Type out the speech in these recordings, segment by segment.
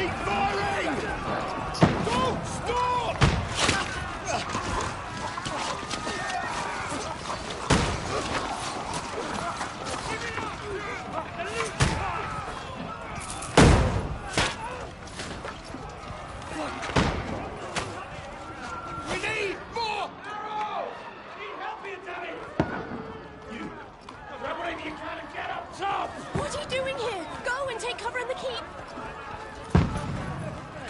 Keep firing! Don't stop! We need more arrows! Need help here, damn it! You grab whatever you can and get up top! What are you doing here? Go and take cover in the keep.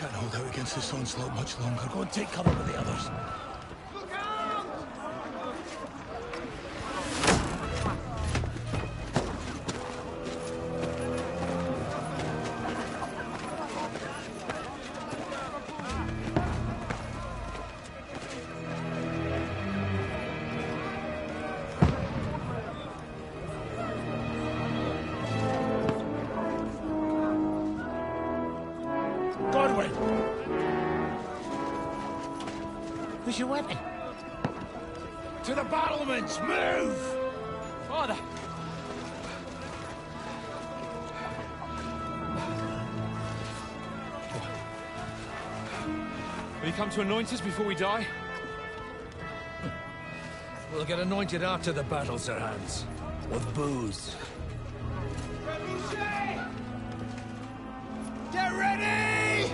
Can't hold out against this onslaught much longer. Go and take cover with the others. Look out! Godwin! Where's your weapon? To the battlements! Move! Father! Will you come to anoint us before we die? We'll get anointed after the battles are hands. With booze. Get ready!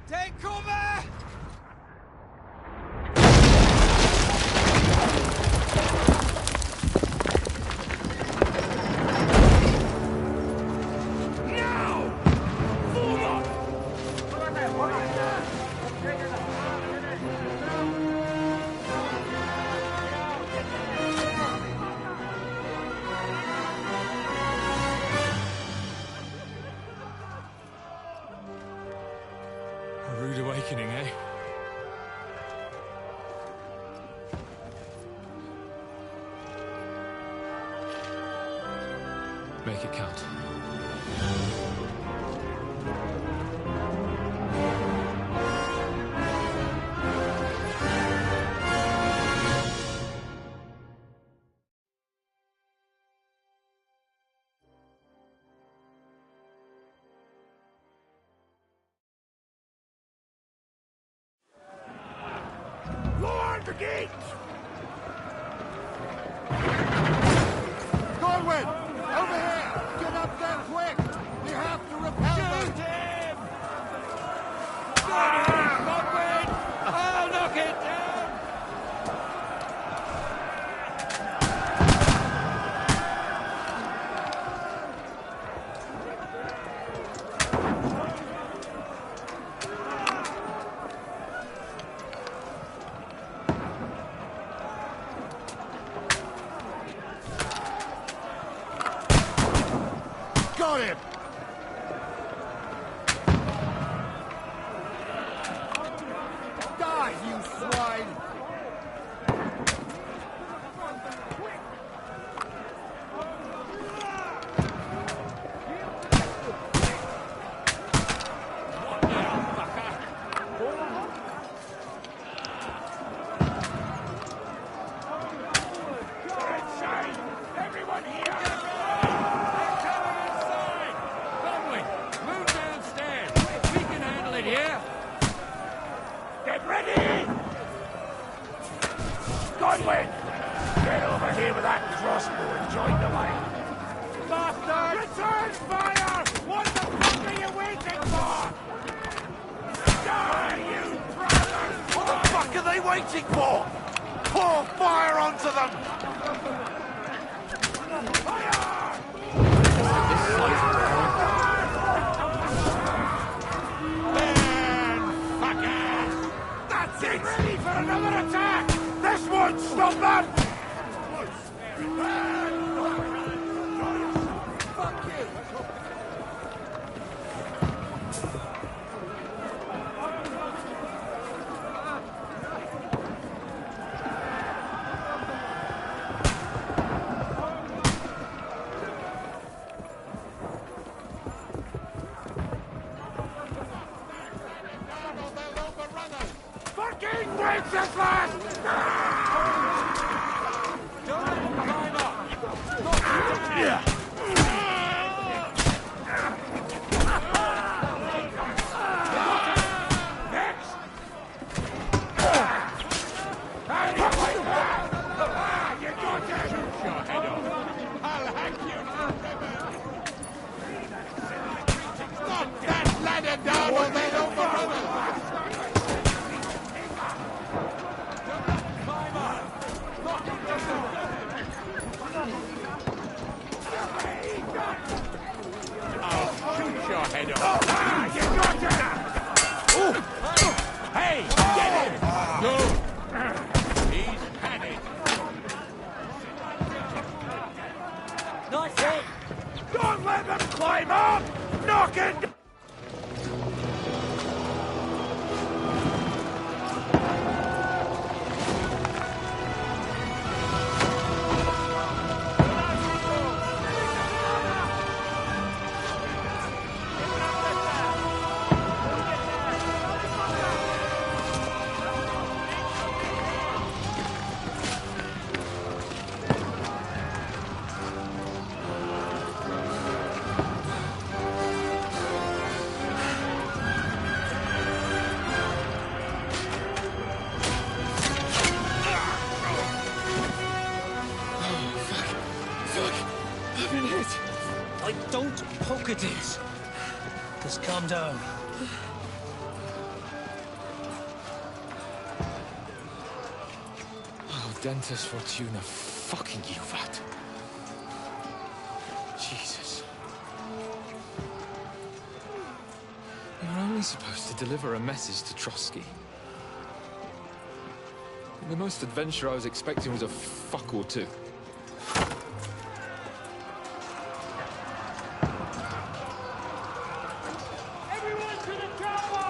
Take cover! Now! Form up! A rude awakening, eh? Make it count. Lord the gate! Godwin! Over here! Get up there quick! We have to repel them! Him! Godwin! I'll knock it down! Got him! Die, you swine! Everyone here! Move downstairs! We can handle it here! Get ready! Godwin! Get over here with that crossbow and join the line! Bastard! Return fire! What the fuck are you waiting for? Die, you brothers! What the fuck are they waiting for? Pour fire onto them! Fire! That's it! Ready for another attack! This won't stop them! Fuck you! Princess lad! Don't let him climb up! Yeah. Next! And you like that! You got it! Shoot your head off! I'll hang you forever! Knock that ladder down or they'll overrun us! Climb up! Knock him down! I'll shoot your head off! You got it! Ooh. Hey, get him! No! He's panicked! Nice hit! Don't let them climb up! Knock it! I don't poke at it. Just calm down. Oh, Dentes Fortuna, fucking you, that. Jesus. You're only supposed to deliver a message to Trotsky. The most adventure I was expecting was a fuck or two. Everyone to the chopper!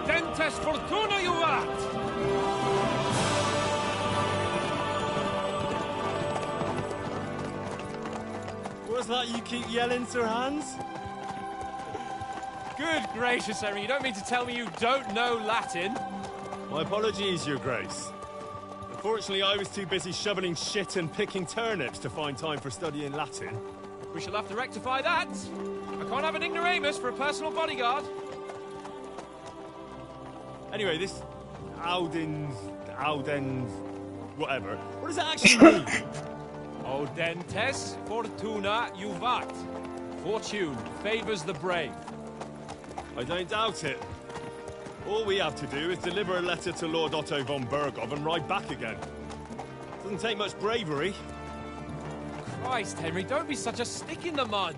Dentes Fortuna, you rat! What's that you keep yelling, Sir Hans? Good gracious, Henry, you don't mean to tell me you don't know Latin? My apologies, Your Grace. Unfortunately, I was too busy shoveling shit and picking turnips to find time for studying Latin. We shall have to rectify that. I can't have an ignoramus for a personal bodyguard. Anyway, this Audens, whatever. What does that actually mean? Audentes Fortuna Juvat. Fortune favors the brave. I don't doubt it. All we have to do is deliver a letter to Lord Otto von Bergov and ride back again. Doesn't take much bravery. Christ, Henry, don't be such a stick in the mud.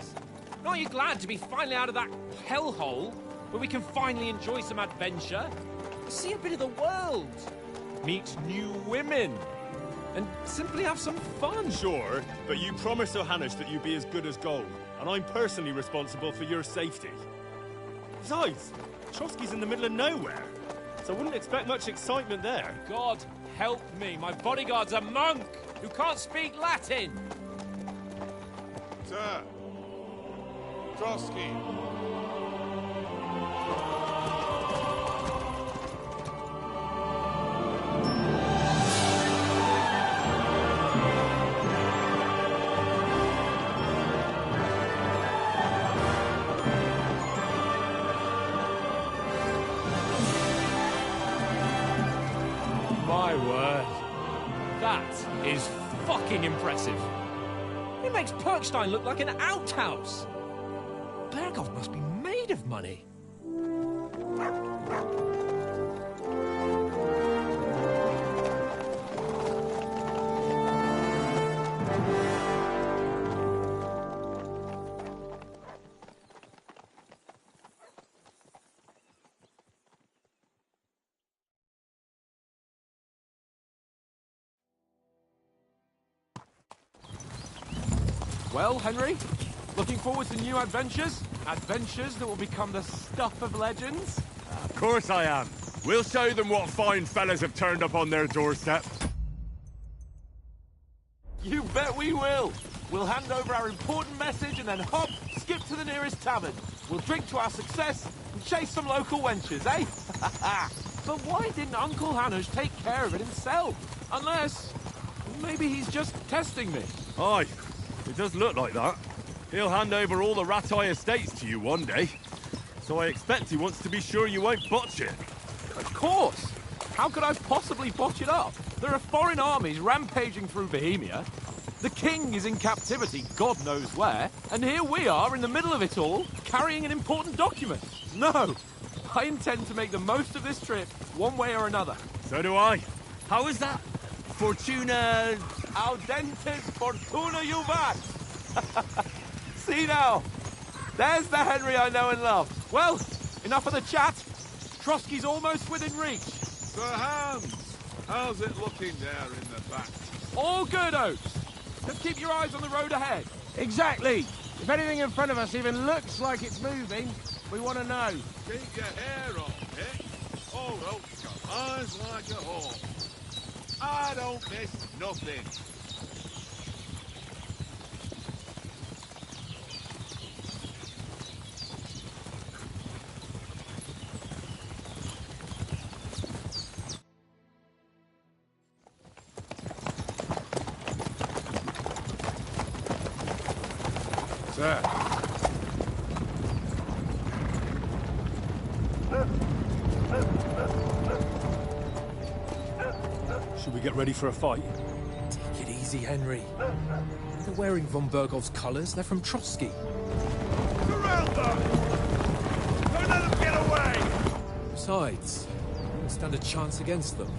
Aren't you glad to be finally out of that hellhole where we can finally enjoy some adventure? See a bit of the world, meet new women, and simply have some fun. Sure, but you promised Johannes that you'd be as good as gold, and I'm personally responsible for your safety. Besides, Trotsky's in the middle of nowhere, so I wouldn't expect much excitement there. God help me, my bodyguard's a monk who can't speak Latin. Sir, Trotsky. My word. That is fucking impressive. It makes Perkstein look like an outhouse. Berghoff must be made of money. Well, Henry, looking forward to new adventures? Adventures that will become the stuff of legends? Of course I am. We'll show them what fine fellas have turned up on their doorstep. You bet we will. We'll hand over our important message and then hop, skip to the nearest tavern. We'll drink to our success and chase some local wenches, eh? But why didn't Uncle Hanush take care of it himself? Unless, maybe he's just testing me. Aye, it does look like that. He'll hand over all the Ratai estates to you one day. So I expect he wants to be sure you won't botch it. Of course. How could I possibly botch it up? There are foreign armies rampaging through Bohemia. The king is in captivity, God knows where, and here we are in the middle of it all, carrying an important document. No, I intend to make the most of this trip, one way or another. So do I. How is that? Fortuna... Audentes fortuna juvat! See now, there's the Henry I know and love. Well, enough of the chat. Trotsky's almost within reach. Sir Hans, how's it looking there in the back? All good, Oaks. Just keep your eyes on the road ahead. Exactly. If anything in front of us even looks like it's moving, we want to know. Keep your hair on, eh? Old Oak's got eyes like a hawk. I don't miss nothing. Sir. Should we get ready for a fight? Take it easy, Henry. They're wearing von Berghoff's colours. They're from Trotsky. Surround them! Don't let them get away! Besides, we don't stand a chance against them.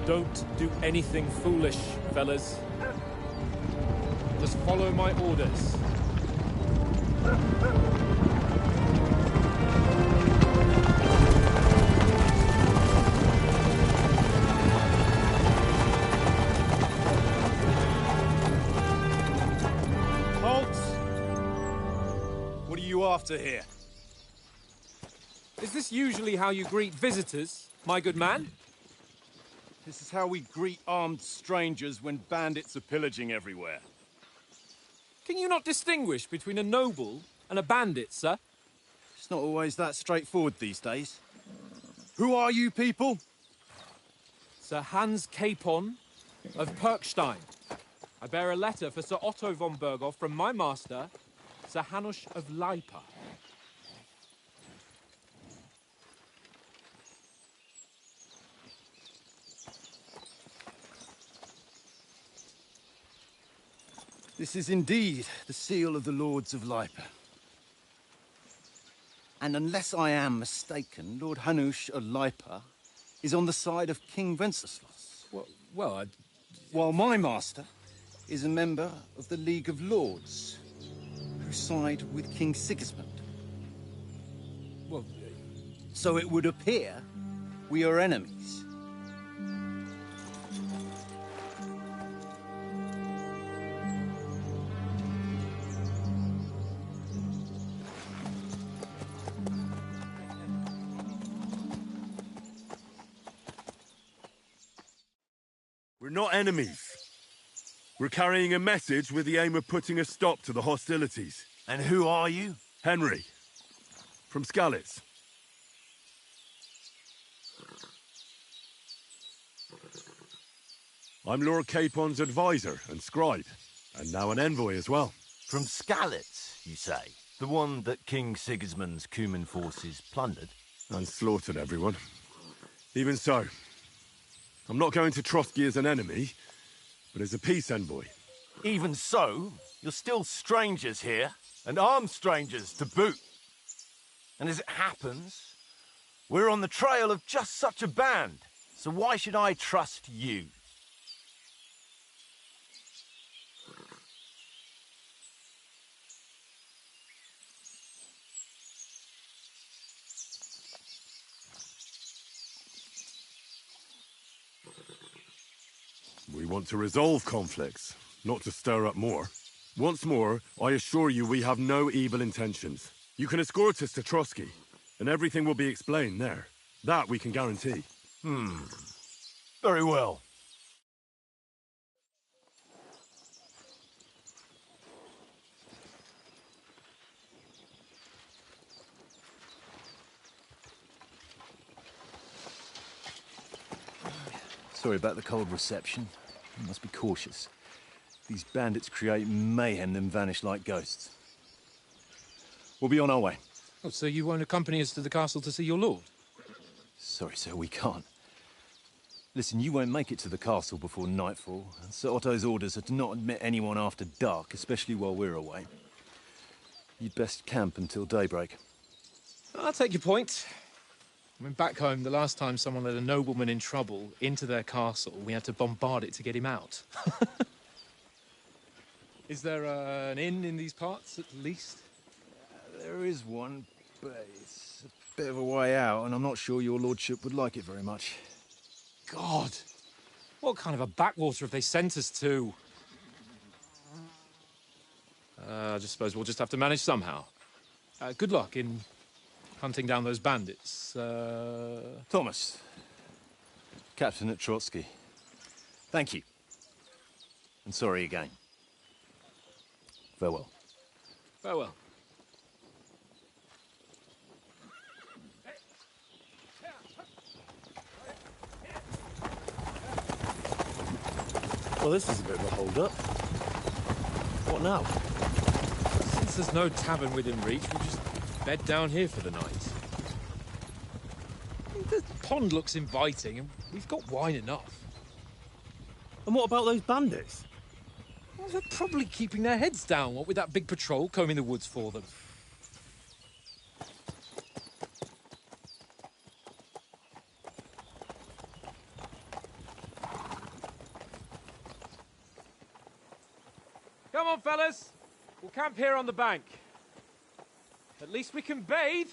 Don't do anything foolish, fellas. Just follow my orders. Halt! What are you after here? Is this usually how you greet visitors, my good man? This is how we greet armed strangers when bandits are pillaging everywhere. Can you not distinguish between a noble and a bandit, sir? It's not always that straightforward these days. Who are you people? Sir Hans Capon of Perkstein. I bear a letter for Sir Otto von Berghoff from my master, Sir Hanush of Lipa. This is indeed the seal of the Lords of Lipa. And unless I am mistaken, Lord Hanush of Lipa is on the side of King Wenceslas. Well, While my master is a member of the League of Lords, who side with King Sigismund. well, So it would appear we are enemies. We're not enemies. We're carrying a message with the aim of putting a stop to the hostilities. And who are you? Henry. From Skalitz. I'm Lord Capon's advisor and scribe, and now an envoy as well. From Skalitz, you say? The one that King Sigismund's Cuman forces plundered? And slaughtered everyone. Even so, I'm not going to Trotsky as an enemy, but as a peace envoy. Even so, you're still strangers here, and armed strangers to boot. And as it happens, we're on the trail of just such a band, so why should I trust you? We want to resolve conflicts, not to stir up more. Once more, I assure you we have no evil intentions. You can escort us to Trotsky, and everything will be explained there. That we can guarantee. Very well. Sorry about the cold reception. You must be cautious. These bandits create mayhem, then vanish like ghosts. We'll be on our way. Oh, so you won't accompany us to the castle to see your lord? Sorry, sir, we can't. Listen, you won't make it to the castle before nightfall. Sir Otto's orders are to not admit anyone after dark, especially while we're away. You'd best camp until daybreak. I'll take your point. I mean, back home, the last time someone let a nobleman in trouble into their castle, we had to bombard it to get him out. Is there an inn in these parts, at least? There is one, but it's a bit of a way out, and I'm not sure your lordship would like it very much. God! What kind of a backwater have they sent us to? I just suppose we'll just have to manage somehow. Good luck in hunting down those bandits. Thomas, captain at Trotsky. Thank you. And sorry again. Farewell. Farewell. Well, this is a bit of a hold-up. What now? Since there's no tavern within reach, we'll just bed down here for the night. The pond looks inviting, and we've got wine enough. And what about those bandits? Well, they're probably keeping their heads down, what with that big patrol combing the woods for them. Come on, fellas. We'll camp here on the bank. At least we can bathe.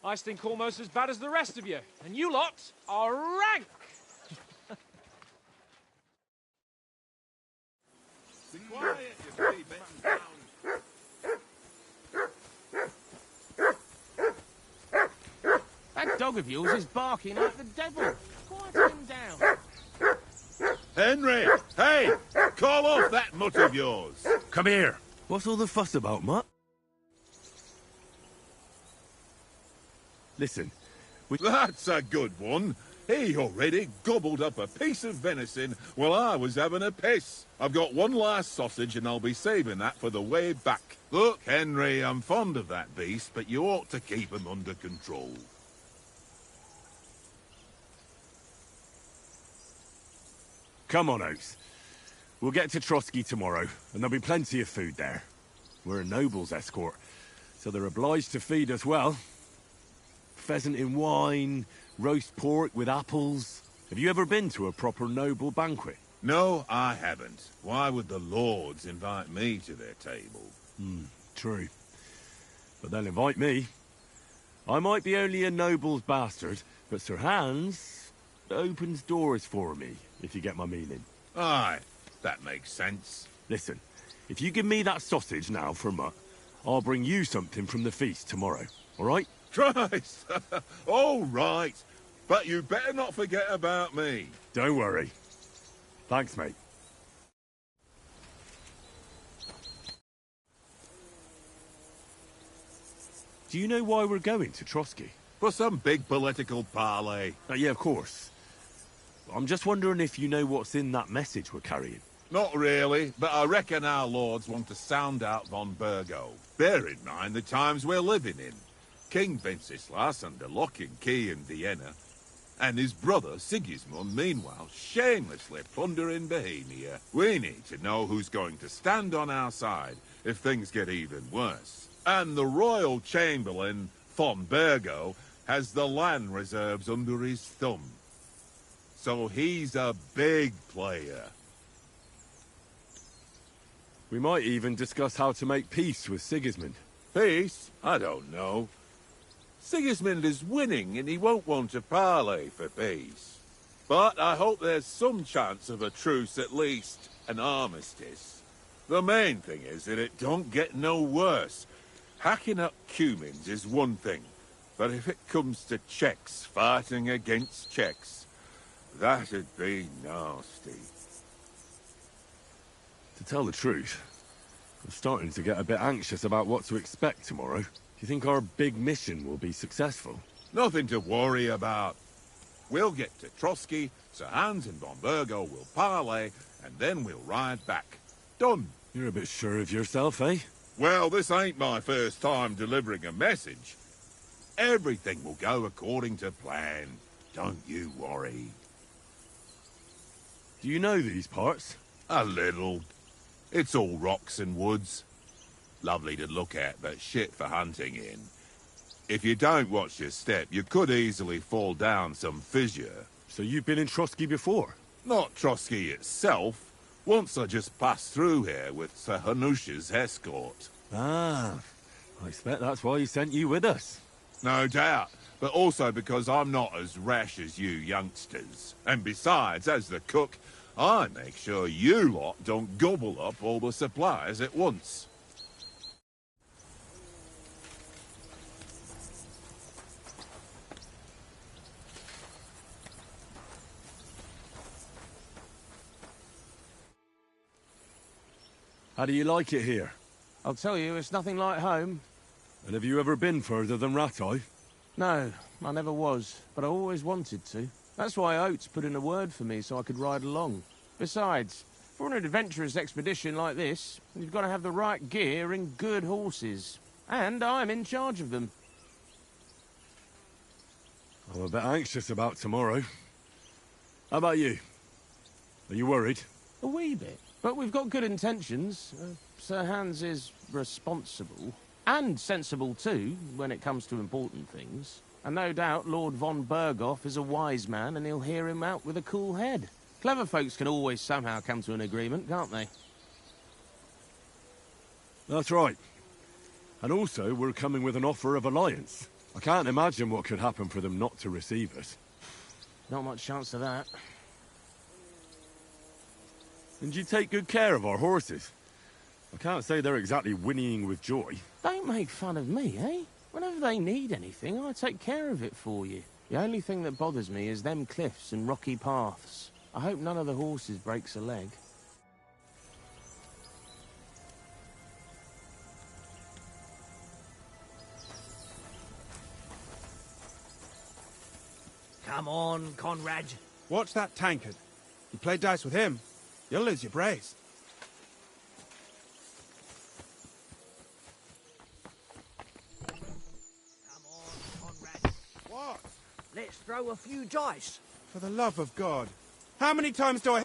I stink almost as bad as the rest of you, and you lot are rank! Be quiet, you three bits down. That dog of yours is barking like the devil. Quiet him down. Henry! Hey! Call off that mutt of yours! Come here. What's all the fuss about, Mutt? Listen, That's a good one. He already gobbled up a piece of venison while I was having a piss. I've got one last sausage and I'll be saving that for the way back. Look, Henry, I'm fond of that beast, but you ought to keep him under control. come on, Oates. We'll get to Trotsky tomorrow, and there'll be plenty of food there. We're a noble's escort, so they're obliged to feed us well. Pheasant in wine, roast pork with apples. Have you ever been to a proper noble banquet? No, I haven't. Why would the lords invite me to their table? True. But they'll invite me. I might be only a noble's bastard, but Sir Hans opens doors for me, if you get my meaning. Aye, that makes sense. Listen, if you give me that sausage now for a mutt, I'll bring you something from the feast tomorrow, all right? Christ! All right. But you better not forget about me. Don't worry. Thanks, mate. Do you know why we're going to Trotsky? For some big political parley. Yeah, of course. I'm just wondering if you know what's in that message we're carrying. Not really, but I reckon our lords want to sound out von Burgo. Bear in mind the times we're living in. King Wenceslas under lock and key in Vienna, and his brother Sigismund, meanwhile, shamelessly plundering Bohemia. We need to know who's going to stand on our side if things get even worse. And the Royal Chamberlain, von Burgo, has the land reserves under his thumb. So he's a big player. We might even discuss how to make peace with Sigismund. Peace? I don't know. Sigismund is winning and he won't want to parley for peace. But I hope there's some chance of a truce, at least an armistice. The main thing is that it don't get no worse. Hacking up Cumans is one thing, but if it comes to Czechs fighting against Czechs, that'd be nasty. To tell the truth, I'm starting to get a bit anxious about what to expect tomorrow. Do you think our big mission will be successful? Nothing to worry about. We'll get to Trotsky, Sir Hans and von Burgo will parley, and then we'll ride back. Done. You're a bit sure of yourself, eh? Well, this ain't my first time delivering a message. Everything will go according to plan. Don't you worry. Do you know these parts? A little. It's all rocks and woods. Lovely to look at, but shit for hunting in. If you don't watch your step, you could easily fall down some fissure. So you've been in Trotsky before? Not Trotsky itself. Once I just passed through here with Sir Hanusha's escort. Ah, I expect that's why he sent you with us. No doubt, but also because I'm not as rash as you youngsters. And besides, as the cook, I make sure you lot don't gobble up all the supplies at once. How do you like it here? I'll tell you, it's nothing like home. And have you ever been further than Rattay? No, I never was, but I always wanted to. That's why Oates put in a word for me so I could ride along. Besides, for an adventurous expedition like this, you've got to have the right gear and good horses. And I'm in charge of them. I'm a bit anxious about tomorrow. How about you? Are you worried? A wee bit. But we've got good intentions. Sir Hans is responsible. And sensible too, when it comes to important things. And no doubt Lord von Berghoff is a wise man and he'll hear him out with a cool head. Clever folks can always somehow come to an agreement, can't they? That's right. And also, we're coming with an offer of alliance. I can't imagine what could happen for them not to receive us. Not much chance of that. And you take good care of our horses. I can't say they're exactly whinnying with joy. Don't make fun of me, eh? Whenever they need anything, I take care of it for you. The only thing that bothers me is them cliffs and rocky paths. I hope none of the horses breaks a leg. Come on, Conrad. Watch that tankard. You play dice with him, you'll lose your brace. Come on, Conrad. What? Let's throw a few dice. For the love of God. How many times do I...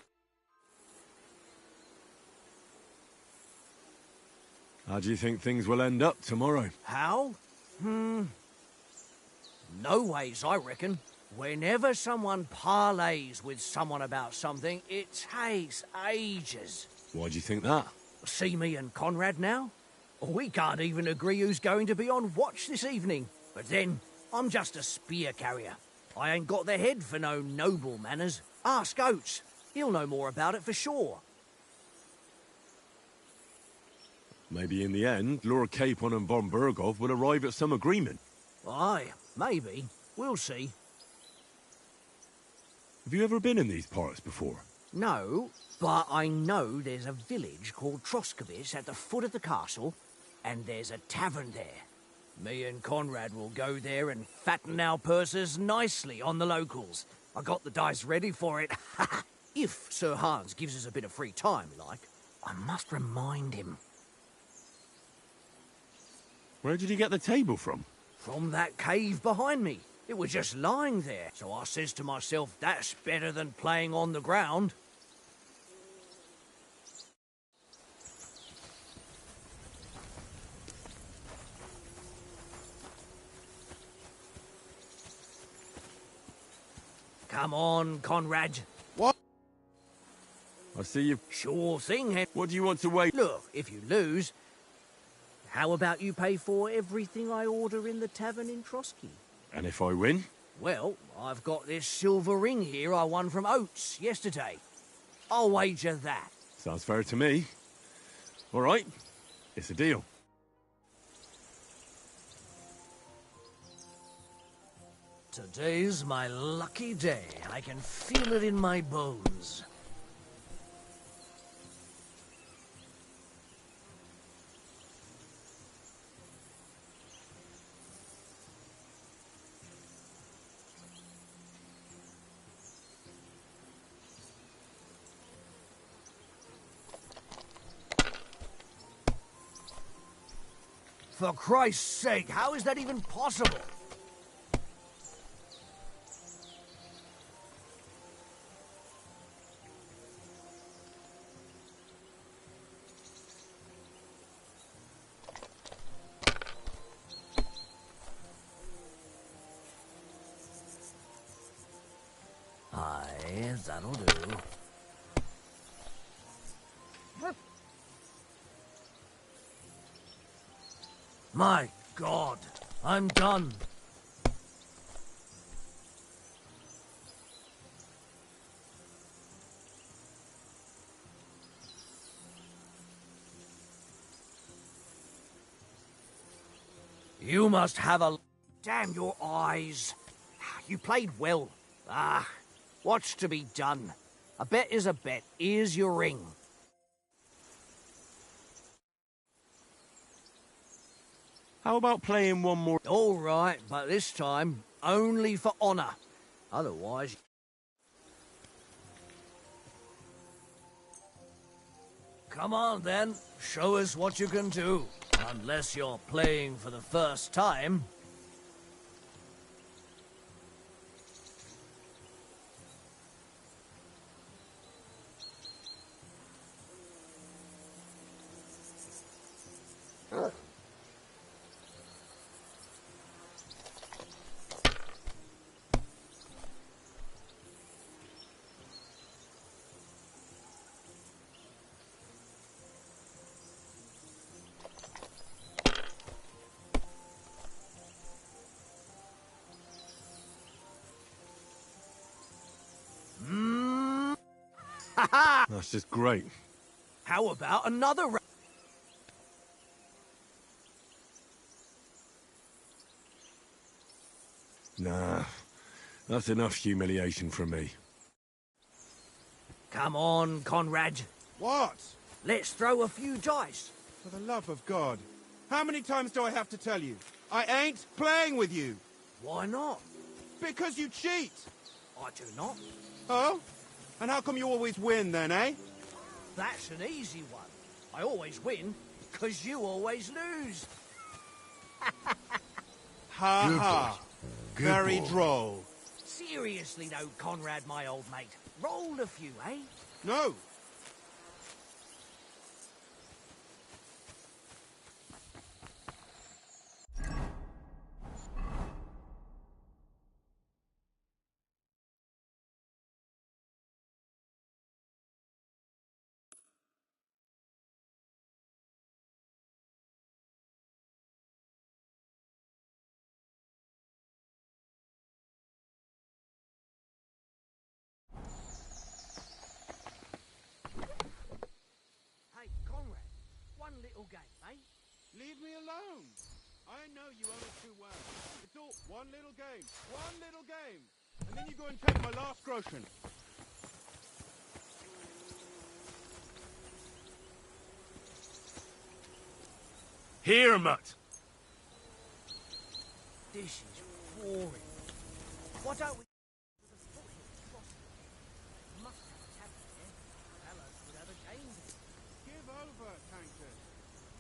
How do you think things will end up tomorrow? How? No ways, I reckon. Whenever someone parleys with someone about something, it takes ages. Why do you think that? See me and Conrad now? We can't even agree who's going to be on watch this evening. But then, I'm just a spear carrier. I ain't got the head for no noble manners. Ask Oates. He'll know more about it for sure. Maybe in the end, Lord Capon and von Berghoff will arrive at some agreement. Aye, maybe. We'll see. Have you ever been in these parts before? No, but I know there's a village called Troskowitz at the foot of the castle, and there's a tavern there. Me and Conrad will go there and fatten our purses nicely on the locals. I got the dice ready for it. If Sir Hans gives us a bit of free time, like. I must remind him. Where did you get the table from? From that cave behind me. It was just lying there. So I says to myself, that's better than playing on the ground. Come on, Conrad. What? I see you. Sure thing, Hen. What do you want to wait? Look, if you lose, how about you pay for everything I order in the tavern in Trotsky? And if I win? Well, I've got this silver ring here I won from Oates yesterday. I'll wager that. Sounds fair to me. All right, it's a deal. Today's my lucky day. I can feel it in my bones. For Christ's sake, how is that even possible? Aye, that'll do. My God, I'm done. You must have a... Damn your eyes. You played well. Ah, what's to be done? A bet is a bet. Here's your ring. How about playing one more? All right, but this time only for honor. Otherwise... Come on, then. Show us what you can do. Unless you're playing for the first time. That's just great. How about another round? Nah, that's enough humiliation from me. Come on, Conrad. What? Let's throw a few dice. For the love of God. How many times do I have to tell you? I ain't playing with you. Why not? Because you cheat. I do not. Oh? And how come you always win then, eh? That's an easy one. I always win, because you always lose. Ha ha. Very droll. Seriously though, Conrad, my old mate. Roll a few, eh? No. Hey, Conrad, one little game, eh? Leave me alone. I know you own it too well. It's all one little game. One little game. And then you go and take my last groschen. Here, mutt. This is boring. Why don't we... Must have a tavern here. Fellas would have a game. Give over, Tankard.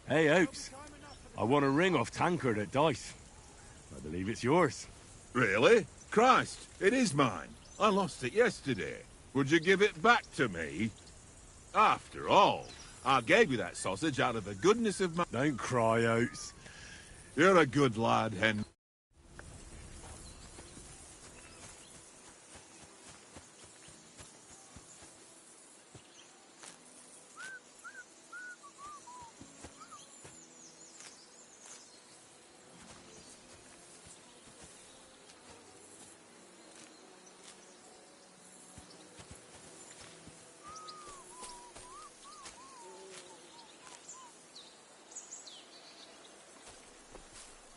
Hey, Oates. I want a ring off Tankard at Dice. I believe it's yours. Really? Christ, it is mine. I lost it yesterday. Would you give it back to me? After all, I gave you that sausage out of the goodness of my... Don't cry, Oates. You're a good lad, Henry.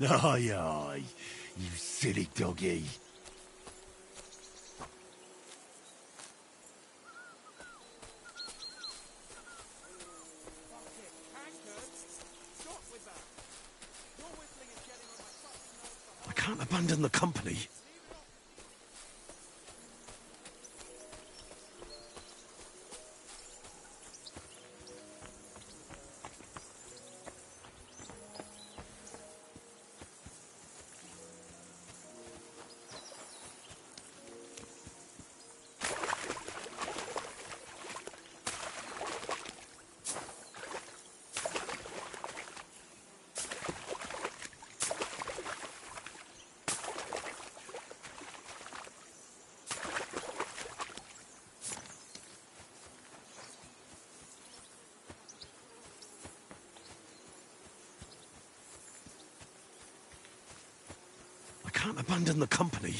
Aye, aye, you silly doggy. I can't abandon the company. I can't abandon the company.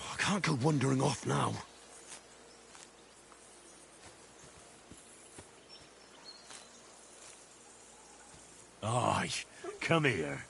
I can't go wandering off now. Aye, come here.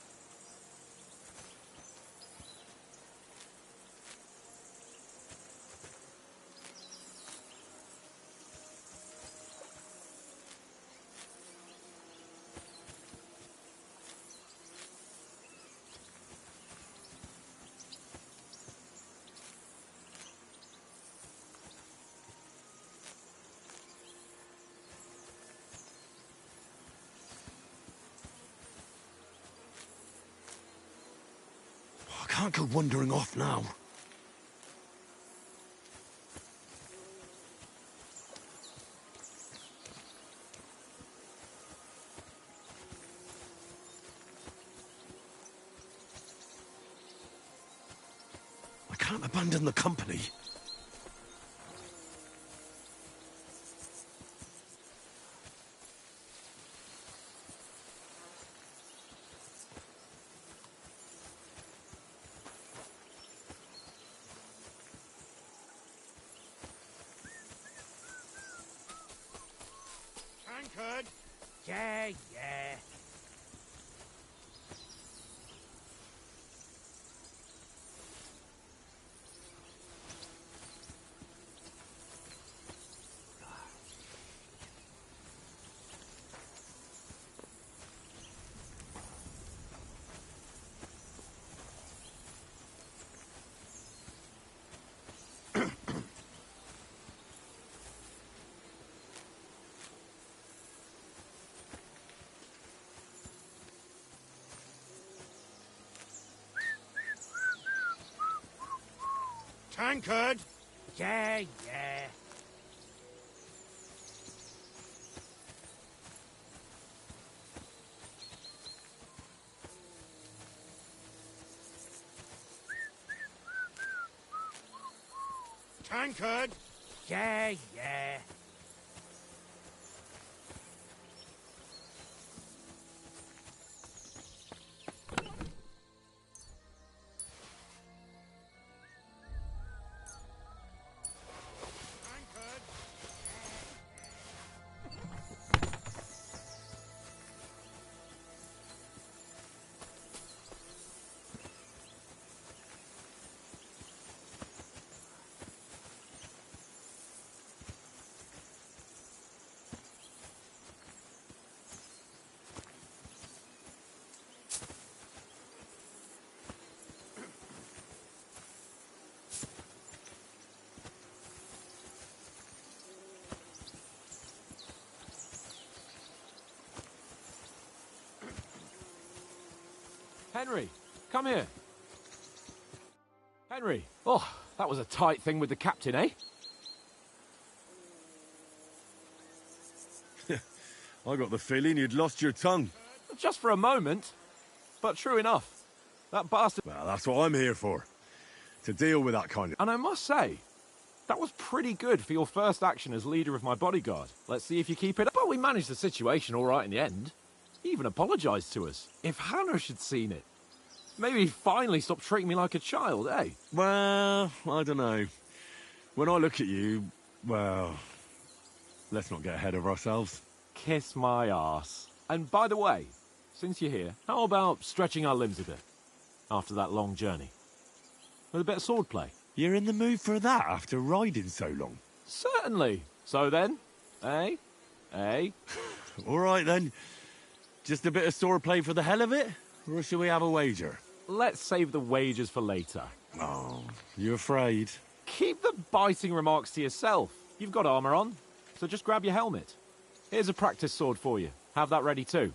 I can't go wandering off now. I can't abandon the company. Tankard! Yeah, yeah. Tankard! Yeah, yeah. Tankard! Yeah, yeah. Henry, come here. Henry. Oh, that was a tight thing with the captain, eh? I got the feeling you'd lost your tongue. Just for a moment. But true enough. That bastard... Well, that's what I'm here for. To deal with that kind of... And I must say, that was pretty good for your first action as leader of my bodyguard. Let's see if you keep it up. But we managed the situation all right in the end. He even apologised to us. If Hannah had seen it, maybe he'd finally stop treating me like a child, eh? Well, I don't know. When I look at you, well, let's not get ahead of ourselves. Kiss my arse. And by the way, since you're here, how about stretching our limbs a bit after that long journey? With a bit of swordplay. You're in the mood for that after riding so long? Certainly. So then, eh? Eh? All right then. Just a bit of swordplay for the hell of it? Or shall we have a wager? Let's save the wagers for later. Oh, you afraid? Keep the biting remarks to yourself. You've got armour on, so just grab your helmet. Here's a practice sword for you. Have that ready too.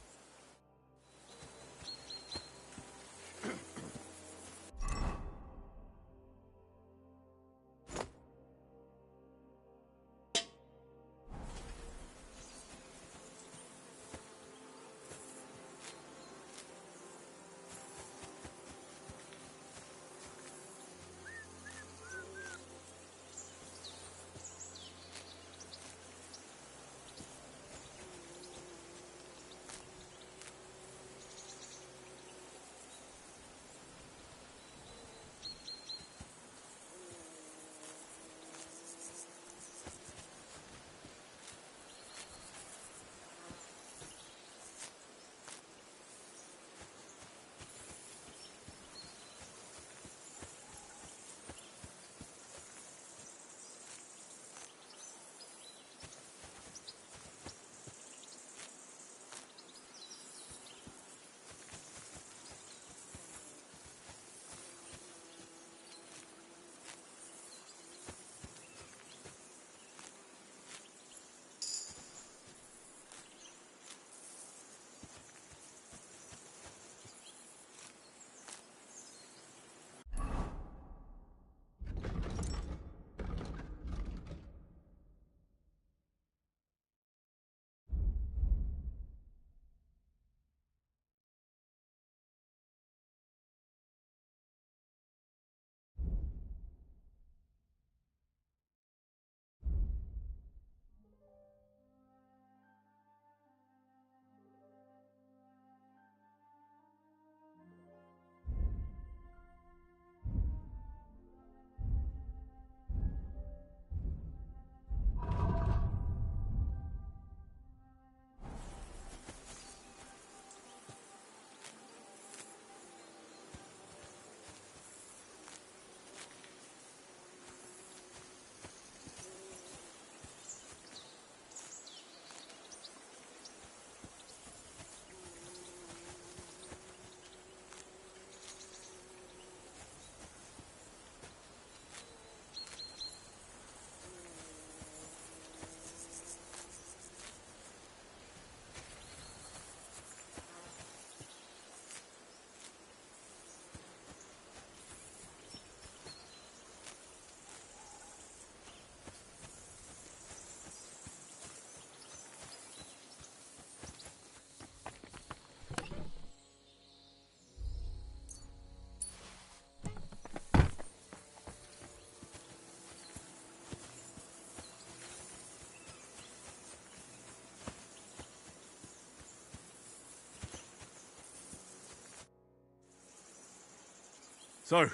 So,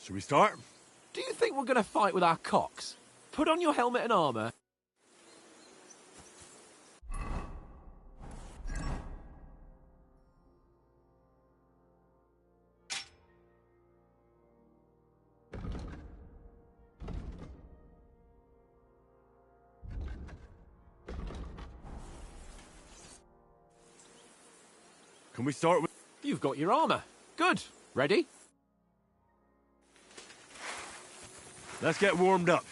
should we start? Do you think we're going to fight with our cocks? Put on your helmet and armour. Can we start with... You've got your armour. Good. Ready? Let's get warmed up.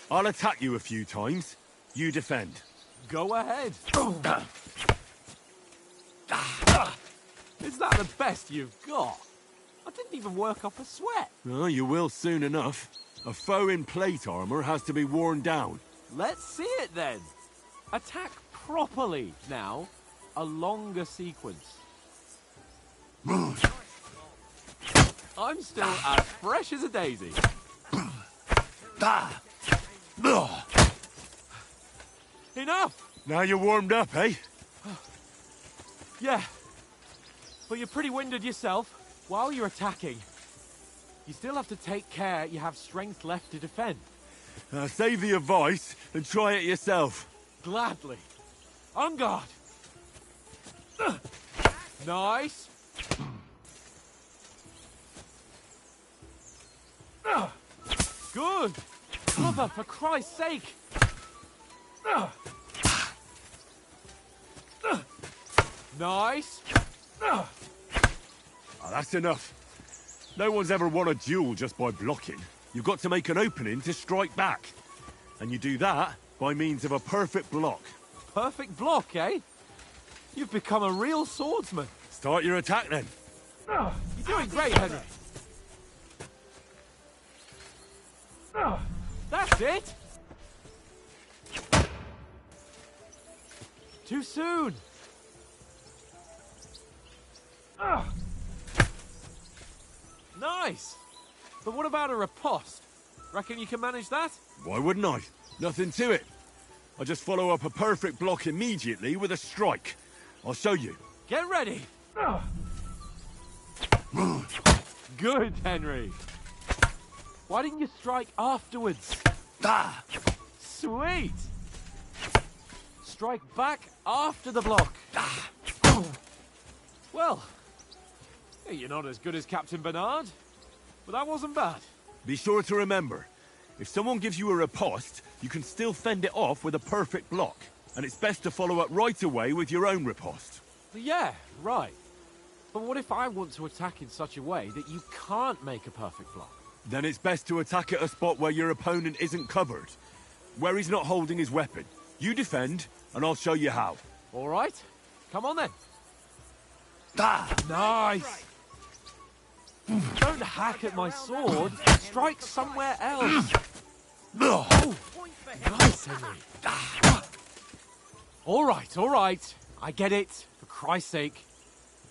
I'll attack you a few times. You defend. Go ahead. Is that the best you've got? I didn't even work up a sweat. Oh, you will soon enough. A foe in plate armour has to be worn down. Let's see it then. Attack properly now. A longer sequence. I'm still as fresh as a daisy. Enough! Now you're warmed up, eh? Yeah. But you're pretty winded yourself. While you're attacking, you still have to take care you have strength left to defend. Save the advice and try it yourself. Gladly. On guard. Nice. Good. Cover, for Christ's sake. Nice. Oh, that's enough. No one's ever won a duel just by blocking. You've got to make an opening to strike back. And you do that by means of a perfect block. Perfect block, eh? You've become a real swordsman. Start your attack then. You're doing great, Henry. That's it. Too soon. Nice. But what about a riposte? Reckon you can manage that? Why wouldn't I? Nothing to it. I just follow up a perfect block immediately with a strike. I'll show you. Get ready. Good, Henry. Why didn't you strike afterwards? Sweet. Strike back after the block. Well, you're not as good as Captain Bernard, but that wasn't bad. Be sure to remember, if someone gives you a riposte, you can still fend it off with a perfect block. And it's best to follow up right away with your own riposte. Yeah, right. But what if I want to attack in such a way that you can't make a perfect block? Then it's best to attack at a spot where your opponent isn't covered. Where he's not holding his weapon. You defend, and I'll show you how. All right. Come on then. Nice. Don't hack at my sword. Strike somewhere else. Oh, nice, Henry. All right. I get it. For Christ's sake.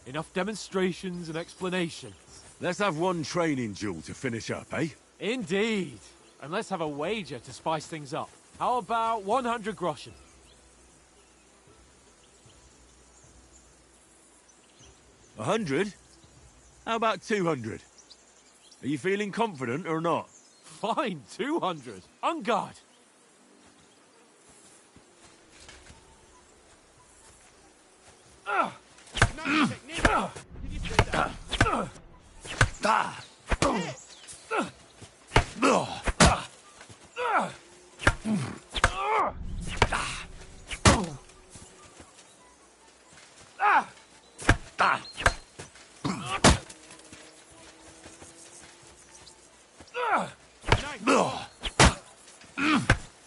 Enough demonstrations and explanations. Let's have one training duel to finish up, eh? Indeed. And let's have a wager to spice things up. How about 100 groschen? 100? How about 200? Are you feeling confident or not? Fine, 200. On guard. Nice technique. Did you see that?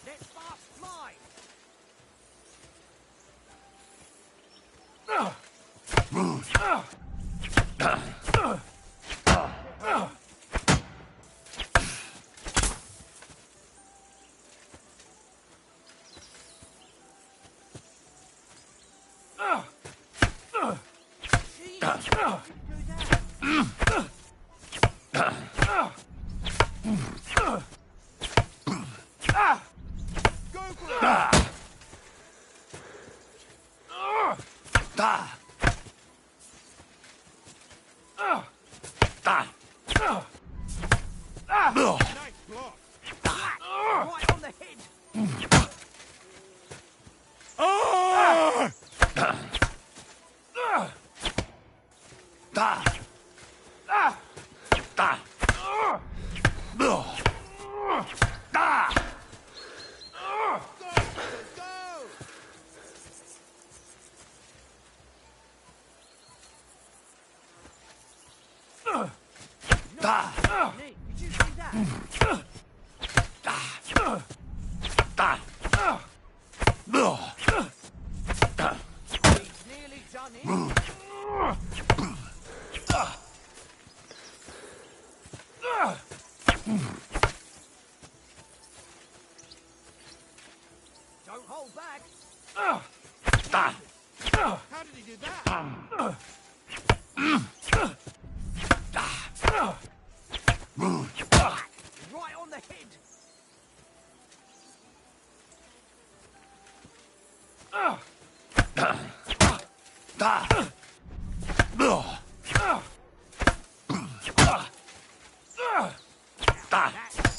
Let's fast fly.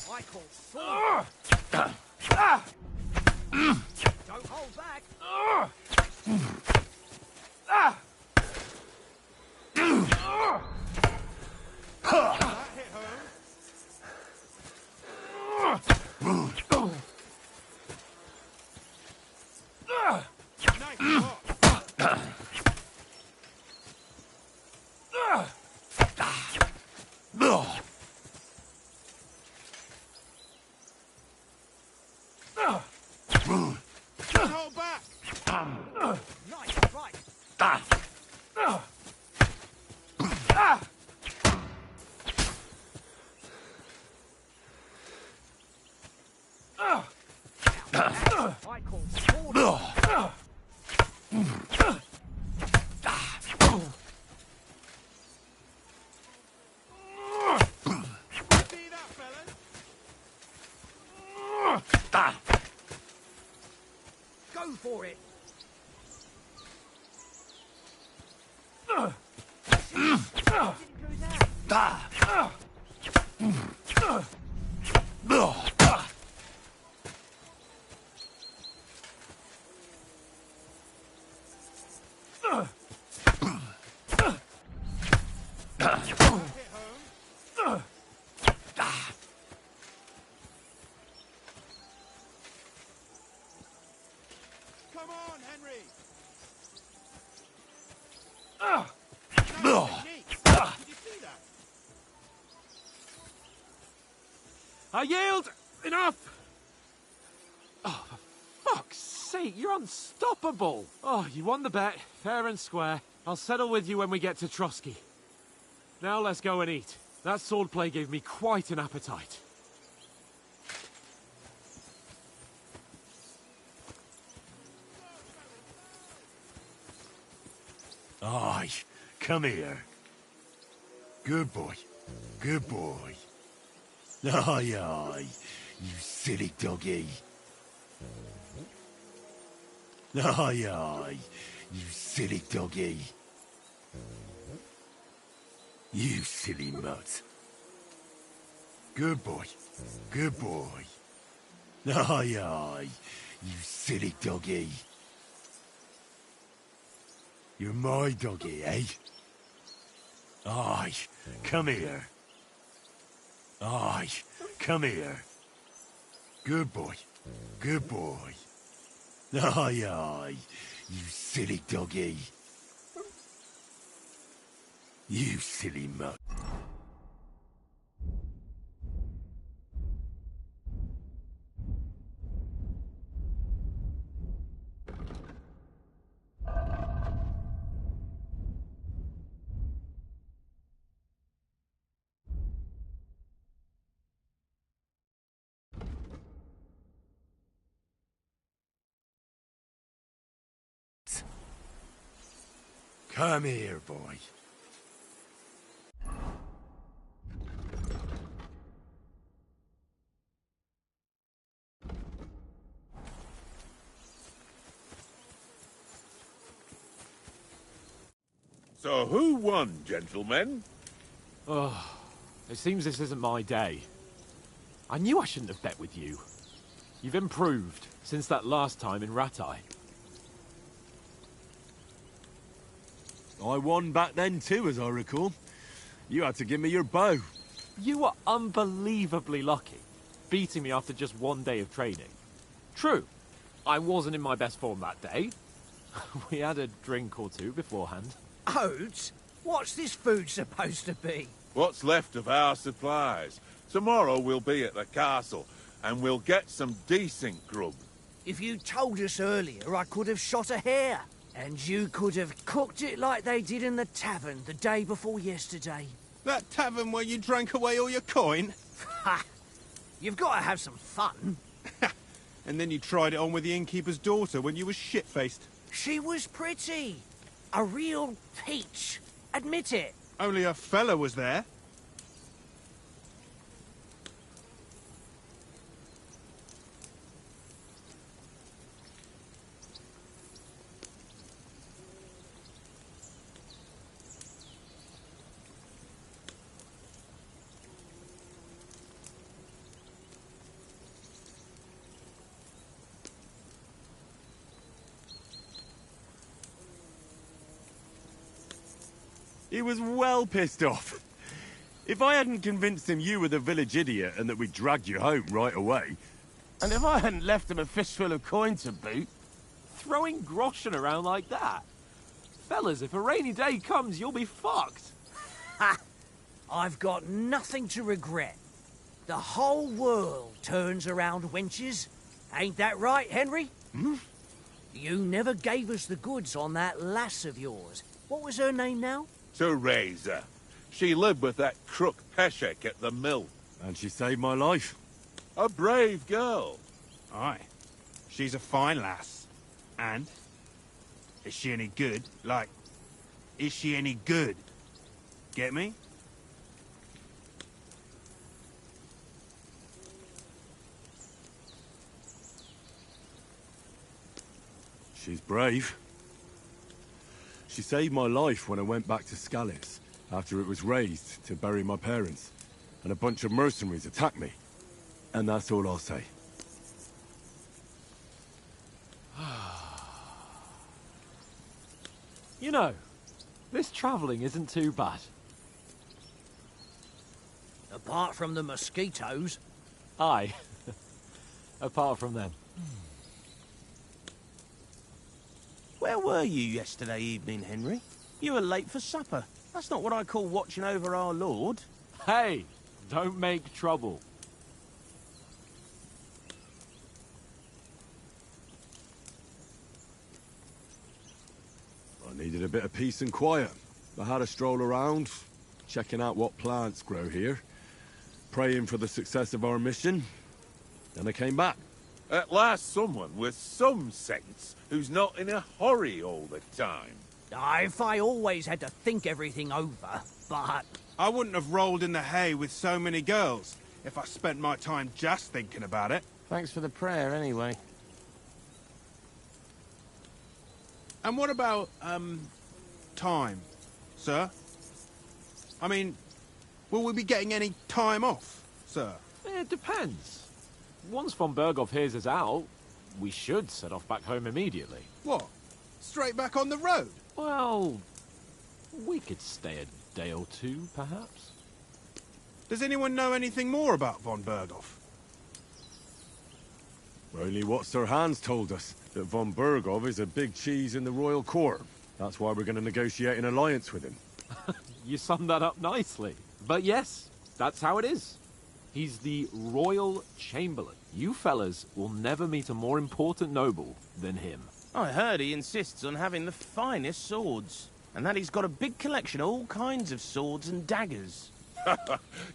I call sword. Don't hold back. That hit home. Nice shot. Don't hold back. Nice right. I call sword. See that, fellas? Go for it. Didn't do that. Hit home. Come on, Henry. Nice technique. Did you see that? I yield! Enough! Oh, for fuck's sake, you're unstoppable! Oh, you won the bet, fair and square. I'll settle with you when we get to Trotsky. Now let's go and eat. That swordplay gave me quite an appetite. Aye, come here. Good boy. Good boy. Aye, aye, you silly doggy. Aye, aye, you silly doggy. You silly mutt. Good boy. Good boy. Aye, aye, you silly doggy. You're my doggy, eh? Aye, come here. Aye, come here. Good boy. Good boy. Aye, aye, you silly doggy. You silly mutt. Come here, boy. So who won, gentlemen? Oh, it seems this isn't my day. I knew I shouldn't have bet with you. You've improved since that last time in Ratai. I won back then too, as I recall. You had to give me your bow. You were unbelievably lucky, beating me after just one day of training. True, I wasn't in my best form that day. We had a drink or two beforehand. Oats? What's this food supposed to be? What's left of our supplies. Tomorrow we'll be at the castle, and we'll get some decent grub. If you told us earlier, I could have shot a hare. And you could have cooked it like they did in the tavern the day before yesterday. That tavern where you drank away all your coin? Ha! You've got to have some fun. And then you tried it on with the innkeeper's daughter when you were shit-faced. She was pretty. A real peach. Admit it. Only a fella was there. He was well pissed off. If I hadn't convinced him you were the village idiot and that we dragged you home right away... And if I hadn't left him a fistful of coin to boot... Throwing groschen around like that? Fellas, if a rainy day comes, you'll be fucked. Ha! I've got nothing to regret. The whole world turns around wenches. Ain't that right, Henry? Hmm? You never gave us the goods on that lass of yours. What was her name now? Teresa. She lived with that crook Peshek at the mill. And she saved my life. A brave girl. Aye. She's a fine lass. And? Is she any good? Like, is she any good? Get me? She's brave. She saved my life when I went back to Scallis after it was razed to bury my parents, and a bunch of mercenaries attacked me. And that's all I'll say. You know, this travelling isn't too bad. Apart from the mosquitoes. Aye. Apart from them. Where were you yesterday evening, Henry? You were late for supper. That's not what I call watching over our Lord. Hey, don't make trouble. I needed a bit of peace and quiet. I had a stroll around, checking out what plants grow here, praying for the success of our mission. Then I came back. At last someone with some sense who's not in a hurry all the time. If I always had to think everything over, but... I wouldn't have rolled in the hay with so many girls if I spent my time just thinking about it. Thanks for the prayer, anyway. And what about, time, sir? I mean, will we be getting any time off, sir? It depends. Once von Berghoff hears us out, we should set off back home immediately. What? Straight back on the road? Well, we could stay a day or two, perhaps. Does anyone know anything more about von Berghoff? Only what Sir Hans told us, that von Berghoff is a big cheese in the royal court. That's why we're going to negotiate an alliance with him. You summed that up nicely. But yes, that's how it is. He's the Royal Chamberlain. You fellas will never meet a more important noble than him. I heard he insists on having the finest swords, and that he's got a big collection of all kinds of swords and daggers.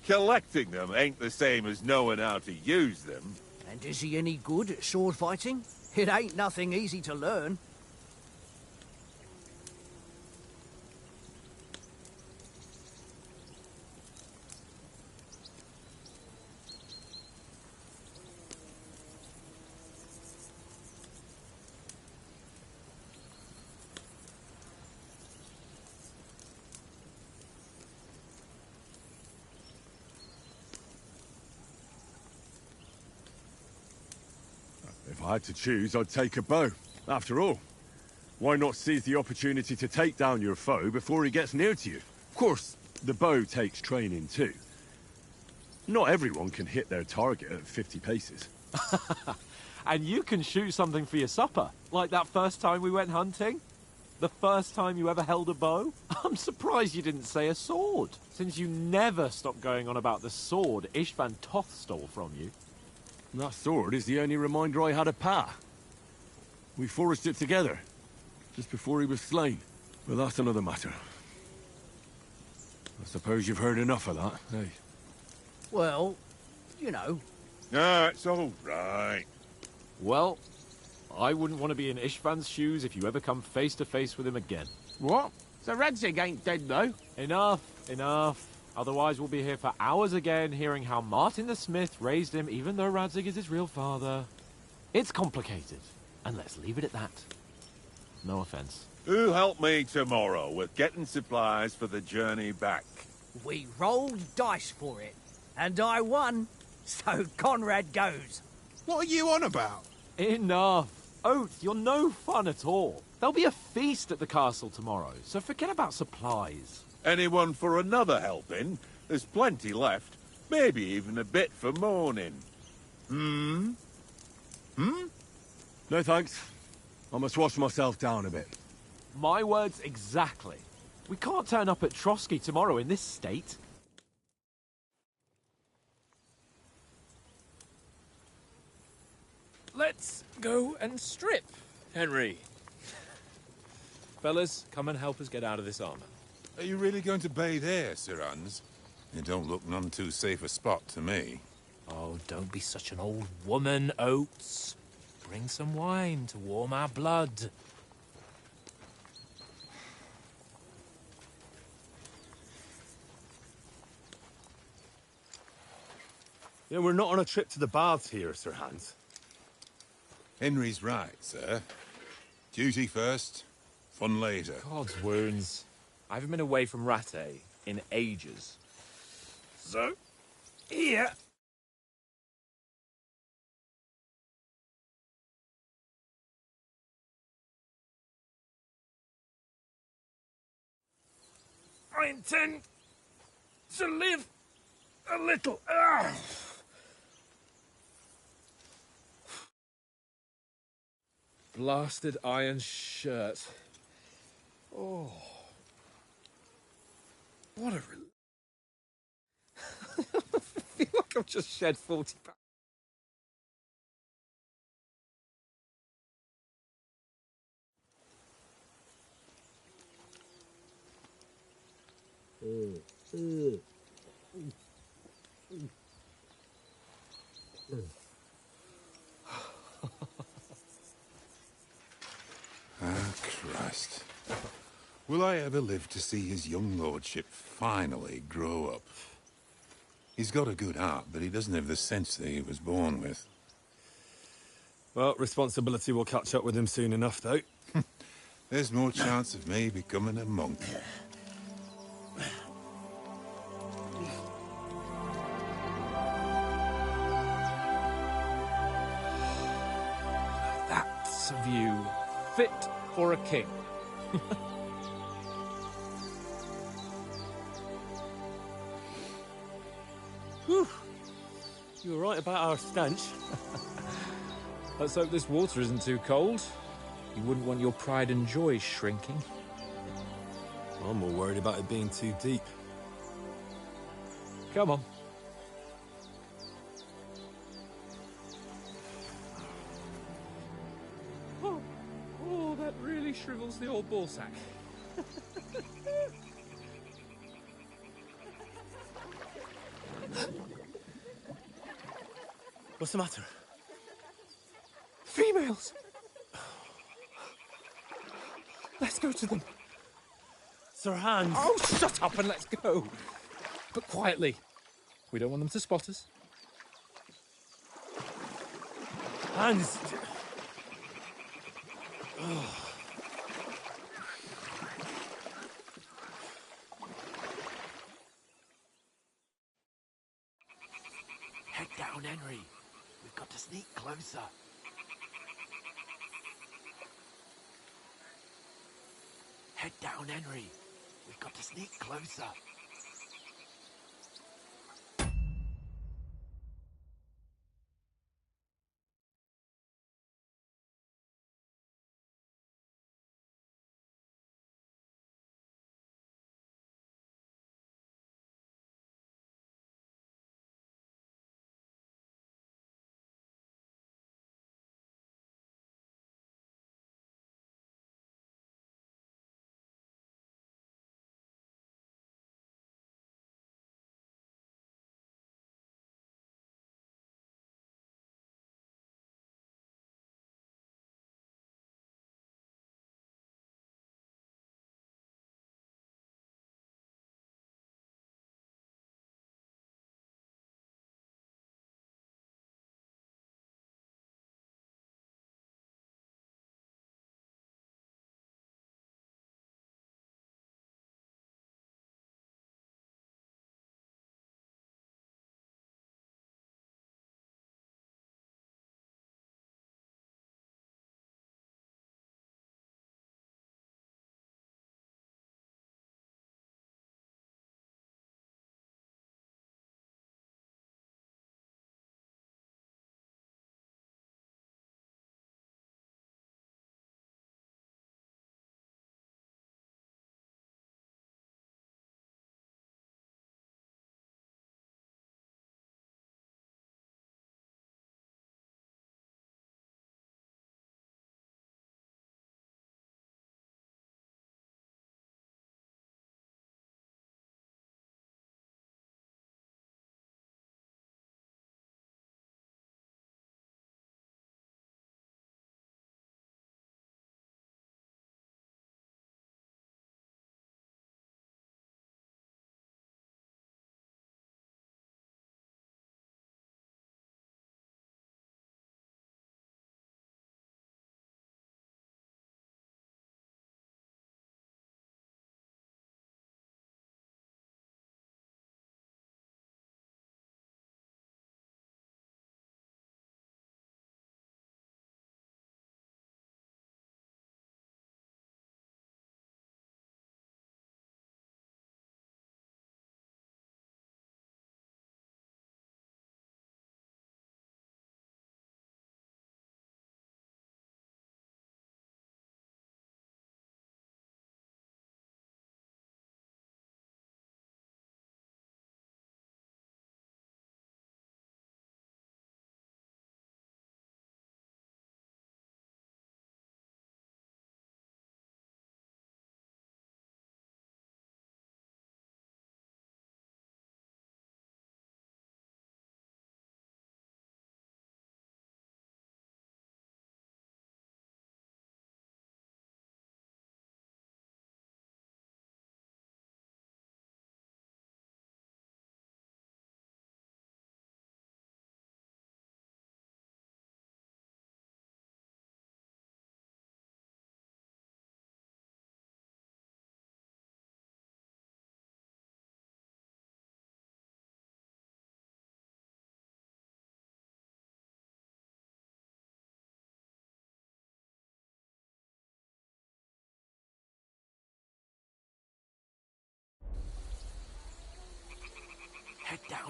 Collecting them ain't the same as knowing how to use them. And is he any good at sword fighting? It ain't nothing easy to learn. If I had to choose, I'd take a bow. After all, why not seize the opportunity to take down your foe before he gets near to you? Of course, the bow takes training too. Not everyone can hit their target at 50 paces. And you can shoot something for your supper, like that first time we went hunting. The first time you ever held a bow. I'm surprised you didn't say a sword, since you never stopped going on about the sword Ishvan Toth stole from you. That sword is the only reminder I had of Pa. We forged it together, just before he was slain. But that's another matter. I suppose you've heard enough of that, eh? Well, you know. No, it's all right. Well, I wouldn't want to be in Ishvan's shoes if you ever come face to face with him again. What? So Radzig ain't dead, though? Enough, enough. Otherwise we'll be here for hours again hearing how Martin the Smith raised him even though Radzig is his real father. It's complicated, and let's leave it at that. No offense. Who'll help me tomorrow with getting supplies for the journey back? We rolled dice for it, and I won, so Conrad goes. What are you on about? Enough. Oath, you're no fun at all. There'll be a feast at the castle tomorrow, so forget about supplies. Anyone for another helping? There's plenty left. Maybe even a bit for morning. Hmm? No thanks. I must wash myself down a bit. My words exactly. We can't turn up at Trotsky tomorrow in this state. Let's go and strip, Henry. Fellas, come and help us get out of this armor. Are you really going to bathe here, Sir Hans? It don't look none too safe a spot to me. Oh, don't be such an old woman, Oates. Bring some wine to warm our blood. Yeah, we're not on a trip to the baths here, Sir Hans. Henry's right, sir. Duty first, fun later. God's wounds. I haven't been away from Rattay in ages. So, here. I intend to live a little. Blasted iron shirt. Oh. What a I feel like I've just shed 40 pounds. Ah, Christ. Will I ever live to see his young lordship finally grow up? He's got a good heart, but he doesn't have the sense that he was born with. Well, responsibility will catch up with him soon enough, though. There's more chance of me becoming a monk. That's a view fit for a king. Whew. You were right about our stench. Let's hope this water isn't too cold. You wouldn't want your pride and joy shrinking. I'm more worried about it being too deep. Come on. Oh, that really shrivels the old ball sack. What's the matter? Females! Let's go to them. Sir Hans! Oh, shut up and let's go. But quietly. We don't want them to spot us. Hans! Head down, Henry. We've got to sneak closer. Head down, Henry. We've got to sneak closer.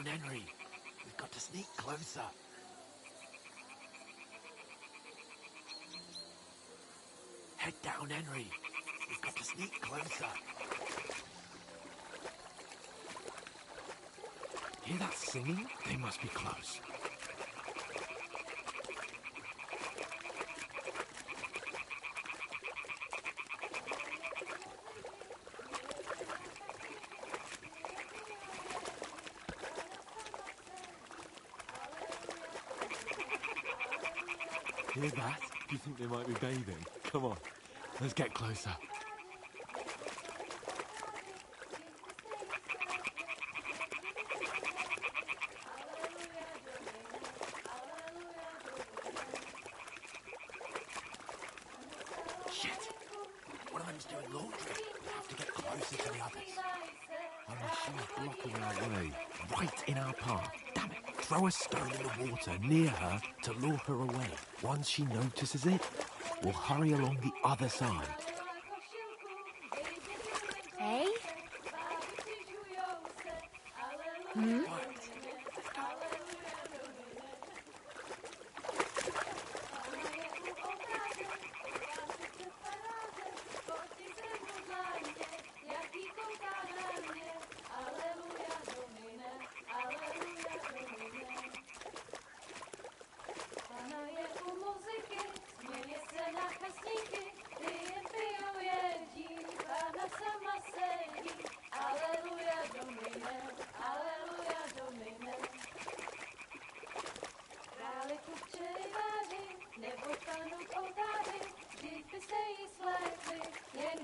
down, Henry. We've got to sneak closer. Head down, Henry. We've got to sneak closer. Hear that singing? They must be close. Hear that? Do you think they might be bathing? Come on, let's get closer. Shit! One of them's doing laundry. We have to get closer to the others. Only she's blocking our way, right in our path. Damn it! Throw a stone in the water near her to lure her away. Once she notices it, we'll hurry along the other side. Hey? Hmm?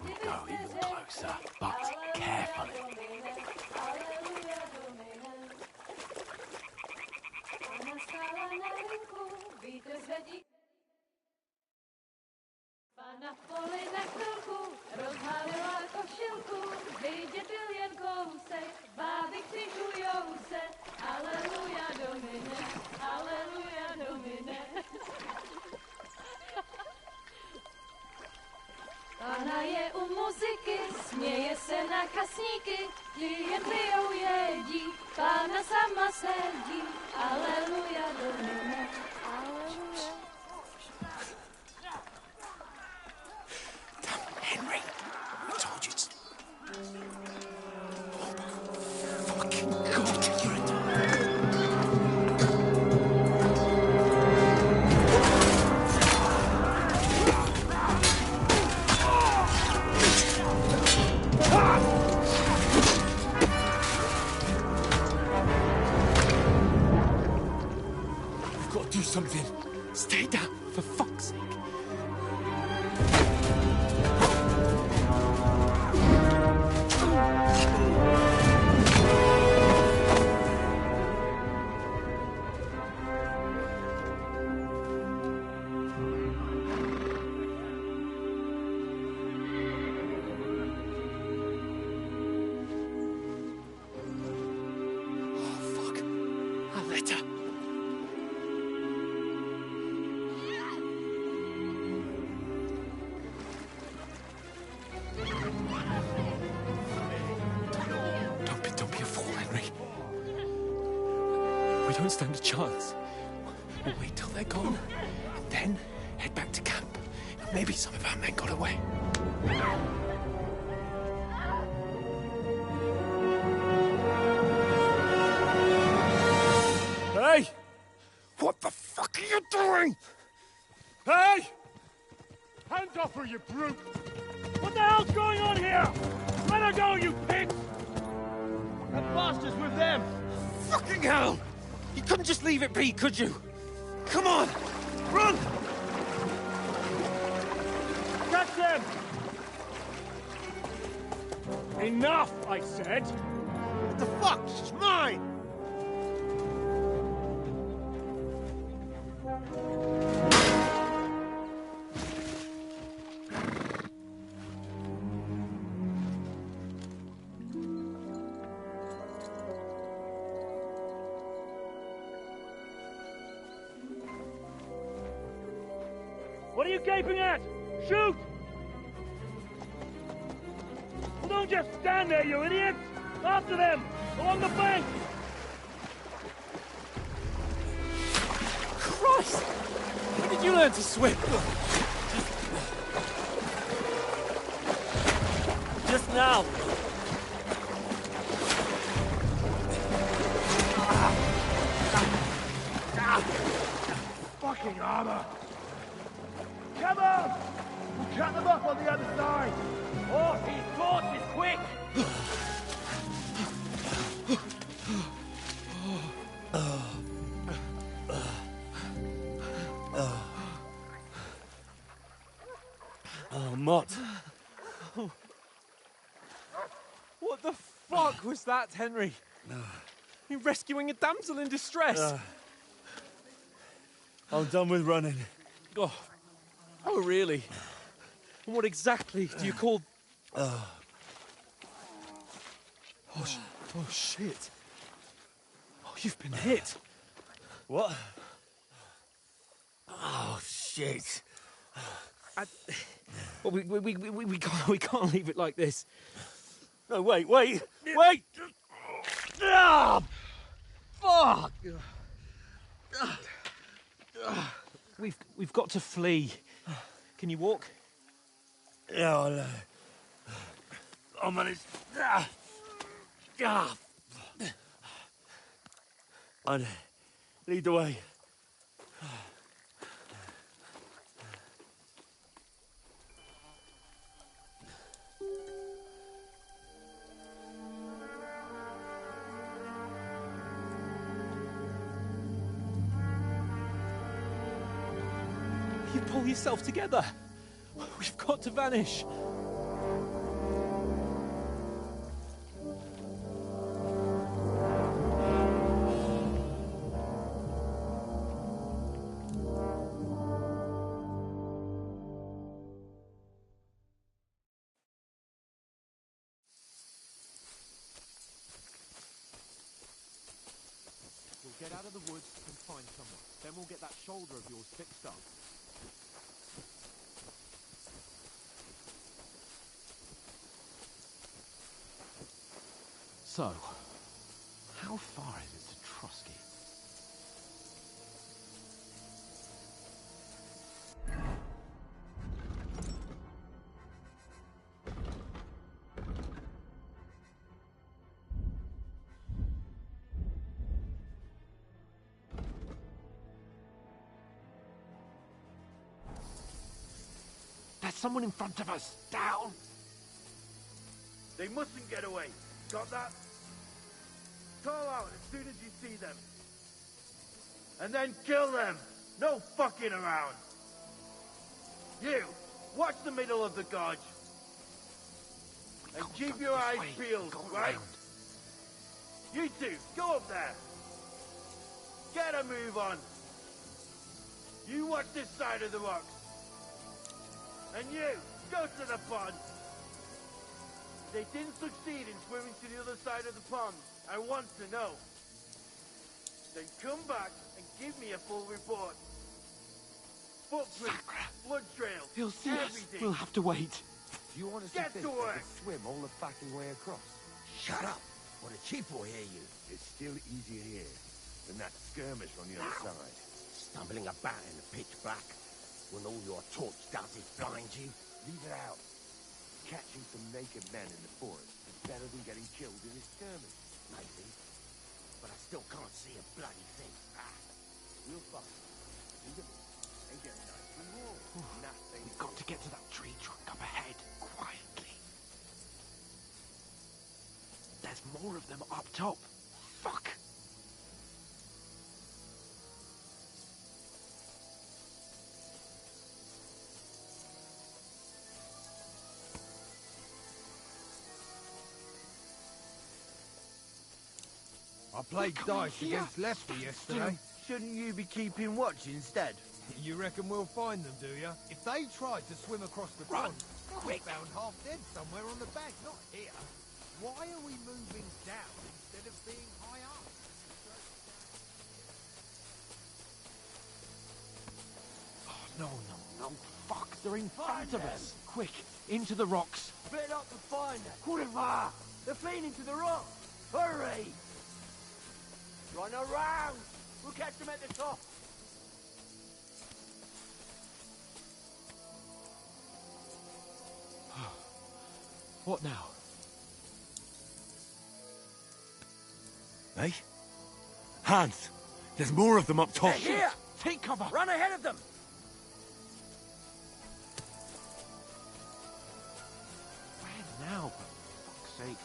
We'll go even closer, but carefully. Na poli na chvilku rozhalila košilku, vidět byl jen kousek, báby křižujou se, aleluja domine, aleluja domine. Pana je u muziky, směje se na kasníky, jen pijou jedí, Pána sama sedí, aleluja domine, aleluja. Henry, I told you to... Oh, fucking God, you're in... We've got to do something. Stay down, for fuck's sake. Don't stand a chance. We'll wait till they're gone, and then head back to camp. Maybe some of our men got away. Hey! What the fuck are you doing? Hey! Hands off her, you brute! What the hell's going on here? Let her go, you pigs! That bastard's with them! Fucking hell! You couldn't just leave it be, could you? Come on! Run! Catch them! Enough, I said! What the fuck? It's mine! What are you gaping at? Shoot! Well, don't just stand there, you idiots! After them! Along the bank! you learn to swim? Just now. Fucking armor! Come on! We'll cut them off on the other side! Horses, quick! Oh, Mott. What the fuck was that, Henry? You rescuing a damsel in distress? I'm done with running. Oh, really? And what exactly do you call... Oh, shit. Oh, you've been hit. What? Oh, shit. Well, we can't leave it like this. No, wait! Ah! Fuck! We've got to flee. Can you walk? Yeah, I'll manage. I'd lead the way. You pull yourself together. We've got to vanish. We'll get out of the woods and find someone. Then we'll get that shoulder of yours fixed up. So, how far is it to Trotsky? There's someone in front of us! Down! They mustn't get away. Got that? Call out as soon as you see them. And then kill them. No fucking around. You, watch the middle of the gorge. And keep your eyes peeled, right? You two, go up there. Get a move on. You watch this side of the rocks. And you, go to the pond. They didn't succeed in swimming to the other side of the pond. I want to know. Then come back and give me a full report. Footprints, blood trail, He'll see everything. us. We'll have to wait. Do you honestly Get think to they work. could swim all the fucking way across? Shut up, or the chief will hear you. It's still easier here than that skirmish on the other side. Stumbling about in the pitch black, when all your torch does is blind you. Leave it out. Catching some naked men in the forest is better than getting killed in a skirmish. Maybe. But I still can't see a bloody thing. We'll find. Leave it and get nice and warm. Nothing. We've got to get to that tree trunk up ahead, quietly. There's more of them up top. Fuck! I played dice against Lefty yesterday. Shouldn't you be keeping watch instead? You reckon we'll find them, do you? If they tried to swim across the pond, they'll be found half dead somewhere on the bank, not here. Why are we moving down instead of being high up? Oh, no. Fuck, they're in front of us. Quick, into the rocks. Split up and find them. Whatever. They're fleeing into the rock. Hurry! Run around. We'll catch them at the top. What now? Eh? Hans! There's more of them up top! They're here! Take cover! Run ahead of them! Where now, for fuck's sake?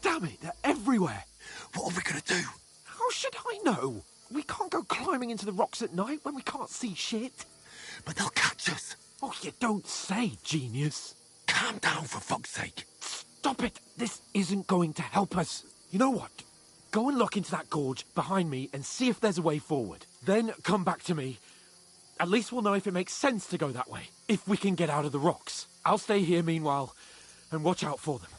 Damn it, they're everywhere! What are we gonna do? How should I know? We can't go climbing into the rocks at night when we can't see shit. But they'll catch us! Oh, you don't say, genius. Calm down, for fuck's sake! Stop it! This isn't going to help us. You know what? Go and look into that gorge behind me and see if there's a way forward. Then come back to me. At least we'll know if it makes sense to go that way. If we can get out of the rocks. I'll stay here meanwhile and watch out for them.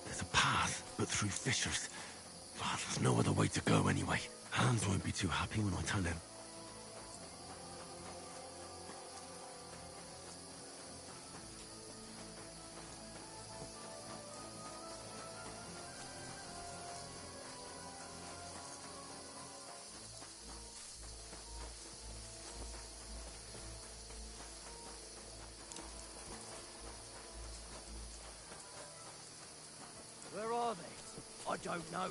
There's a path, but through fissures. Ah, there's no other way to go anyway. Hans won't be too happy when I tell him. Where are they? I don't know.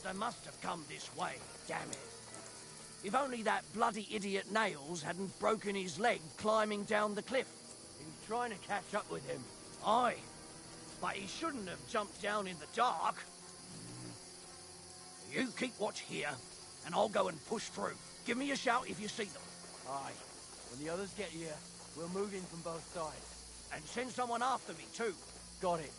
They must have come this way, damn it. If only that bloody idiot Nails hadn't broken his leg climbing down the cliff. He was trying to catch up with him. Aye, but he shouldn't have jumped down in the dark. You keep watch here, and I'll go and push through. Give me a shout if you see them. Aye. When the others get here, we'll move in from both sides. And send someone after me, too. Got it.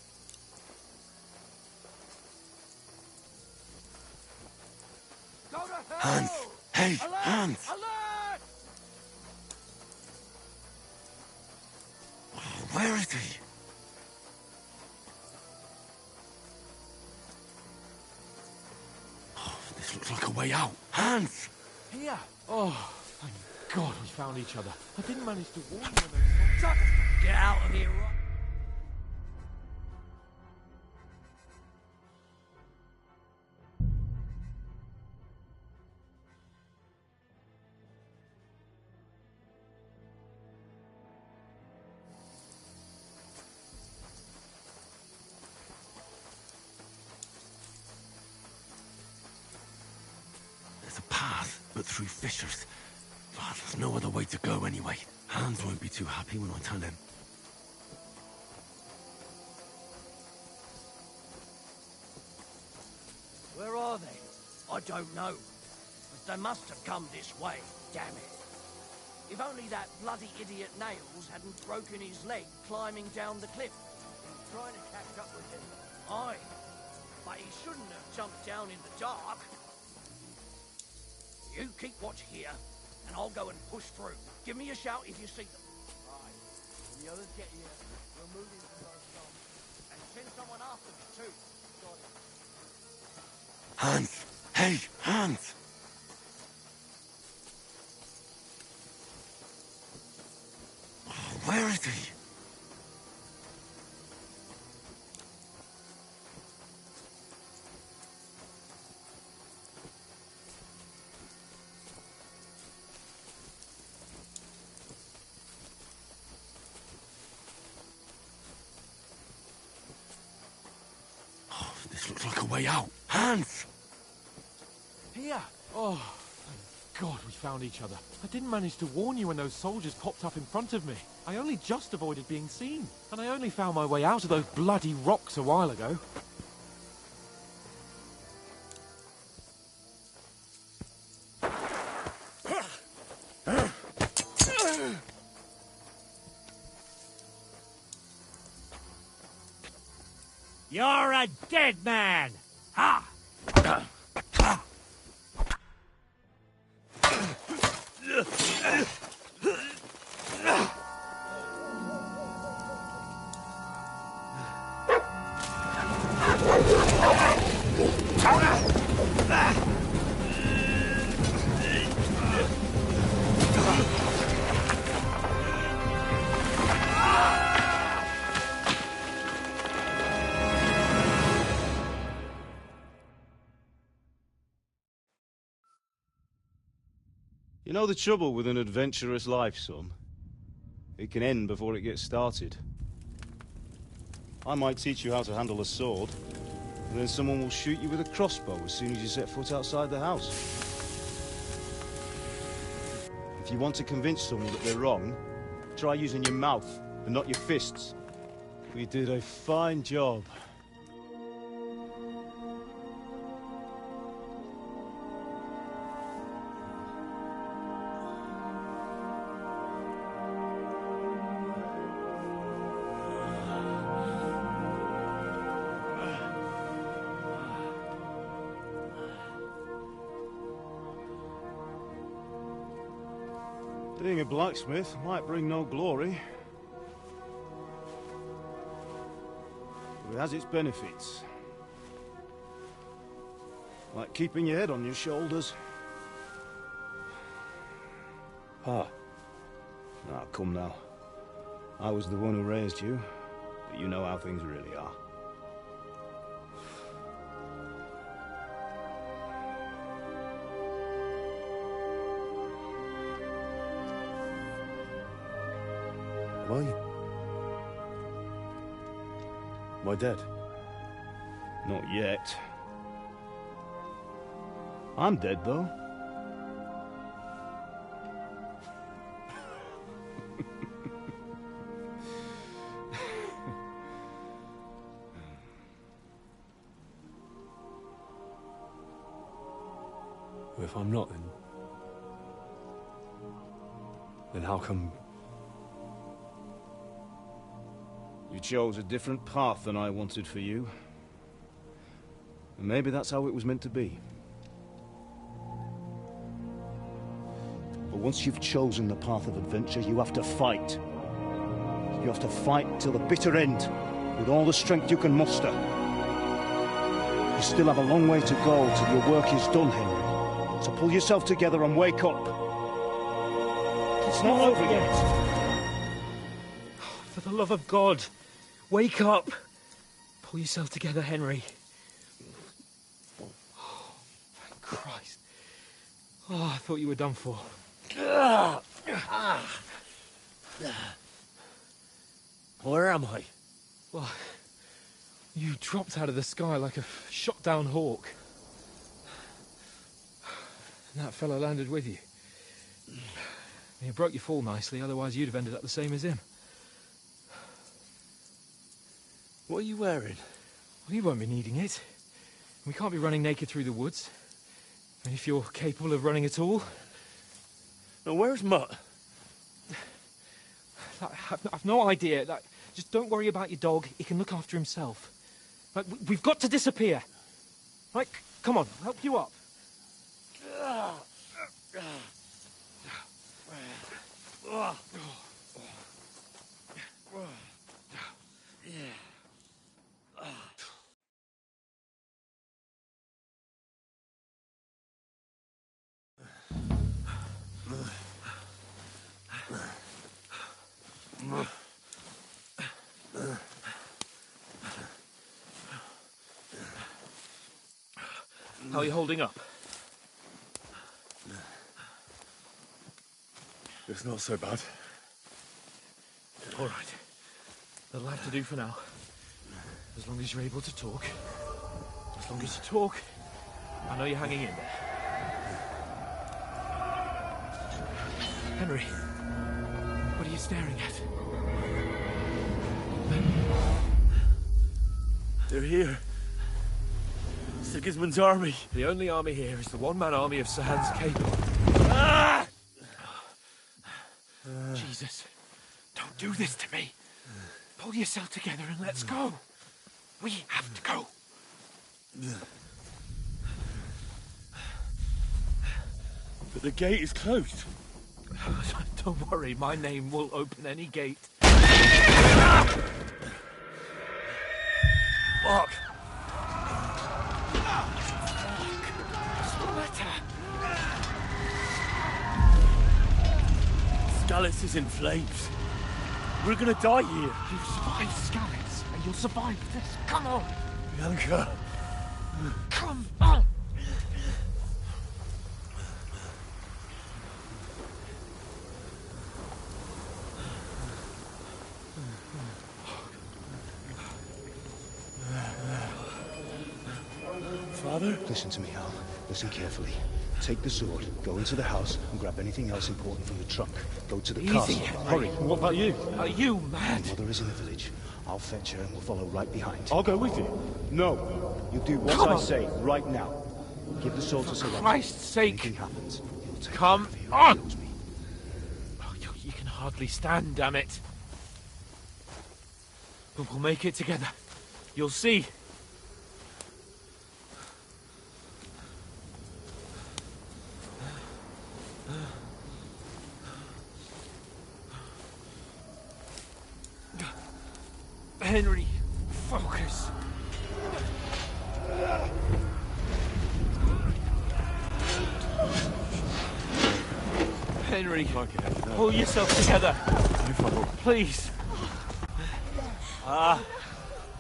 Go to hell! Hans! Hey, Alert! Hans! Alert! Where is he? Oh, this looks like a way out. Hans! Here! Oh, thank God we found each other. I didn't manage to warn you when Tucker! Get out of here, right? There's a path, but through fissures. Ah, there's no other way to go anyway. Hans won't be too happy when I tell him. Where are they? I don't know. But they must have come this way, damn it. If only that bloody idiot Nails hadn't broken his leg climbing down the cliff. He was trying to catch up with him. Aye, but he shouldn't have jumped down in the dark. You keep watch here, and I'll go and push through. Give me a shout if you see them. Aye. When the others get here, we'll move in from both sides. And send someone after me, too. Got it. Hans! Hey, Hans! Oh, where is he? This looks like a way out. Hans! Here! Oh, thank God we found each other. I didn't manage to warn you when those soldiers popped up in front of me. I only just avoided being seen. And I only found my way out of those bloody rocks a while ago. You're a dead man! Ha! You know the trouble with an adventurous life, son? It can end before it gets started. I might teach you how to handle a sword, and then someone will shoot you with a crossbow as soon as you set foot outside the house. If you want to convince someone that they're wrong, try using your mouth and not your fists. We did a fine job. Being a blacksmith might bring no glory, but it has its benefits. Like keeping your head on your shoulders. Pa. Ah, come now. I was the one who raised you, but you know how things really are. Am I dead? Not yet. I'm dead, though. If I'm not, then how come... You chose a different path than I wanted for you. And maybe that's how it was meant to be. But once you've chosen the path of adventure, you have to fight. You have to fight till the bitter end, with all the strength you can muster. You still have a long way to go till your work is done, Henry. So pull yourself together and wake up. It's not over yet. For the love of God, wake up! Pull yourself together, Henry. Oh, thank Christ. Oh, I thought you were done for. Where am I? Well, you dropped out of the sky like a shot-down hawk. And that fellow landed with you. And you broke your fall nicely, otherwise you'd have ended up the same as him. What are you wearing? Well, you won't be needing it. We can't be running naked through the woods. And if you're capable of running at all... Now, where's Mutt? I've no idea. Just don't worry about your dog. He can look after himself. We've got to disappear. Right, come on, I'll help you up. How are you holding up? It's not so bad. All right. That'll have to do for now. As long as you're able to talk. As long as you talk, I know you're hanging in there. Henry, what are you staring at? They're here. Sigismund's army. The only army here is the one-man army of Sir Hans Cable. Ah! Jesus, don't do this to me. Pull yourself together and let's go. We have to go. But the gate is closed. Don't worry, my name will open any gate. Fuck. What's the matter? Skalitz is in flames. We're gonna die here. You survived Skalitz, and you'll survive this. Come on! Bianca. Come on! Father? Listen to me, Hal. Listen carefully. Take the sword, go into the house, and grab anything else important from the trunk. Go to the castle. Hurry. What about you? Are you mad? Mother is in the village. I'll fetch her and we'll follow right behind. I'll go with you. No. You do what Come I on. say right now. Give the sword to Sir For Roger. Christ's sake! Anything happens, he'll take Come care of you. on! He knows me. Oh, you can hardly stand, damn it. But we'll make it together. You'll see. Henry, focus. Henry, pull yourself together. Please.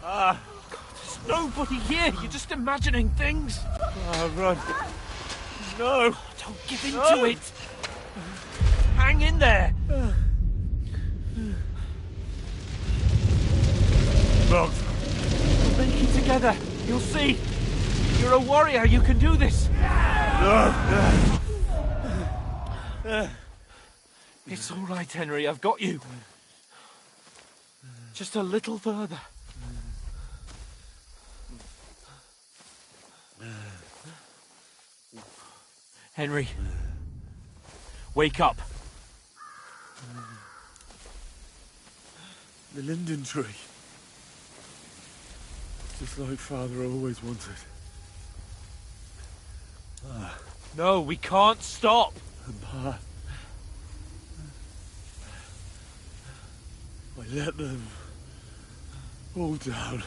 There's nobody here. You're just imagining things. Run. No. Don't give in to it. Hang in there. Look. We'll make it together. You'll see. You're a warrior. You can do this. It's all right, Henry. I've got you. Just a little further. Henry, wake up. The linden tree. Just like Father always wanted. No, we can't stop. And Pa. I let them all down.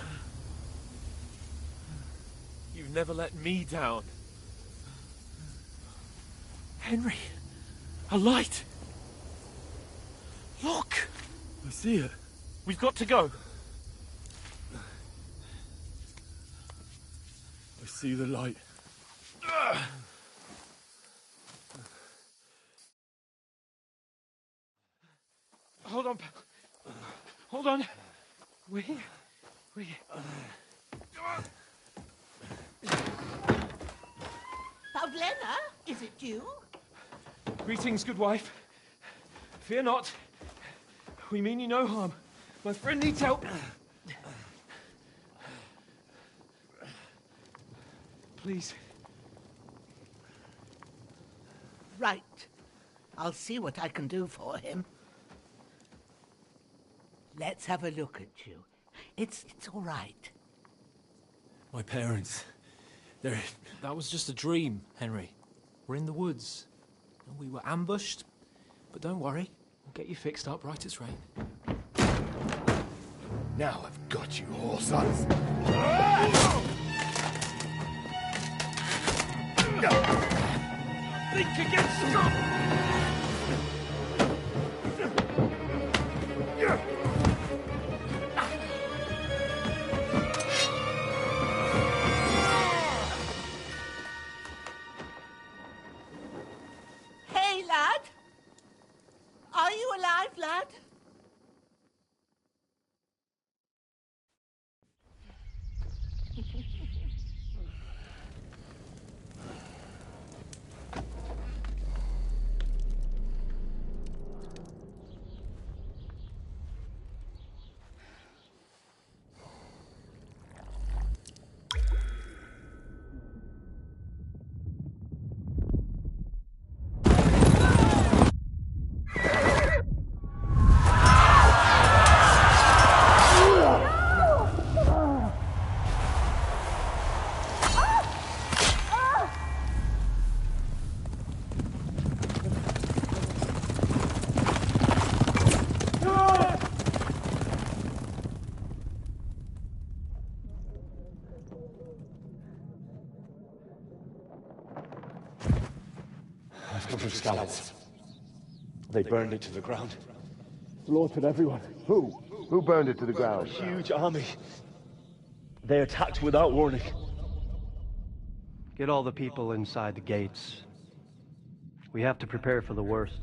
You've never let me down. Henry, a light. Look. I see it. We've got to go. I see the light. Hold on. Hold on. We're here. We're here. Pavlena, is it you? Greetings, good wife. Fear not. We mean you no harm. My friend needs help. Please. Right. I'll see what I can do for him. Let's have a look at you. It's all right. My parents. They're... That was just a dream, Henry. We're in the woods. We were ambushed, but don't worry. We'll get you fixed up right as rain. Now I've got you, whoresons. Think against them! Hey, lad! Are you alive, lad? from Skalitz. They burned it to the ground. Slaughtered everyone. Who? Who burned it to the ground? A huge army. They attacked without warning. Get all the people inside the gates. We have to prepare for the worst.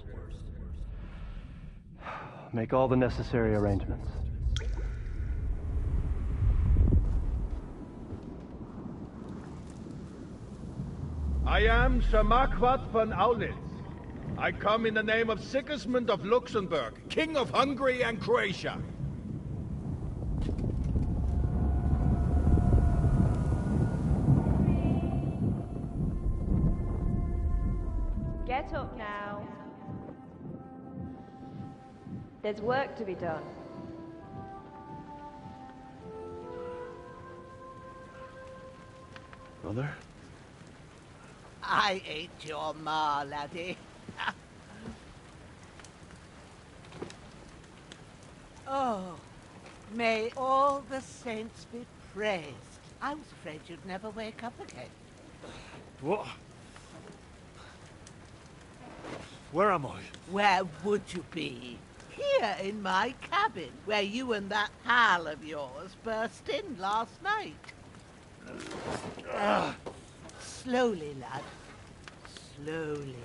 Make all the necessary arrangements. I am Sir Marquardt von Aulitz. I come in the name of Sigismund of Luxembourg, King of Hungary and Croatia. Get up now. There's work to be done. Mother? I ain't your ma, laddie. Oh, may all the saints be praised. I was afraid you'd never wake up again. What? Where am I? Where would you be? Here in my cabin, where you and that pal of yours burst in last night. Slowly, lad. Slowly.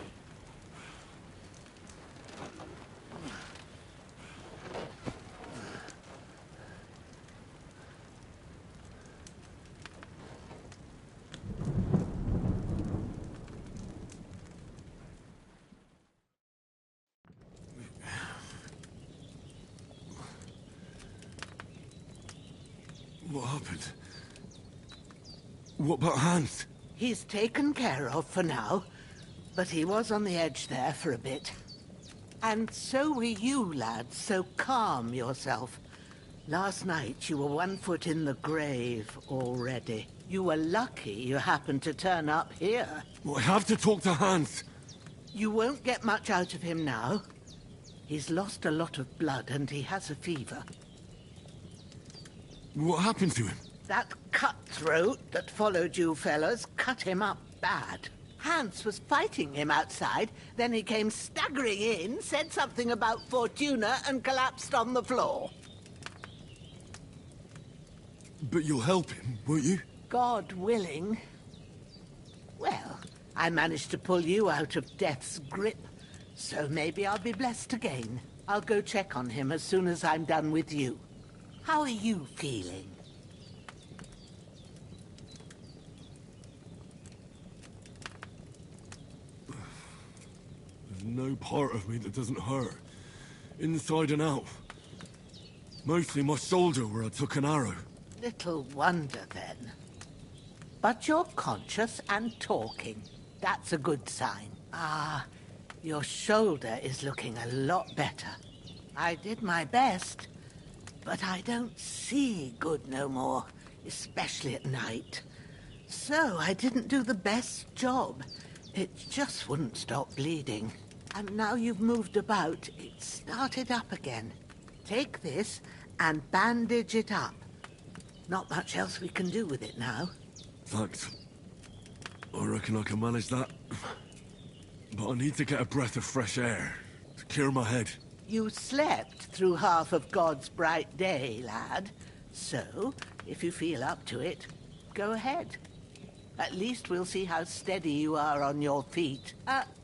What happened? What about Hans? He's taken care of for now, but he was on the edge there for a bit. And so were you, lad, so calm yourself. Last night you were 1 foot in the grave already. You were lucky you happened to turn up here. Well, I have to talk to Hans. You won't get much out of him now. He's lost a lot of blood and he has a fever. What happened to him? That cutthroat that followed you fellas cut him up bad. Hans was fighting him outside, then he came staggering in, said something about Fortuna, and collapsed on the floor. But you'll help him, won't you? God willing. Well, I managed to pull you out of death's grip, so maybe I'll be blessed again. I'll go check on him as soon as I'm done with you. How are you feeling? There's no part of me that doesn't hurt. Inside and out. Mostly my shoulder where I took an arrow. Little wonder, then. But you're conscious and talking. That's a good sign. Ah, your shoulder is looking a lot better. I did my best, but I don't see good no more, especially at night. So I didn't do the best job. It just wouldn't stop bleeding. And now you've moved about, it started up again. Take this and bandage it up. Not much else we can do with it now. Thanks. I reckon I can manage that. But I need to get a breath of fresh air to clear my head. You slept through half of God's bright day, lad. So, if you feel up to it, go ahead. At least we'll see how steady you are on your feet.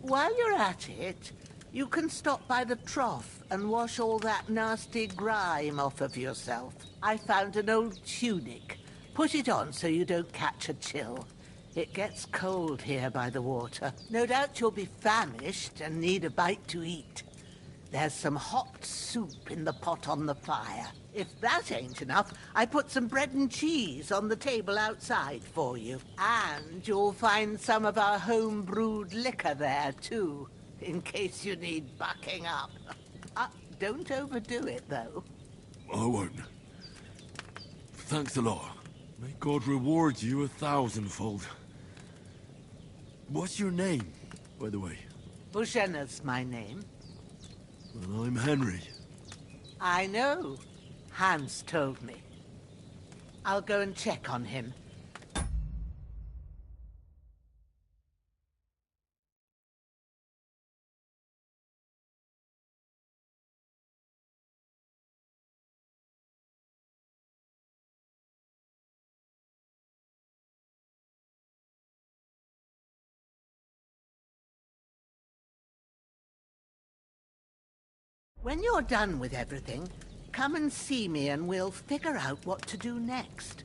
While you're at it, you can stop by the trough and wash all that nasty grime off of yourself. I found an old tunic. Put it on so you don't catch a chill. It gets cold here by the water. No doubt you'll be famished and need a bite to eat. There's some hot soup in the pot on the fire. If that ain't enough, I put some bread and cheese on the table outside for you. And you'll find some of our home-brewed liquor there, too, in case you need bucking up. Don't overdo it, though. I won't. Thanks a lot. May God reward you 1,000-fold. What's your name, by the way? Bushenna's my name. Well, I'm Henry. I know. Hans told me. I'll go and check on him. When you're done with everything, come and see me and we'll figure out what to do next.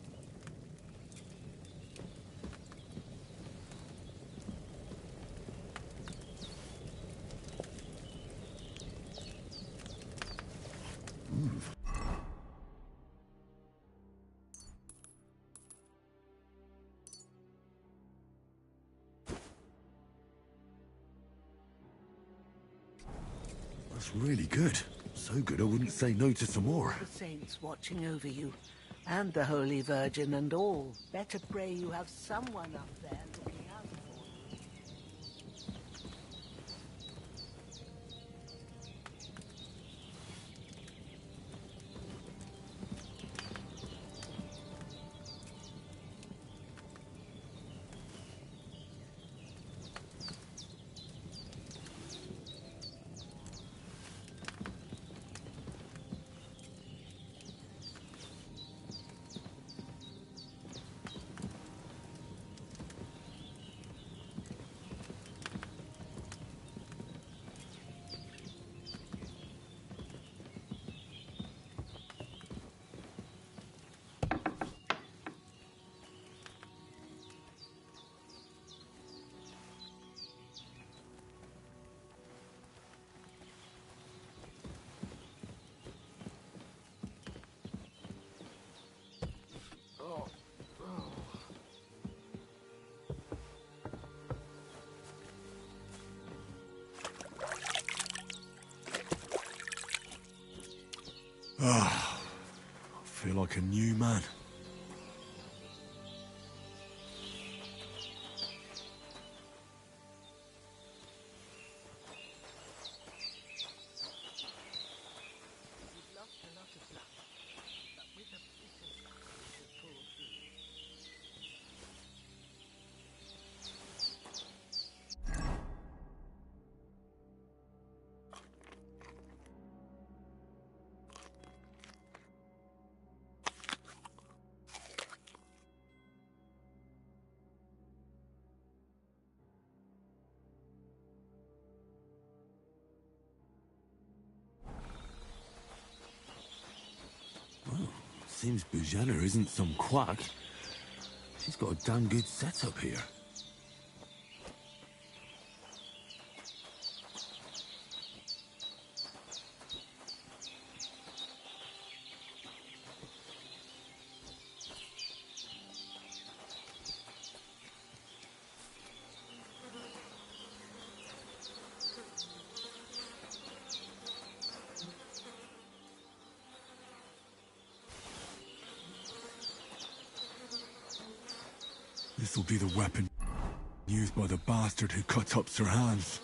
That's really good. So good I wouldn't say no to some more. The saints watching over you, and the Holy Virgin and all. Better pray you have someone up there looking out for you. I feel like a new man. Seems Bujana isn't some quack. She's got a damn good setup here. This'll be the weapon used by the bastard who cut up Sir Hans.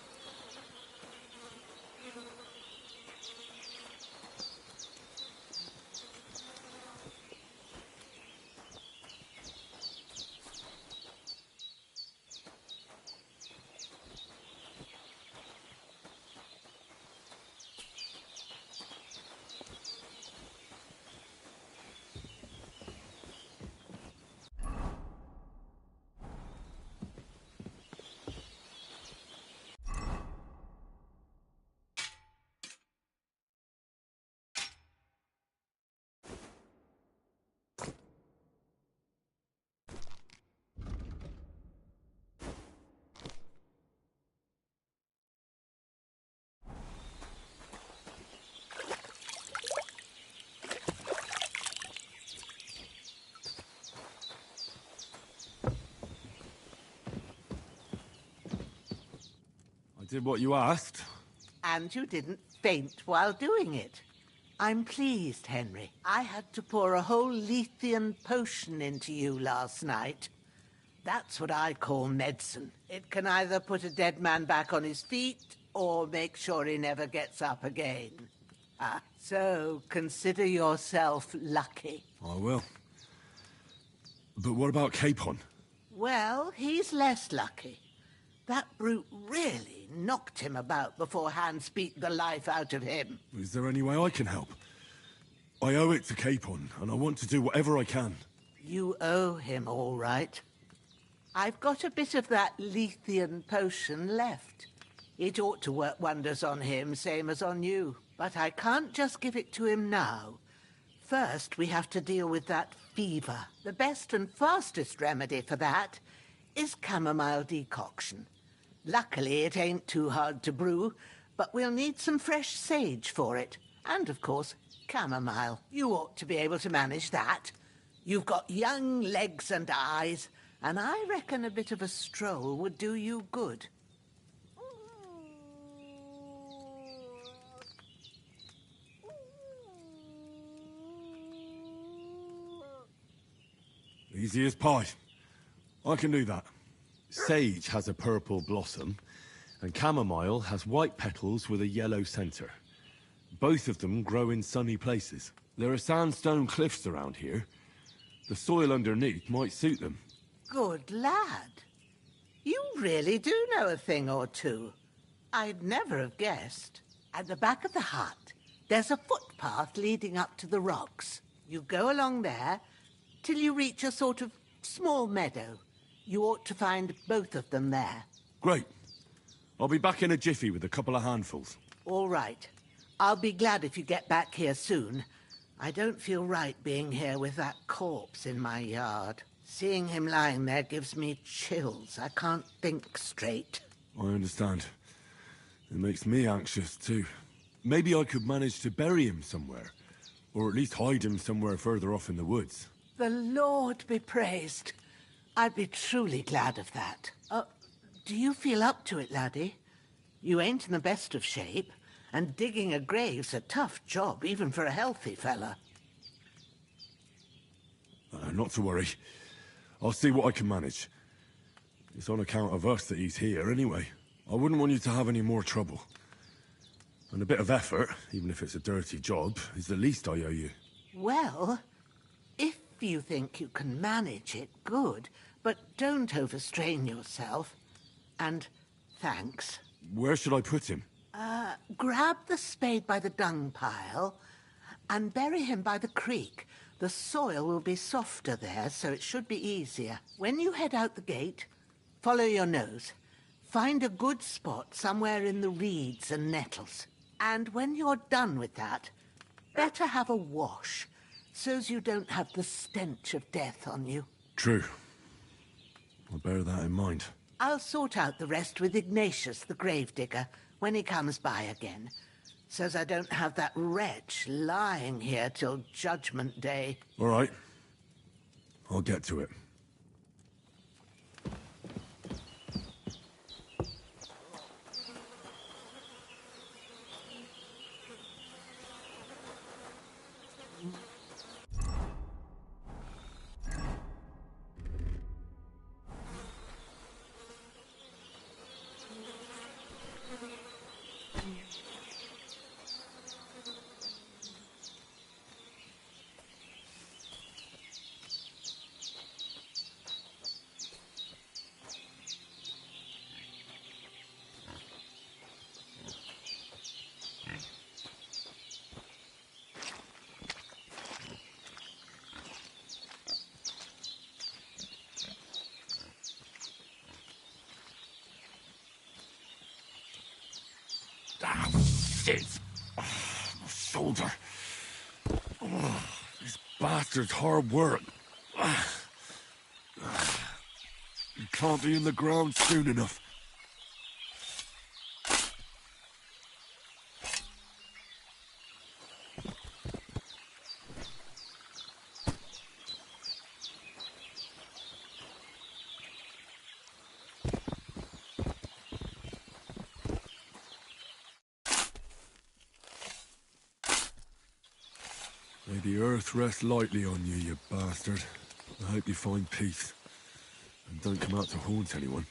I did what you asked. And you didn't faint while doing it. I'm pleased, Henry. I had to pour a whole Lethean potion into you last night. That's what I call medicine. It can either put a dead man back on his feet or make sure he never gets up again. So consider yourself lucky. I will. But what about Capon? Well, he's less lucky. That brute really knocked him about before Hans beat the life out of him. Is there any way I can help? I owe it to Capon, and I want to do whatever I can. You owe him, all right. I've got a bit of that Lethean potion left. It ought to work wonders on him, same as on you. But I can't just give it to him now. First, we have to deal with that fever. The best and fastest remedy for that is chamomile decoction. Luckily, it ain't too hard to brew, but we'll need some fresh sage for it. And, of course, chamomile. You ought to be able to manage that. You've got young legs and eyes, and I reckon a bit of a stroll would do you good. Easy as pie. I can do that. Sage has a purple blossom, and chamomile has white petals with a yellow center. Both of them grow in sunny places. There are sandstone cliffs around here. The soil underneath might suit them. Good lad. You really do know a thing or two. I'd never have guessed. At the back of the hut, there's a footpath leading up to the rocks. You go along there till you reach a sort of small meadow. You ought to find both of them there. Great. I'll be back in a jiffy with a couple of handfuls. All right. I'll be glad if you get back here soon. I don't feel right being here with that corpse in my yard. Seeing him lying there gives me chills. I can't think straight. I understand. It makes me anxious, too. Maybe I could manage to bury him somewhere. Or at least hide him somewhere further off in the woods. The Lord be praised. I'd be truly glad of that. Do you feel up to it, laddie? You ain't in the best of shape, and digging a grave's a tough job, even for a healthy fella. Not to worry. I'll see what I can manage. It's on account of us that he's here, anyway. I wouldn't want you to have any more trouble. And a bit of effort, even if it's a dirty job, is the least I owe you. Well, if you think you can manage it, good. But don't overstrain yourself. And thanks. Where should I put him? Grab the spade by the dung pile and bury him by the creek. The soil will be softer there, so it should be easier. When you head out the gate, follow your nose. Find a good spot somewhere in the reeds and nettles. And when you're done with that, better have a wash, so's you don't have the stench of death on you. True. I'll bear that in mind. I'll sort out the rest with Ignatius, the gravedigger, when he comes by again, so's I don't have that wretch lying here till Judgment Day. All right. I'll get to it. Shit! Oh, my shoulder. Oh, this bastard's hard work. You can't be in the ground soon enough. May the earth rest lightly on you, you bastard. I hope you find peace. And don't come out to haunt anyone.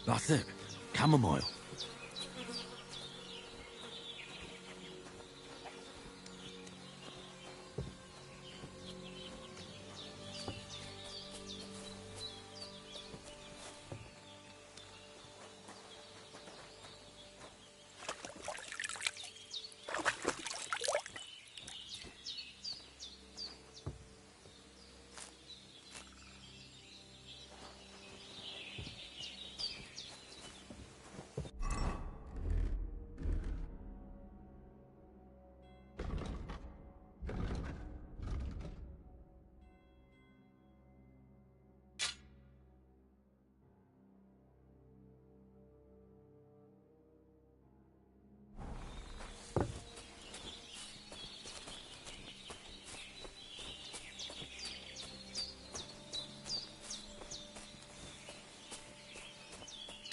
That's it. Chamomile.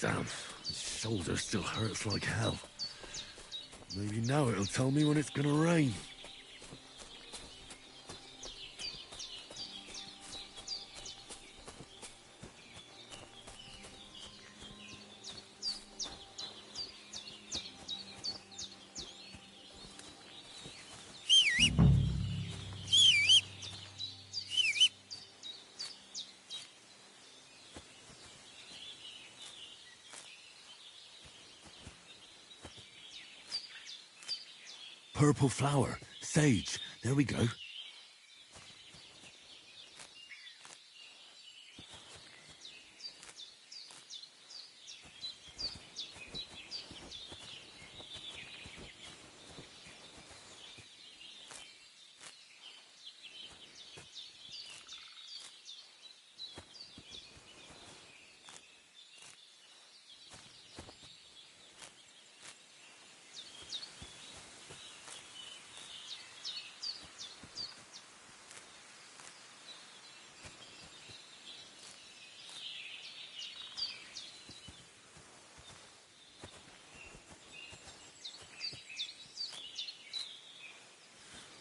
Damn, his shoulder still hurts like hell. Maybe now it'll tell me when it's gonna rain. Purple flower. Sage. There we go.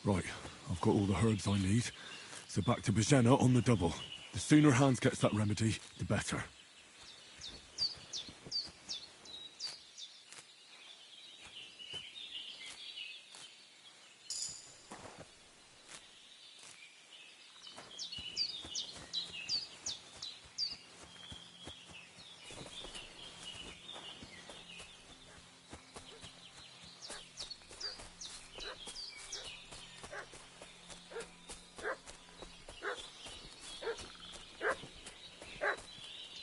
Right, I've got all the herbs I need, so back to Bajena on the double. The sooner Hans gets that remedy, the better.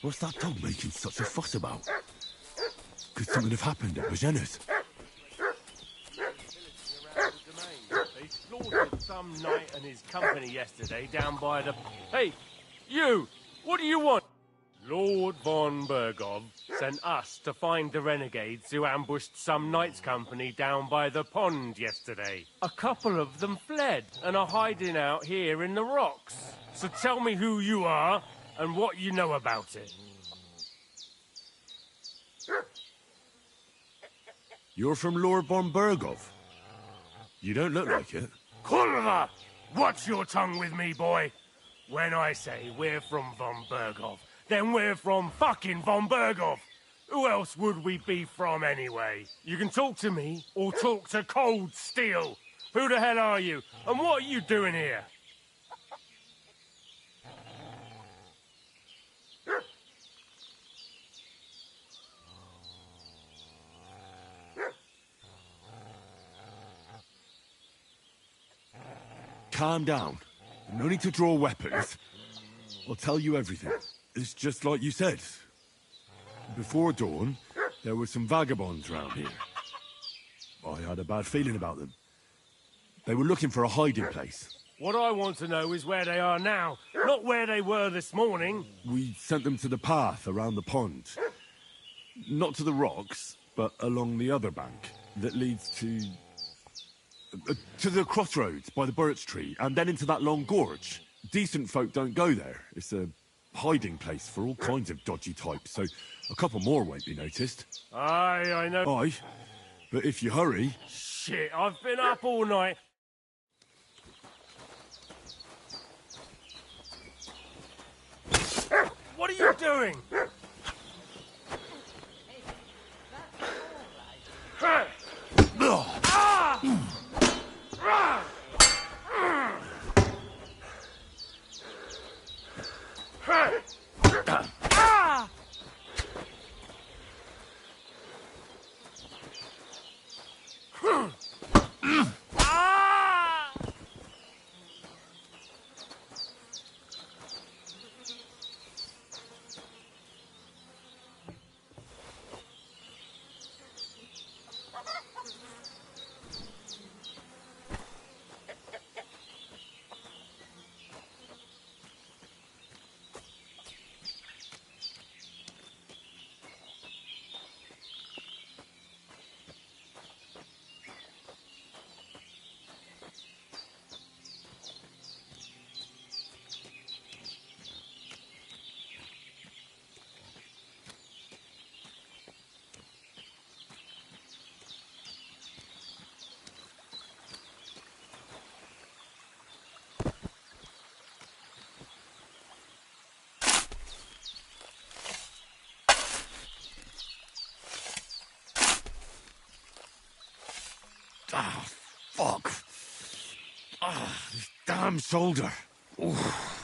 What's that dog making such a fuss about? Could something have happened at Bajena's? They slaughtered some knight and his company yesterday down by the... Hey, you! What do you want? Lord von Bergov sent us to find the renegades who ambushed some knight's company down by the pond yesterday. A couple of them fled and are hiding out here in the rocks. So tell me who you are and what you know about it. You're from Lord von Bergov. You don't look like it. Kulva! Watch your tongue with me, boy. When I say we're from von Bergov, then we're from fucking von Bergov. Who else would we be from anyway? You can talk to me or talk to Cold Steel. Who the hell are you? And what are you doing here? Calm down. No need to draw weapons. I'll tell you everything. It's just like you said. Before dawn, there were some vagabonds round here. I had a bad feeling about them. They were looking for a hiding place. What I want to know is where they are now, not where they were this morning. We sent them to the path around the pond. Not to the rocks, but along the other bank that leads to the crossroads by the birch tree, and then into that long gorge. Decent folk don't go there. It's a hiding place for all kinds of dodgy types, so a couple more won't be noticed. Aye, I know. Aye, but if you hurry... Shit, I've been up all night. What are you doing? Ah, fuck. Ah, this damn shoulder. Oof.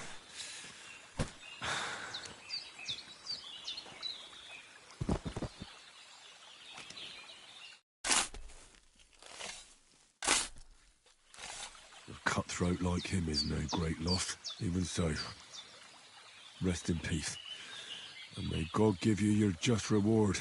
A cutthroat like him is no great loss. Even so, rest in peace. And may God give you your just reward.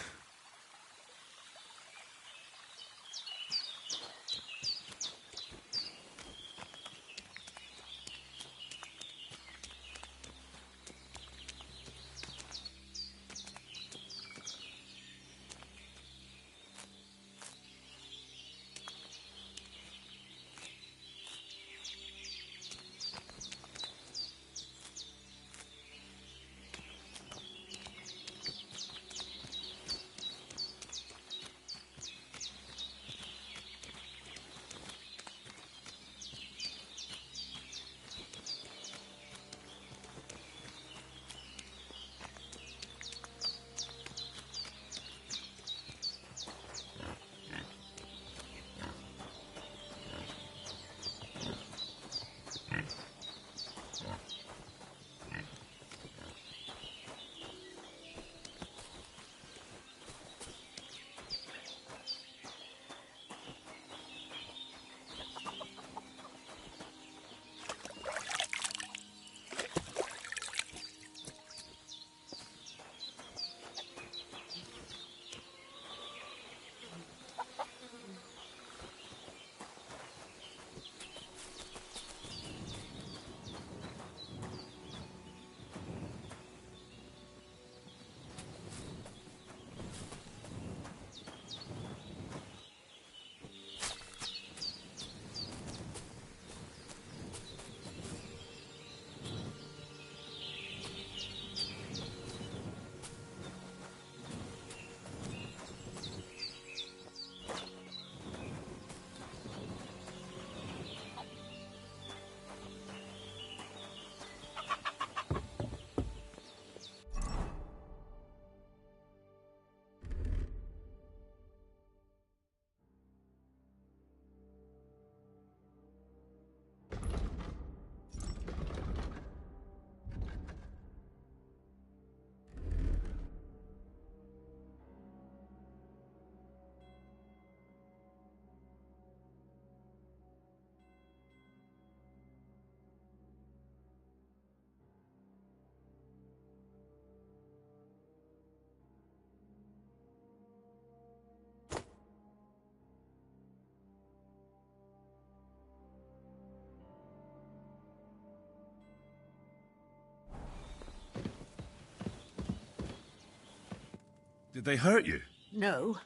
Did they hurt you? No,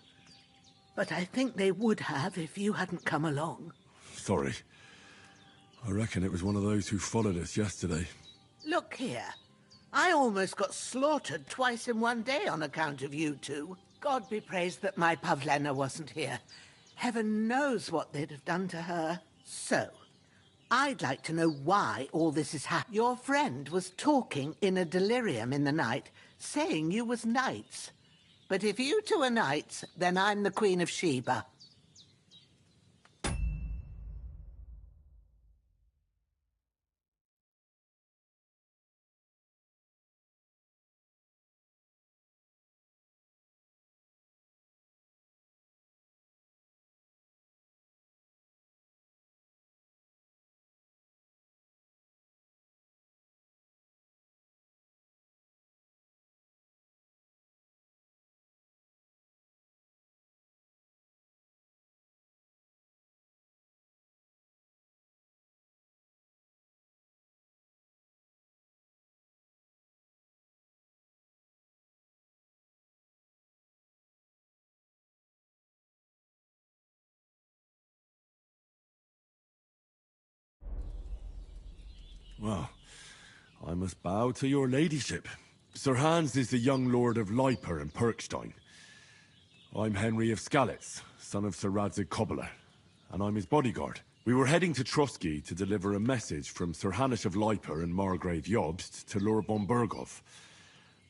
but I think they would have if you hadn't come along. Sorry. I reckon it was one of those who followed us yesterday. Look here. I almost got slaughtered twice in one day on account of you two. God be praised that my Pavlena wasn't here. Heaven knows what they'd have done to her. So, I'd like to know why all this is happening. Your friend was talking in a delirium in the night, saying you was knights. But if you two are knights, then I'm the Queen of Sheba. Well, I must bow to your ladyship. Sir Hans is the young lord of Leiper and Perkstein. I'm Henry of Skalitz, son of Sir Radzig Cobbler, and I'm his bodyguard. We were heading to Trotsky to deliver a message from Sir Hanush of Leiper and Margrave Jobst to Lord von Berghoff.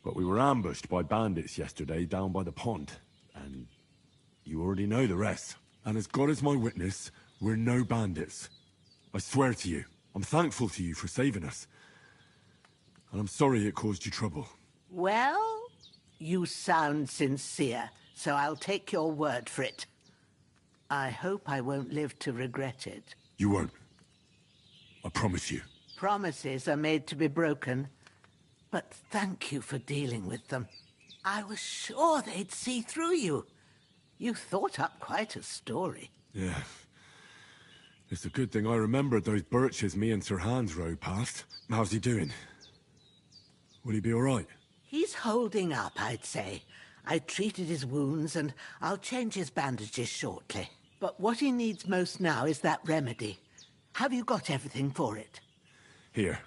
But we were ambushed by bandits yesterday down by the pond, and you already know the rest. And as God is my witness, we're no bandits. I swear to you, I'm thankful to you for saving us. And I'm sorry it caused you trouble. Well, you sound sincere, so I'll take your word for it. I hope I won't live to regret it. You won't. I promise you. Promises are made to be broken, but thank you for dealing with them. I was sure they'd see through you. You thought up quite a story. Yeah. It's a good thing I remembered those birches me and Sir Hans rode past. How's he doing? Will he be all right? He's holding up, I'd say. I treated his wounds, and I'll change his bandages shortly. But what he needs most now is that remedy. Have you got everything for it? Here.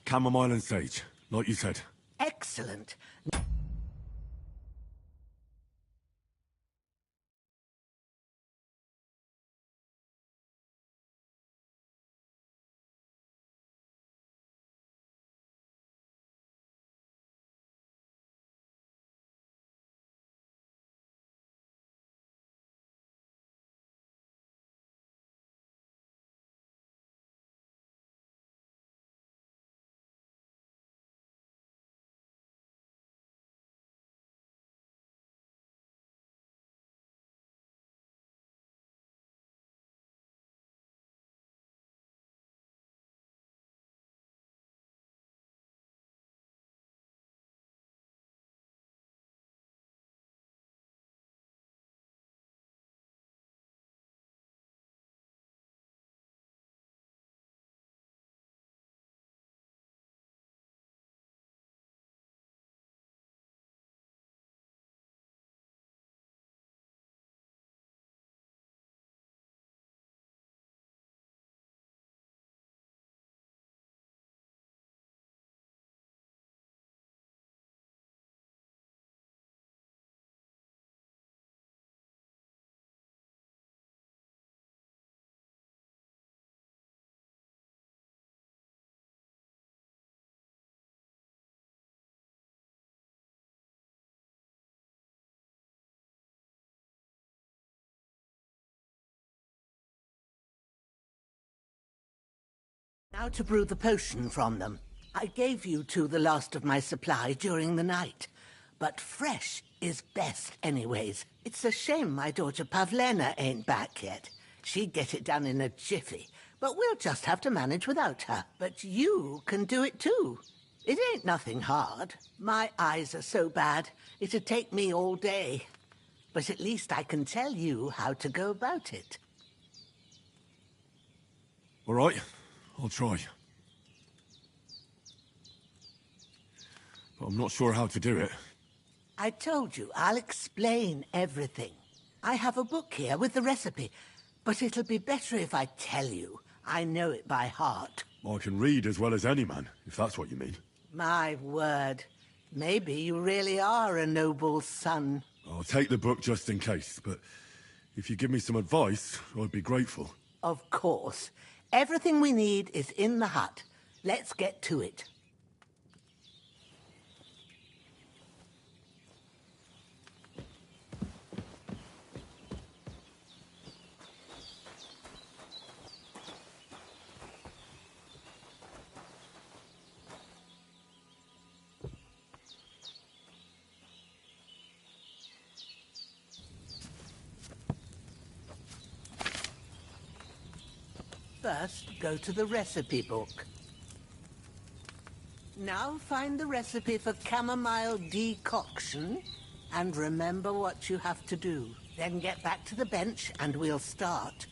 Chamomile and sage, like you said. Excellent. Now to brew the potion from them. I gave you two the last of my supply during the night. But fresh is best anyways. It's a shame my daughter Pavlena ain't back yet. She'd get it done in a jiffy. But we'll just have to manage without her. But you can do it too. It ain't nothing hard. My eyes are so bad, it'd take me all day. But at least I can tell you how to go about it. All right, I'll try. But I'm not sure how to do it. I told you, I'll explain everything. I have a book here with the recipe, but it'll be better if I tell you. I know it by heart. I can read as well as any man, if that's what you mean. My word. Maybe you really are a noble son. I'll take the book just in case, but if you give me some advice, I'd be grateful. Of course. Everything we need is in the hut. Let's get to it. First, go to the recipe book. Now find the recipe for chamomile decoction, and remember what you have to do. Then get back to the bench and we'll start.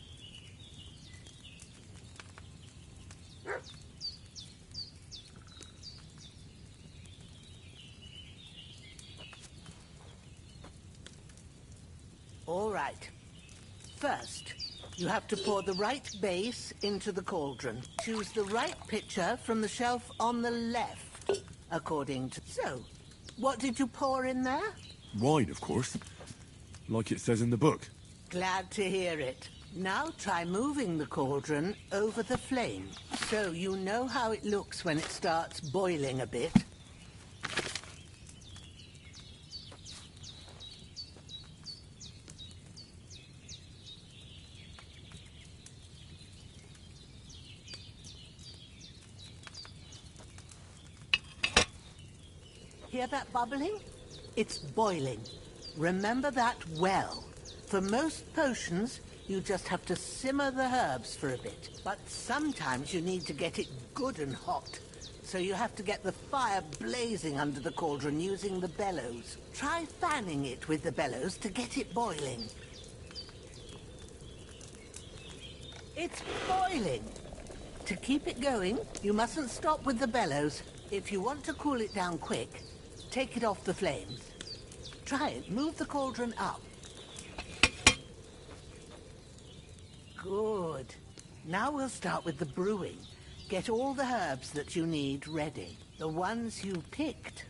All right. First, you have to pour the right base into the cauldron. Choose the right pitcher from the shelf on the left, according to... So, what did you pour in there? Wine, of course. Like it says in the book. Glad to hear it. Now try moving the cauldron over the flame, so you know how it looks when it starts boiling a bit. Hear that bubbling? It's boiling. Remember that well. For most potions, you just have to simmer the herbs for a bit. But sometimes you need to get it good and hot. So you have to get the fire blazing under the cauldron using the bellows. Try fanning it with the bellows to get it boiling. It's boiling. To keep it going, you mustn't stop with the bellows. If you want to cool it down quick, take it off the flames. Try it. Move the cauldron up. Good. Now we'll start with the brewing. Get all the herbs that you need ready. The ones you picked.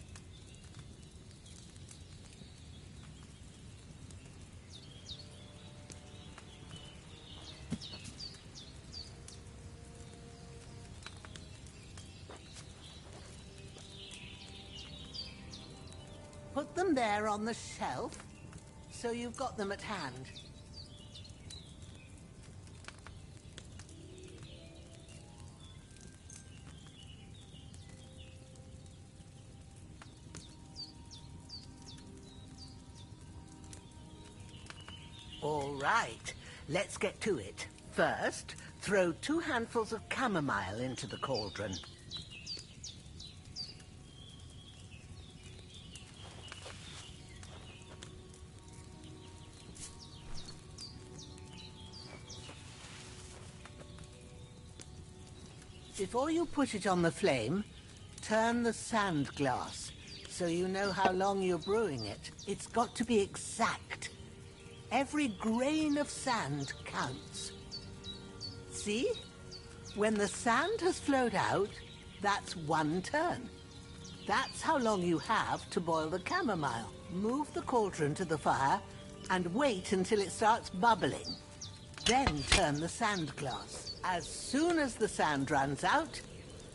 Put them there on the shelf, so you've got them at hand. All right, let's get to it. First, throw 2 handfuls of chamomile into the cauldron. Before you put it on the flame, turn the sand glass so you know how long you're brewing it. It's got to be exact. Every grain of sand counts. See? When the sand has flowed out, that's 1 turn. That's how long you have to boil the chamomile. Move the cauldron to the fire and wait until it starts bubbling. Then turn the sand glass. As soon as the sand runs out,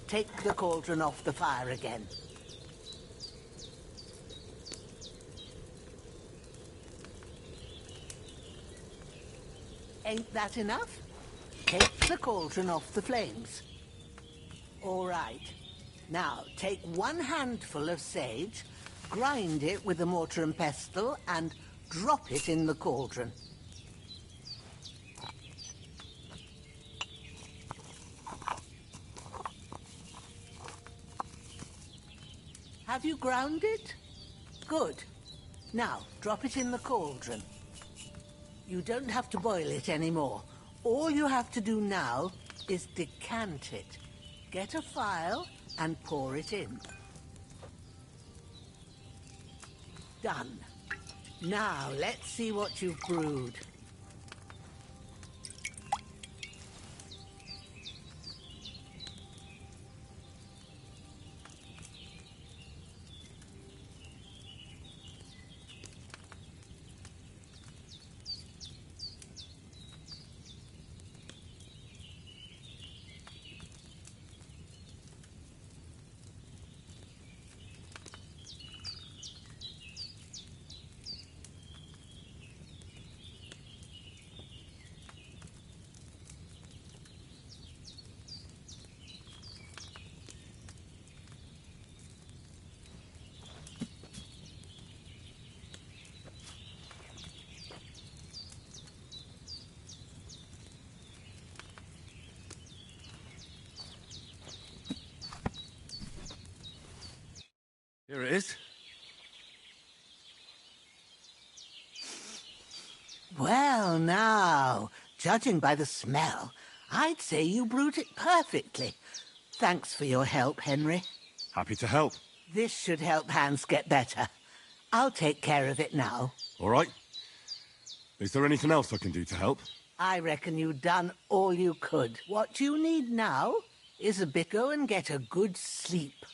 take the cauldron off the fire again. Ain't that enough? Take the cauldron off the flames. All right. Now, take 1 handful of sage, grind it with a mortar and pestle, and drop it in the cauldron. Have you ground it? Good. Now, drop it in the cauldron. You don't have to boil it anymore. All you have to do now is decant it. Get a phial and pour it in. Done. Now, let's see what you've brewed. Here it is. Well, now, judging by the smell, I'd say you brewed it perfectly. Thanks for your help, Henry. Happy to help. This should help Hans get better. I'll take care of it now. All right. Is there anything else I can do to help? I reckon you've done all you could. What you need now is a bit. Go and get a good sleep.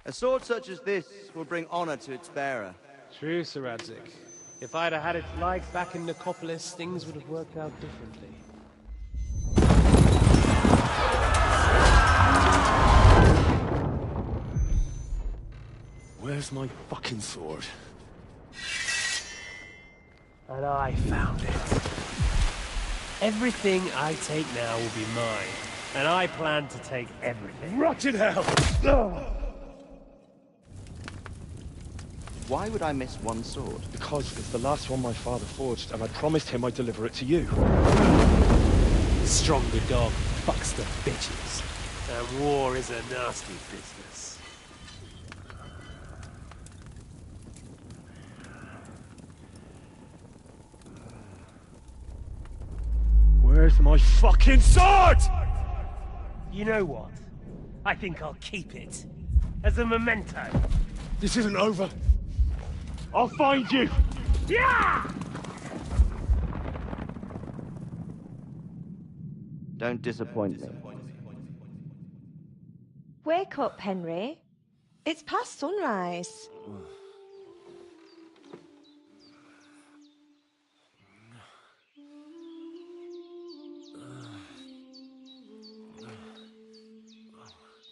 A sword such as this will bring honor to its bearer. True, Sir Radzik. If I'd have had its like back in Nicopolis, things would have worked out differently. Where's my fucking sword? And I found it. Everything I take now will be mine. And I plan to take everything. Rotted hell! Why would I miss one sword? Because it's the last one my father forged, and I promised him I'd deliver it to you. Stronger dog fucks the bitches. And war is a nasty business. Where's my fucking sword? You know what? I think I'll keep it. As a memento. This isn't over. I'll find you! Yeah! Don't disappoint me. Wake up, Henry. It's past sunrise.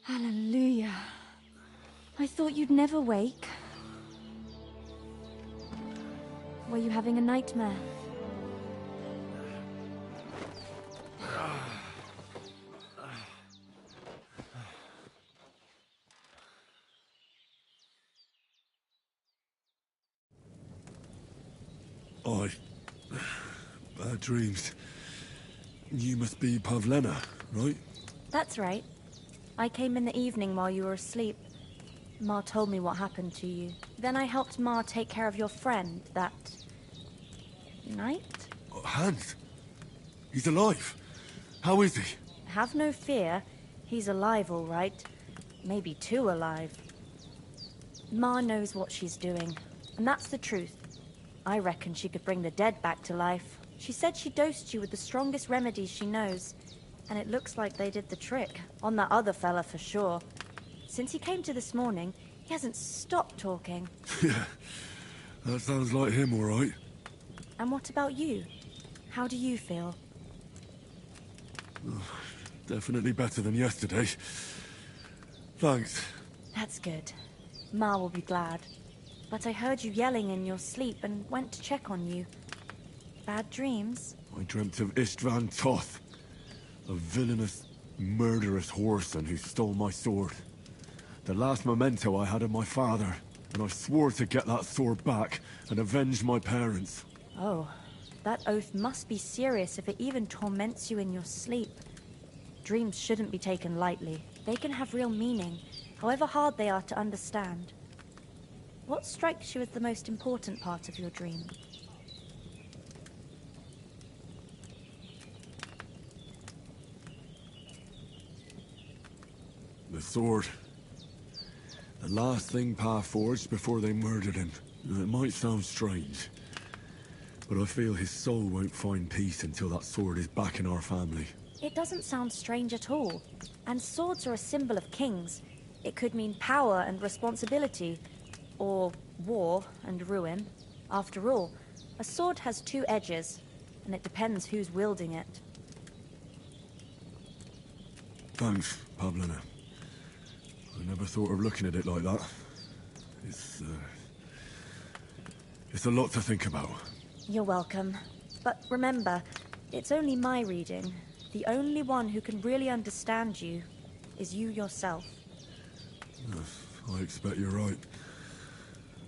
Hallelujah. I thought you'd never wake. Were you having a nightmare? Bad dreams. You must be Pavlena, right? That's right. I came in the evening while you were asleep. Ma told me what happened to you. Then I helped Ma take care of your friend that night? Hans? He's alive. How is he? Have no fear. He's alive, all right. Maybe too alive. Ma knows what she's doing, and that's the truth. I reckon she could bring the dead back to life. She said she dosed you with the strongest remedies she knows, and it looks like they did the trick. On that other fella for sure. Since he came to this morning, he hasn't stopped talking. Yeah, that sounds like him, all right. And what about you? How do you feel? Definitely better than yesterday. Thanks. That's good. Ma will be glad. But I heard you yelling in your sleep and went to check on you. Bad dreams? I dreamt of Istvan Toth, a villainous, murderous whoreson who stole my sword. The last memento I had of my father, and I swore to get that sword back and avenge my parents. Oh, that oath must be serious if it even torments you in your sleep. Dreams shouldn't be taken lightly. They can have real meaning, however hard they are to understand. What strikes you as the most important part of your dream? The sword. The last thing Pa forged before they murdered him. It might sound strange, but I feel his soul won't find peace until that sword is back in our family. It doesn't sound strange at all. And swords are a symbol of kings. It could mean power and responsibility, or war and ruin. After all, a sword has two edges, and it depends who's wielding it. Thanks, Pavlena. I never thought of looking at it like that. It's a lot to think about. You're welcome. But remember, it's only my reading. The only one who can really understand you is you yourself. I expect you're right.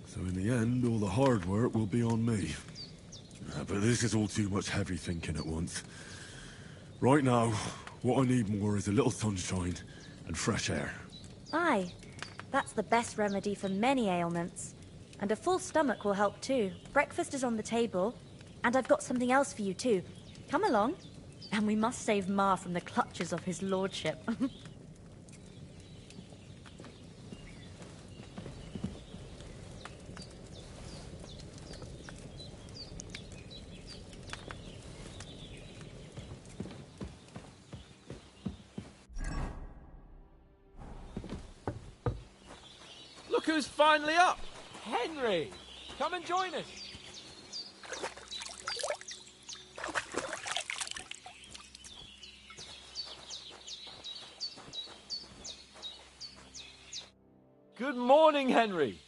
So in the end, all the hard work will be on me. But this is all too much heavy thinking at once. Right now, what I need more is a little sunshine and fresh air. Aye, that's the best remedy for many ailments. And a full stomach will help too. Breakfast is on the table, and I've got something else for you too. Come along. And we must save Ma from the clutches of his lordship. Look who's finally up! Henry! Come and join us! Good morning, Henry!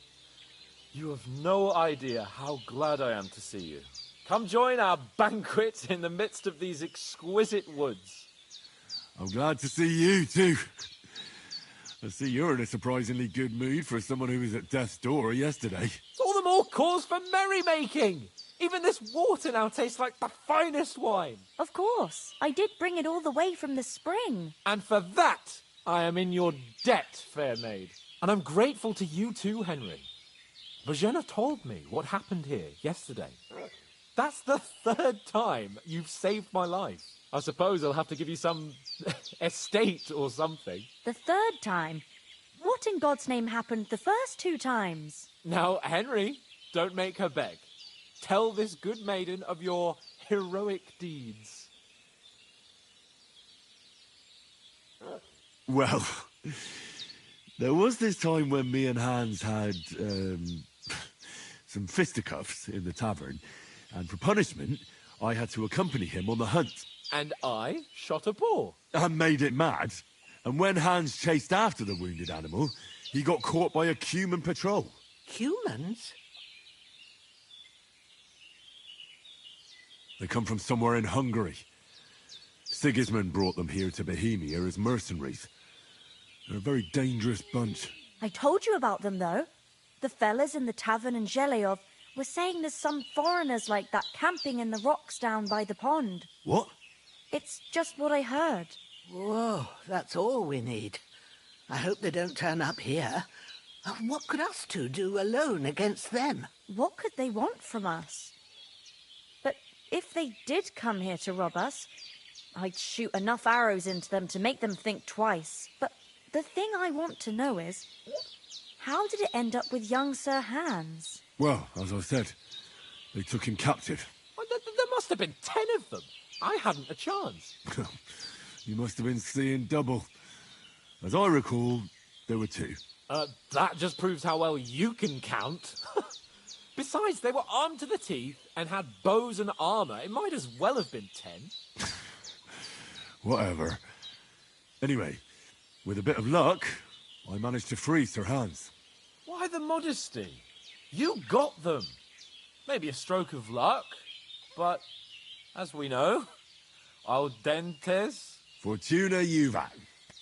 You have no idea how glad I am to see you. Come join our banquet in the midst of these exquisite woods. I'm glad to see you, too. I see you're in a surprisingly good mood for someone who was at death's door yesterday. It's all the more cause for merrymaking! Even this water now tastes like the finest wine. Of course. I did bring it all the way from the spring. And for that, I am in your debt, fair maid. And I'm grateful to you too, Henry. Virginia told me what happened here yesterday. That's the 3rd time you've saved my life. I suppose I'll have to give you some estate or something. The 3rd time? What in God's name happened the first 2 times? Now, Henry, don't make her beg. Tell this good maiden of your heroic deeds. Well, there was this time when me and Hans had, some fisticuffs in the tavern, and for punishment, I had to accompany him on the hunt. And I shot a boar. And made it mad. And when Hans chased after the wounded animal, he got caught by a human patrol. Humans? They come from somewhere in Hungary. Sigismund brought them here to Bohemia as mercenaries. They're a very dangerous bunch. I told you about them, though. The fellas in the tavern in Zheleov were saying there's some foreigners like that camping in the rocks down by the pond. What? It's just what I heard. Whoa, that's all we need. I hope they don't turn up here. What could us two do alone against them? What could they want from us? But if they did come here to rob us, I'd shoot enough arrows into them to make them think twice. But the thing I want to know is, how did it end up with young Sir Hans? Well, as I said, they took him captive. Well, there must have been 10 of them. I hadn't a chance. You must have been seeing double. As I recall, there were 2. That just proves how well you can count. Besides, they were armed to the teeth and had bows and armour. It might as well have been 10. Whatever. Anyway, with a bit of luck, I managed to free Sir Hans. Why the modesty? You got them. Maybe a stroke of luck, but as we know, audentes Fortuna juvat.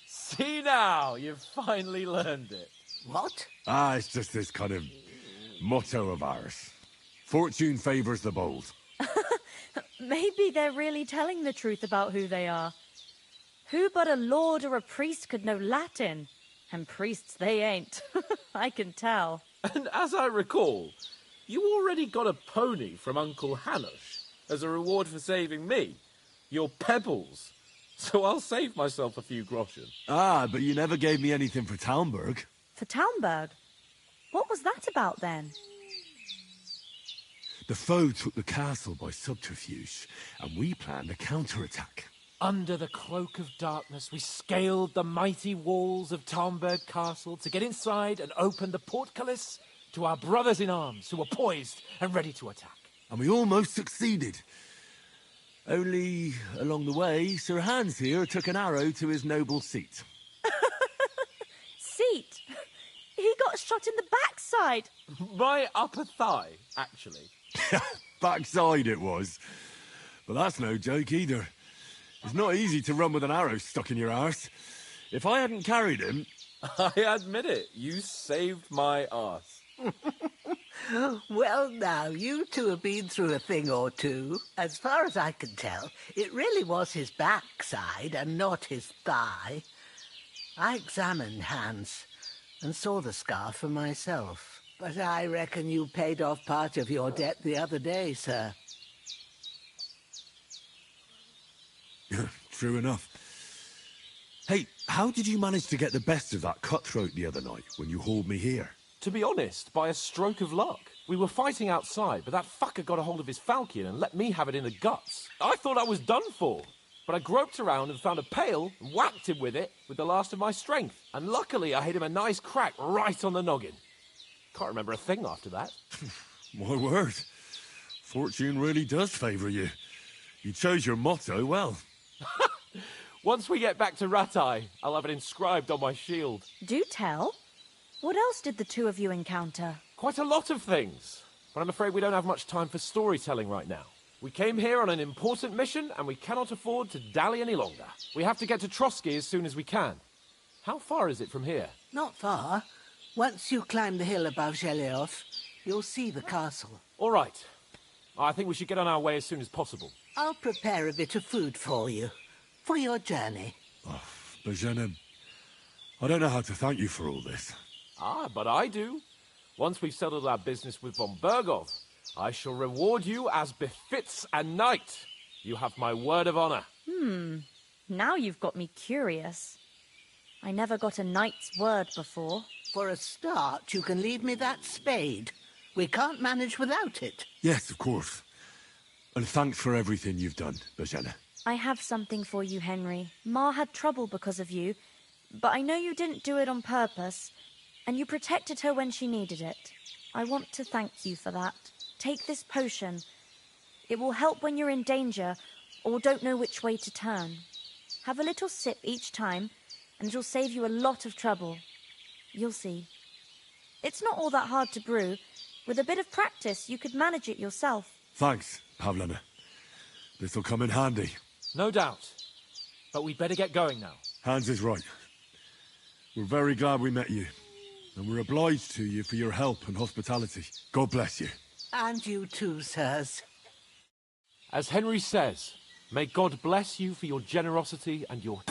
See now, you've finally learned it. What? It's just this kind of motto of ours. Fortune favours the bold. Maybe they're really telling the truth about who they are. Who but a lord or a priest could know Latin? And priests they ain't. I can tell. And as I recall, you already got a pony from Uncle Hanush as a reward for saving me. Your pebbles. So I'll save myself a few groschen. But you never gave me anything for Talmberg. For Talmberg? What was that about then? The foe took the castle by subterfuge, and we planned a counterattack. Under the cloak of darkness, we scaled the mighty walls of Talmberg Castle to get inside and open the portcullis to our brothers in arms who were poised and ready to attack. And we almost succeeded. Only, along the way, Sir Hans here took an arrow to his noble seat. Seat? He got shot in the backside. My upper thigh, actually. Backside it was. But that's no joke either. It's not easy to run with an arrow stuck in your arse. If I hadn't carried him... I admit it, you saved my arse. Well, now, you two have been through a thing or two. As far as I can tell, it really was his backside and not his thigh. I examined Hans and saw the scar for myself. But I reckon you paid off part of your debt the other day, sir. True enough. Hey, how did you manage to get the best of that cutthroat the other night when you hauled me here? To be honest, by a stroke of luck. We were fighting outside, but that fucker got a hold of his falchion and let me have it in the guts. I thought I was done for, but I groped around and found a pail and whacked him with it with the last of my strength. And luckily I hit him a nice crack right on the noggin. Can't remember a thing after that. My word. Fortune really does favour you. You chose your motto well. Once we get back to Ratai, I'll have it inscribed on my shield. Do tell. What else did the two of you encounter? Quite a lot of things. But I'm afraid we don't have much time for storytelling right now. We came here on an important mission, and we cannot afford to dally any longer. We have to get to Trotsky as soon as we can. How far is it from here? Not far. Once you climb the hill above Zheleov, you'll see the castle. All right. I think we should get on our way as soon as possible. I'll prepare a bit of food for you, for your journey. Bozhena, I don't know how to thank you for all this. Ah, but I do. Once we've settled our business with von Bergov, I shall reward you as befits a knight. You have my word of honor. Now you've got me curious. I never got a knight's word before. For a start, you can leave me that spade. We can't manage without it. Yes, of course. And thanks for everything you've done, Bozhena. I have something for you, Henry. Ma had trouble because of you, but I know you didn't do it on purpose, and you protected her when she needed it. I want to thank you for that. Take this potion. It will help when you're in danger or don't know which way to turn. Have a little sip each time, and it'll save you a lot of trouble. You'll see. It's not all that hard to brew. With a bit of practice, you could manage it yourself. Thanks, Pavlena. This'll come in handy. No doubt. But we'd better get going now. Hans is right. We're very glad we met you. And we're obliged to you for your help and hospitality. God bless you. And you too, sirs. As Henry says, may God bless you for your generosity and your...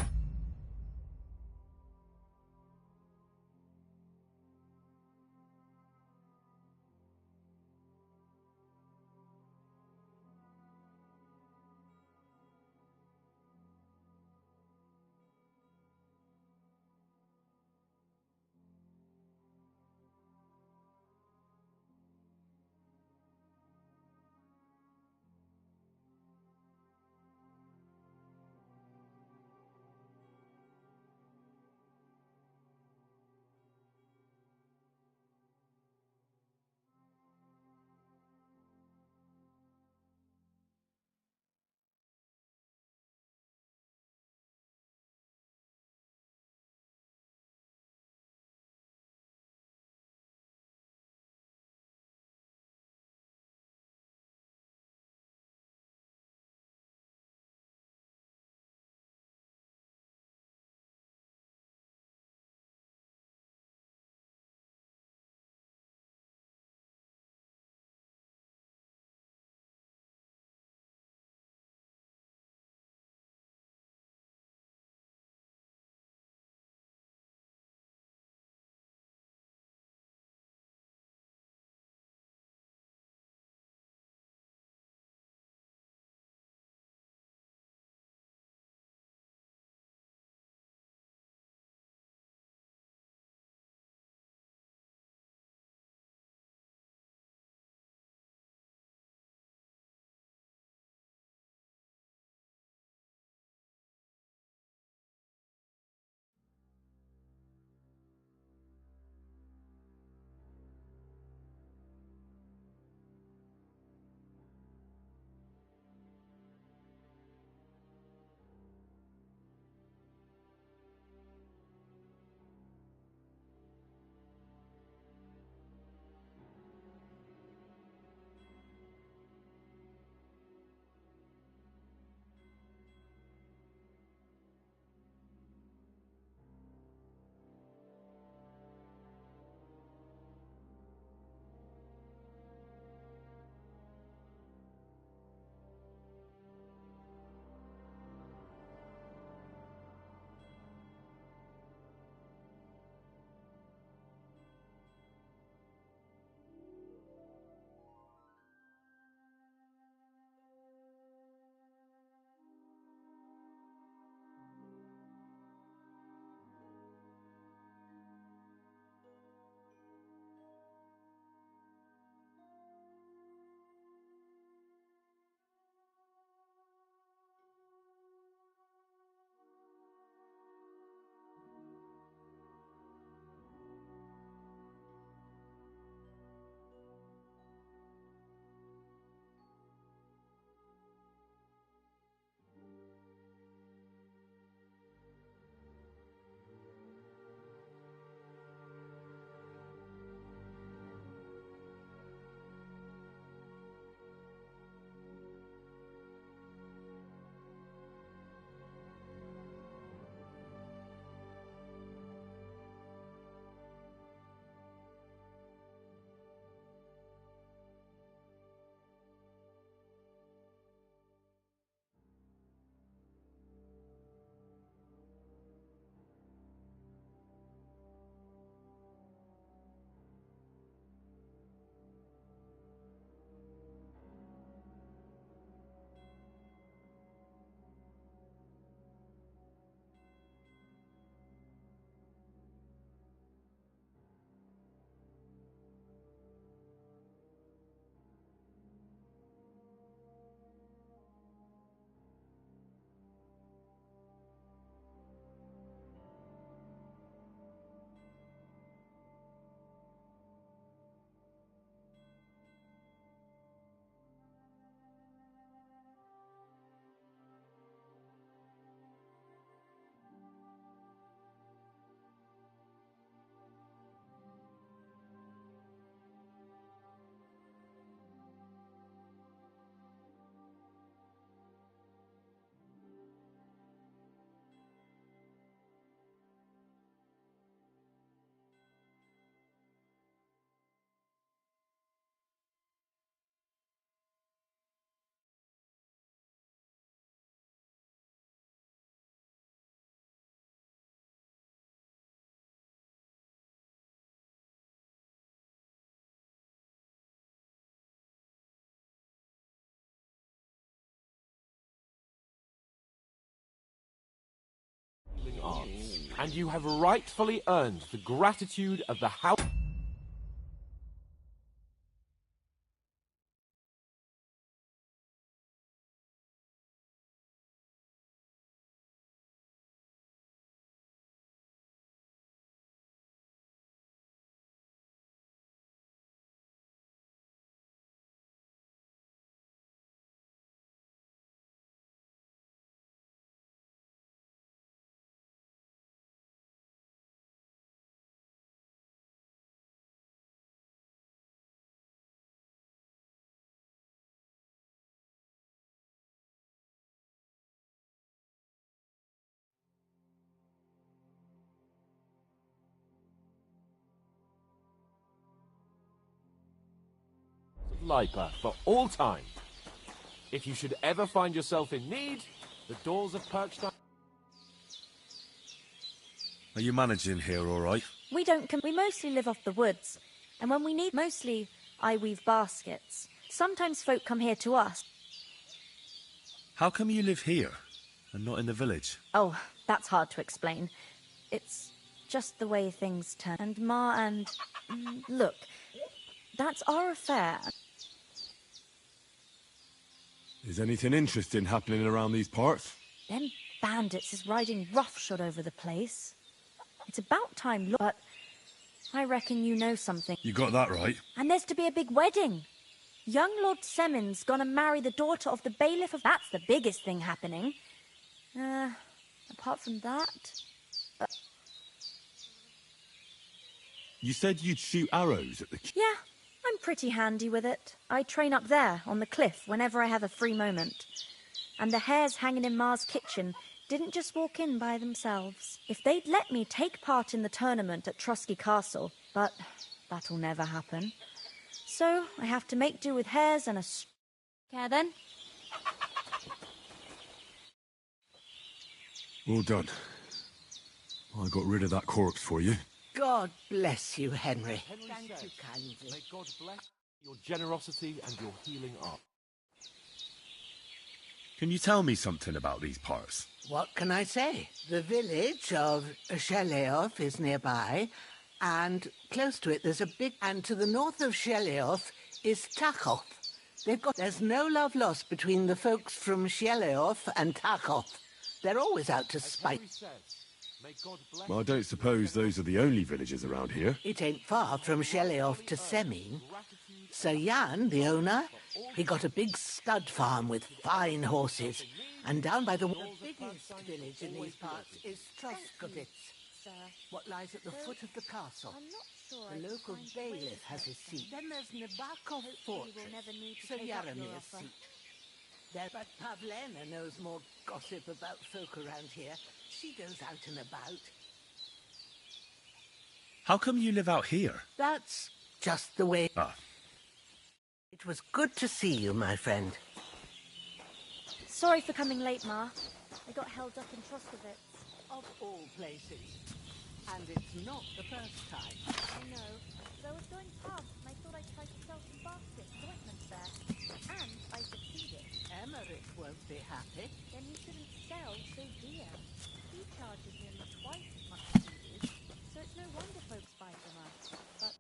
and you have rightfully earned the gratitude of the house. Lipa for all time. If you should ever find yourself in need, the doors of Perkstein... Are you managing here all right? We don't we mostly live off the woods, and when we need mostly I weave baskets. Sometimes folk come here to us. How come you live here and not in the village? Oh, that's hard to explain. It's just the way things turn. And Ma and... look, that's our affair. Is anything interesting happening around these parts? Them bandits is riding roughshod over the place. It's about time, look, but I reckon you know something. You got that right. And there's to be a big wedding. Young Lord Semon's gonna marry the daughter of the bailiff of... That's the biggest thing happening. Apart from that... You said you'd shoot arrows at the... Yeah, I'm pretty handy with it. I train up there, on the cliff, whenever I have a free moment. And the hares hanging in Ma's kitchen didn't just walk in by themselves. If they'd let me take part in the tournament at Trosky Castle, but that'll never happen. So I have to make do with hares and a... Care then? Well done. I got rid of that corpse for you. God bless you, Henry. Thank you kindly. May God bless your generosity and your healing art. Can you tell me something about these parts? What can I say? The village of Sheleoth is nearby, and close to it there's a big... And to the north of Sheleoth is Tachoth. There's no love lost between the folks from Sheleoth and Tachoth. They're always out to spite. Well, I don't suppose those are the only villages around here. It ain't far from Sheleoth to Semin. Sir Jan, the owner, he got a big stud farm with fine horses. And down by the biggest village in these parts is Troskovitz, what lies at the foot of the castle. The local bailiff has his seat. Then there's Nabakov's fortress, Sir Yaramir's seat. But Pavlena knows more gossip about folk around here. She goes out and about. How come you live out here? That's just the way... Ah. It was good to see you, my friend. Sorry for coming late, Ma. I got held up in Troskovitz. Of all places. And it's not the first time. I know. So I was going past and I thought I'd try to sell some baskets, ointments there. And I succeeded. Emmerich won't be happy. Then you shouldn't sell so dear. He charges nearly twice as much as you do. So it's no wonder folks buy from us. But...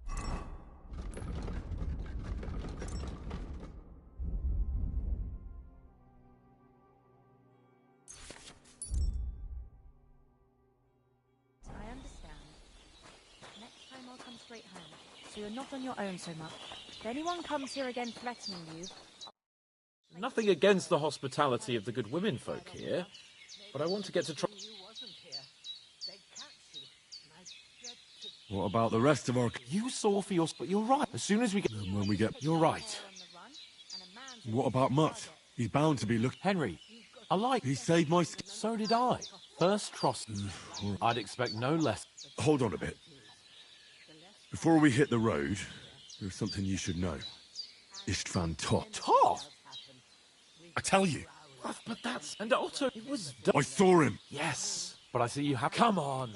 I understand. Next time I'll come straight home, so you're not on your own so much. If anyone comes here again threatening you... Nothing against the hospitality of the good women folk here, but I want to get to What about the rest of our... You saw for your... But you're right. As soon as we get... And when we get... You're right. What about Mutt? He's bound to be looking... Henry, I like... He saved my skin. So did I. First Tross. I'd expect no less. Hold on a bit. Before we hit the road, there's something you should know. Istvan Toth. Toth? I tell you. But that's... And Otto, it was... I saw him. Yes, but I see you have... Come on.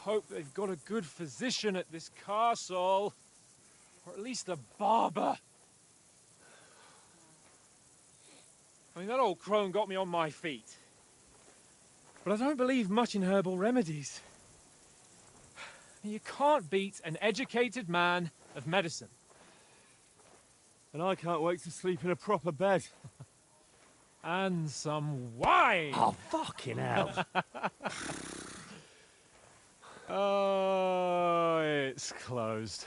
hope they've got a good physician at this castle. Or at least a barber. I mean, that old crone got me on my feet. But I don't believe much in herbal remedies. You can't beat an educated man of medicine. And I can't wait to sleep in a proper bed. And some wine! Oh, fucking hell. Oh, it's closed.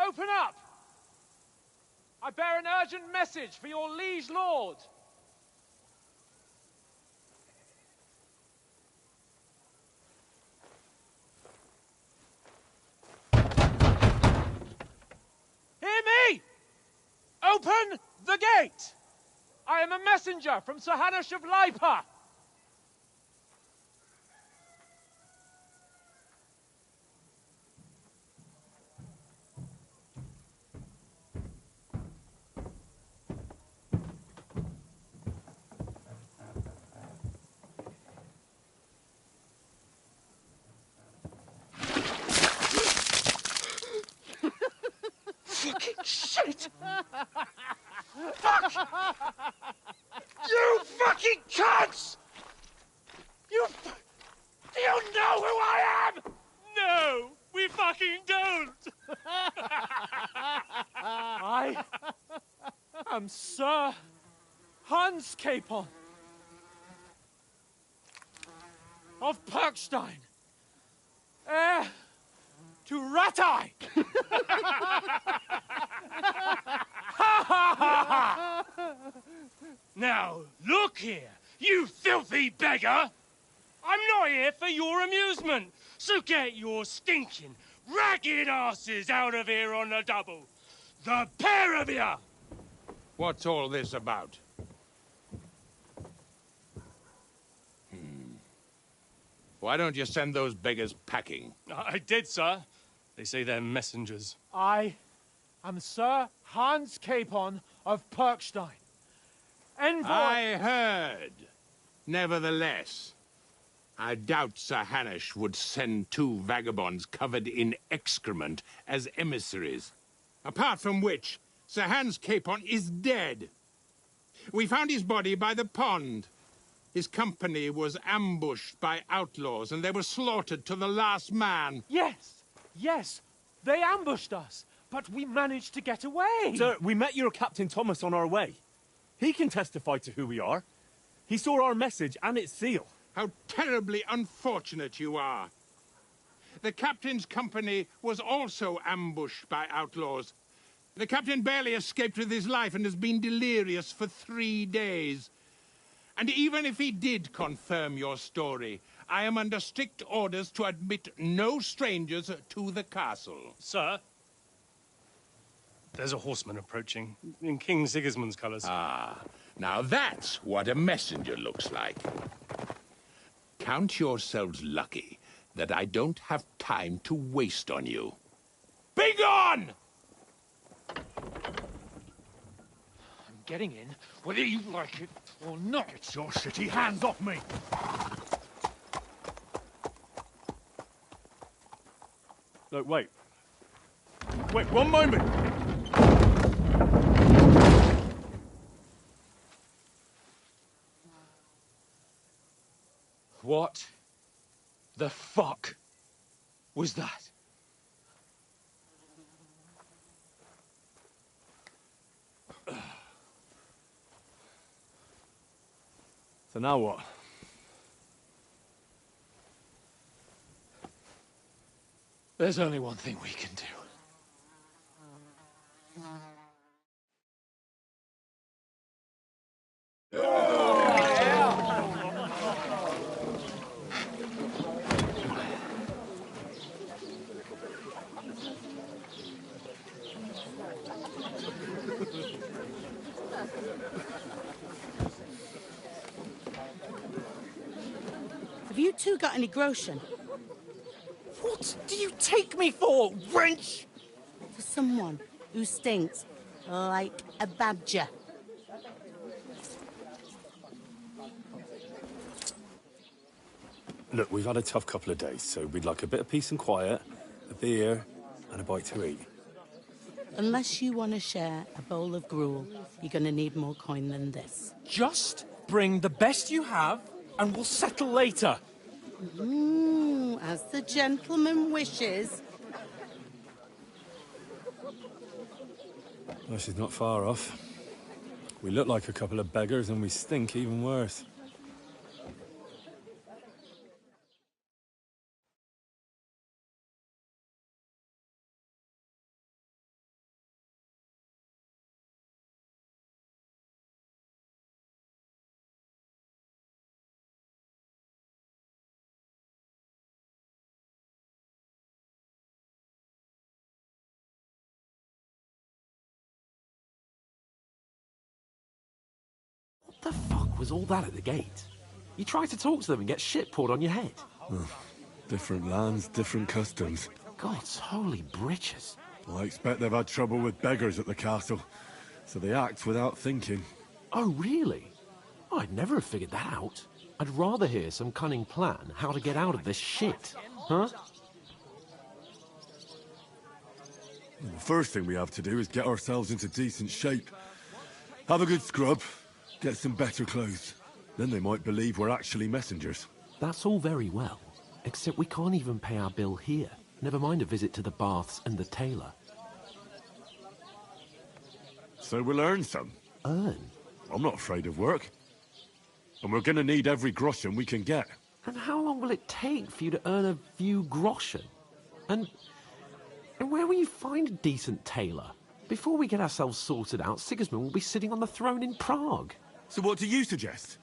Open up! I bear an urgent message for your liege lord. Hear me! Open the gate! I am a messenger from Sir Hanush of Lipa. Fucking shit! Fuck! You fucking cunts! Do you know who I am? No, we fucking don't! I am Sir Hans Capon of Perkstein, heir to Ratai! Now, look here, you filthy beggar! I'm not here for your amusement, so get your stinking, ragged asses out of here on the double. The pair of you! What's all this about? Why don't you send those beggars packing? I did, sir. They say they're messengers. I am Sir Hans Capon of Perkstein. Envoy... I heard. Nevertheless, I doubt Sir Hanush would send two vagabonds covered in excrement as emissaries. Apart from which, Sir Hans Capon is dead. We found his body by the pond. His company was ambushed by outlaws, and they were slaughtered to the last man. Yes, they ambushed us, but we managed to get away. Sir, we met your Captain Thomas on our way. He can testify to who we are. He saw our message and its seal. How terribly unfortunate you are. The captain's company was also ambushed by outlaws. The captain barely escaped with his life and has been delirious for 3 days. And even if he did confirm your story, I am under strict orders to admit no strangers to the castle. Sir, there's a horseman approaching, in King Sigismund's colours. Ah, now that's what a messenger looks like. Count yourselves lucky that I don't have time to waste on you. Be gone! I'm getting in, whether you like it or not. Get your shitty hands off me! No, wait. Wait, one moment! What the fuck was that? So now what? There's only one thing we can do. Have you two got any groschen? What do you take me for, wench? For someone who stinks like a badger. Look, we've had a tough couple of days, so we'd like a bit of peace and quiet, a beer, and a bite to eat. Unless you want to share a bowl of gruel, you're going to need more coin than this. Just bring the best you have, and we'll settle later. As the gentleman wishes. Well, she's not far off. We look like a couple of beggars, and we stink even worse. What the fuck was all that at the gate? You try to talk to them and get shit poured on your head. Different lands, different customs. God's holy britches. I expect they've had trouble with beggars at the castle, so they act without thinking. Oh, really? Oh, I'd never have figured that out. I'd rather hear some cunning plan how to get out of this shit. Huh? Well, the first thing we have to do is get ourselves into decent shape. Have a good scrub, get some better clothes. Then they might believe we're actually messengers. That's all very well, except we can't even pay our bill here. Never mind a visit to the baths and the tailor. So we'll earn some. Earn? I'm not afraid of work. And we're gonna need every groschen we can get. And how long will it take for you to earn a few groschen? And where will you find a decent tailor? Before we get ourselves sorted out, Sigismund will be sitting on the throne in Prague. So what do you suggest?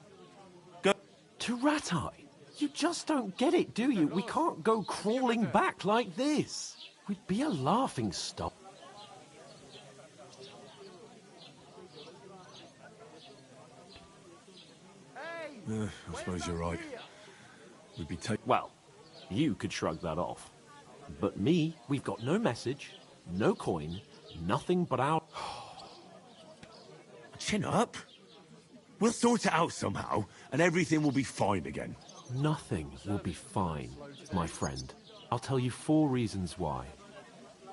Go to Ratai. You just don't get it, do you? We can't go crawling back like this. We'd be a laughing stock. I suppose you're right. We'd be Well, you could shrug that off. But me, we've got no message, no coin, nothing but our... Chin up. We'll sort it out somehow, and everything will be fine again. Nothing will be fine, my friend. I'll tell you 4 reasons why.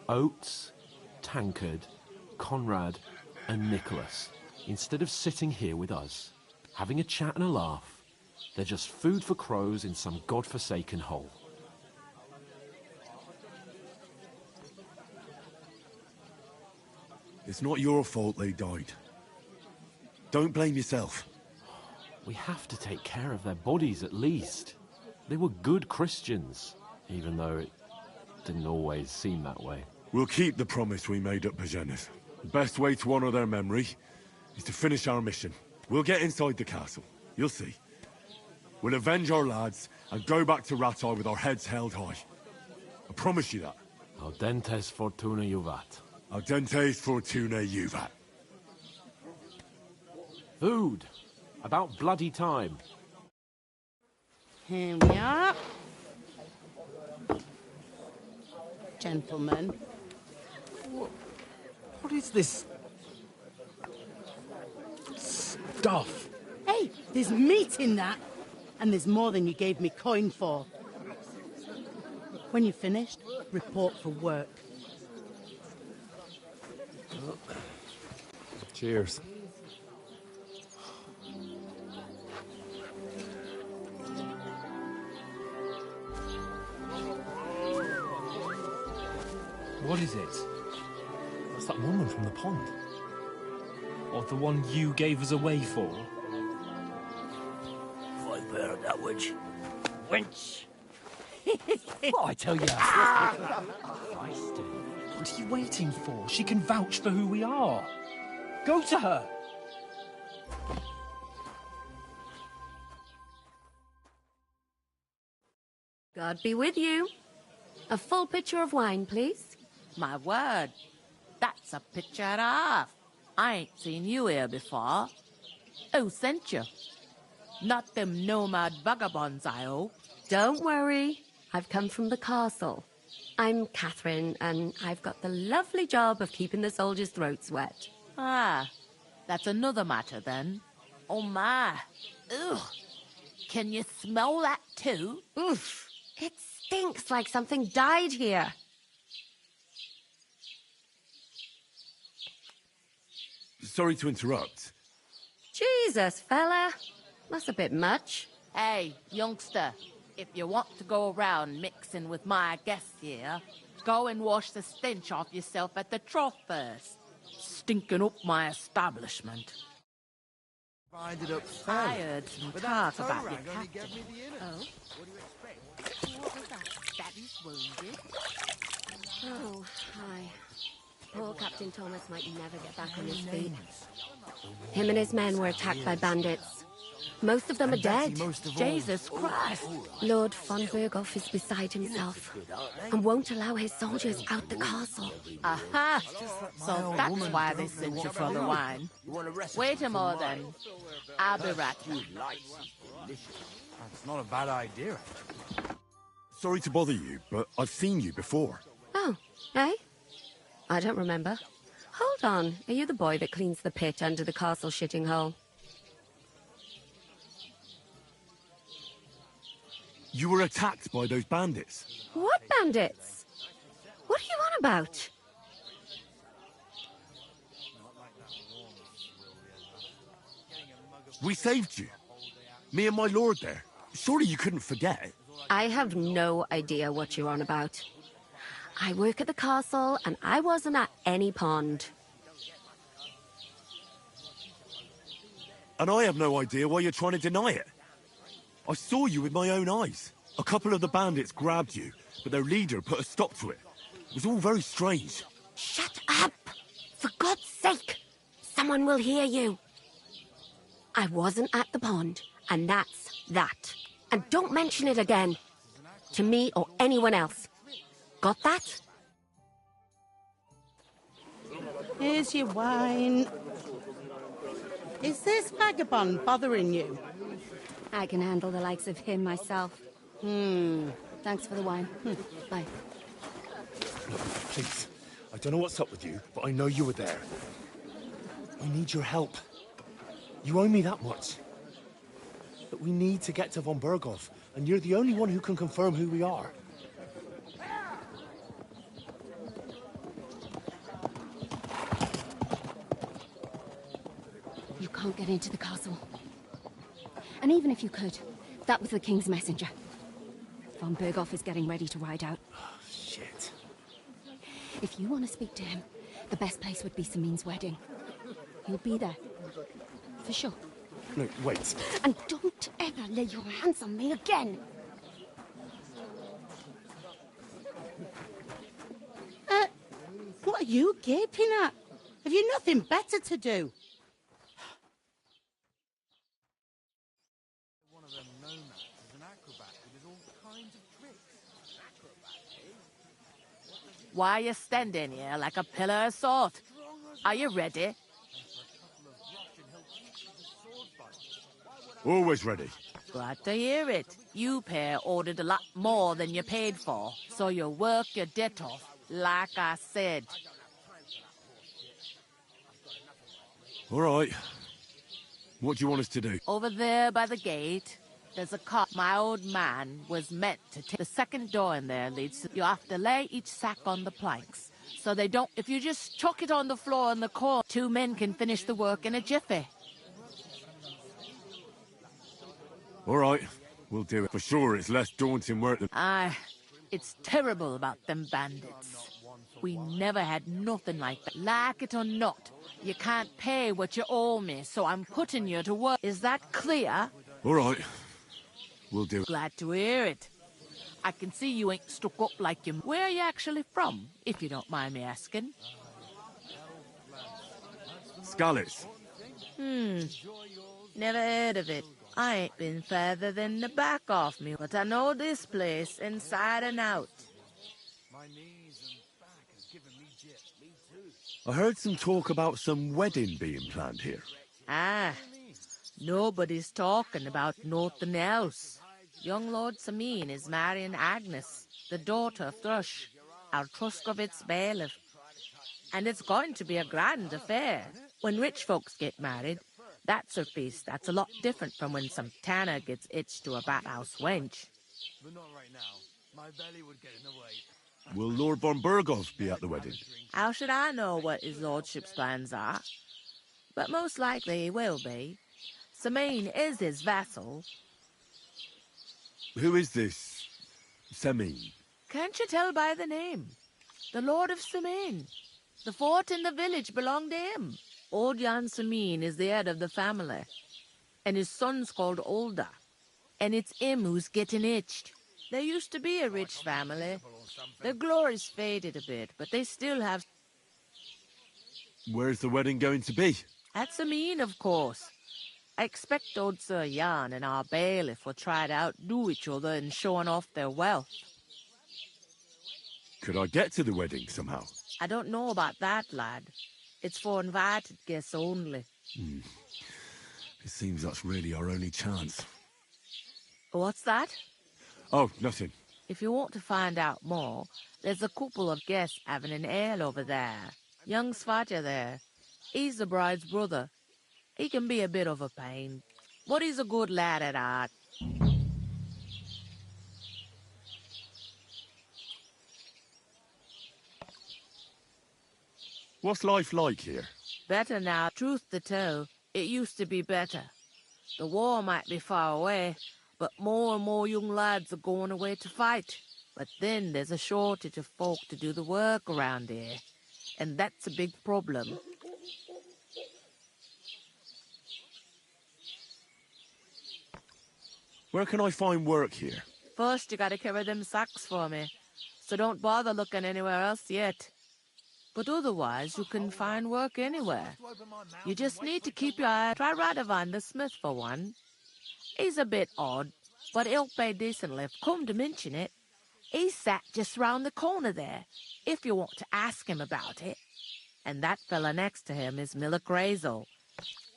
Oates, Tankard, Conrad, and Nicholas, instead of sitting here with us, having a chat and a laugh, they're just food for crows in some godforsaken hole. It's not your fault they died. Don't blame yourself. We have to take care of their bodies at least. They were good Christians, even though it didn't always seem that way. We'll keep the promise we made at Pagenis. The best way to honor their memory is to finish our mission. We'll get inside the castle. You'll see. We'll avenge our lads and go back to Ratai with our heads held high. I promise you that. Audentes fortuna juvat. Audentes fortuna juvat. Food. About bloody time. Here we are. Gentlemen. What is this stuff? Hey, there's meat in that. And there's more than you gave me coin for. When you're finished, report for work. Cheers. What is it? That's that woman from the pond. Or the one you gave us away for? I've heard that witch. Wench! What I tell you? Christ. What are you waiting for? She can vouch for who we are. Go to her. God be with you. A full pitcher of wine, please. My word, that's a picture and a half. I ain't seen you here before. Who sent you? Not them nomad vagabonds, I hope. Don't worry. I've come from the castle. I'm Catherine, and I've got the lovely job of keeping the soldiers' throats wet. Ah, that's another matter then. Oh my. Ugh. Can you smell that too? Oof. It stinks like something died here. Sorry to interrupt. Jesus, fella. That's a bit much. Hey, youngster, if you want to go around mixing with my guests here, go and wash the stench off yourself at the trough first. Stinking up my establishment. I heard some talk about your captain. Oh? What do you expect? What was that? Daddy's wounded? Oh, hi. Poor Captain Thomas might never get back on his feet. Him and his men were attacked by bandits. Most of them are dead. Jesus Christ! Lord von Berghoff is beside himself and won't allow his soldiers out the castle. Aha! So that's why they sent you for the wine. Wait a moment then. I'll be right back. That's not a bad idea. Sorry to bother you, but I've seen you before. Oh, eh? I don't remember. Hold on. Are you the boy that cleans the pit under the castle shitting hole? You were attacked by those bandits. What bandits? What are you on about? We saved you. Me and my lord there. Surely you couldn't forget. I have no idea what you're on about. I work at the castle, and I wasn't at any pond. And I have no idea why you're trying to deny it. I saw you with my own eyes. A couple of the bandits grabbed you, but their leader put a stop to it. It was all very strange. Shut up! For God's sake! Someone will hear you. I wasn't at the pond, and that's that. And don't mention it again. To me or anyone else. Got that? Here's your wine. Is this vagabond bothering you? I can handle the likes of him myself. Thanks for the wine. Bye. Please, I don't know what's up with you, but I know you were there. I need your help. You owe me that much. But we need to get to von Berghoff, and you're the only one who can confirm who we are. You can't get into the castle. And even if you could, that was the King's messenger. Von Berghoff is getting ready to ride out. Shit. If you want to speak to him, the best place would be Samin's wedding. He'll be there. For sure. No, wait. And don't ever lay your hands on me again! What are you gaping at? Have you nothing better to do? Why are you standing here like a pillar of salt? Are you ready? Always ready. Glad to hear it. You pair ordered a lot more than you paid for, so you work your debt off, like I said. All right. What do you want us to do? Over there by the gate, there's a cart my old man was meant to take. The second door in there leads. You have to lay each sack on the planks, so they don't. If you just chuck it on the floor in the corner, 2 men can finish the work in a jiffy. All right. We'll do it. For sure, it's less daunting work than... Aye, it's terrible about them bandits. We never had nothing like that. Like it or not, you can't pay what you owe me, so I'm putting you to work. Is that clear? All right. We'll do it. Glad to hear it. I can see you ain't stuck up like you. Where are you actually from, if you don't mind me asking? Scarlets. Never heard of it. I ain't been further than the back off me, but I know this place inside and out. I heard some talk about some wedding being planned here. Ah, nobody's talking about nothing else. Young Lord Sameen is marrying Agnes, the daughter of Thrush, our Truskovitz bailiff. And it's going to be a grand affair. When rich folks get married, that's a feast that's a lot different from when some tanner gets itched to a bathhouse wench. But not right now. My belly would get in the way. Will Lord von Burgov be at the wedding? How should I know what his lordship's plans are? But most likely he will be. Sameen is his vassal. Who is this Semine? Can't you tell by the name? The Lord of Sameen. The fort and the village belong to him. Old Jan Sameen is the head of the family. And his son's called Olda. And it's him who's getting itched. There used to be a rich family. Their glory's faded a bit, but they still have... Where's the wedding going to be? At Sameen, of course. I expect old Sir Jan and our bailiff will try to outdo each other in showing off their wealth. Could I get to the wedding somehow? I don't know about that, lad. It's for invited guests only. It seems that's really our only chance. What's that? Oh, nothing. If you want to find out more, there's a couple of guests having an ale over there. Young Svatja there. He's the bride's brother. He can be a bit of a pain, but he's a good lad at heart. What's life like here? Better now. Truth to tell, it used to be better. The war might be far away, but more and more young lads are going away to fight. But then there's a shortage of folk to do the work around here, and that's a big problem. Where can I find work here? First, you gotta carry them sacks for me, so don't bother looking anywhere else yet. But otherwise, you can find work anywhere. You just need to keep your eye. Try Radovan the smith for one. He's a bit odd, but he'll pay decently. Come to mention it, he's sat just round the corner there, if you want to ask him about it. And that fella next to him is Miller Crazel.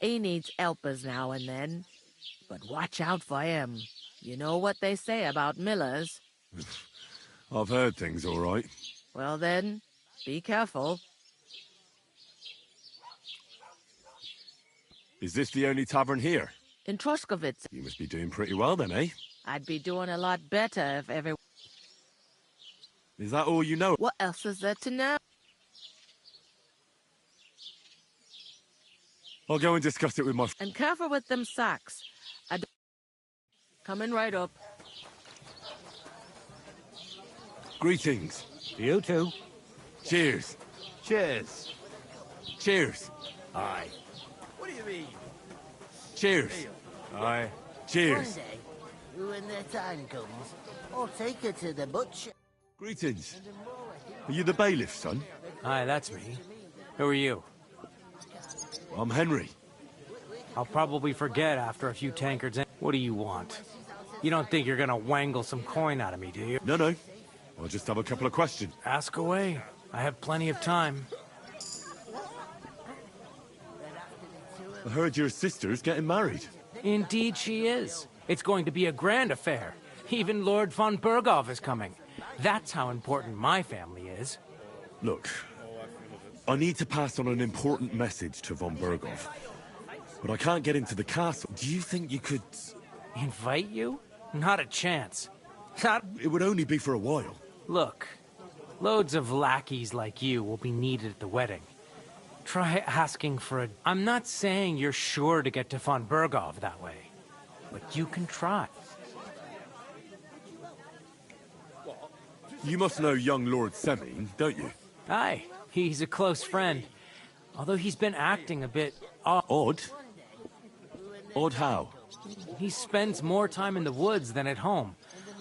He needs helpers now and then, but watch out for him. You know what they say about Millers. I've heard things all right. Well then, be careful. Is this the only tavern here? In Truskovitz. You must be doing pretty well then, eh? I'd be doing a lot better if every... Is that all you know? What else is there to know? I'll go and discuss it with my... And careful with them sacks. Coming right up. Greetings. You too. Cheers. Cheers. Cheers. Aye. What do you mean? Cheers. Aye. Cheers. One day, when their time comes, I'll take her to the butcher. Greetings. Are you the bailiff, son? Aye, that's me. Who are you? I'm Henry. I'll probably forget after a few tankards. What do you want? You don't think you're gonna wangle some coin out of me, do you? No, no. I'll just have a couple of questions. Ask away. I have plenty of time. I heard your sister's getting married. Indeed she is. It's going to be a grand affair. Even Lord von Burgov is coming. That's how important my family is. Look, I need to pass on an important message to von Burgov. But I can't get into the castle. Do you think you could... Invite you? Not a chance. It would only be for a while. Look, loads of lackeys like you will be needed at the wedding. Try asking for a... I'm not saying you're sure to get to von Burgov that way, but you can try. You must know young Lord Semine, don't you? Aye, he's a close friend. Although he's been acting a bit odd. Odd? Odd how? He spends more time in the woods than at home,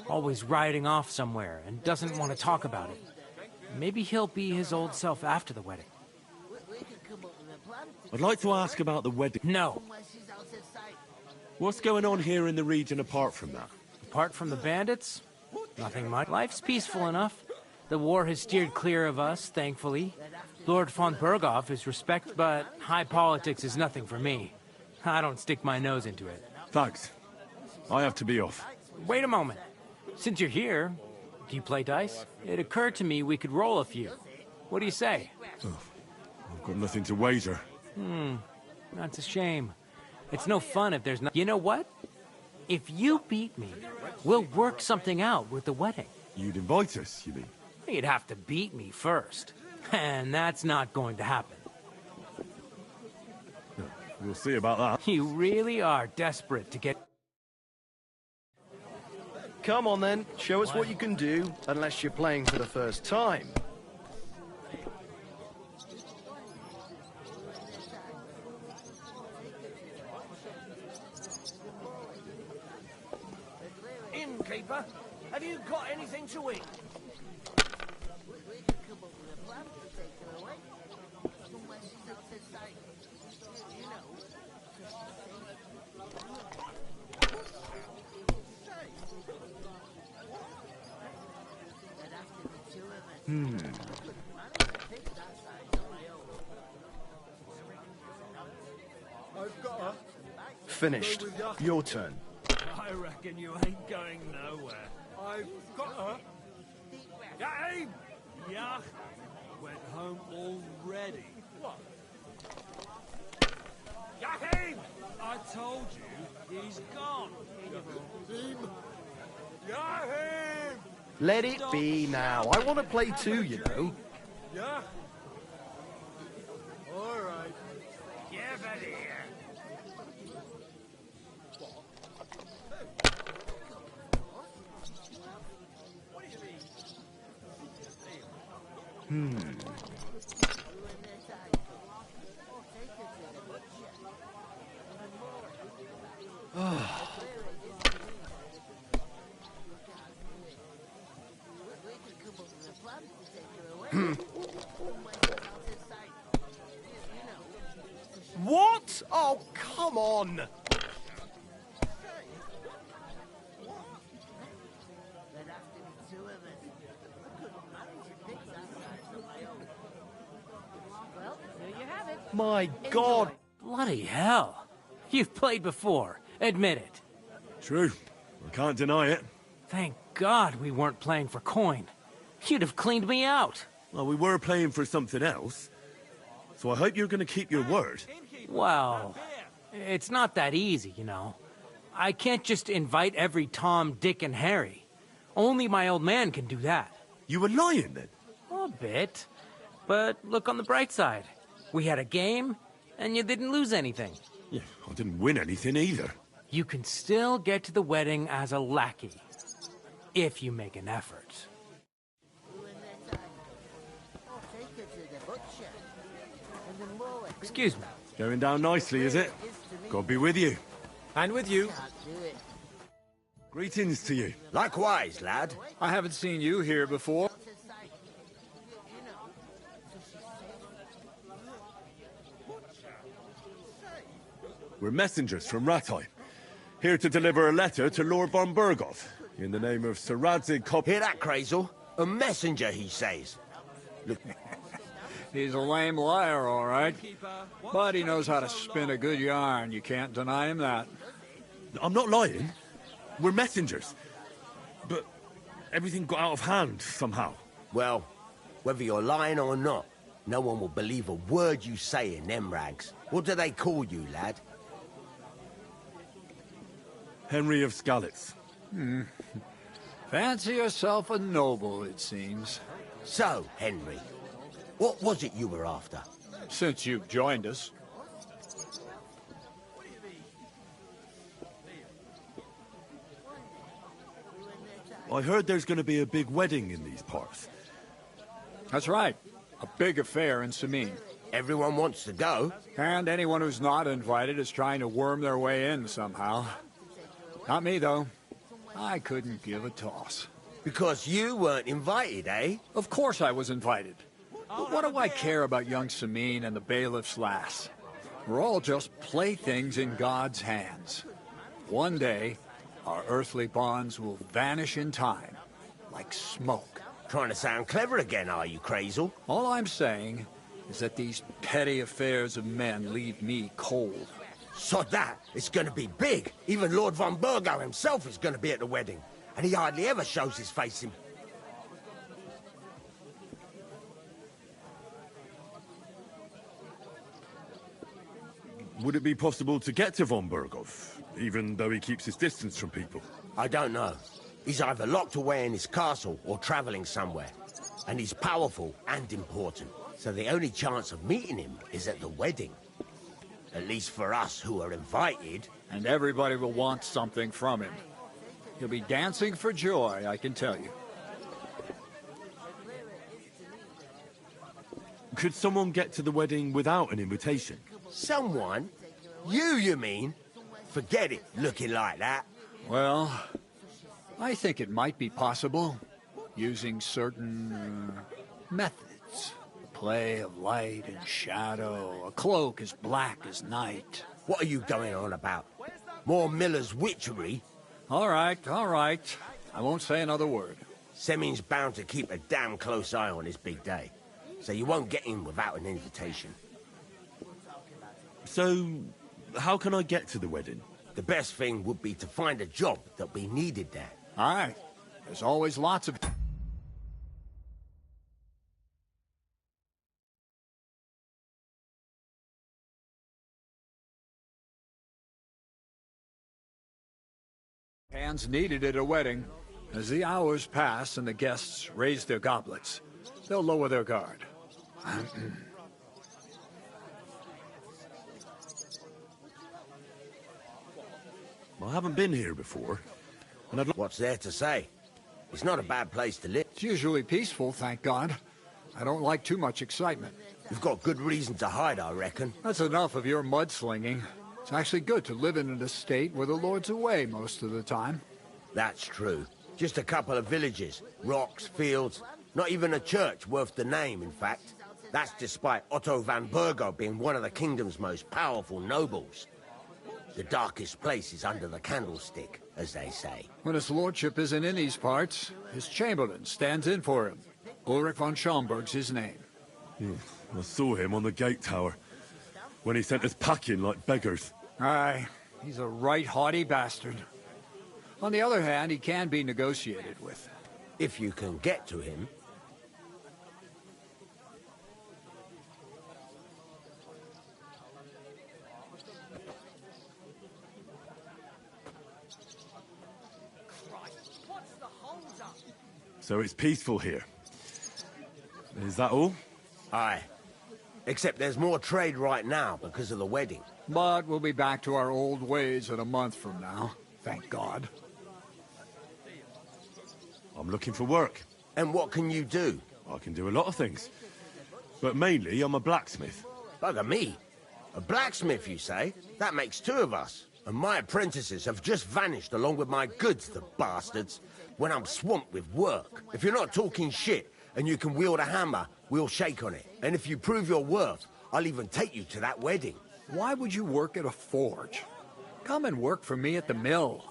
always riding off somewhere and doesn't want to talk about it. Maybe he'll be his old self after the wedding. I'd like to ask about the wedding. No. What's going on here in the region apart from that? Apart from the bandits? Nothing much. Life's peaceful enough. The war has steered clear of us, thankfully. Lord von Burgov is respect, but high politics is nothing for me. I don't stick my nose into it. Thanks. I have to be off. Wait a moment. Since you're here, do you play dice? It occurred to me we could roll a few. What do you say? Oh, I've got nothing to wager. That's a shame. It's no fun if there's no... You know what? If you beat me, we'll work something out with the wedding. You'd invite us, you mean? You'd have to beat me first. And that's not going to happen. We'll see about that. You really are desperate to get... Come on then, show us what you can do, unless you're playing for the first time. Innkeeper, have you got anything to eat? Finished. Your turn. I reckon you ain't going nowhere. I've got her. Yahim! Yah! Went home already. What? Yahim! I told you, he's gone. Yahim! Let it be now. I want to play too, you know. Yeah? All right. Give it here. What? Oh, come on! My God! Bloody hell. You've played before. Admit it. True. I can't deny it. Thank God we weren't playing for coin. You'd have cleaned me out. Well, we were playing for something else. So I hope you're going to keep your word. Well, it's not that easy, you know. I can't just invite every Tom, Dick, and Harry. Only my old man can do that. You were lying, then? A bit. But look on the bright side. We had a game, and you didn't lose anything. Yeah, I didn't win anything either. You can still get to the wedding as a lackey. If you make an effort. Excuse me. Going down nicely, is it? God be with you. And with you. Greetings to you. Likewise, lad. I haven't seen you here before. We're messengers from Ratai, here to deliver a letter to Lord von Burgov, in the name of Sir Radzig Cop... Hear that, Crazel? A messenger, he says. Look. He's a lame liar, all right. But he knows how to spin a good yarn. You can't deny him that. I'm not lying. We're messengers. But everything got out of hand, somehow. Well, whether you're lying or not, no one will believe a word you say in them rags. What do they call you, lad? Henry of Skalitz. Fancy yourself a noble, it seems. So, Henry, what was it you were after? Since you've joined us. I heard there's going to be a big wedding in these parts. That's right. A big affair in Sameen. Everyone wants to go. And anyone who's not invited is trying to worm their way in somehow. Not me, though. I couldn't give a toss. Because you weren't invited, eh? Of course I was invited. But what do I care about young Sameen and the bailiff's lass? We're all just playthings in God's hands. One day, our earthly bonds will vanish in time, like smoke. Trying to sound clever again, are you, Crazel? All I'm saying is that these petty affairs of men leave me cold. Sod that, it's gonna be big. Even Lord von Burgo himself is gonna be at the wedding. And he hardly ever shows his face in... Would it be possible to get to von Burgov, even though he keeps his distance from people? I don't know. He's either locked away in his castle or traveling somewhere. And he's powerful and important. So the only chance of meeting him is at the wedding. At least for us who are invited. And everybody will want something from him. He'll be dancing for joy, I can tell you. Could someone get to the wedding without an invitation? Someone? You mean? Forget it, looking like that. Well, I think it might be possible, using certain methods. Play of light and shadow, a cloak as black as night. What are you going on about? More Miller's witchery? All right. I won't say another word. Semin's bound to keep a damn close eye on his big day, so you won't get in without an invitation. So, how can I get to the wedding? The best thing would be to find a job that we needed there. All right. There's always lots of... hands needed at a wedding. As the hours pass and the guests raise their goblets, they'll lower their guard. I haven't been here before. And What's there to say? It's not a bad place to live. It's usually peaceful, thank God. I don't like too much excitement. You've got good reason to hide, I reckon. That's enough of your mudslinging. It's actually good to live in an estate where the Lord's away most of the time. That's true. Just a couple of villages, rocks, fields, not even a church worth the name, in fact. That's despite Otto van Burgo being one of the kingdom's most powerful nobles. The darkest place is under the candlestick, as they say. When his lordship isn't in these parts, his chamberlain stands in for him. Ulrich von Schaumburg's his name. I saw him on the gate tower, when he sent us packing like beggars. Aye, he's a right haughty bastard. On the other hand, he can be negotiated with. If you can get to him. So it's peaceful here. Is that all? Aye. Except there's more trade right now because of the wedding. But we'll be back to our old ways in a month from now. Thank God. I'm looking for work. And what can you do? I can do a lot of things. But mainly, I'm a blacksmith. Bugger me. A blacksmith, you say? That makes two of us. And my apprentices have just vanished along with my goods, the bastards, when I'm swamped with work. If you're not talking shit and you can wield a hammer, we'll shake on it. And if you prove your worth, I'll even take you to that wedding. Why would you work at a forge? Come and work for me at the mill.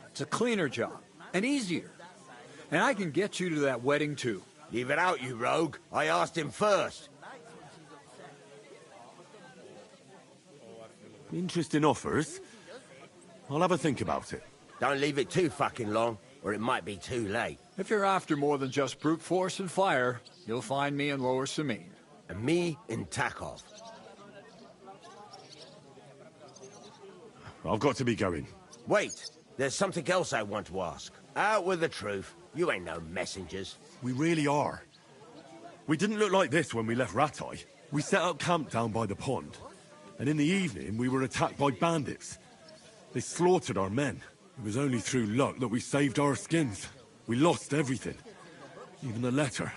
It's a cleaner job, and easier. And I can get you to that wedding, too. Leave it out, you rogue. I asked him first. Interesting offers. I'll have a think about it. Don't leave it too fucking long, or it might be too late. If you're after more than just brute force and fire, you'll find me in Lower Samine. And me in Takov. I've got to be going. Wait, there's something else I want to ask. Out with the truth. You ain't no messengers. We really are. We didn't look like this when we left Ratai. We set up camp down by the pond. And in the evening, we were attacked by bandits. They slaughtered our men. It was only through luck that we saved our skins. We lost everything. Even the letter.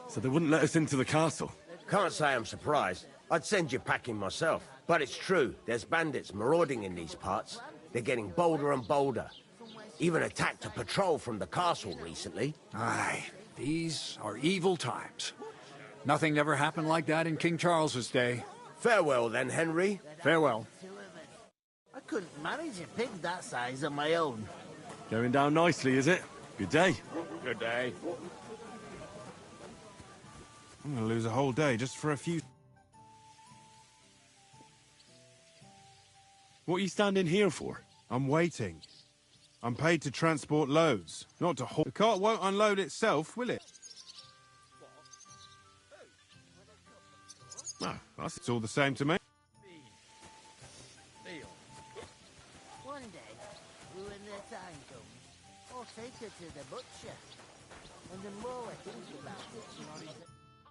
So they wouldn't let us into the castle. Can't say I'm surprised. I'd send you packing myself. But it's true, there's bandits marauding in these parts. They're getting bolder and bolder. Even attacked a patrol from the castle recently. Aye, these are evil times. Nothing ever happened like that in King Charles's day. Farewell then, Henry. Farewell. I couldn't manage a pig that size on my own. Going down nicely, is it? Good day. Good day. I'm gonna lose a whole day just for a few... What are you standing here for? I'm waiting. I'm paid to transport loads, not to haul. The cart won't unload itself, will it? No, it's all the same to me. One day, when the time comes, I'll take her to the butcher. And the more I think about it,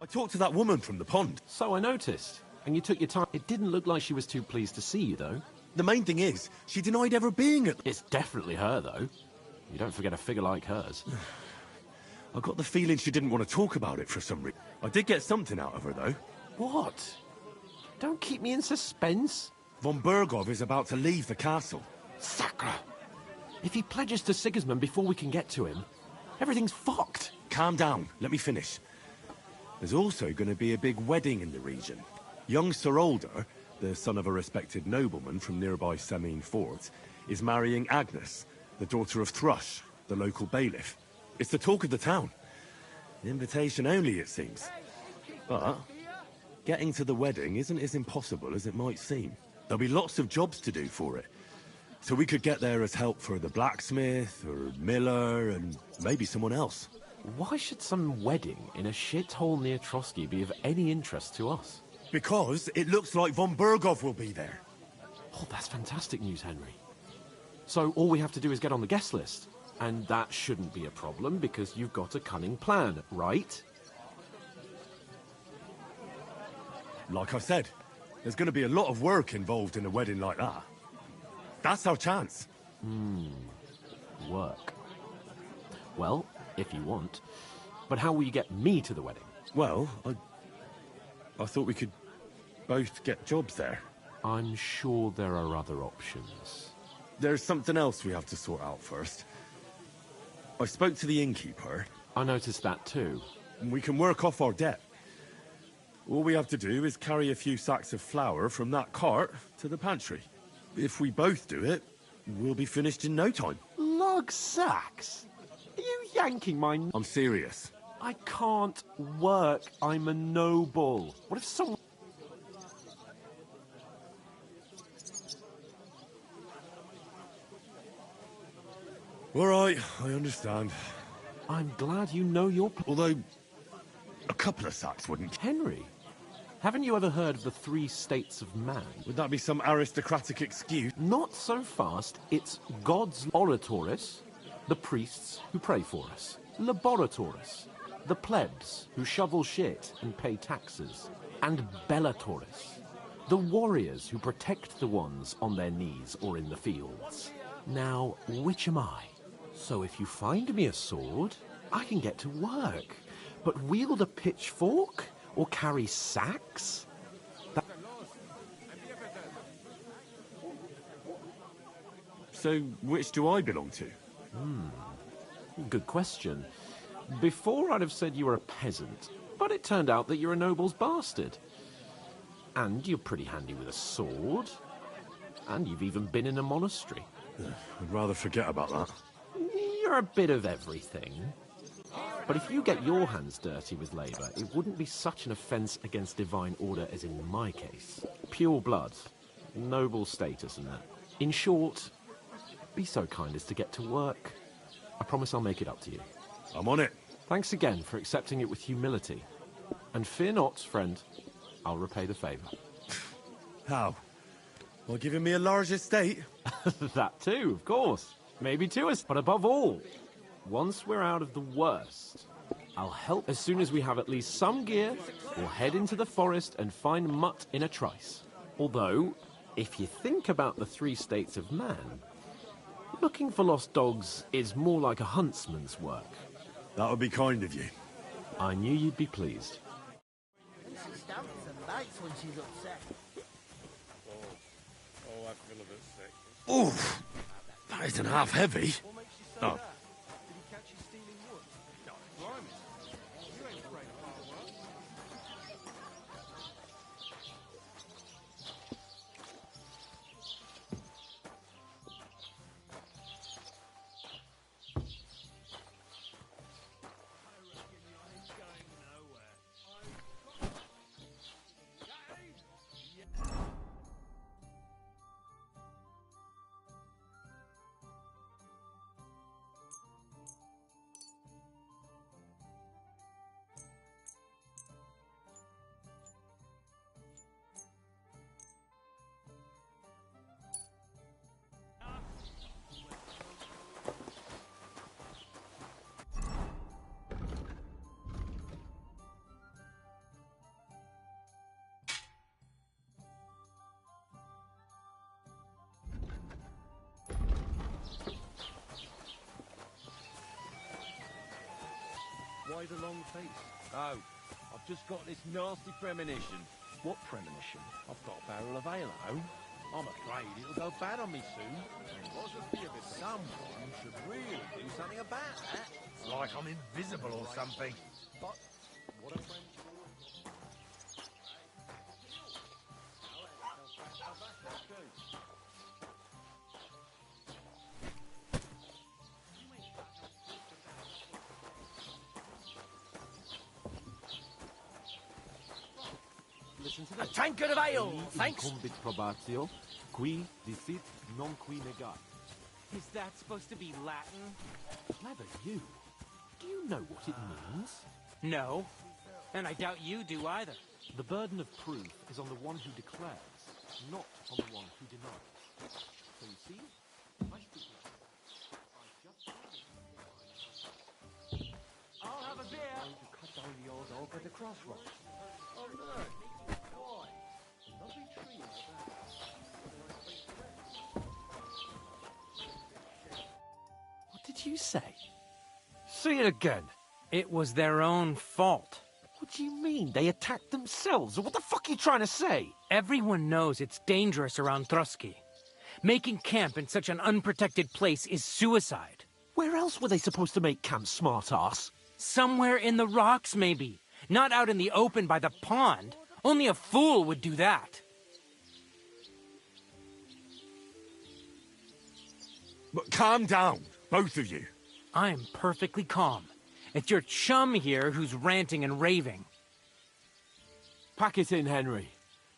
I talked to that woman from the pond. So I noticed. And you took your time. It didn't look like she was too pleased to see you, though. The main thing is, she denied ever being at... It's definitely her, though. You don't forget a figure like hers. I got the feeling she didn't want to talk about it for some reason. I did get something out of her, though. What? Don't keep me in suspense. Von Bergov is about to leave the castle. Sacre! If he pledges to Sigismund before we can get to him, everything's fucked. Calm down. Let me finish. There's also going to be a big wedding in the region. Young Sir Alder, the son of a respected nobleman from nearby Semine Fort, is marrying Agnes, the daughter of Thrush, the local bailiff. It's the talk of the town. Invitation only, it seems. But getting to the wedding isn't as impossible as it might seem. There'll be lots of jobs to do for it. So we could get there as help for the blacksmith, or miller, and maybe someone else. Why should some wedding in a shithole near Trotsky be of any interest to us? Because it looks like Von Bergov will be there. Oh, that's fantastic news, Henry. So all we have to do is get on the guest list. And that shouldn't be a problem, because you've got a cunning plan, right? Like I said, there's going to be a lot of work involved in a wedding like that. That's our chance. Work. Well, if you want. But how will you get me to the wedding? Well, I thought we could both get jobs there. I'm sure there are other options. There's something else we have to sort out first. I spoke to the innkeeper. I noticed that too. And we can work off our debt. All we have to do is carry a few sacks of flour from that cart to the pantry. If we both do it, we'll be finished in no time. Lug sacks? Are you yanking my... I'm serious. I can't work. I'm a noble. What if someone... All right, I understand. I'm glad you know your... Although, a couple of sacks wouldn't... Henry, haven't you ever heard of the 3 states of man? Would that be some aristocratic excuse? Not so fast. It's God's Oratores, the priests who pray for us. Laboratoris, the plebs who shovel shit and pay taxes. And Bellatoris, the warriors who protect the ones on their knees or in the fields. Now, which am I? So if you find me a sword, I can get to work. But wield a pitchfork or carry sacks? So, which do I belong to? Good question. Before I'd have said you were a peasant, but it turned out that you're a noble's bastard. And you're pretty handy with a sword. And you've even been in a monastery. I'd rather forget about that. You're a bit of everything. But if you get your hands dirty with labour, it wouldn't be such an offence against divine order as in my case. Pure blood, noble status and that. In short, be so kind as to get to work. I promise I'll make it up to you. I'm on it. Thanks again for accepting it with humility. And fear not, friend, I'll repay the favour. How? By giving me a large estate? That too, of course. Maybe 2 us, but above all, once we're out of the worst, I'll help as soon as we have at least some gear. We'll head into the forest and find Mutt in a trice. Although, if you think about the 3 states of man, looking for lost dogs is more like a huntsman's work. That would be kind of you. I knew you'd be pleased. She stamps and bites when she's upset. I feel a bit sick. Oof! That isn't half heavy. Oh. Why the long face? Oh, I've just got this nasty premonition. What premonition? I've got a barrel of ale at home. I'm afraid it'll go bad on me soon. Someone should really do something about that. Like I'm invisible or something. But what a friend. Listen to A this. tankard of ale, thanks. Incumbit probatio, qui dicit non qui negat. Is that supposed to be Latin? Clever you. Do you know what it means? No. And I doubt you do either. The burden of proof is on the one who declares, not on the one who denies. So you see, I speak I'll have a beer. Going to cut down the old oak at the crossroads. Oh, look. Boy, a lovely tree over there. What did you say? Say it again. It was their own fault. What do you mean? They attacked themselves? What the fuck are you trying to say? Everyone knows it's dangerous around Trotsky. Making camp in such an unprotected place is suicide. Where else were they supposed to make camp, smart-ass? Somewhere in the rocks, maybe. Not out in the open by the pond. Only a fool would do that. But calm down, both of you. I'm perfectly calm. It's your chum here who's ranting and raving. Pack it in, Henry.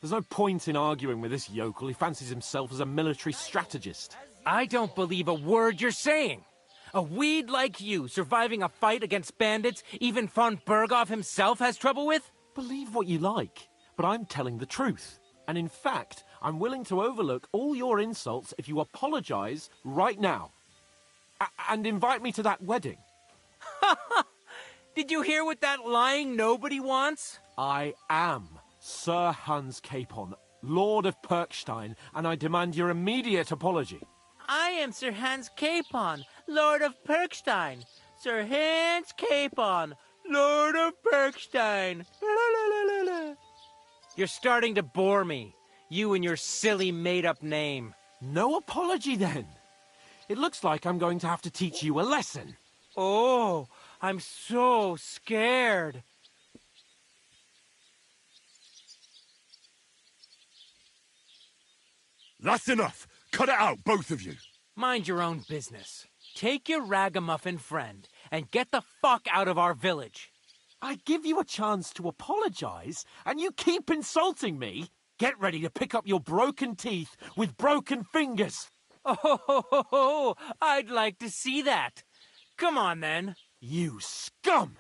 There's no point in arguing with this yokel. He fancies himself as a military strategist. I don't believe a word you're saying. A weed like you surviving a fight against bandits even von Berghoff himself has trouble with? Believe what you like, but I'm telling the truth. And in fact, I'm willing to overlook all your insults if you apologize right now. And invite me to that wedding. Did you hear what that lying nobody wants? I am Sir Hans Capon, Lord of Perkstein, and I demand your immediate apology. I am Sir Hans Capon, Lord of Perkstein. Sir Hans Capon, Lord of Perkstein. You're starting to bore me. You and your silly made-up name. No apology, then. It looks like I'm going to have to teach you a lesson. Oh, I'm so scared. That's enough. Cut it out, both of you. Mind your own business. Take your ragamuffin friend and get the fuck out of our village. I give you a chance to apologize, and you keep insulting me. Get ready to pick up your broken teeth with broken fingers. Oh, I'd like to see that. Come on, then. You scum!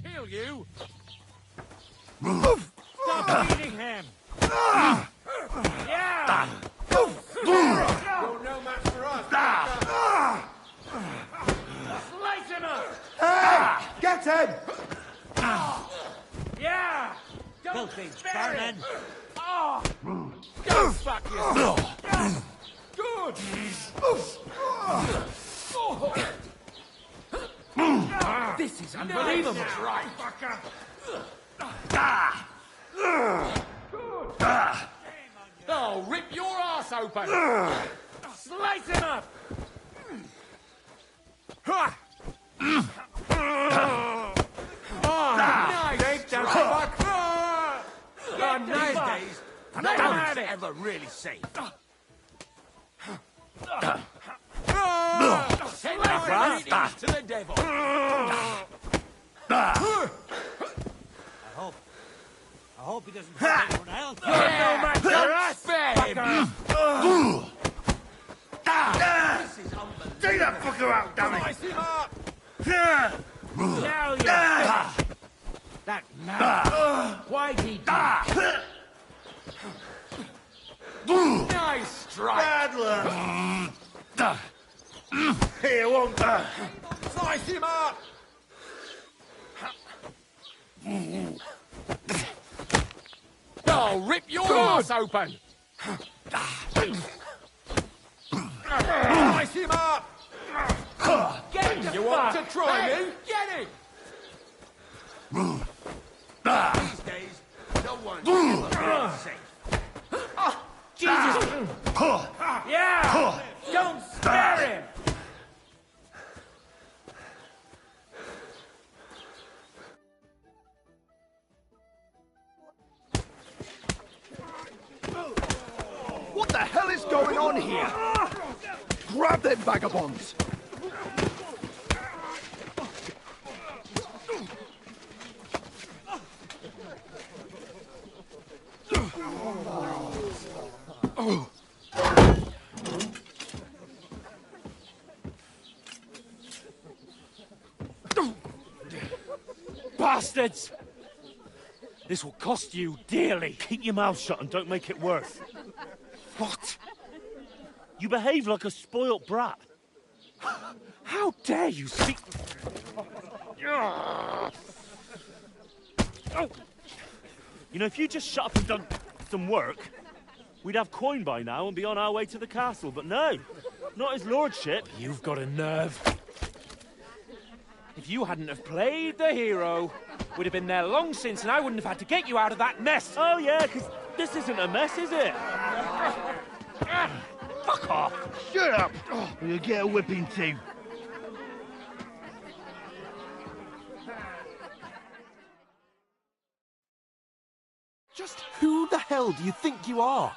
Kill you! Stop beating him! Yeah! You're no match for us! Slice him up! Get him! Yeah! Filthy vermin! Oh! Go fuck yourself! Good! This is unbelievable! Nice, right, fucker! Oh, rip your ass open! Slice him up! Nice! Take the fuck! On nice days, they don't ever really safe. Send my greetings to the devil. I hope he doesn't hurt anyone else. You're no match for us, fucker! This is unbelievable. Take that fucker out, damn it! Slice him up! Now you're That man! Why'd he do it? nice strike! Bad luck! Here, won't slice him up! I'll rip your ass open! Slice him up! Get him! You want to try Hey, me? Get him! These days, no one's ever been safe. Oh, Jesus! Yeah! Don't spare him! What the hell is going on here? Grab them vagabonds! Bastards! This will cost you dearly. Keep your mouth shut and don't make it worse. What? You behave like a spoilt brat. How dare you speak... Oh. You know, if you just shut up and done some work, we'd have coin by now and be on our way to the castle. But no, not his lordship. You've got a nerve. If you hadn't have played the hero, we'd have been there long since and I wouldn't have had to get you out of that mess. Oh yeah, because this isn't a mess, is it? Fuck off! Shut up! Or you'll get a whipping too. Just who the hell do you think you are?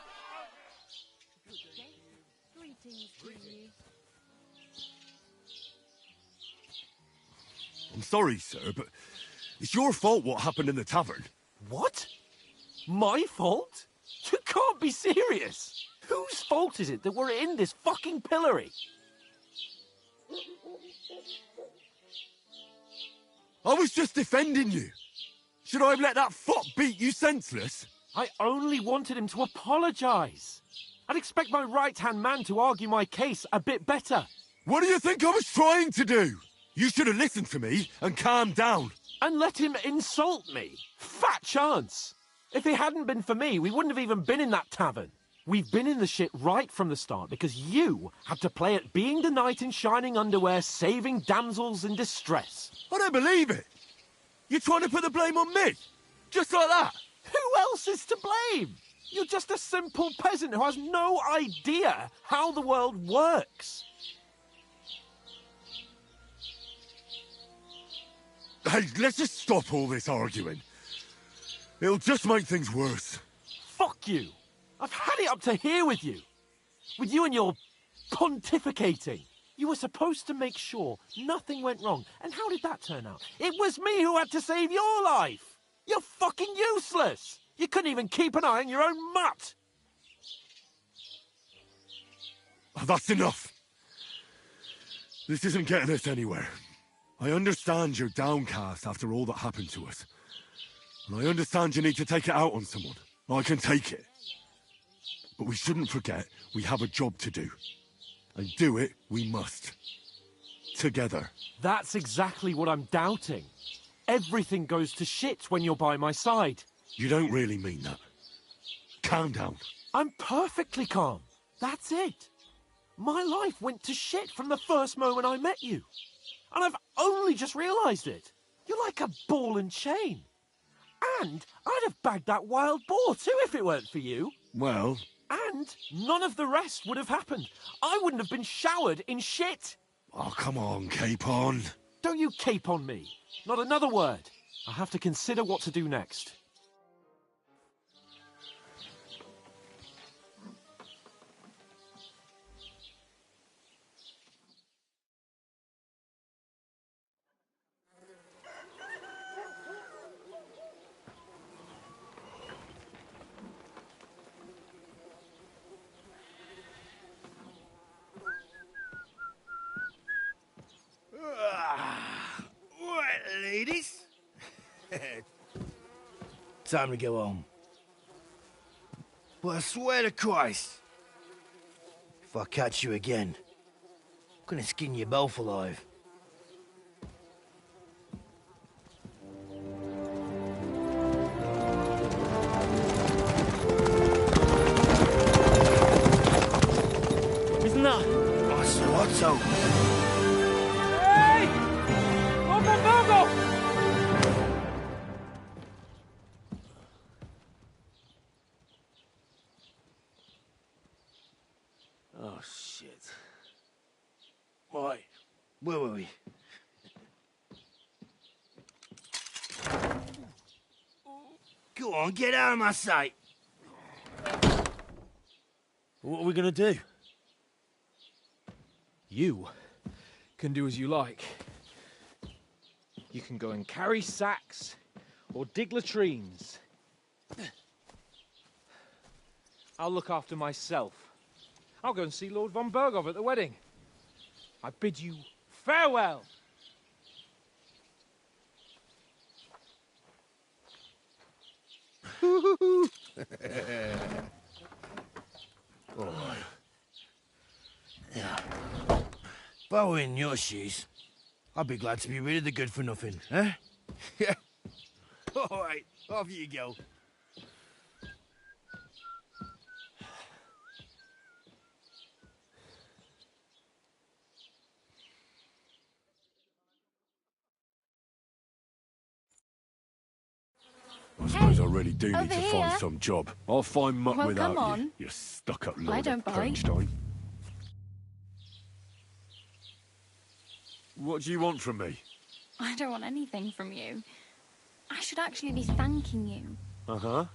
I'm sorry, sir, but it's your fault what happened in the tavern. What? My fault? You can't be serious! Whose fault is it that we're in this fucking pillory? I was just defending you. Should I have let that fop beat you senseless? I only wanted him to apologise. I'd expect my right-hand man to argue my case a bit better. What do you think I was trying to do? You should have listened to me and calmed down. And let him insult me? Fat chance! If it hadn't been for me, we wouldn't have even been in that tavern. We've been in the shit right from the start because you had to play at being the knight in shining underwear, saving damsels in distress. I don't believe it. You're trying to put the blame on me? Just like that? Who else is to blame? You're just a simple peasant who has no idea how the world works. Hey, let's just stop all this arguing. It'll just make things worse. Fuck you. I've had it up to here with you. With you and your pontificating. You were supposed to make sure nothing went wrong. And how did that turn out? It was me who had to save your life. You're fucking useless. You couldn't even keep an eye on your own mutt. Oh, that's enough. This isn't getting us anywhere. I understand you're downcast after all that happened to us. And I understand you need to take it out on someone. I can take it. But we shouldn't forget we have a job to do. And do it we must. Together. That's exactly what I'm doubting. Everything goes to shit when you're by my side. You don't really mean that. Calm down. I'm perfectly calm. That's it. My life went to shit from the first moment I met you. And I've only just realised it. You're like a ball and chain. And I'd have bagged that wild boar too if it weren't for you. Well... And none of the rest would have happened. I wouldn't have been showered in shit. Oh, come on, Capon. Don't you cape on me. Not another word. I have to consider what to do next. Right, ladies. Time to go home. But I swear to Christ, if I catch you again, I'm gonna skin you both alive. Where were we? Go on, get out of my sight. What are we gonna do? You can do as you like. You can go and carry sacks or dig latrines. I'll look after myself. I'll go and see Lord von Bergov at the wedding. I bid you farewell. Oh. Yeah. If I were in your shoes, I'd be glad to be rid of the good for nothing, eh? Yeah. All right, off you go. I suppose I really do over need to here. find some job. I'll find muck Well, without come on. you, you stuck-up I lord don't of bite. Kronstein. What do you want from me? I don't want anything from you. I should actually be thanking you. Uh-huh.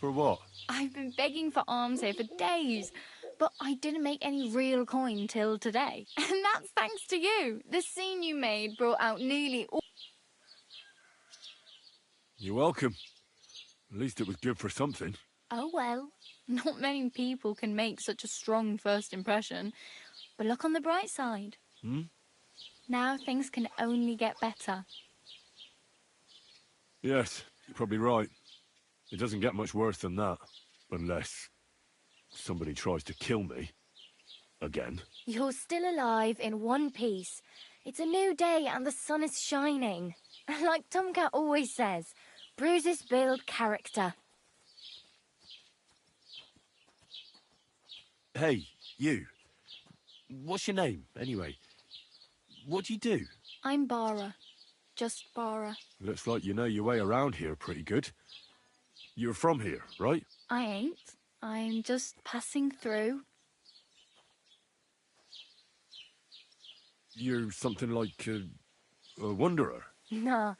For what? I've been begging for alms here for days, but I didn't make any real coin till today. And that's thanks to you. The scene you made brought out nearly all... You're welcome. At least it was good for something. Oh well, not many people can make such a strong first impression. But look on the bright side. Hmm? Now things can only get better. Yes, you're probably right. It doesn't get much worse than that. Unless somebody tries to kill me. Again. You're still alive in one piece. It's a new day and the sun is shining. Like Tomcat always says, bruises build character. Hey, you. What's your name, anyway? What do you do? I'm Bara. Just Bara. Looks like you know your way around here pretty good. You're from here, right? I ain't. I'm just passing through. You're something like a wanderer. Nah,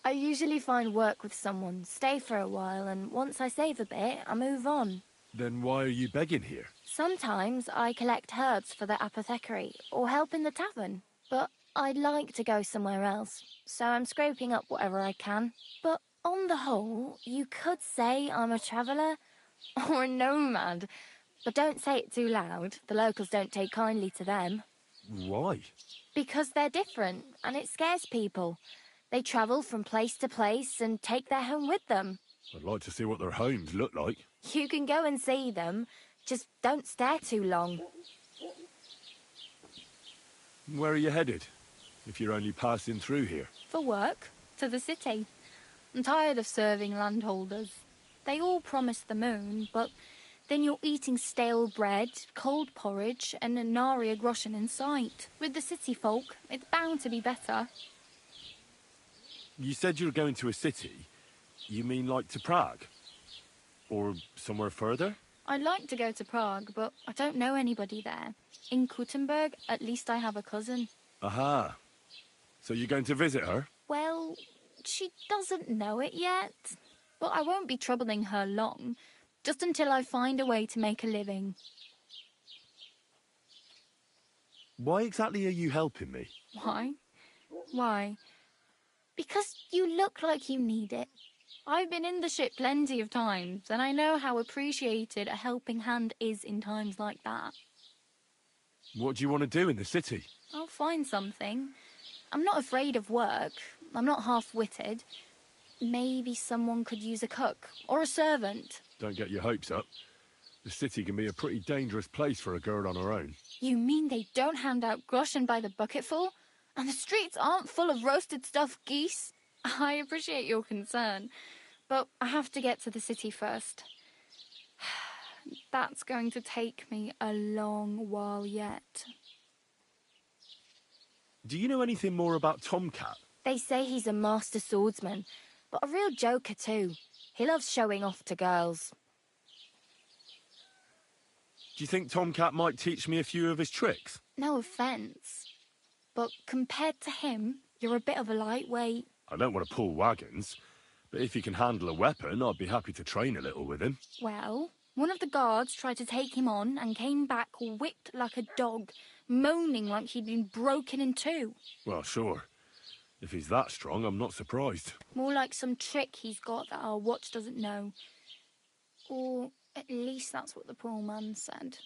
I usually find work with someone, stay for a while, and once I save a bit, I move on. Then why are you begging here? Sometimes I collect herbs for the apothecary, or help in the tavern. But I'd like to go somewhere else, so I'm scraping up whatever I can. But on the whole, you could say I'm a traveller, or a nomad. But don't say it too loud, the locals don't take kindly to them. Why? Because they're different, and it scares people. They travel from place to place and take their home with them. I'd like to see what their homes look like. You can go and see them, just don't stare too long. Where are you headed? If you're only passing through here. For work. To the city. I'm tired of serving landholders. They all promise the moon, but then you're eating stale bread, cold porridge, and a nary a groschen in sight. With the city folk, it's bound to be better. You said you were going to a city. You mean like to Prague? Or somewhere further? I'd like to go to Prague, but I don't know anybody there. In Kuttenberg, at least I have a cousin. Aha. So you're going to visit her? Well, she doesn't know it yet. But I won't be troubling her long, just until I find a way to make a living. Why exactly are you helping me? Why? Why? Because you look like you need it. I've been in the ship plenty of times, and I know how appreciated a helping hand is in times like that. What do you want to do in the city? I'll find something. I'm not afraid of work. I'm not half-witted. Maybe someone could use a cook or a servant. Don't get your hopes up. The city can be a pretty dangerous place for a girl on her own. You mean they don't hand out groschen by the bucketful? And the streets aren't full of roasted stuffed geese? I appreciate your concern, but I have to get to the city first. That's going to take me a long while yet. Do you know anything more about Tomcat? They say he's a master swordsman, but a real joker too. He loves showing off to girls. Do you think Tomcat might teach me a few of his tricks? No offence, but compared to him, you're a bit of a lightweight. I don't want to pull wagons, but if he can handle a weapon, I'd be happy to train a little with him. Well, one of the guards tried to take him on and came back whipped like a dog, moaning like he'd been broken in two. Well, sure. If he's that strong, I'm not surprised. More like some trick he's got that our watch doesn't know. Or at least that's what the poor man said.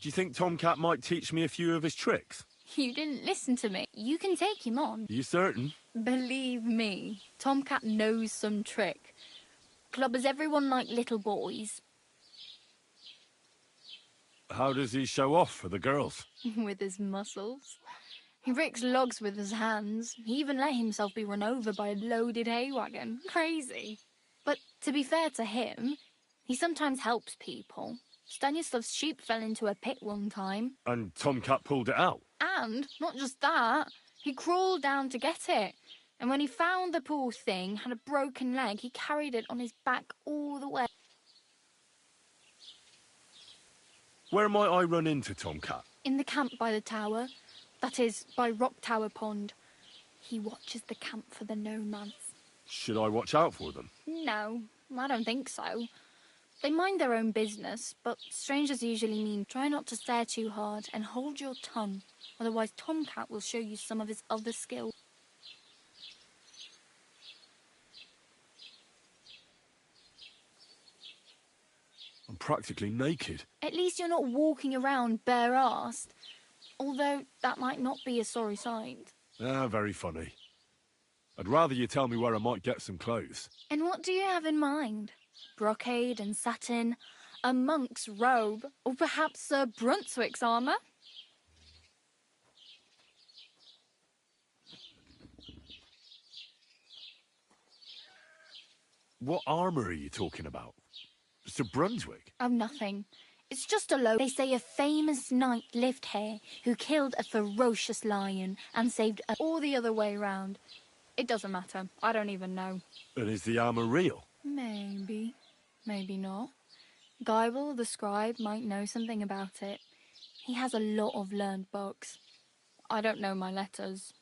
Do you think Tomcat might teach me a few of his tricks? You didn't listen to me. You can take him on. Are you certain? Believe me, Tomcat knows some trick. Clubbers everyone like little boys. How does he show off for the girls? With his muscles. He ricks logs with his hands. He even let himself be run over by a loaded hay wagon. Crazy. But to be fair to him, he sometimes helps people. Stanislav's sheep fell into a pit one time. And Tomcat pulled it out? And, not just that, he crawled down to get it. And when he found the poor thing had a broken leg, he carried it on his back all the way. Where might I run into Tomcat? In the camp by the tower. That is, by Rock Tower Pond. He watches the camp for the nomads. Should I watch out for them? No, I don't think so. They mind their own business, but strangers usually mean try not to stare too hard and hold your tongue. Otherwise Tomcat will show you some of his other skills. I'm practically naked. At least you're not walking around bare-arsed. Although that might not be a sorry sight. Ah, very funny. I'd rather you tell me where I might get some clothes. And what do you have in mind? Brocade and satin, a monk's robe, or perhaps Sir Brunswick's armour? What armour are you talking about? Sir Brunswick? Oh, nothing. It's just a load. They say a famous knight lived here who killed a ferocious lion and saved all the other way round. It doesn't matter. I don't even know. And is the armour real? Maybe. Maybe not. Geibel, the scribe, might know something about it. He has a lot of learned books. I don't know my letters.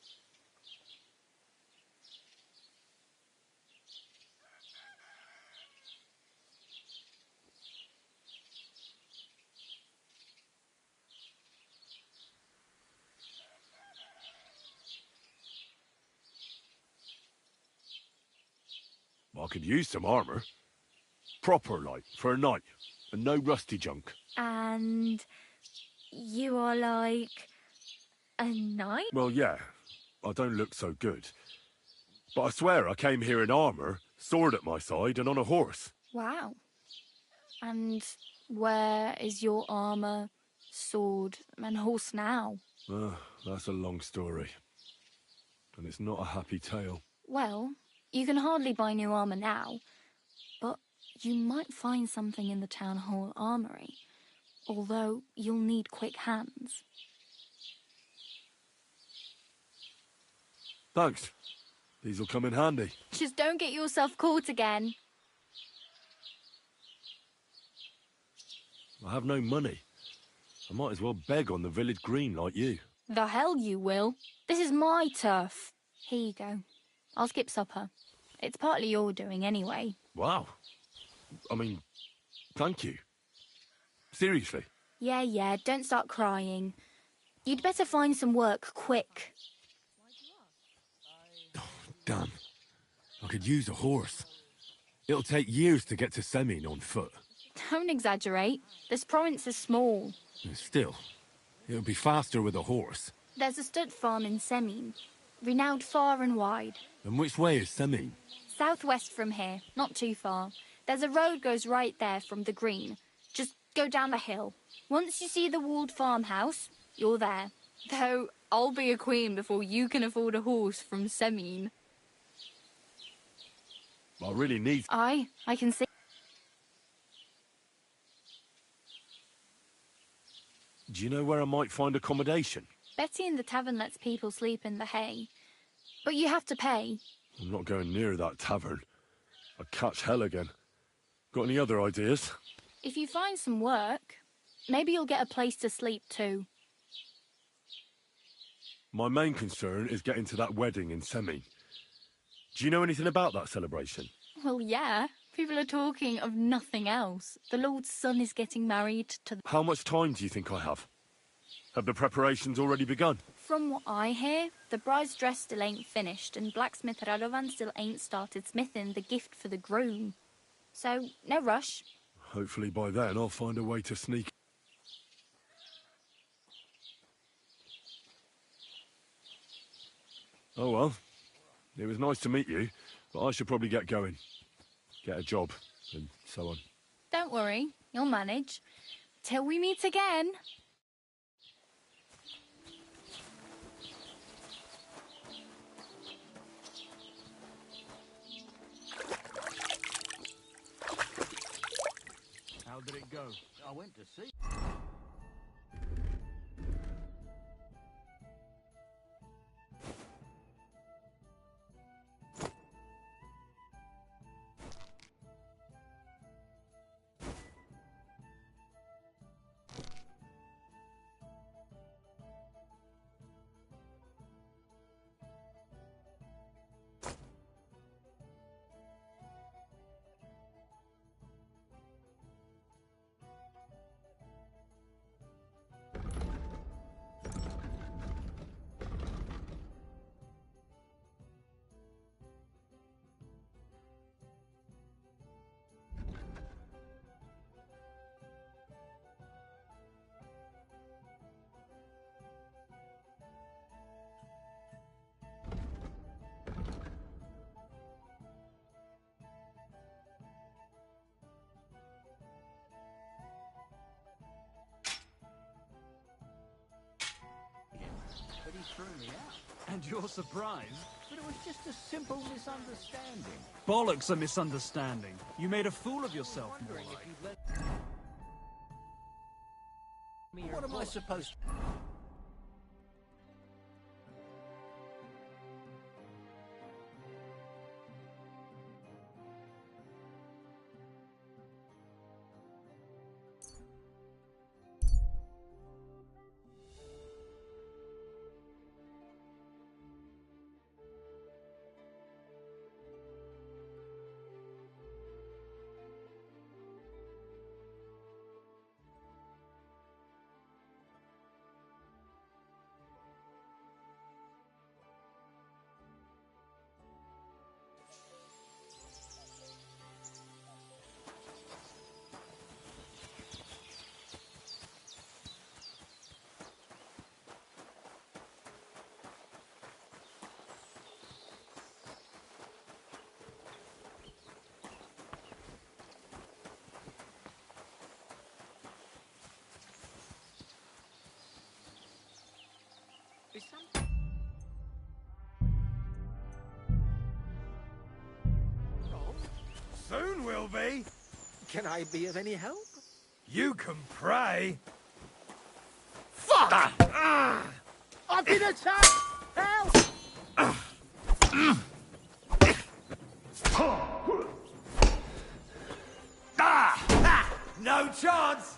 I could use some armour. Proper, like, for a night. And no rusty junk. And you are like a knight? Well, yeah. I don't look so good. But I swear I came here in armour, sword at my side, and on a horse. Wow. And where is your armour, sword, and horse now? That's a long story. And it's not a happy tale. Well, you can hardly buy new armour now, but you might find something in the town hall armoury, although you'll need quick hands. Thanks. These'll come in handy. Just don't get yourself caught again. I have no money. I might as well beg on the village green like you. The hell you will. This is my turf. Here you go. I'll skip supper. It's partly your doing anyway. Wow. I mean, thank you. Seriously. Yeah, don't start crying. You'd better find some work quick. Damn. I could use a horse. It'll take years to get to Semin on foot. Don't exaggerate. This province is small. Still, it'll be faster with a horse. There's a stud farm in Semin, renowned far and wide. And which way is Semin? Southwest from here, not too far. There's a road goes right there from the green. Just go down the hill. Once you see the walled farmhouse, you're there. Though, I'll be a queen before you can afford a horse from Semin. I really need... I can see... Do you know where I might find accommodation? Betty in the tavern lets people sleep in the hay. But you have to pay. I'm not going near that tavern. I'd catch hell again. Got any other ideas? If you find some work, maybe you'll get a place to sleep too. My main concern is getting to that wedding in Semi. Do you know anything about that celebration? Well, yeah. People are talking of nothing else. The Lord's son is getting married to... How much time do you think I have? Have the preparations already begun? From what I hear, the bride's dress still ain't finished, and blacksmith Radovan still ain't started smithing the gift for the groom. So, no rush. Hopefully by then I'll find a way to sneak... Oh well. It was nice to meet you, but I should probably get going. Get a job, and so on. Don't worry, you'll manage. Till we meet again. How did it go? I went to see. But he threw me out. And you're surprised? But it was just a simple misunderstanding. Bollocks a misunderstanding. You made a fool of yourself, more like. What am I supposed to... Soon will be. Can I be of any help? You can pray. Fuck! I've been attacked! Help! No chance.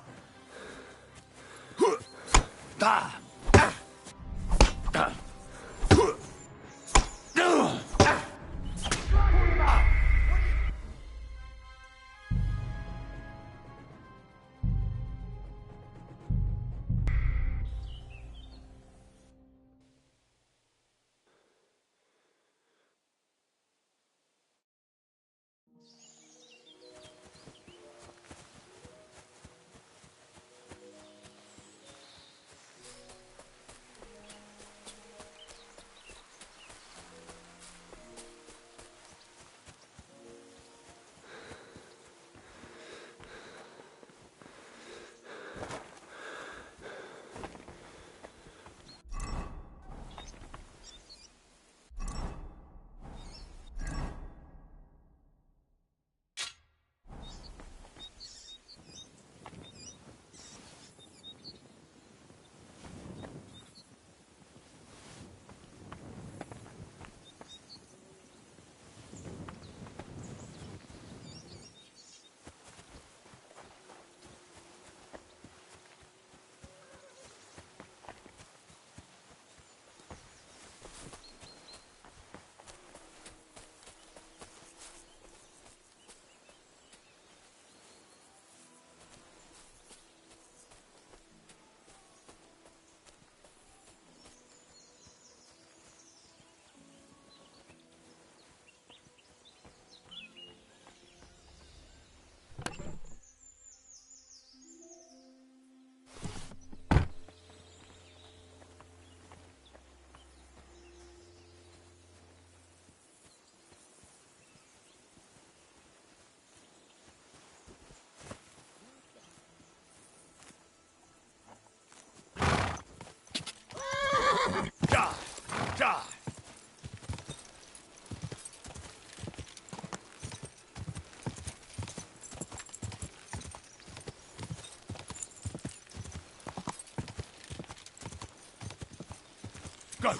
Go!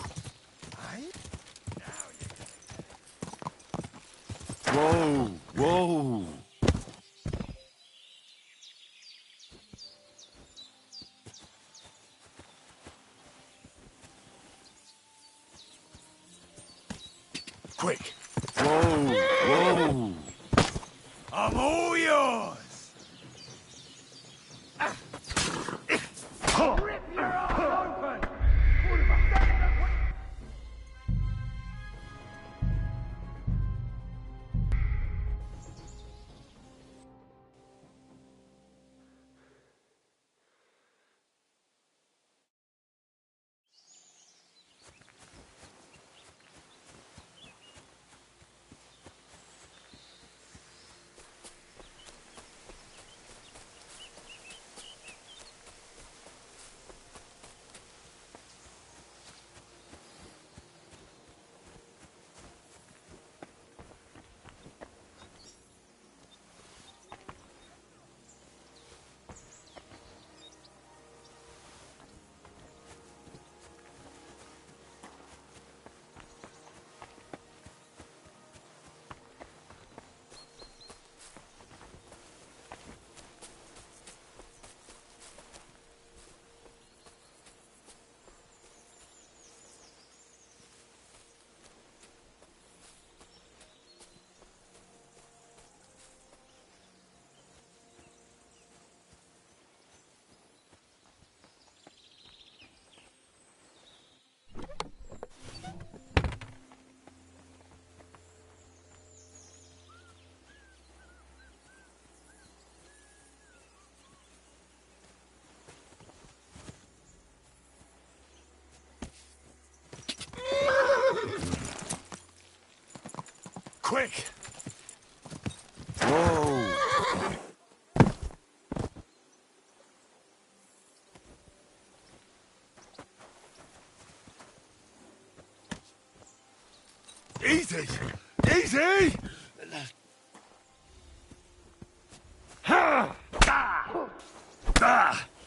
Whoa! Whoa! Quick! Whoa! Whoa! I'm all yours! Rip your ass open! Quick! Whoa! Easy! Easy!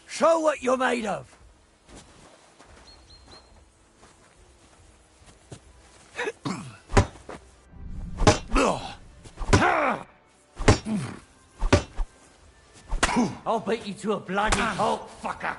Show what you're made of. I'll beat you to a bloody pulp, fucker.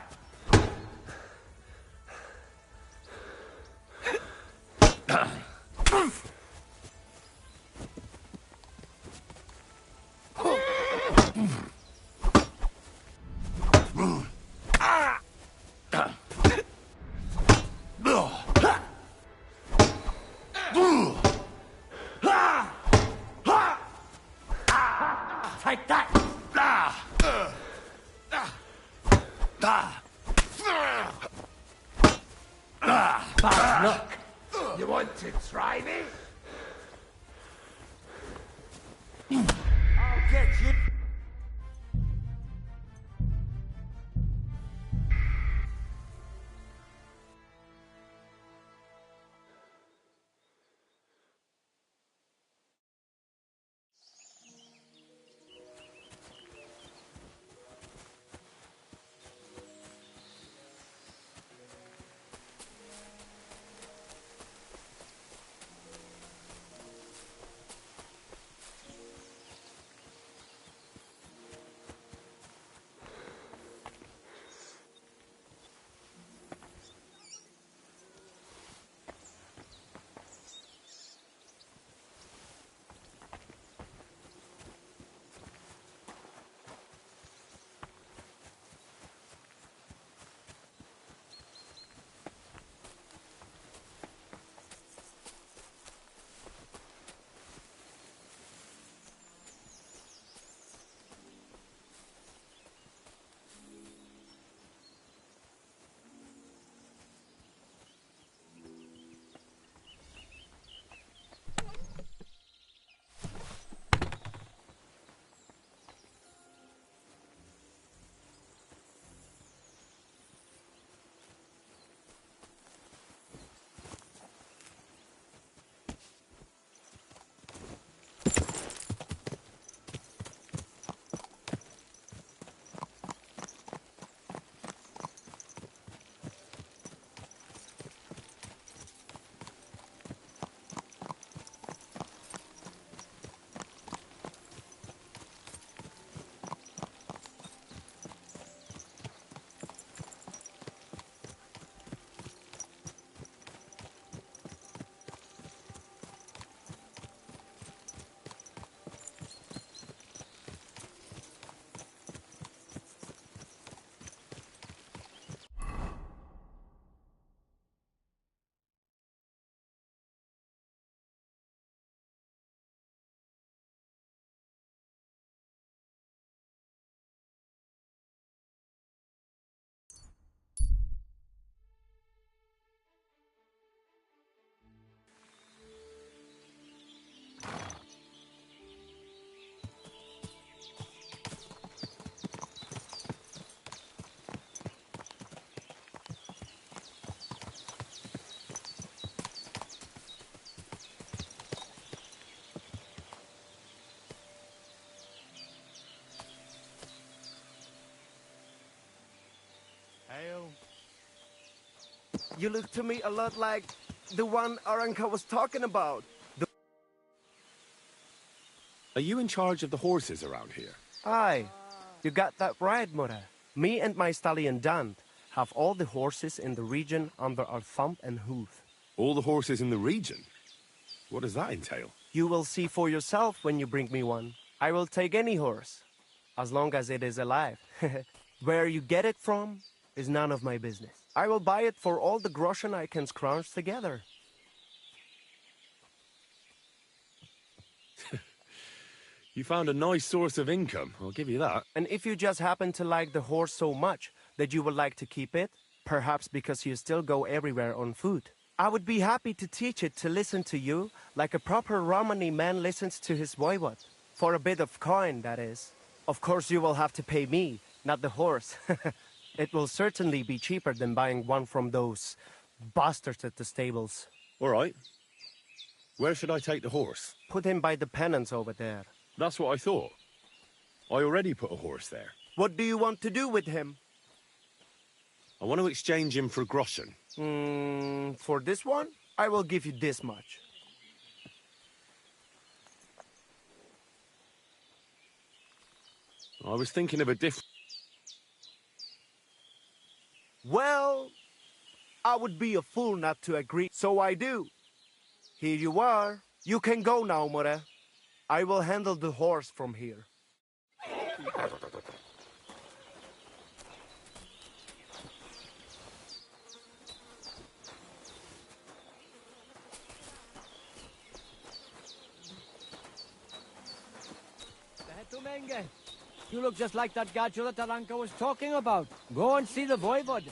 Take that! Bad luck. You want to try me? I'll get you. You look to me a lot like the one Aranka was talking about. Are you in charge of the horses around here? Aye, you got that right, Mother. Me and my stallion Dan have all the horses in the region under our thumb and hoof. All the horses in the region? What does that entail? You will see for yourself when you bring me one. I will take any horse, as long as it is alive. Where you get it from is none of my business. I will buy it for all the groschen I can scrounge together. You found a nice source of income, I'll give you that. And if you just happen to like the horse so much that you would like to keep it, perhaps because you still go everywhere on foot, I would be happy to teach it to listen to you like a proper Romani man listens to his voivod. For a bit of coin, that is. Of course you will have to pay me, not the horse. It will certainly be cheaper than buying one from those bastards at the stables. All right. Where should I take the horse? Put him by the pennants over there. That's what I thought. I already put a horse there. What do you want to do with him? I want to exchange him for groschen. For this one, I will give you this much. I was thinking of a different... Well, I would be a fool not to agree, so I do. Here you are. You can go now, More. I will handle the horse from here. You look just like that gadget that Taranka was talking about. Go and see the voivod.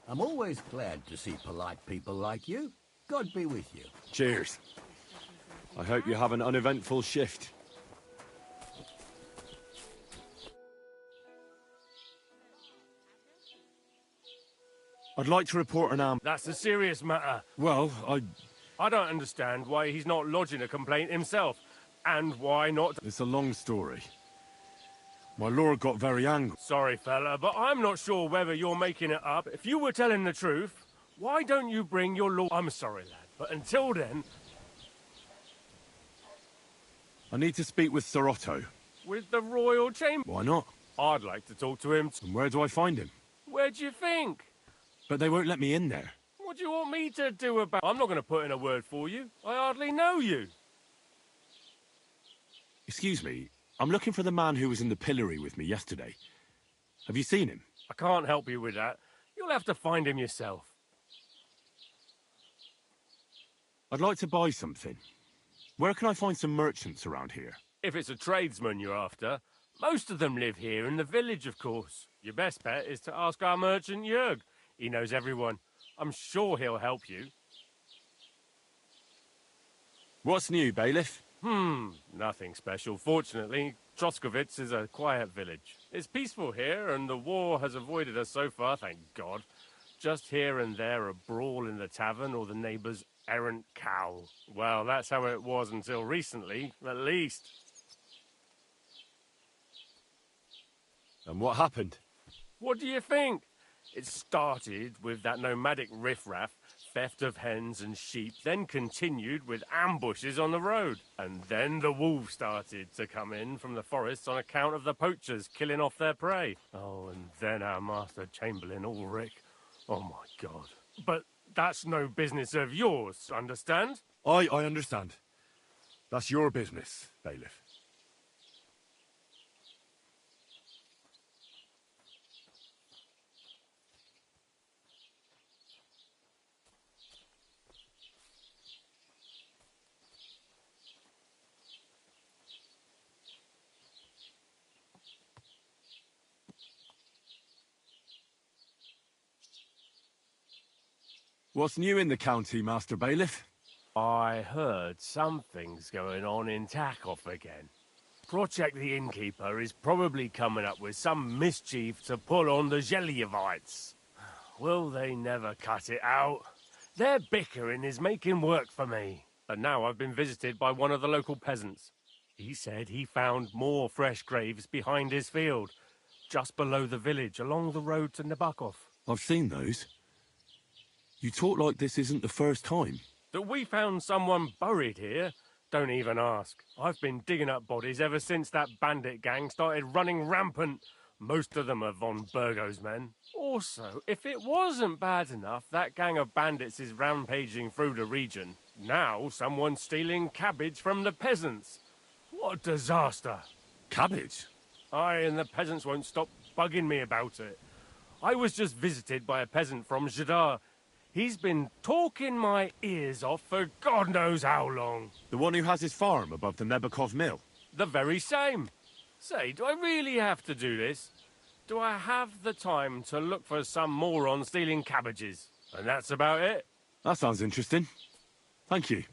I'm always glad to see polite people like you. God be with you. Cheers. I hope you have an uneventful shift. I'd like to report an arm. That's a serious matter. Well, I don't understand why he's not lodging a complaint himself. And why not... It's a long story. My lord got very angry. Sorry, fella, but I'm not sure whether you're making it up. If you were telling the truth, why don't you bring your lord... I'm sorry, lad, but until then... I need to speak with Sir Otto. With the royal chamber? Why not? I'd like to talk to him. And where do I find him? Where do you think? But they won't let me in there. What do you want me to do about... I'm not going to put in a word for you. I hardly know you. Excuse me, I'm looking for the man who was in the pillory with me yesterday. Have you seen him? I can't help you with that. You'll have to find him yourself. I'd like to buy something. Where can I find some merchants around here? If it's a tradesman you're after, most of them live here in the village, of course. Your best bet is to ask our merchant Jörg. He knows everyone. I'm sure he'll help you. What's new, bailiff? Nothing special. Fortunately, Troskovitz is a quiet village. It's peaceful here, and the war has avoided us so far, thank God. Just here and there a brawl in the tavern or the neighbour's errant cow. Well, that's how it was until recently, at least. And what happened? What do you think? It started with that nomadic riffraff, theft of hens and sheep, then continued with ambushes on the road. And then the wolves started to come in from the forests on account of the poachers killing off their prey. Oh, and then our master Chamberlain Ulrich. Oh, my God. But that's no business of yours, understand? I understand. That's your business, bailiff. What's new in the county, Master Bailiff? I heard something's going on in Takov again. Project the Innkeeper is probably coming up with some mischief to pull on the Zeljevites. Will they never cut it out? Their bickering is making work for me. And now I've been visited by one of the local peasants. He said he found more fresh graves behind his field, just below the village, along the road to Nabokov. I've seen those. You talk like this isn't the first time. That we found someone buried here? Don't even ask. I've been digging up bodies ever since that bandit gang started running rampant. Most of them are von Burgo's men. Also, if it wasn't bad enough, that gang of bandits is rampaging through the region. Now someone's stealing cabbage from the peasants. What a disaster. Cabbage? Aye, and the peasants won't stop bugging me about it. I was just visited by a peasant from Zadar. He's been talking my ears off for God knows how long. The one who has his farm above the Nebokov mill? The very same. Say, do I really have to do this? Do I have the time to look for some moron stealing cabbages? And that's about it. That sounds interesting. Thank you.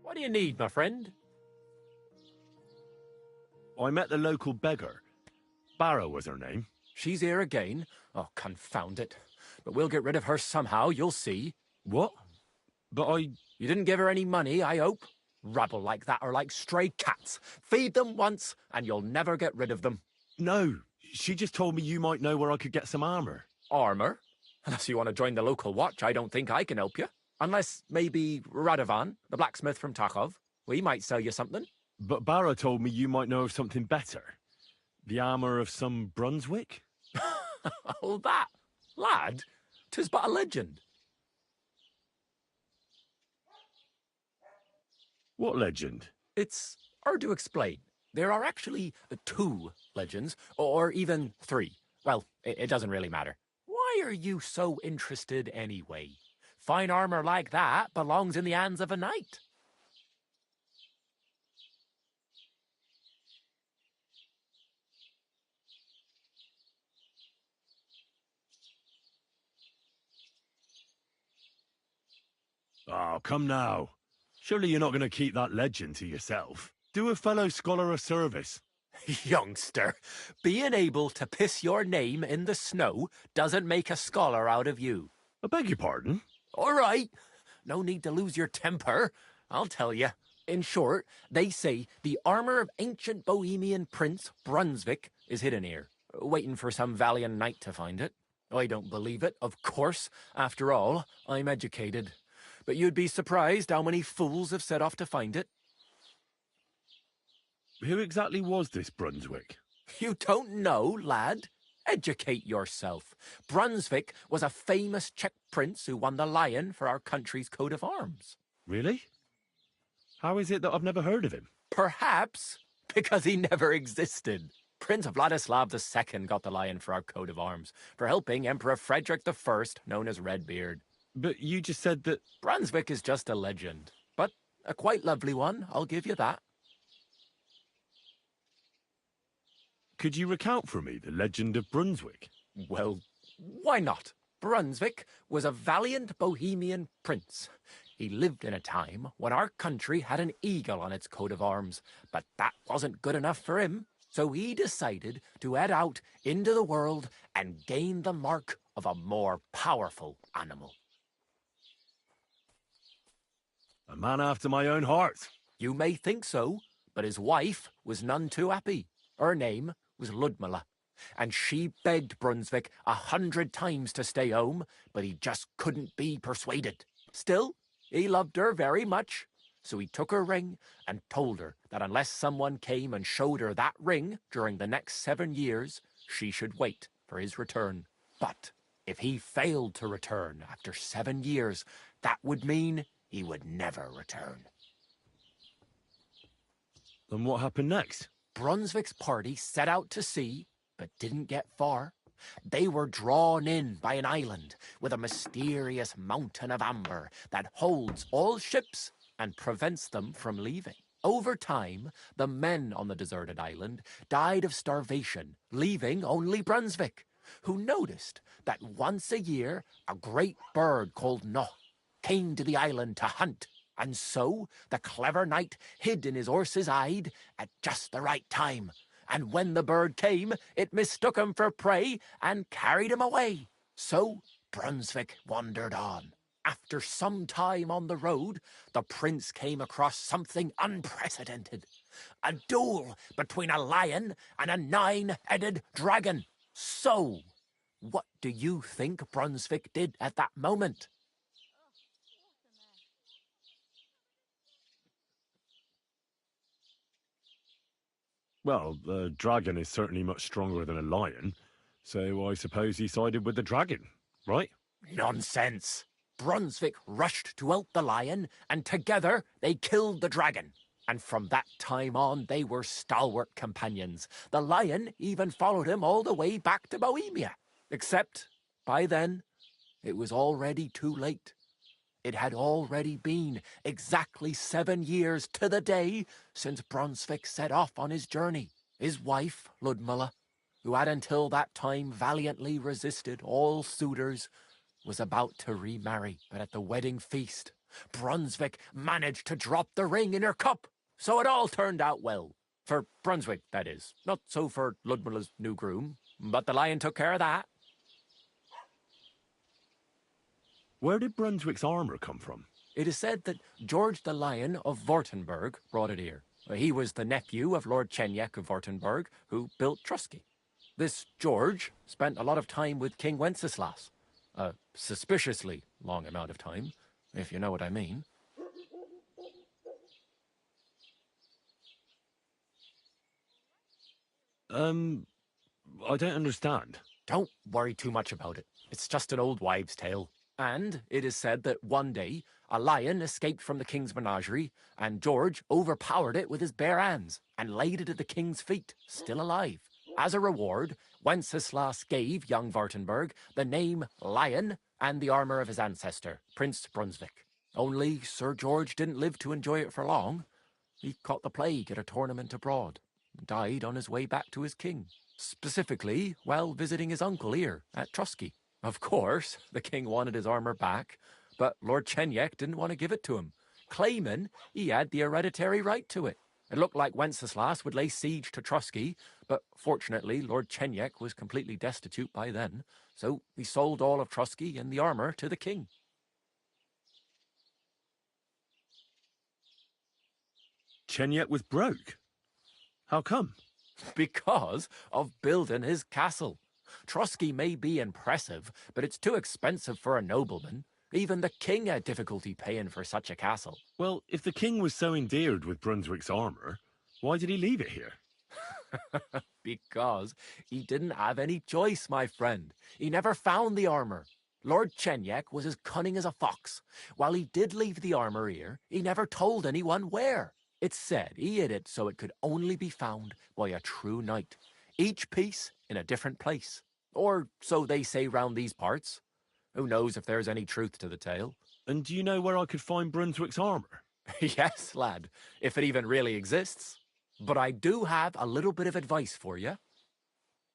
What do you need, my friend? I met the local beggar. Barrow was her name. She's here again? Oh, confound it. But we'll get rid of her somehow, you'll see. What? But I... You didn't give her any money, I hope? Rabble like that are like stray cats. Feed them once, and you'll never get rid of them. No, she just told me you might know where I could get some armour. Armour? Unless you want to join the local watch, I don't think I can help you. Unless, maybe, Radovan, the blacksmith from Takov. We might sell you something. But Barrow told me you might know of something better. The armour of some Brunswick? Oh, that? Lad, 'tis but a legend. What legend? It's hard to explain. There are actually 2 legends, or even 3. Well, it doesn't really matter. Why are you so interested anyway? Fine armour like that belongs in the hands of a knight. Oh, come now. Surely you're not going to keep that legend to yourself. Do a fellow scholar a service. Youngster, being able to piss your name in the snow doesn't make a scholar out of you. I beg your pardon? All right. No need to lose your temper. I'll tell you. In short, they say the armour of ancient Bohemian Prince Brunswick is hidden here, waiting for some valiant knight to find it. I don't believe it, of course. After all, I'm educated. But you'd be surprised how many fools have set off to find it. Who exactly was this Brunswick? You don't know, lad? Educate yourself. Brunswick was a famous Czech prince who won the lion for our country's coat of arms. Really? How is it that I've never heard of him? Perhaps because he never existed. Prince Vladislav II got the lion for our coat of arms, for helping Emperor Frederick I, known as Redbeard. But you just said that... Brunswick is just a legend, but a quite lovely one, I'll give you that. Could you recount for me the legend of Brunswick? Well, why not? Brunswick was a valiant Bohemian prince. He lived in a time when our country had an eagle on its coat of arms, but that wasn't good enough for him, so he decided to head out into the world and gain the mark of a more powerful animal. A man after my own heart. You may think so, but his wife was none too happy. Her name was Ludmilla, and she begged Brunswick 100 times to stay home, but he just couldn't be persuaded. Still, he loved her very much, so he took her ring and told her that unless someone came and showed her that ring during the next 7 years, she should wait for his return. But if he failed to return after 7 years, that would mean he would never return. Then what happened next? Brunswick's party set out to sea, but didn't get far. They were drawn in by an island with a mysterious mountain of amber that holds all ships and prevents them from leaving. Over time, the men on the deserted island died of starvation, leaving only Brunswick, who noticed that once a year a great bird called Noh came to the island to hunt. And so the clever knight hid in his horse's hide at just the right time. And when the bird came, it mistook him for prey and carried him away. So Brunswick wandered on. After some time on the road, the prince came across something unprecedented. A duel between a lion and a 9-headed dragon. So, what do you think Brunswick did at that moment? Well, the dragon is certainly much stronger than a lion, so I suppose he sided with the dragon, right? Nonsense! Brunswick rushed to out the lion, and together they killed the dragon. And from that time on, they were stalwart companions. The lion even followed him all the way back to Bohemia. Except, by then, it was already too late. It had already been exactly 7 years to the day since Brunswick set off on his journey. His wife, Ludmilla, who had until that time valiantly resisted all suitors, was about to remarry. But at the wedding feast, Brunswick managed to drop the ring in her cup. So it all turned out well. For Brunswick, that is. Not so for Ludmilla's new groom, but the lion took care of that. Where did Brunswick's armour come from? It is said that George the Lion of Württemberg brought it here. He was the nephew of Lord Chenyek of Württemberg, who built Trusky. This George spent a lot of time with King Wenceslas. A suspiciously long amount of time, if you know what I mean. I don't understand. Don't worry too much about it. It's just an old wives' tale. And it is said that one day, a lion escaped from the king's menagerie, and George overpowered it with his bare hands and laid it at the king's feet, still alive. As a reward, Wenceslas gave young Württemberg the name Lion and the armour of his ancestor, Prince Brunswick. Only Sir George didn't live to enjoy it for long. He caught the plague at a tournament abroad, and died on his way back to his king, specifically while visiting his uncle here at Trusky. Of course, the king wanted his armour back, but Lord Chenyek didn't want to give it to him, claiming he had the hereditary right to it. It looked like Wenceslas would lay siege to Trusky, but fortunately Lord Chenyek was completely destitute by then, so he sold all of Trusky and the armour to the king. Chenyek was broke. How come? Because of building his castle. Trusky may be impressive, but it's too expensive for a nobleman. Even the king had difficulty paying for such a castle. Well, if the king was so endeared with Brunswick's armour, why did he leave it here? Because he didn't have any choice, my friend. He never found the armour. Lord Chenyek was as cunning as a fox. While he did leave the armour here, he never told anyone where. It's said he hid it so it could only be found by a true knight. each piece in a different place. Or so they say round these parts. Who knows if there's any truth to the tale? And do you know where I could find Brunswick's armour? Yes, lad, if it even really exists. But I do have a little bit of advice for you.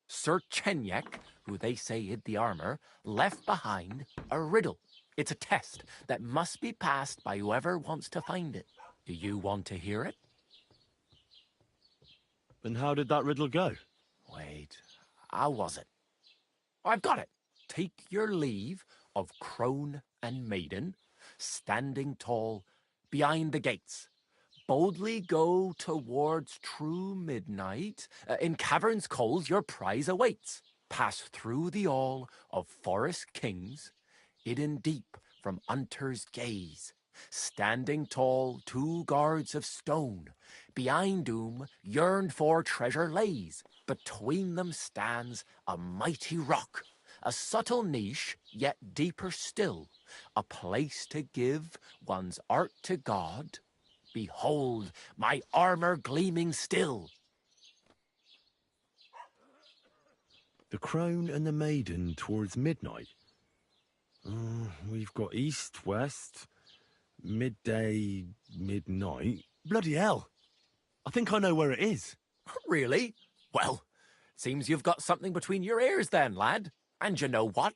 Sir Chenyek, who they say hid the armour, left behind a riddle. It's a test that must be passed by whoever wants to find it. Do you want to hear it? And how did that riddle go? Wait, how was it? I've got it. Take your leave of crone and maiden, standing tall behind the gates. Boldly go towards true midnight. In caverns cold your prize awaits. Pass through the all of forest kings, hidden deep from hunter's gaze. Standing tall, 2 guards of stone. Behind whom yearned for treasure lays. Between them stands a mighty rock. A subtle niche, yet deeper still. A place to give one's art to God. Behold, my armour gleaming still. The crone and the maiden towards midnight. We've got east, west, midday, midnight. Bloody hell! I think I know where it is. Really? Well, seems you've got something between your ears then, lad. And you know what?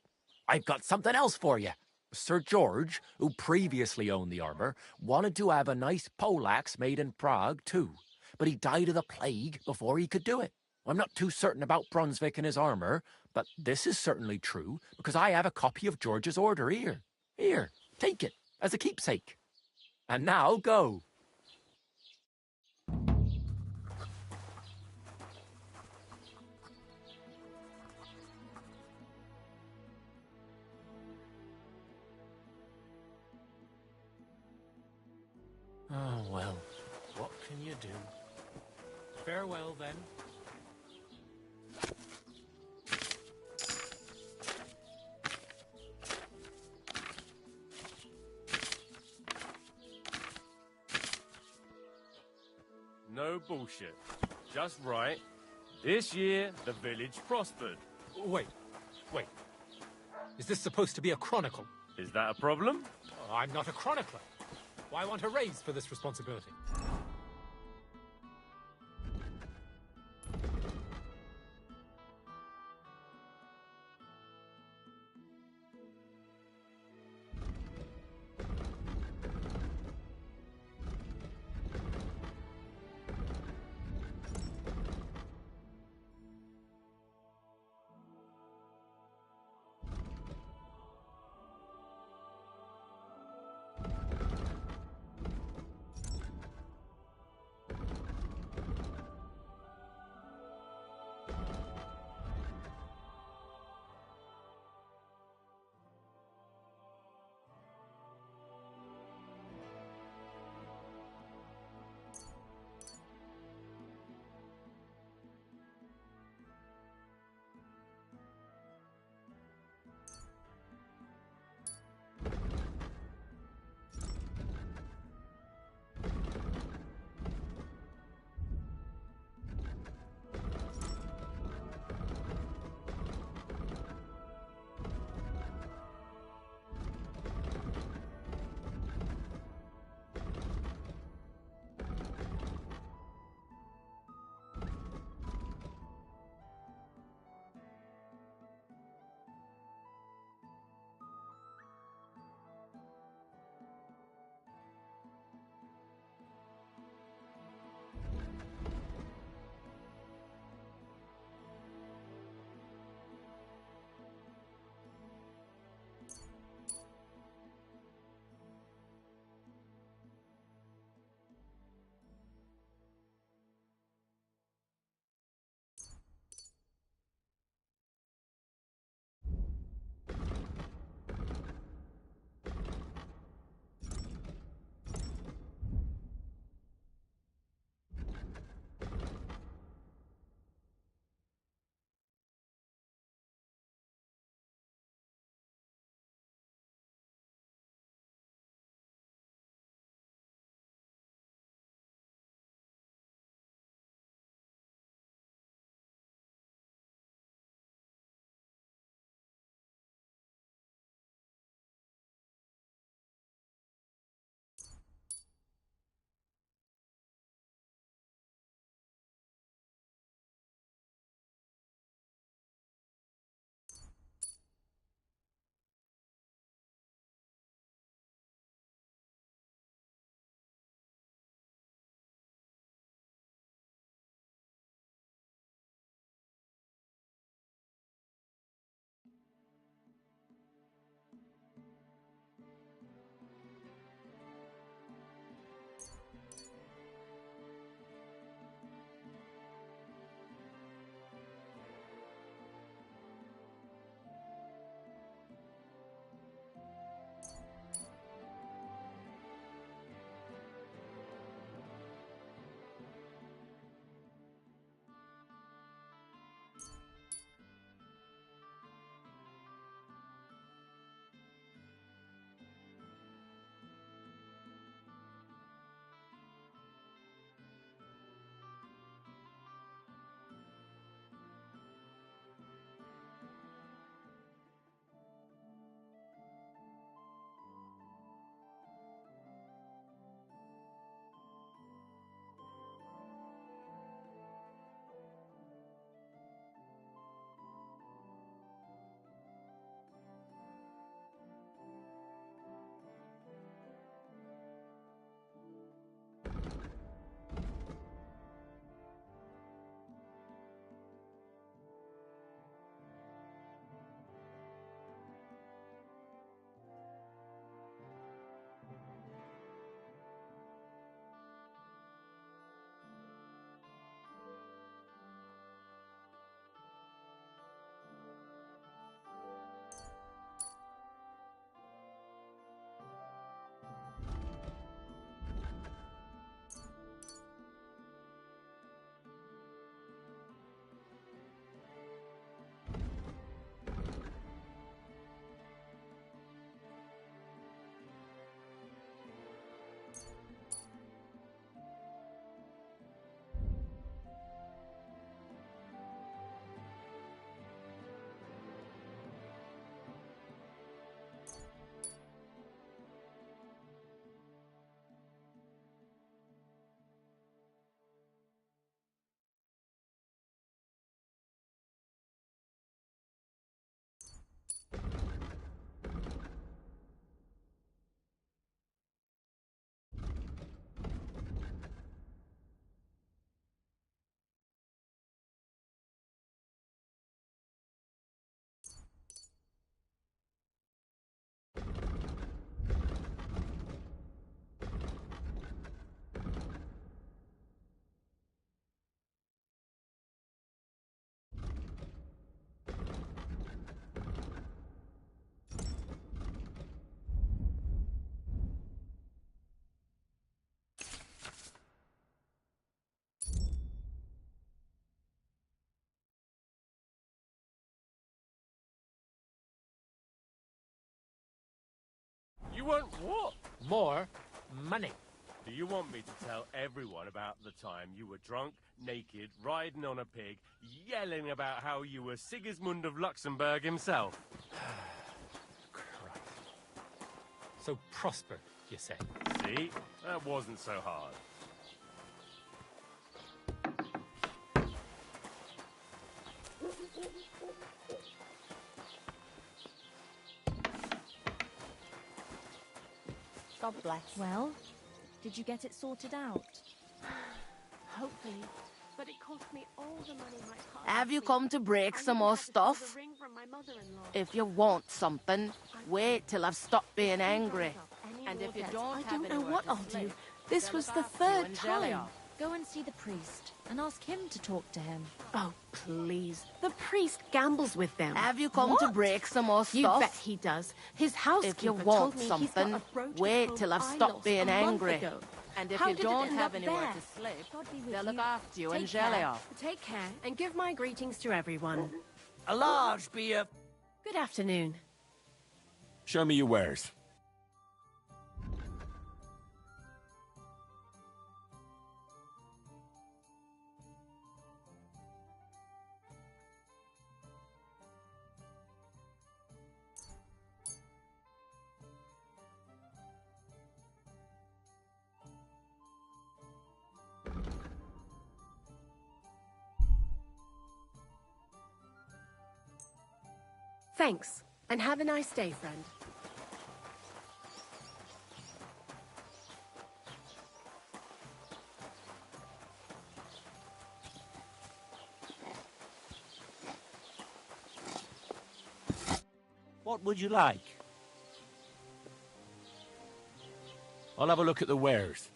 I've got something else for you. Sir George, who previously owned the armour, wanted to have a nice poleaxe made in Prague too, but he died of the plague before he could do it. I'm not too certain about Brunswick and his armour, but this is certainly true, because I have a copy of George's order here. Here, take it, as a keepsake. And now, go. Oh, well, what can you do? Farewell, then. No bullshit. Just right. This year, the village prospered. Wait. Is this supposed to be a chronicle? Is that a problem? Oh, I'm not a chronicler. Why want a raise for this responsibility? You want what? More money. Do you want me to tell everyone about the time you were drunk, naked, riding on a pig, yelling about how you were Sigismund of Luxembourg himself? So prosper, you say? See? That wasn't so hard. God bless. Well, did you get it sorted out? Hopefully. But it cost me all the money my father... Have you come to break some more stuff? If you want something, wait till I've stopped being angry. And if you don't I don't know what I'll do. This was the third time. Go and see the priest and ask him to talk to him. Oh, please. The priest gambles with them. Have you come to break some more stuff? You bet he does. His housekeeper If you told want me something, he's got a brooch wait of till I've gold I stopped lost being a month angry. ago. And if How you did it don't end have up anywhere there? to sleep, God be with they'll look you. after you Take and care. jelly off. Take care and give my greetings to everyone. A large beer. Good afternoon. Show me your wares. Thanks, and have a nice day, friend. What would you like? I'll have a look at the wares.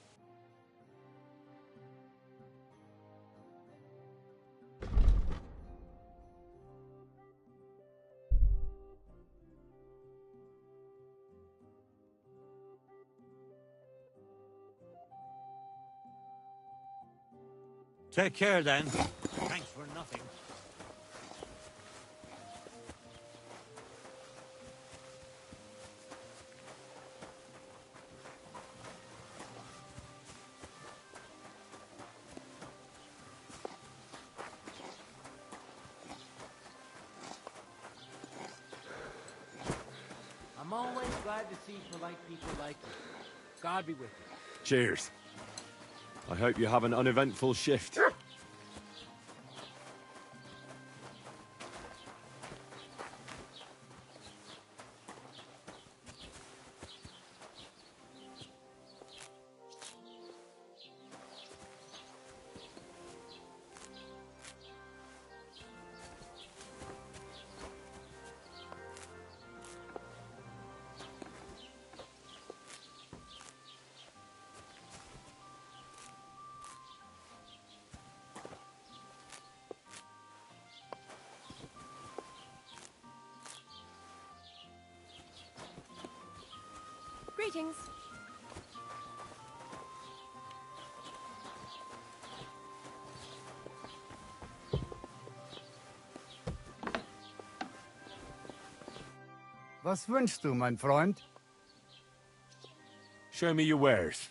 Take care, then. Thanks for nothing. I'm always glad to see polite people like you. God be with you. Cheers. I hope you have an uneventful shift. Greetings. Was wünschst du, mein Freund? Show me your wares.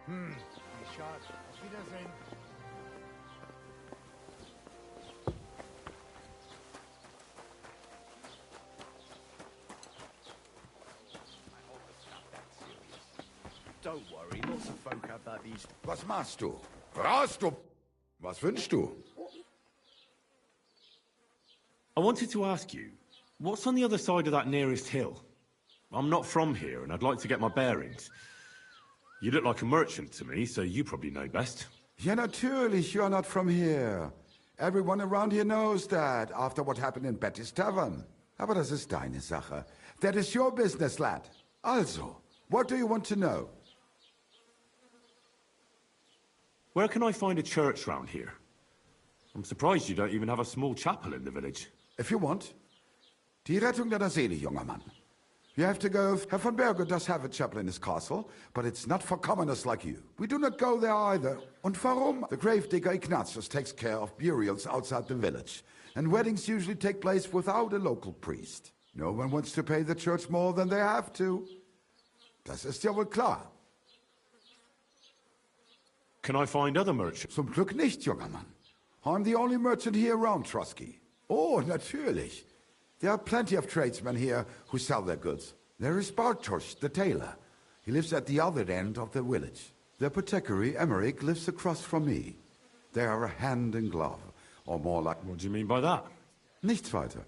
Wie schade. Auf Wiedersehen. Don't worry, lots of folk have that these... Was machst du? Rast du? Was wünschst du? I wanted to ask you, what's on the other side of that nearest hill? I'm not from here, and I'd like to get my bearings. You look like a merchant to me, so you probably know best. Ja, natürlich, you are not from here. Everyone around here knows that, after what happened in Betty's Tavern. Aber das ist deine Sache. That is your business, lad. Also, what do you want to know? Where can I find a church round here? I'm surprised you don't even have a small chapel in the village. If you want. Die Rettung deiner Seele, junger Mann. You have to go. Herr von Berger does have a chapel in his castle, but it's not for commoners like you. We do not go there either. Und warum? The gravedigger Ignatius takes care of burials outside the village, and weddings usually take place without a local priest. No one wants to pay the church more than they have to. Das ist ja wohl klar. Can I find other merchants? Zum Glück nicht, junger Mann. I'm the only merchant here around Trotsky. Oh, natürlich. There are plenty of tradesmen here who sell their goods. There is Bartosz, the tailor. He lives at the other end of the village. The apothecary, Emmerich, lives across from me. They are a hand and glove, or more like... What do you mean by that? Nichts weiter.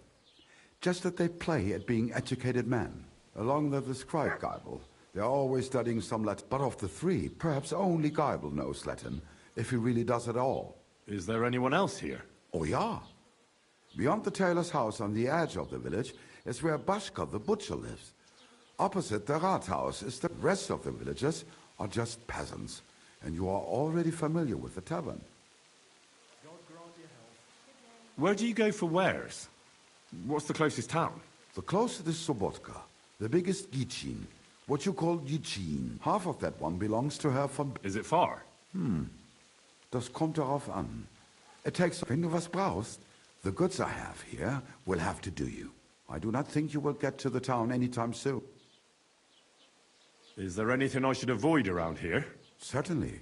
Just that they play at being educated men. Along with the scribe Geibel, they are always studying some Latin. But of the three, perhaps only Geibel knows Latin, if he really does at all. Is there anyone else here? Oh, yeah. Beyond the tailor's house on the edge of the village is where Bashka the butcher lives. Opposite the Rathaus is the rest of the villagers are just peasants, and you are already familiar with the tavern. Where do you go for wares? What's the closest town? The closest is Sobotka, the biggest Gichin, what you call Gichin. Half of that one belongs to Herr von... Is it far? Das kommt darauf an. It takes... Wenn du was brauchst, the goods I have here will have to do you. I do not think you will get to the town anytime soon. Is there anything I should avoid around here? Certainly.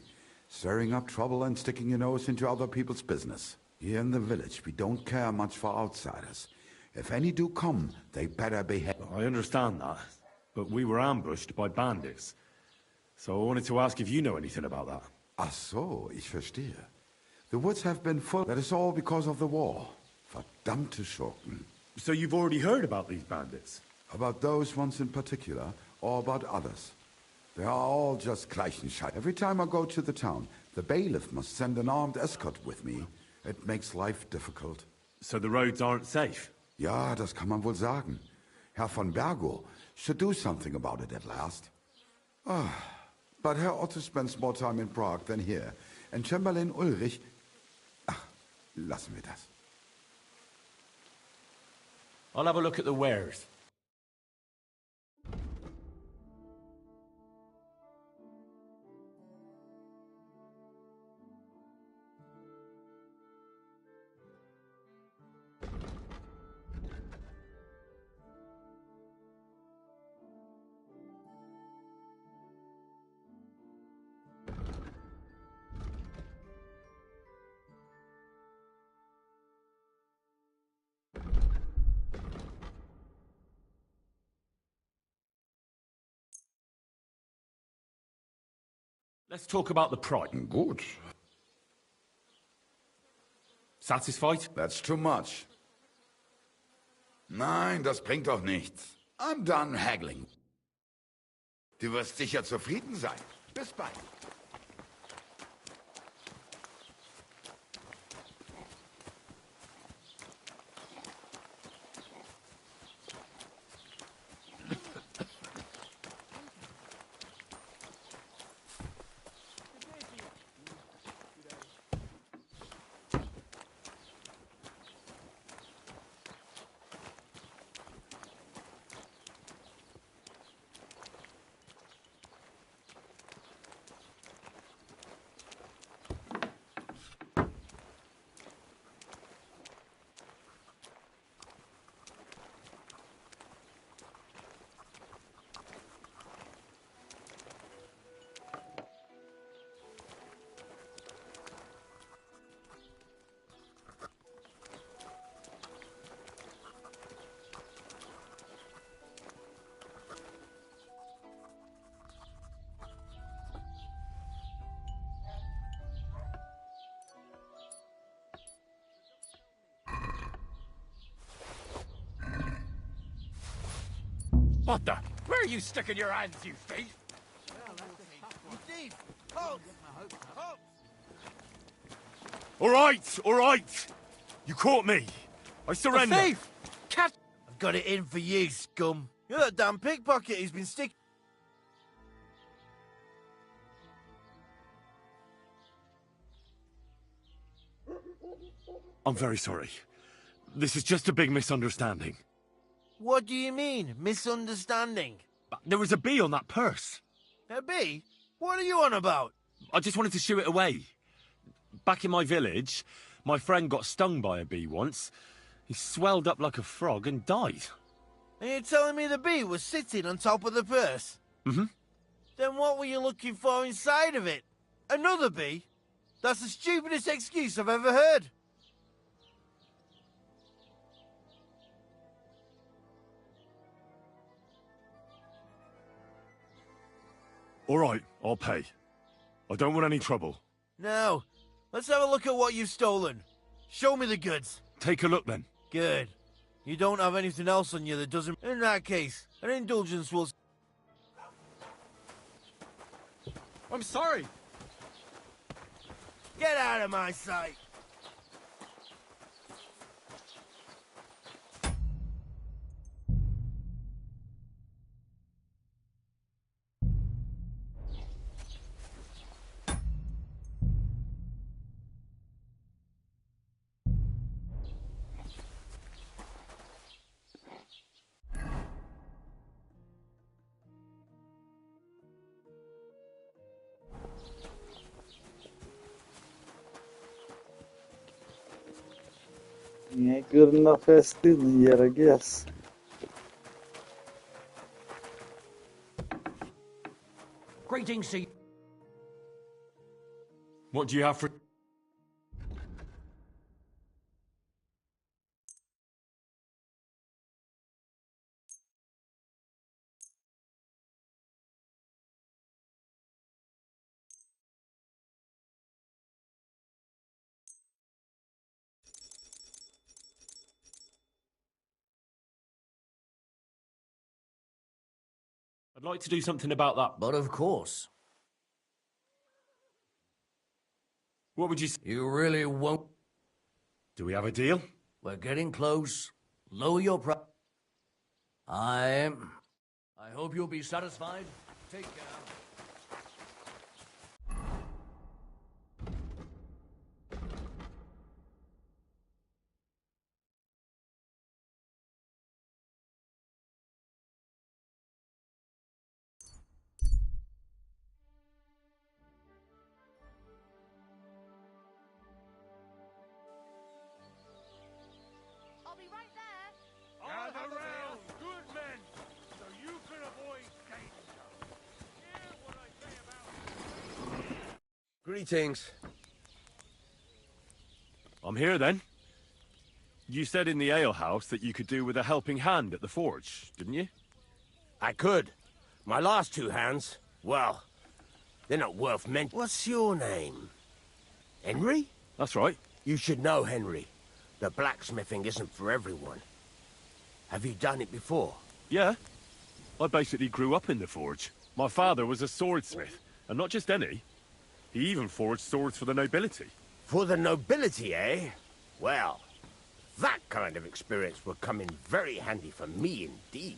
Stirring up trouble and sticking your nose into other people's business. Here in the village, we don't care much for outsiders. If any do come, they better behave. I understand that, but we were ambushed by bandits. So I wanted to ask if you know anything about that. Ach so, ich verstehe. The woods have been full. That is all because of the war. Verdammte Schurken. So you've already heard about these bandits? About those ones in particular, or about others. They are all just Gleichenscheid. Every time I go to the town, the bailiff must send an armed escort with me. It makes life difficult. So the roads aren't safe? Ja, das kann man wohl sagen. Herr von Bergo should do something about it at last. But Herr Otto spends more time in Prague than here. And Chamberlain Ulrich... Ach, lassen wir das. I'll have a look at the wares. Let's talk about the price. Gut. Satisfied? That's too much. Nein, das bringt doch nichts. I'm done haggling. Du wirst sicher zufrieden sein. Bis bald. What the? Where are you sticking your hands, you thief? All right. You caught me. I surrender. A thief! Catch! I've got it in for you, scum. You're that damn pickpocket who's been sticking... I'm very sorry. This is just a big misunderstanding. What do you mean, misunderstanding? There was a bee on that purse. A bee? What are you on about? I just wanted to shoo it away. Back in my village, my friend got stung by a bee once. He swelled up like a frog and died. And you're telling me the bee was sitting on top of the purse? Mm-hmm. Then what were you looking for inside of it? Another bee? That's the stupidest excuse I've ever heard. All right, I'll pay. I don't want any trouble. Now, let's have a look at what you've stolen. Show me the goods. Take a look, then. Good. You don't have anything else on you that doesn't... In that case, an indulgence will... I'm sorry. Get out of my sight. You ain't good enough at stealing yet, I guess. Greetings to you. What do you have for... I'd like to do something about that. But of course. What would you say? You really won't. Do we have a deal? We're getting close. Lower your price. I hope you'll be satisfied. Take care. Gather round, good men, so you can avoid danger. Hear what I say about... Greetings. I'm here, then. You said in the alehouse that you could do with a helping hand at the forge, didn't you? I could. My last two hands, well, they're not worth mentioning. What's your name? Henry? That's right. You should know, Henry. The blacksmithing isn't for everyone. Have you done it before? Yeah. I basically grew up in the forge. My father was a swordsmith, and not just any. He even forged swords for the nobility. For the nobility, eh? Well, that kind of experience will come in very handy for me indeed.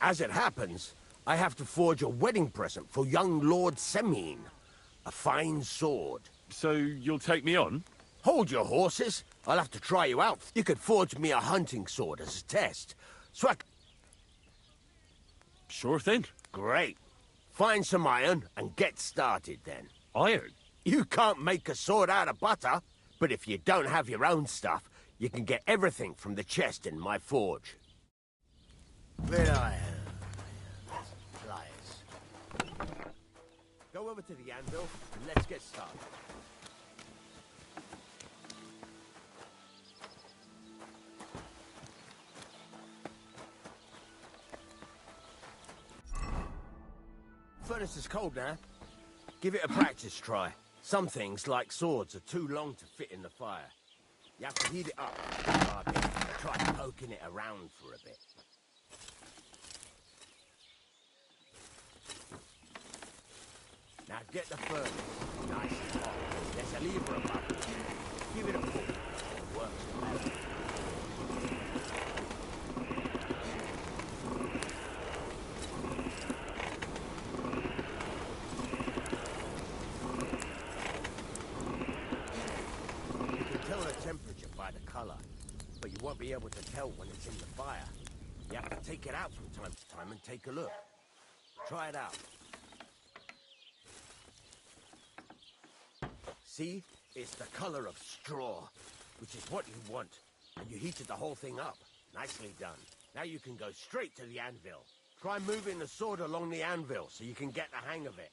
As it happens, I have to forge a wedding present for young Lord Semine. A fine sword. So you'll take me on? Hold your horses. I'll have to try you out. You could forge me a hunting sword as a test. So I... Sure thing. Great. Find some iron and get started then. Iron? You can't make a sword out of butter, but if you don't have your own stuff, you can get everything from the chest in my forge. Red iron. Pliers. Go over to the anvil and let's get started. Furnace is cold now. Give it a practice try. Some things, like swords, are too long to fit in the fire. You have to heat it up a bit and try poking it around for a bit. Now get the furnace nice and hot. There's a lever above it. Give it a pull. It works well. color, but you won't be able to tell when it's in the fire. You have to take it out from time to time and take a look. Try it out. See? It's the color of straw, which is what you want. And you heated the whole thing up. Nicely done. Now you can go straight to the anvil. Try moving the sword along the anvil so you can get the hang of it.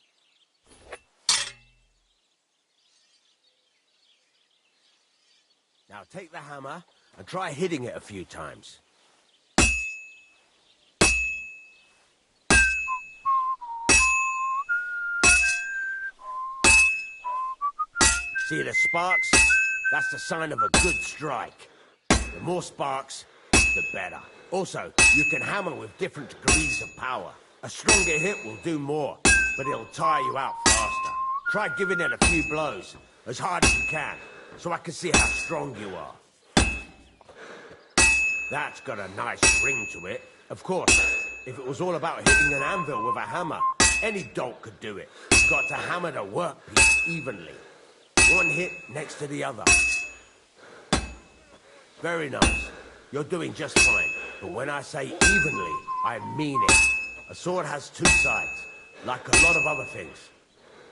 Now take the hammer and try hitting it a few times. See the sparks? That's the sign of a good strike. The more sparks, the better. Also, you can hammer with different degrees of power. A stronger hit will do more, but it'll tire you out faster. Try giving it a few blows, as hard as you can, so I can see how strong you are. That's got a nice ring to it. Of course, if it was all about hitting an anvil with a hammer, any dolt could do it. You've got to hammer the workpiece evenly. One hit next to the other. Very nice. You're doing just fine. But when I say evenly, I mean it. A sword has two sides, like a lot of other things,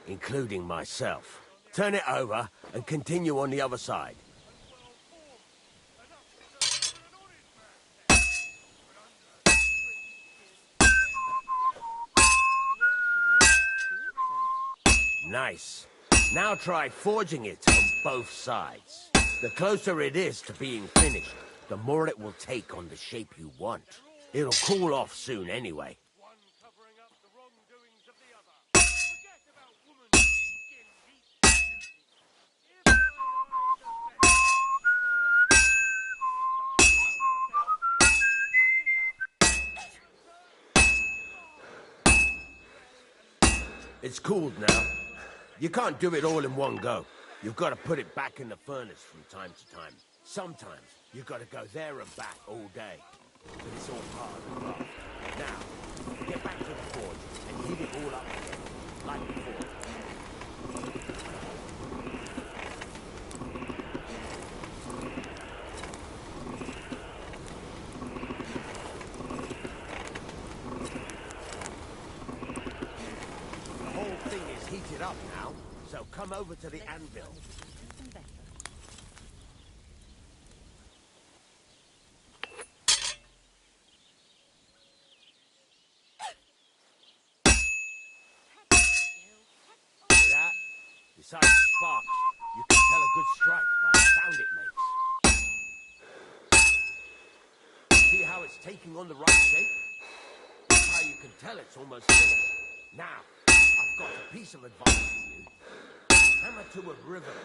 including myself. Turn it over and continue on the other side. Nice. Now try forging it on both sides. The closer it is to being finished, the more it will take on the shape you want. It'll cool off soon anyway. It's cooled now. You can't do it all in one go. You've got to put it back in the furnace from time to time. Sometimes you've got to go there and back all day. But it's all hard and rough. Now, get back to the forge and heat it all up again, like before. The whole thing is heated up now, so come over to the anvil. Besides the sparks, you can tell a good strike by the sound it makes. See how it's taking on the right shape? That's how you can tell it's almost finished. Now, I've got a piece of advice for you. Hammer to a rhythm.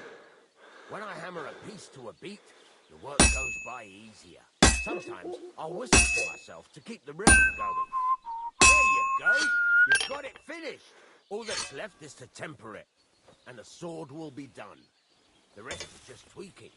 When I hammer a piece to a beat, the work goes by easier. Sometimes I'll whistle to myself to keep the rhythm going. There you go! You've got it finished! All that's left is to temper it, and the sword will be done. The rest is just tweaking.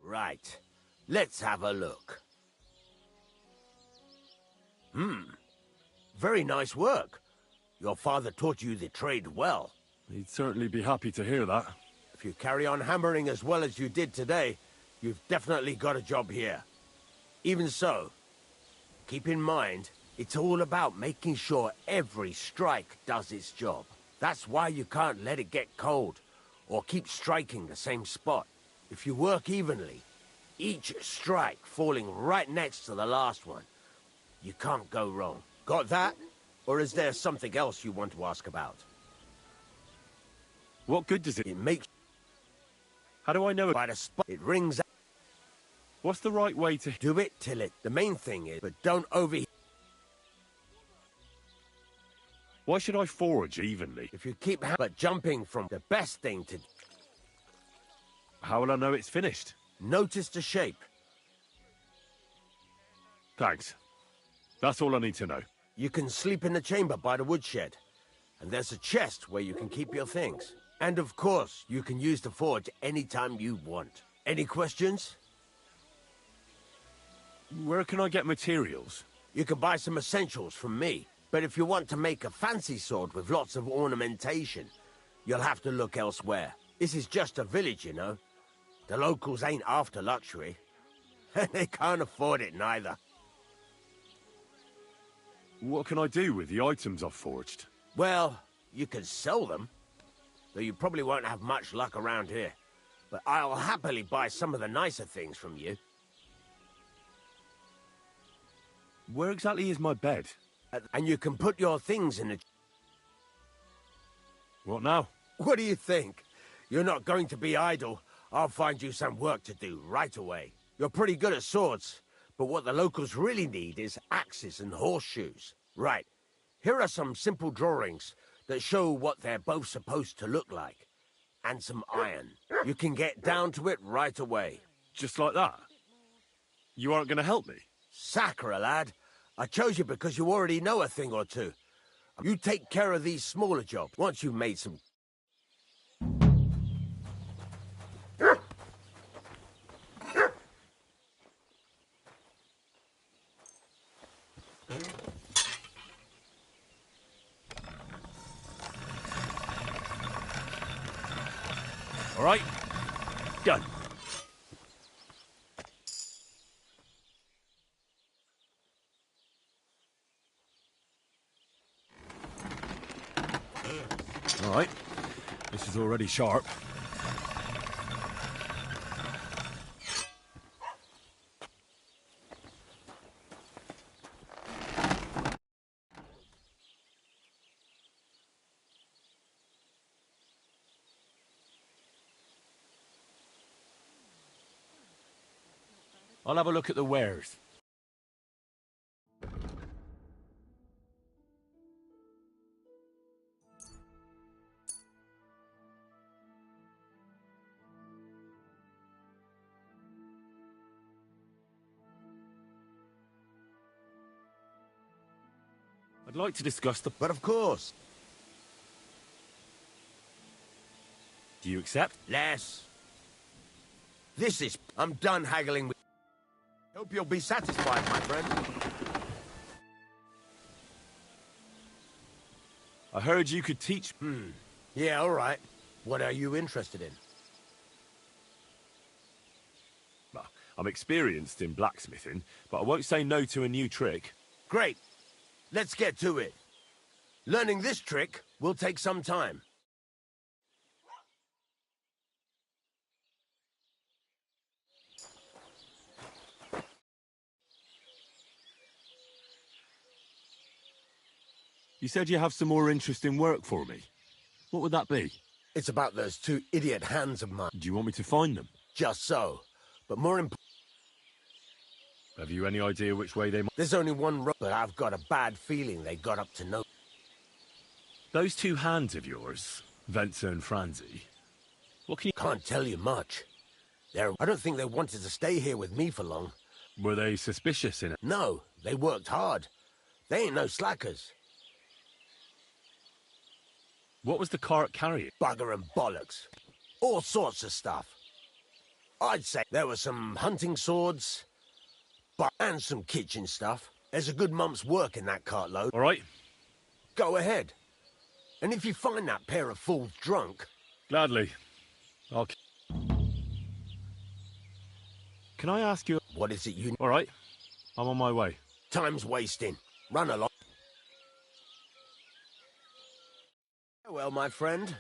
Right. Let's have a look. Very nice work. Your father taught you the trade well. He'd certainly be happy to hear that. If you carry on hammering as well as you did today, you've definitely got a job here. Even so, keep in mind, it's all about making sure every strike does its job. That's why you can't let it get cold, or keep striking the same spot. If you work evenly, each strike falling right next to the last one, you can't go wrong. Got that? Or is there something else you want to ask about? What good does it... It makes... How do I know... By the spot, it rings out. What's the right way to... Do it till it... The main thing is, but don't overheat. Why should I forage evenly? If you keep... But jumping from the best thing to... How will I know it's finished? Notice the shape. Thanks. That's all I need to know. You can sleep in the chamber by the woodshed. And there's a chest where you can keep your things. And of course, you can use the forge anytime you want. Any questions? Where can I get materials? You can buy some essentials from me. But if you want to make a fancy sword with lots of ornamentation, you'll have to look elsewhere. This is just a village, you know. The locals ain't after luxury. And they can't afford it neither. What can I do with the items I've forged? Well, you can sell them. Though you probably won't have much luck around here. But I'll happily buy some of the nicer things from you. Where exactly is my bed? And you can put your things in the... What now? What do you think? You're not going to be idle. I'll find you some work to do right away. You're pretty good at swords, but what the locals really need is axes and horseshoes. Right, here are some simple drawings that show what they're both supposed to look like. And some iron. You can get down to it right away. Just like that? You aren't going to help me? Sacre, lad. I chose you because you already know a thing or two. You take care of these smaller jobs once you've made some... All right, done. All right, this is already sharp. I'll have a look at the wares. I'd like to discuss the... But of course. Do you accept? Less. This is... I'm done haggling with... Hope you'll be satisfied, my friend. I heard you could teach... Yeah, all right. What are you interested in? Well, I'm experienced in blacksmithing, but I won't say no to a new trick. Great. Let's get to it. Learning this trick will take some time. You said you have some more interesting work for me. What would that be? It's about those two idiot hands of mine. Do you want me to find them? Just so. But more important... Have you any idea which way they might... There's only one road, but I've got a bad feeling they got up to no... Those two hands of yours, Venza and Franzi, what can you... Can't tell you much. I don't think they wanted to stay here with me for long. Were they suspicious in it? No, they worked hard. They ain't no slackers. What was the cart carrying? Bugger and bollocks. All sorts of stuff. I'd say there were some hunting swords, and some kitchen stuff. There's a good month's work in that cartload. All right. Go ahead. And if you find that pair of fools drunk... Gladly. Can I ask you... What is it you... All right. I'm on my way. Time's wasting. Run along. Well, my friend.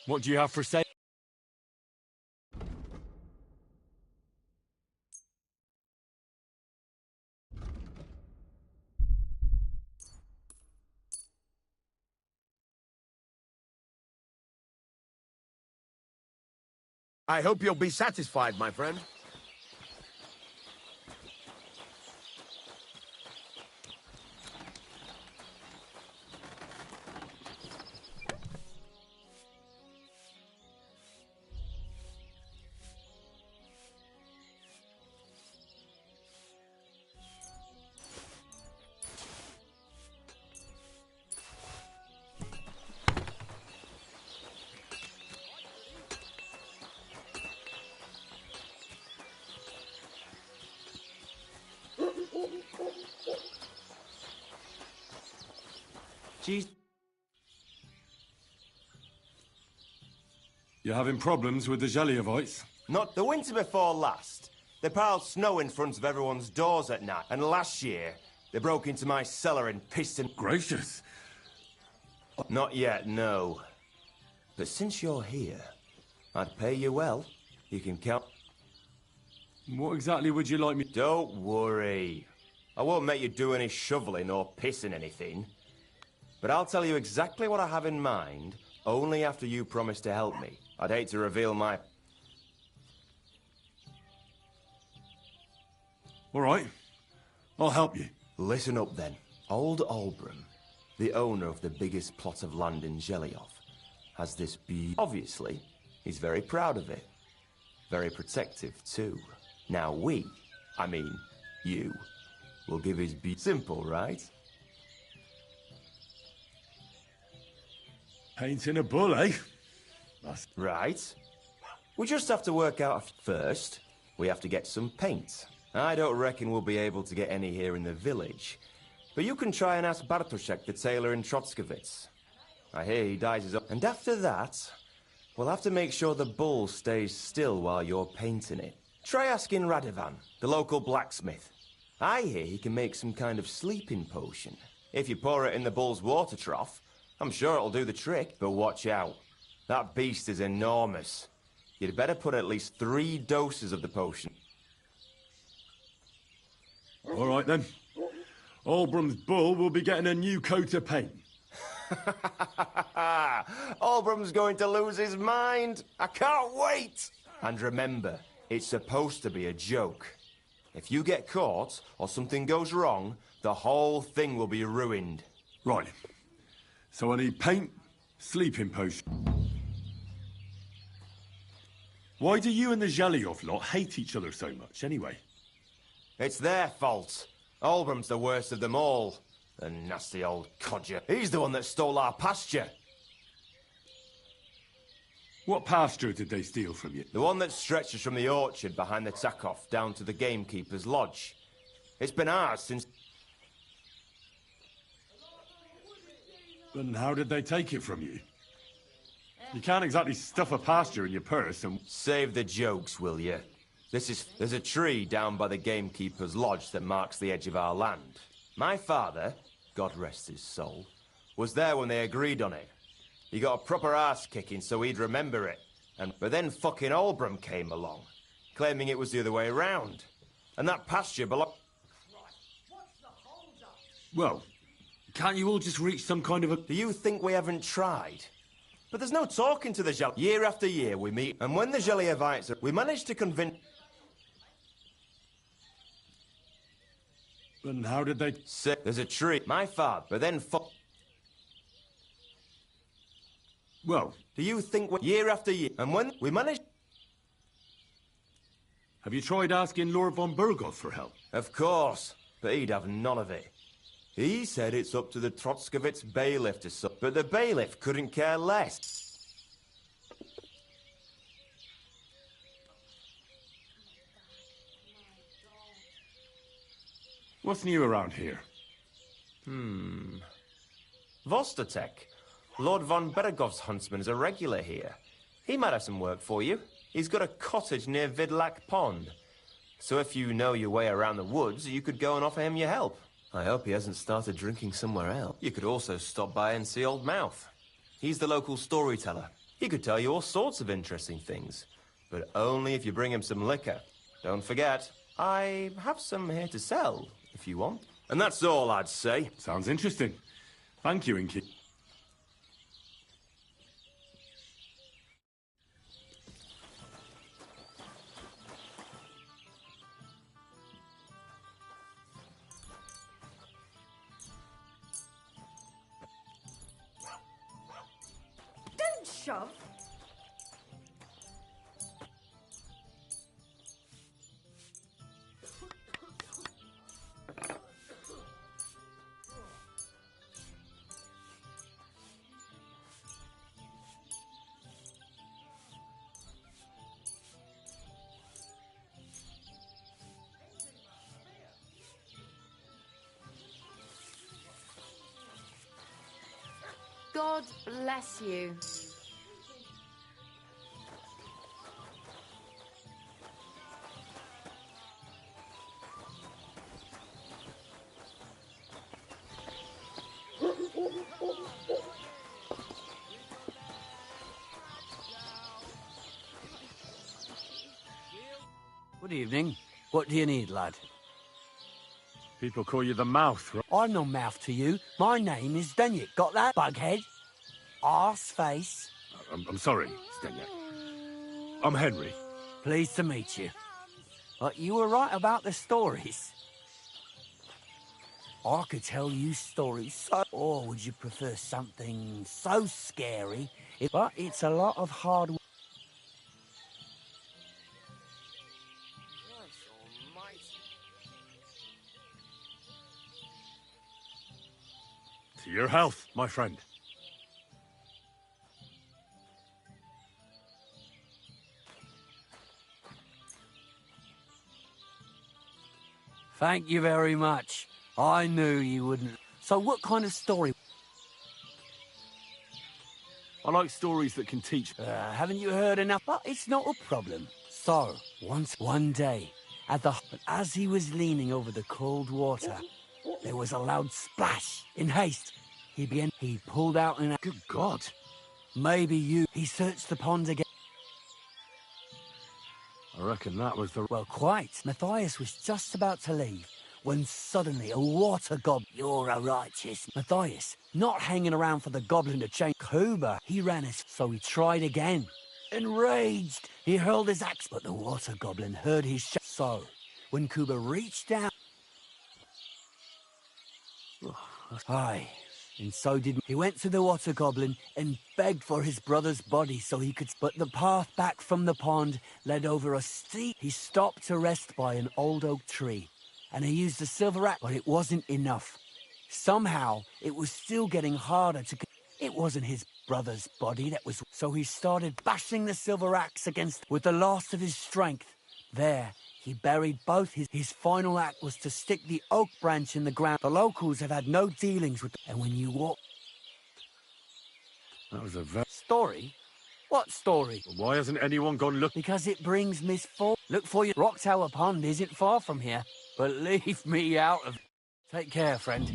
What do you have for sale? I hope you'll be satisfied, my friend. Jeez. You having problems with the Zheliovites? Not the winter before last. They piled snow in front of everyone's doors at night, and last year they broke into my cellar and pissed in. Gracious. Not yet, no. But since you're here, I'd pay you well. You can count. What exactly would you like me? Don't worry. I won't make you do any shoveling or pissing anything. But I'll tell you exactly what I have in mind, only after you promise to help me. I'd hate to reveal my... All right. I'll help you. Listen up, then. Old Albram, the owner of the biggest plot of land in Zheliov, has this Obviously, he's very proud of it. Very protective, too. Now you, will give his Simple, right? Painting a bull, eh? Right. We just have to work out... First, we have to get some paint. I don't reckon we'll be able to get any here in the village. But you can try and ask Bartoszek, the tailor in Trotskovitz. I hear he dyes his own. And after that, we'll have to make sure the bull stays still while you're painting it. Try asking Radovan, the local blacksmith. I hear he can make some kind of sleeping potion. If you pour it in the bull's water trough, I'm sure it'll do the trick. But watch out. That beast is enormous. You'd better put at least 3 doses of the potion. All right, then. Albram's bull will be getting a new coat of paint. Albram's going to lose his mind. I can't wait. And remember, it's supposed to be a joke. If you get caught or something goes wrong, the whole thing will be ruined. Right. So I need paint, sleeping potion. Why do you and the Zheliov lot hate each other so much, anyway? It's their fault. Albram's the worst of them all. The nasty old codger. He's the one that stole our pasture. What pasture did they steal from you? The one that stretches from the orchard behind the Takoff down to the gamekeeper's lodge. It's been ours since... And how did they take it from you? You can't exactly stuff a pasture in your purse and... Save the jokes, will you? There's a tree down by the gamekeeper's lodge that marks the edge of our land. My father, God rest his soul, was there when they agreed on it. He got a proper arse-kicking so he'd remember it. But then fucking Olbram came along, claiming it was the other way around. And that pasture belonged... Well, can't you all just reach some kind of a... Do you think we haven't tried? But there's no talking to the Jelly. Year after year we meet, and when the Jelly-evites... We managed to convince... And how did they... There's a tree. My father, but then Well... Do you think year after year, and when we managed... Have you tried asking Lord von Burgos for help? Of course, but he'd have none of it. He said it's up to the Trotskovitz bailiff to but the bailiff couldn't care less. What's new around here? Vostotek. Lord von Beregov's huntsman is a regular here. He might have some work for you. He's got a cottage near Vidlak Pond. So if you know your way around the woods, you could go and offer him your help. I hope he hasn't started drinking somewhere else. You could also stop by and see Old Mouth. He's the local storyteller. He could tell you all sorts of interesting things. But only if you bring him some liquor. Don't forget, I have some here to sell, if you want. And that's all I'd say. Sounds interesting. Thank you, Inky. Don't shove. God bless you. Good evening. What do you need, lad? People call you the Mouth, right? I'm no mouth to you. My name is Dunyek. Got that, bughead? Arse face. I'm sorry, Stenyak. I'm Henry. Pleased to meet you. But you were right about the stories. I could tell you stories so... Or would you prefer something so scary? But it's a lot of hard work. To your health, my friend. Thank you very much. I knew you wouldn't. So what kind of story? I like stories that can teach. Haven't you heard enough? But it's not a problem. So, one day, as he was leaning over the cold water, there was a loud splash. In haste, he pulled out an... Good God. He searched the pond again. I reckon that was the... Well, quite. Matthias was just about to leave when suddenly a water goblin... You're a righteous... Matthias, not hanging around for the goblin to change... Kuba, he ran his... So he tried again. Enraged, he hurled his axe, but the water goblin heard his... So, when Kuba reached down... Aye, and so did... He went to the water goblin and begged for his brother's body so he could... But the path back from the pond led over a steep... He stopped to rest by an old oak tree, and he used the silver axe, but it wasn't enough. Somehow, it was still getting harder to... It wasn't his brother's body that was... So he started bashing the silver axe against... With the last of his strength. There, he buried both his final act was to stick the oak branch in the ground. The locals have had no dealings with... And when you walk... That was a Story? What story? Why hasn't anyone gone look? Because it brings misfortune. Look for you. Rock Tower Pond isn't far from here, but leave me out of... Take care, friend.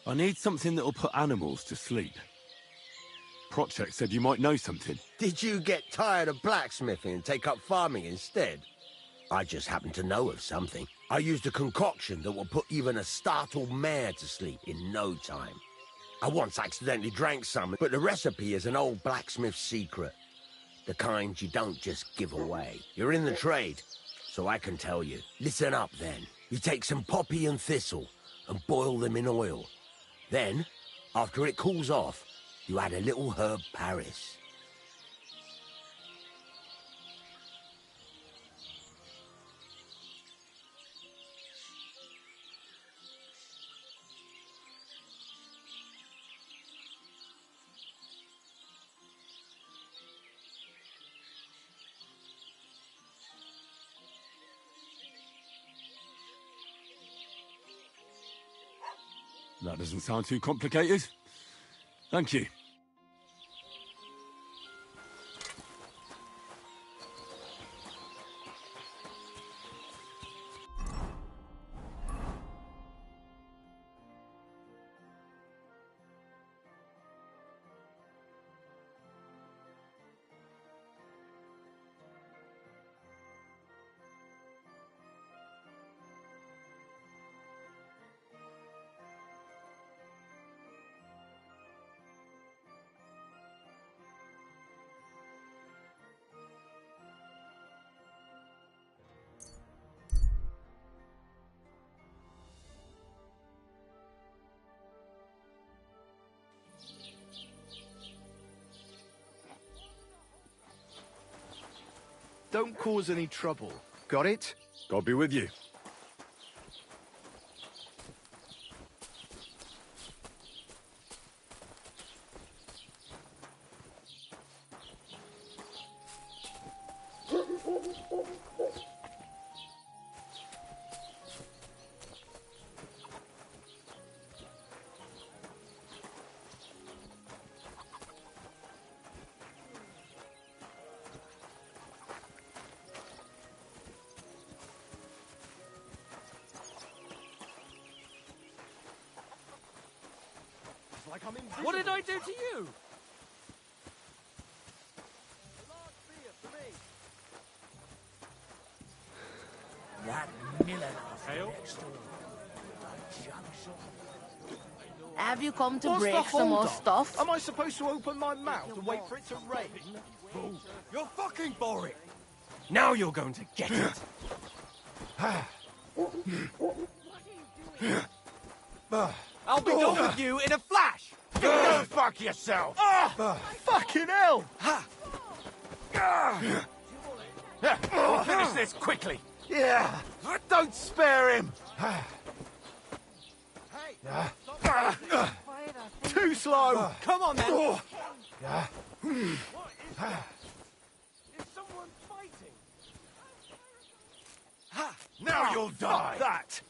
I need something that'll put animals to sleep. Procek said you might know something. Did you get tired of blacksmithing and take up farming instead? I just happen to know of something. I used a concoction that will put even a startled mare to sleep in no time. I once accidentally drank some, but the recipe is an old blacksmith's secret. The kind you don't just give away. You're in the trade, so I can tell you. Listen up then. You take some poppy and thistle and boil them in oil. Then, after it cools off, you add a little herb Paris. That doesn't sound too complicated. Thank you. Don't cause any trouble. Got it? God be with you. What did I do to you? That Miller Have you come to What's the break some more hold-up? stuff? Am I supposed to open my mouth and wait for it to rain? You're fucking for it. Now you're going to get it. I'll be done with you in a flash. Go fuck yourself! Fucking hell! We'll finish this quickly. Yeah, don't spare him! Too slow! Come on, then. Is someone fighting? Now you'll die! That!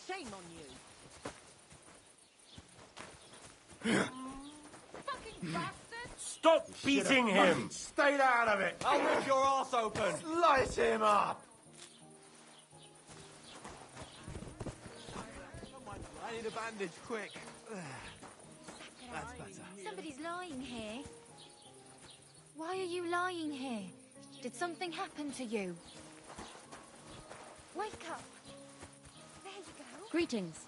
Shame on you. Fucking bastard! Stop beating him! Stay out of it! I'll rip your arse open. Slice him up! need a bandage, quick. That's better. Somebody's lying here. Why are you lying here? Did something happen to you? Wake up! There you go. Greetings.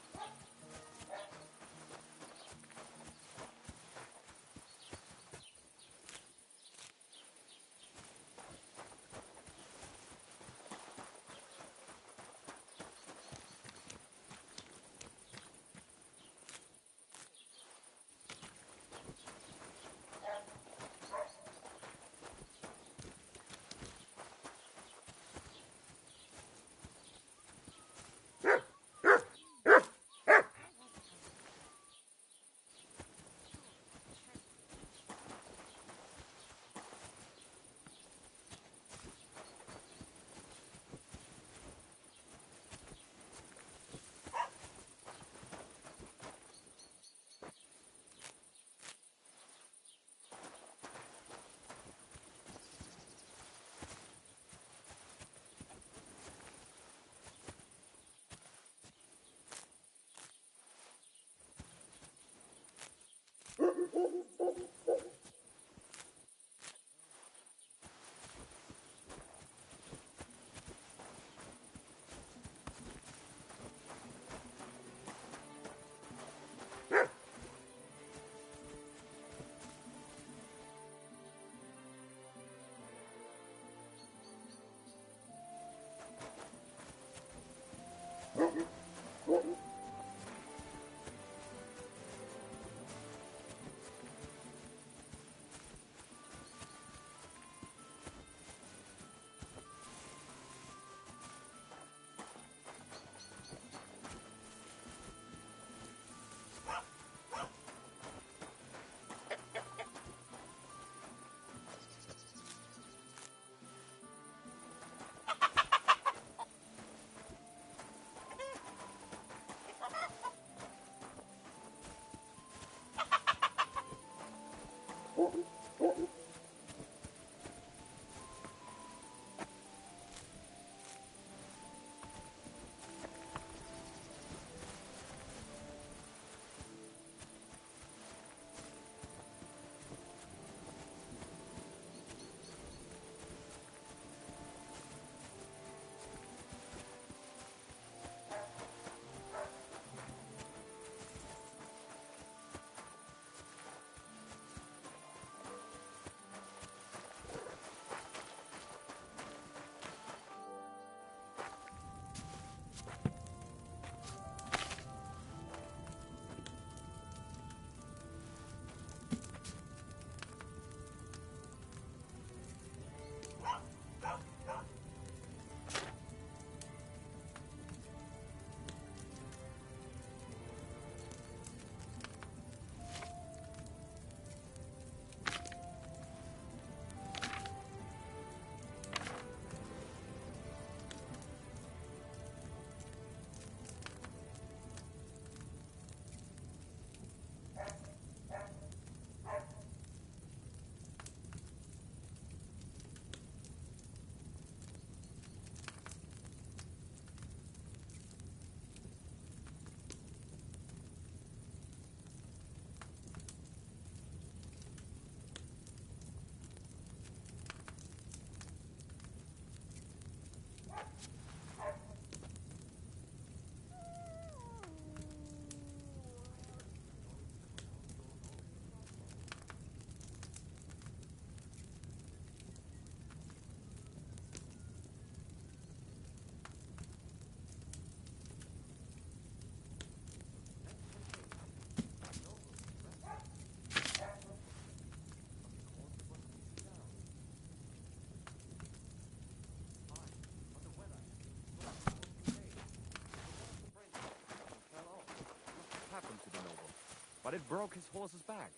But it broke his horse's back.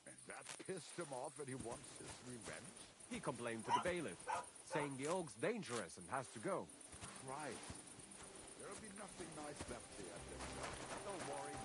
And that pissed him off and he wants his revenge? He complained to the bailiff, saying the oak's dangerous and has to go. Christ. There'll be nothing nice left here at this time. Don't worry.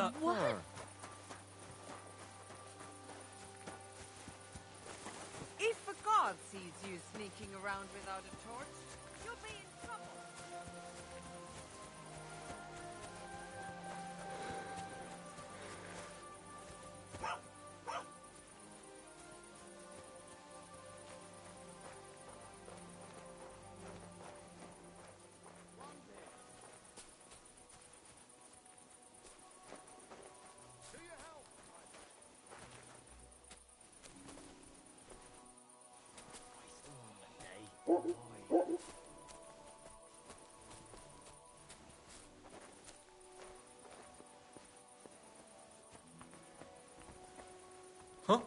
What? If a guard sees you sneaking around without a torch, you'll be in trouble. Huh?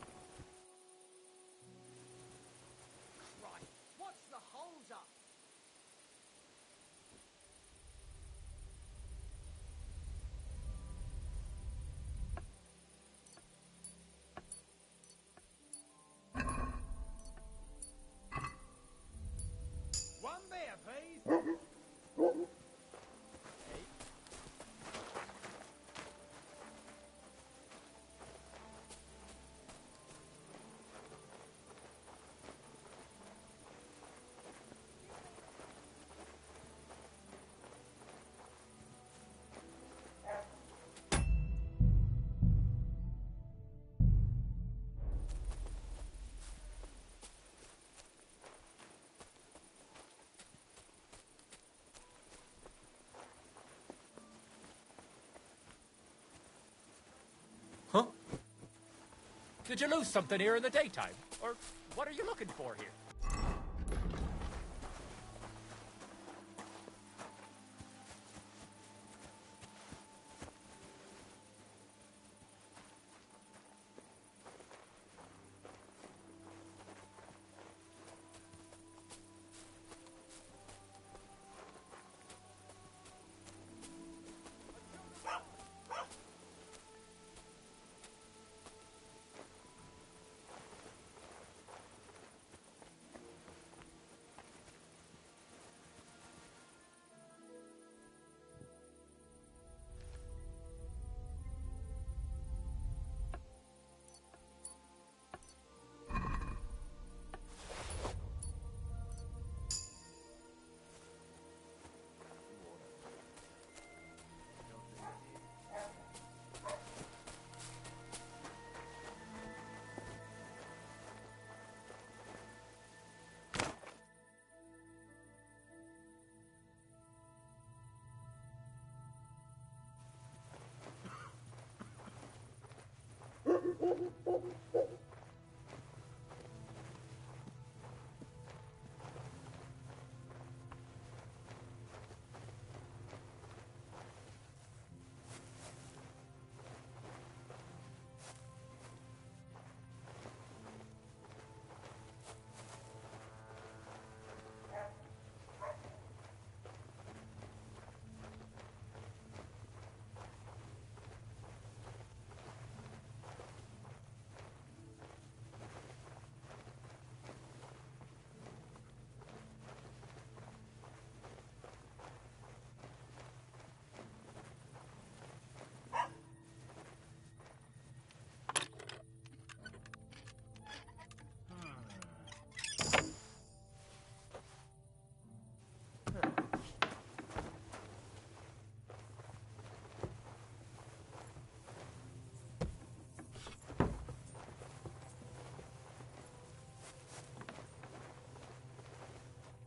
Right. What's the hold up? One beer, please. Huh? Did you lose something here in the daytime? Or what are you looking for here?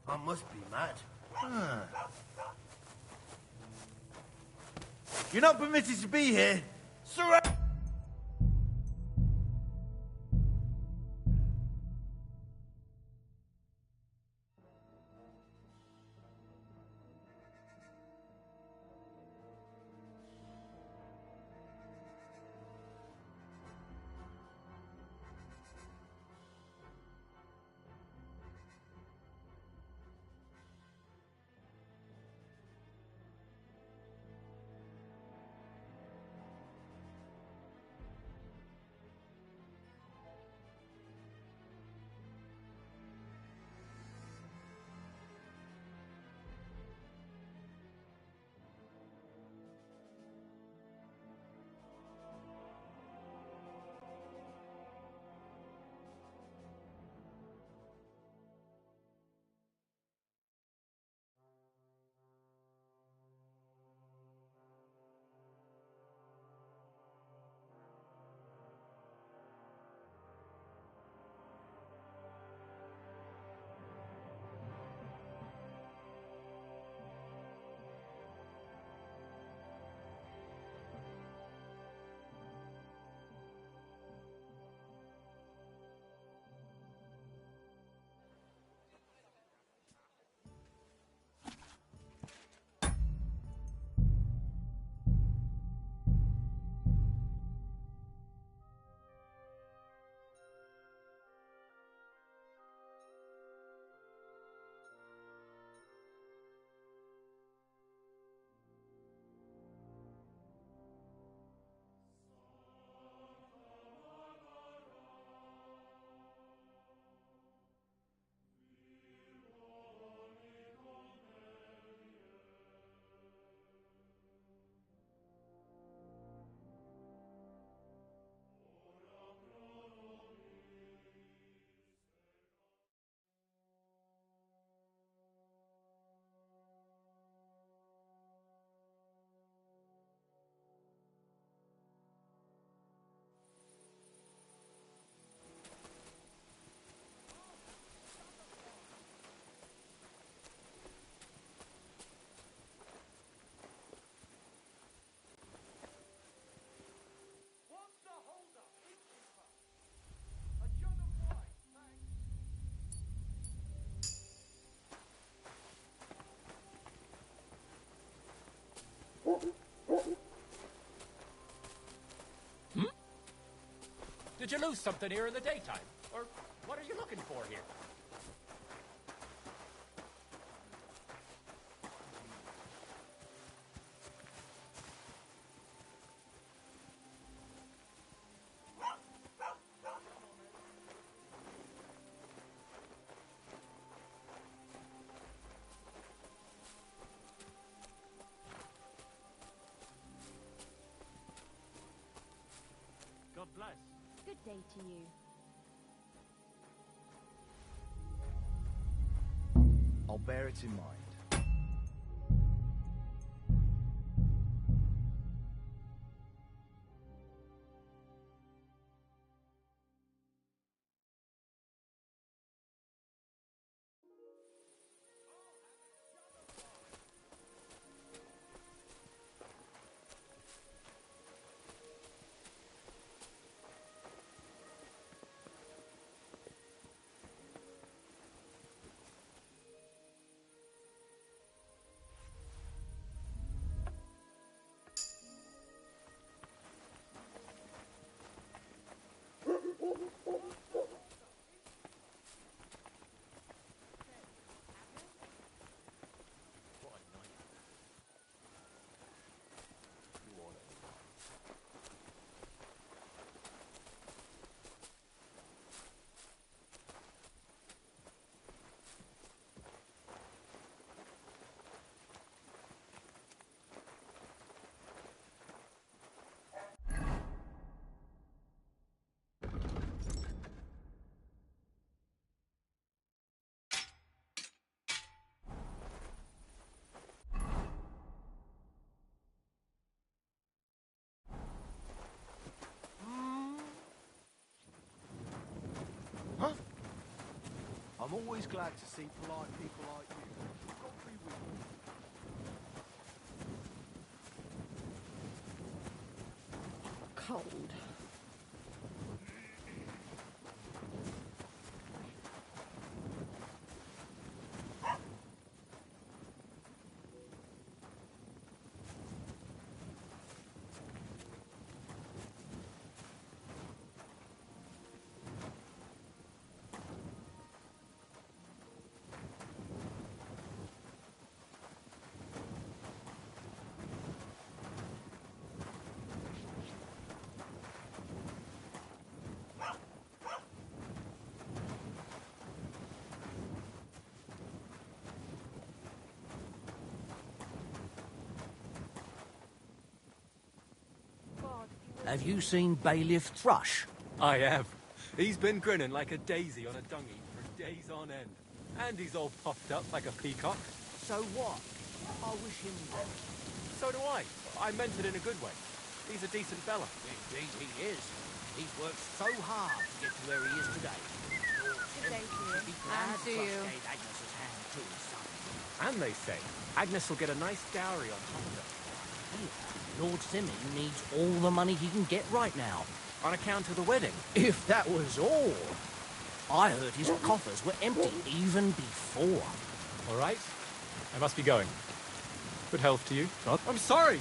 I must be mad. You're not permitted to be here. Surrender! Did you lose something here in the daytime? Or what are you looking for here? God bless. Good day to you. I'll bear it in mind. Huh? I'm always glad to see polite people like you. God be with you. Cold. Have you seen Bailiff Thrush? I have. He's been grinning like a daisy on a dung heap for days on end. And he's all puffed up like a peacock. So what? I wish him well. So do I. I meant it in a good way. He's a decent fella. Indeed he is. He's worked so hard to get to where he is today. Good day to you. Be glad And to Thrush you. gave Agnes's hand to his son. And they say Agnes will get a nice dowry on top of it. Lord Simon needs all the money he can get right now. On account of the wedding. If that was all. I heard his coffers were empty even before. All right. I must be going. Good health to you. I'm sorry!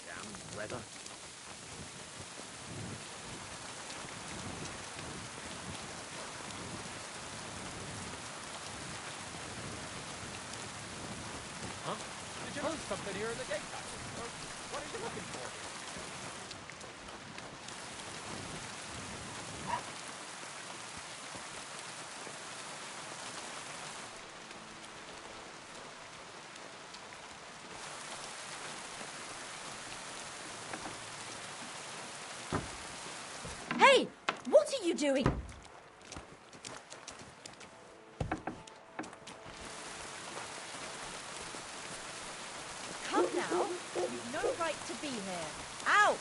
Damn weather. Huh? Did you lose something here in the daytime? Or what are you looking for? Hey! What are you doing? Come now. You've no right to be here. Out!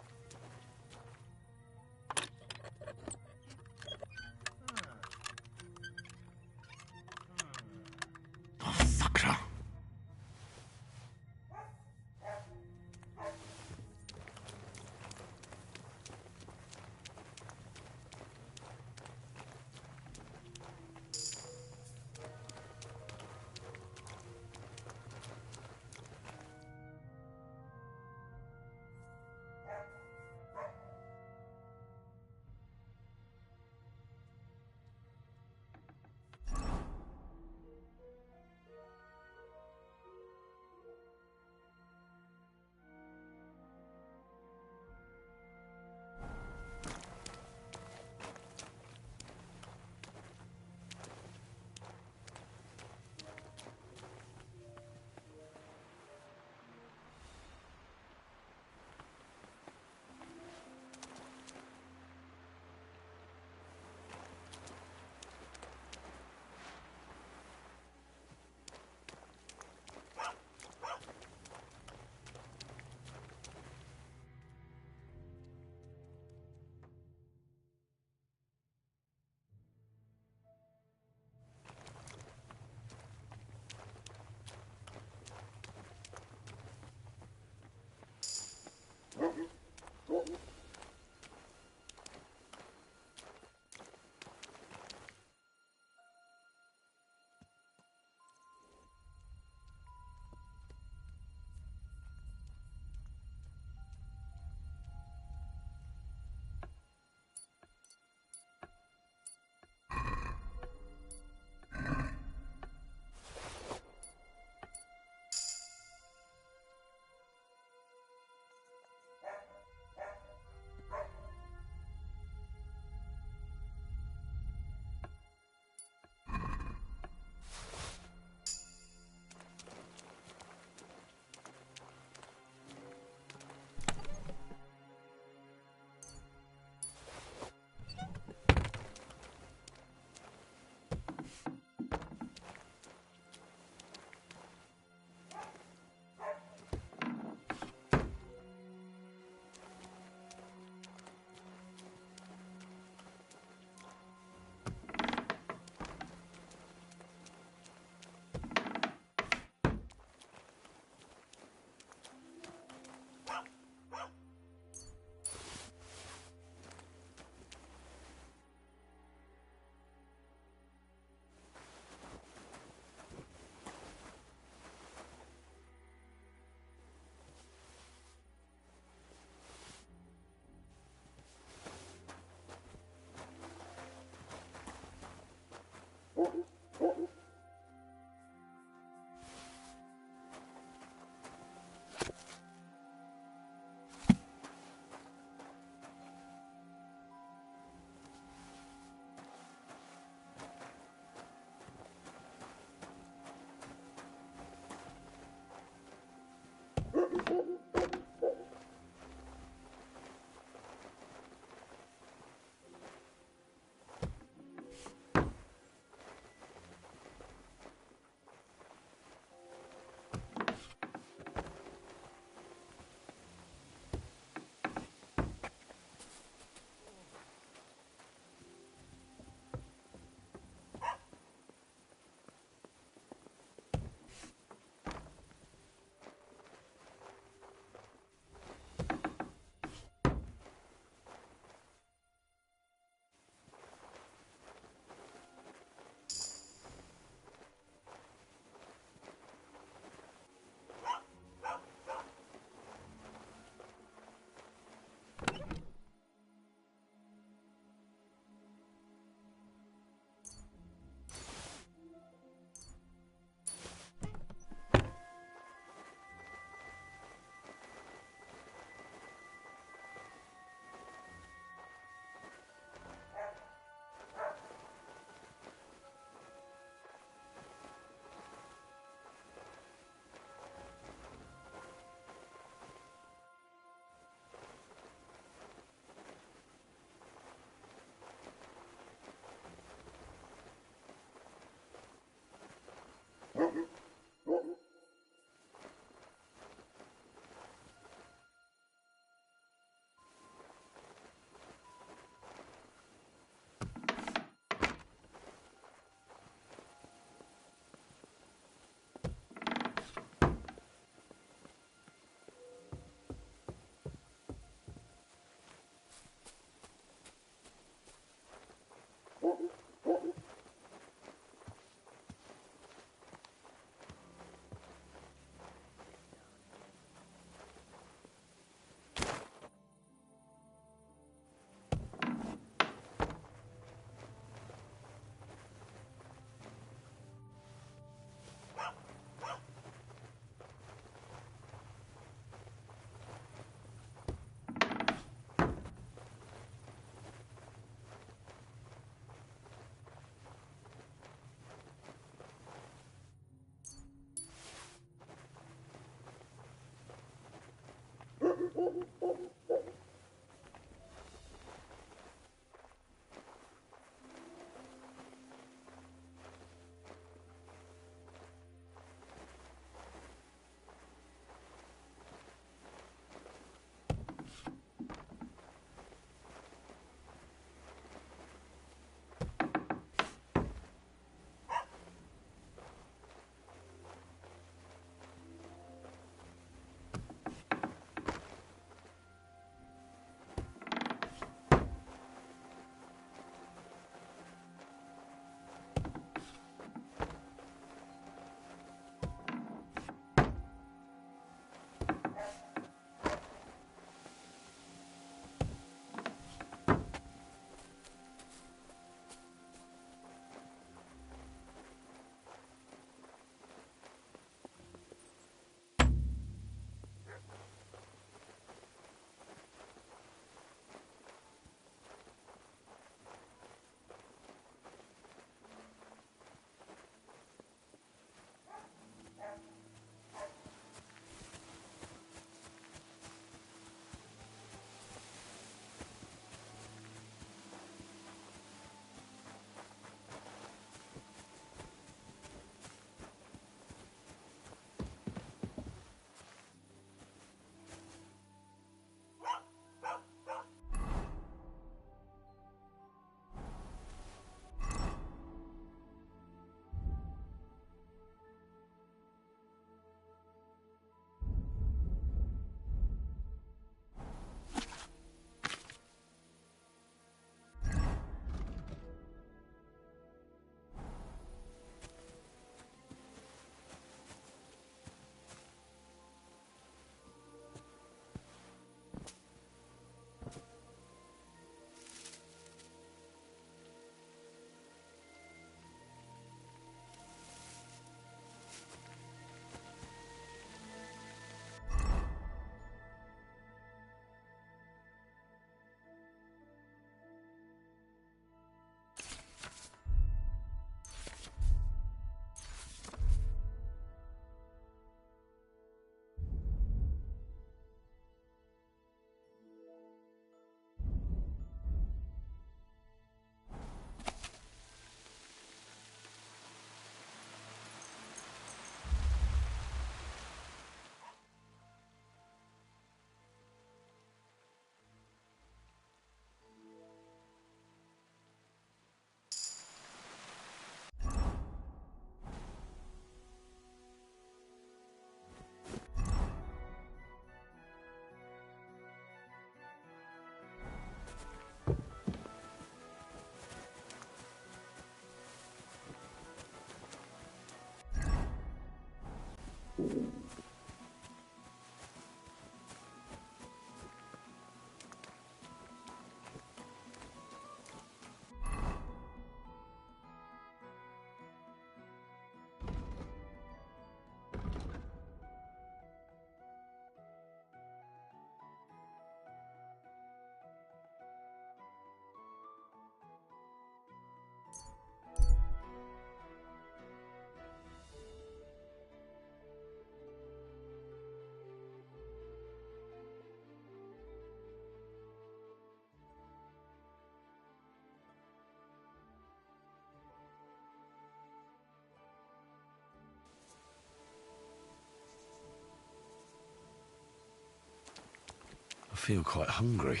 feel quite hungry.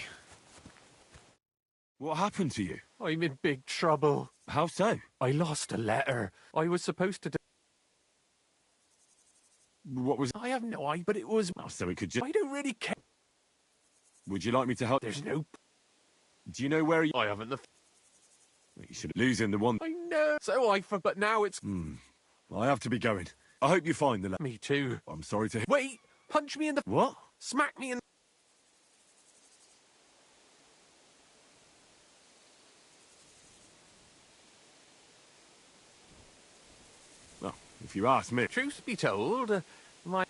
What happened to you? I'm in big trouble. How so? I lost a letter. I was supposed to... What was... I have no idea, but it was... Oh, so it could just... I don't really care. Would you like me to help? There's no... Do you know where you... I haven't the... You should losing the one... I know. So I... But now it's... I have to be going. I hope you find the... Me too. I'm sorry to... Wait! Punch me in the... What? Smack me in... Well, if you ask me... Truth be told, my...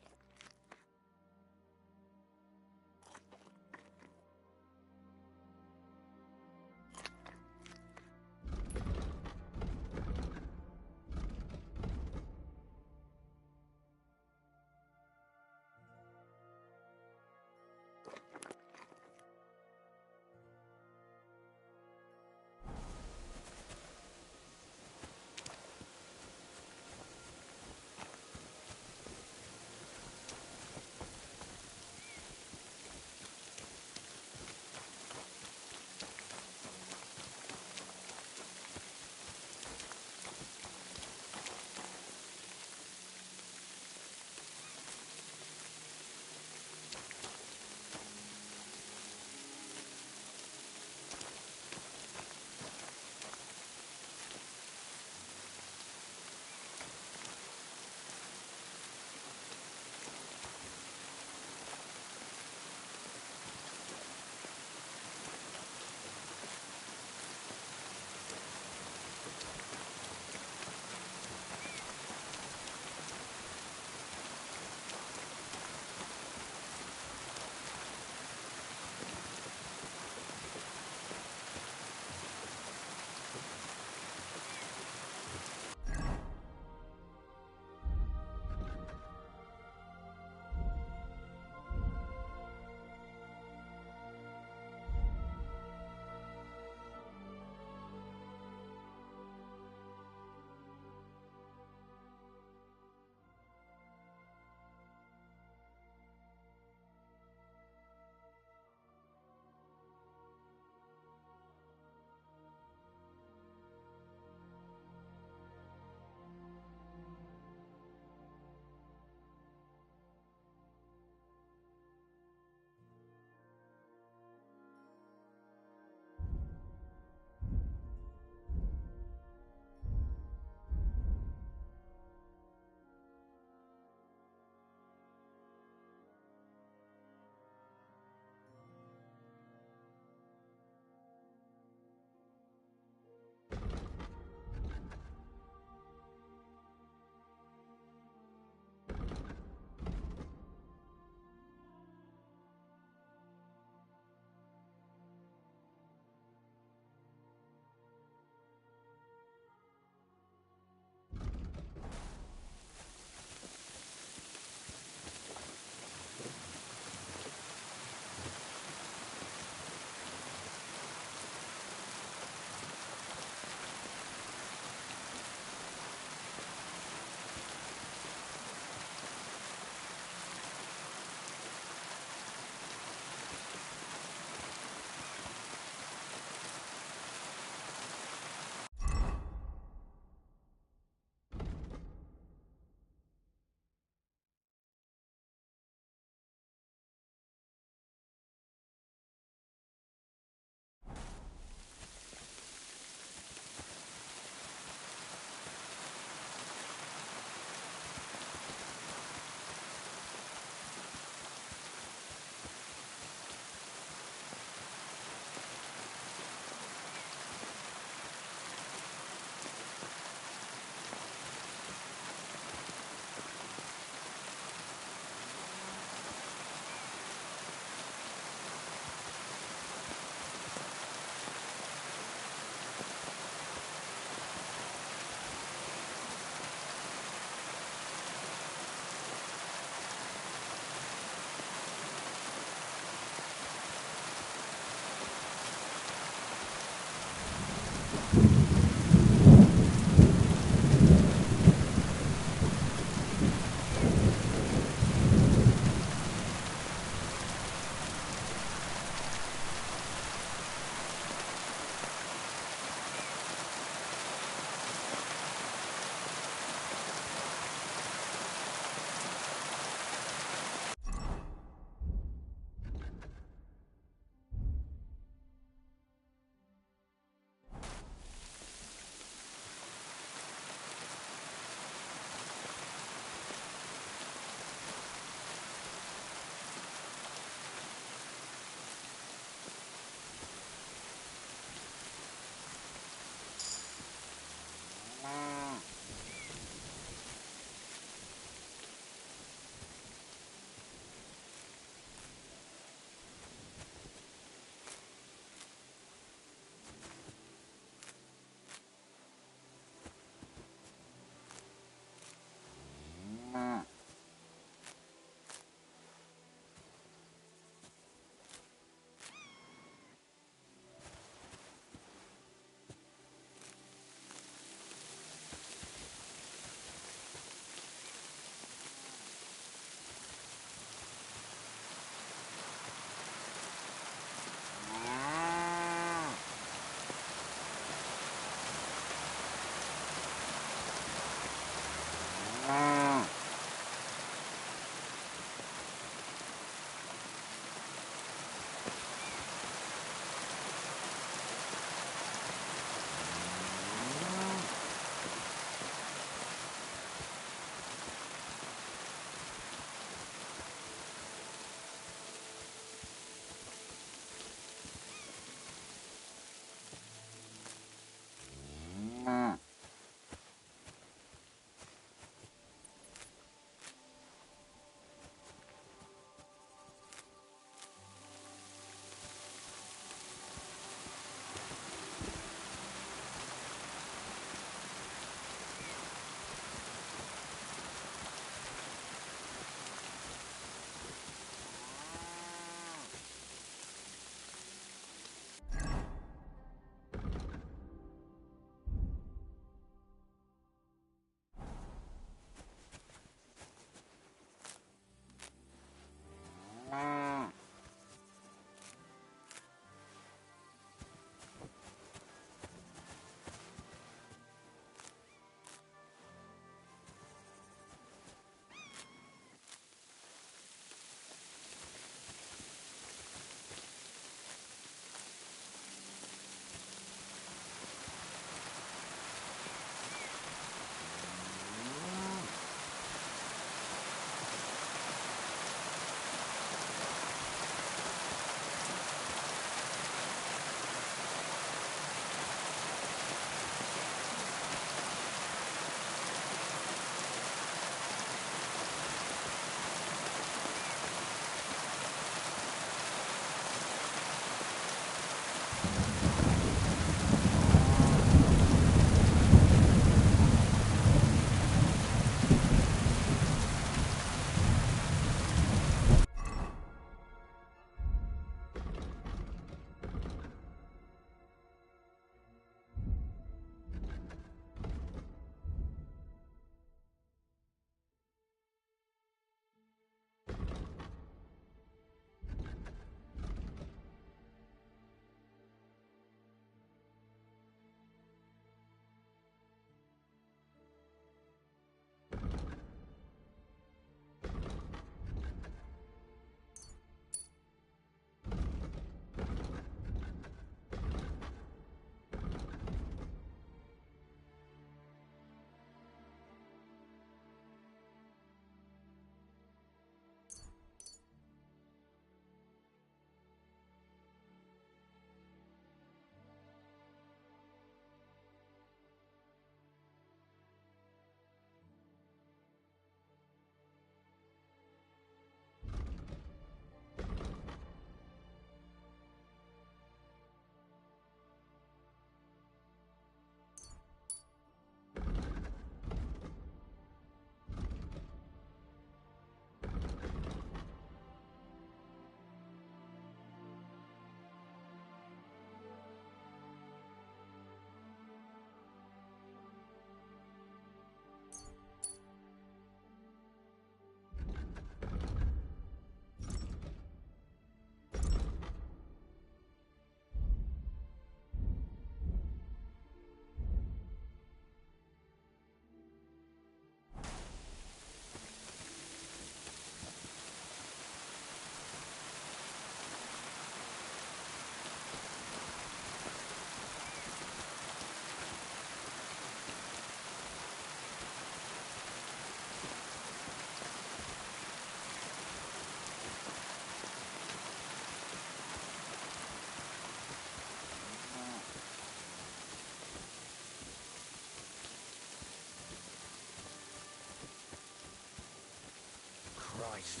Christ.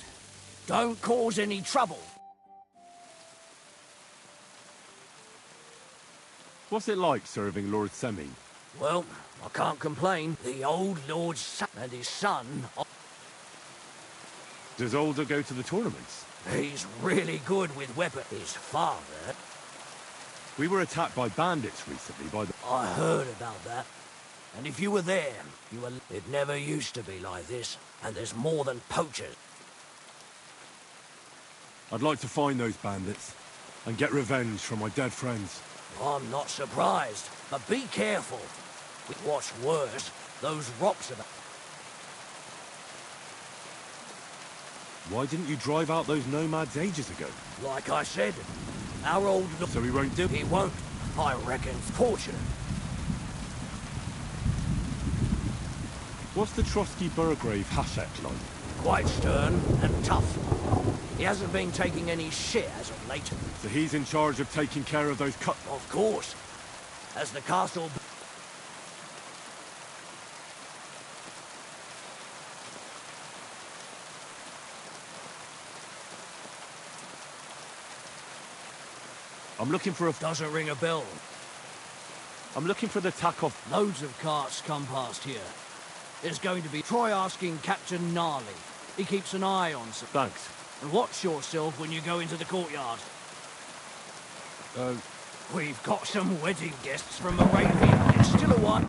Don't cause any trouble. What's it like serving Lord Semi? Well, I can't complain. The old Lord's son and his son... Does Alder go to the tournaments? He's really good with weapons. His father... We were attacked by bandits recently by the... I heard about that. And if you were there, you were... It never used to be like this. And there's more than poachers. I'd like to find those bandits and get revenge for my dead friends. I'm not surprised, but be careful. What's worse, those rocks about... Why didn't you drive out those nomads ages ago? Like I said, our old... So he won't do... He won't. I reckon torture. What's the Trotsky Burgrave Hashek like? Quite stern and tough. He hasn't been taking any shit as of late. So he's in charge of taking care of those cut... Of course. As the castle... I'm looking for a... Doesn't ring a bell. I'm looking for the Takov... Loads of carts come past here. There's going to be... Try asking Captain Gnarly. He keeps an eye on some... Thanks. And watch yourself when you go into the courtyard. We've got some wedding guests from Arabia. It's still a while.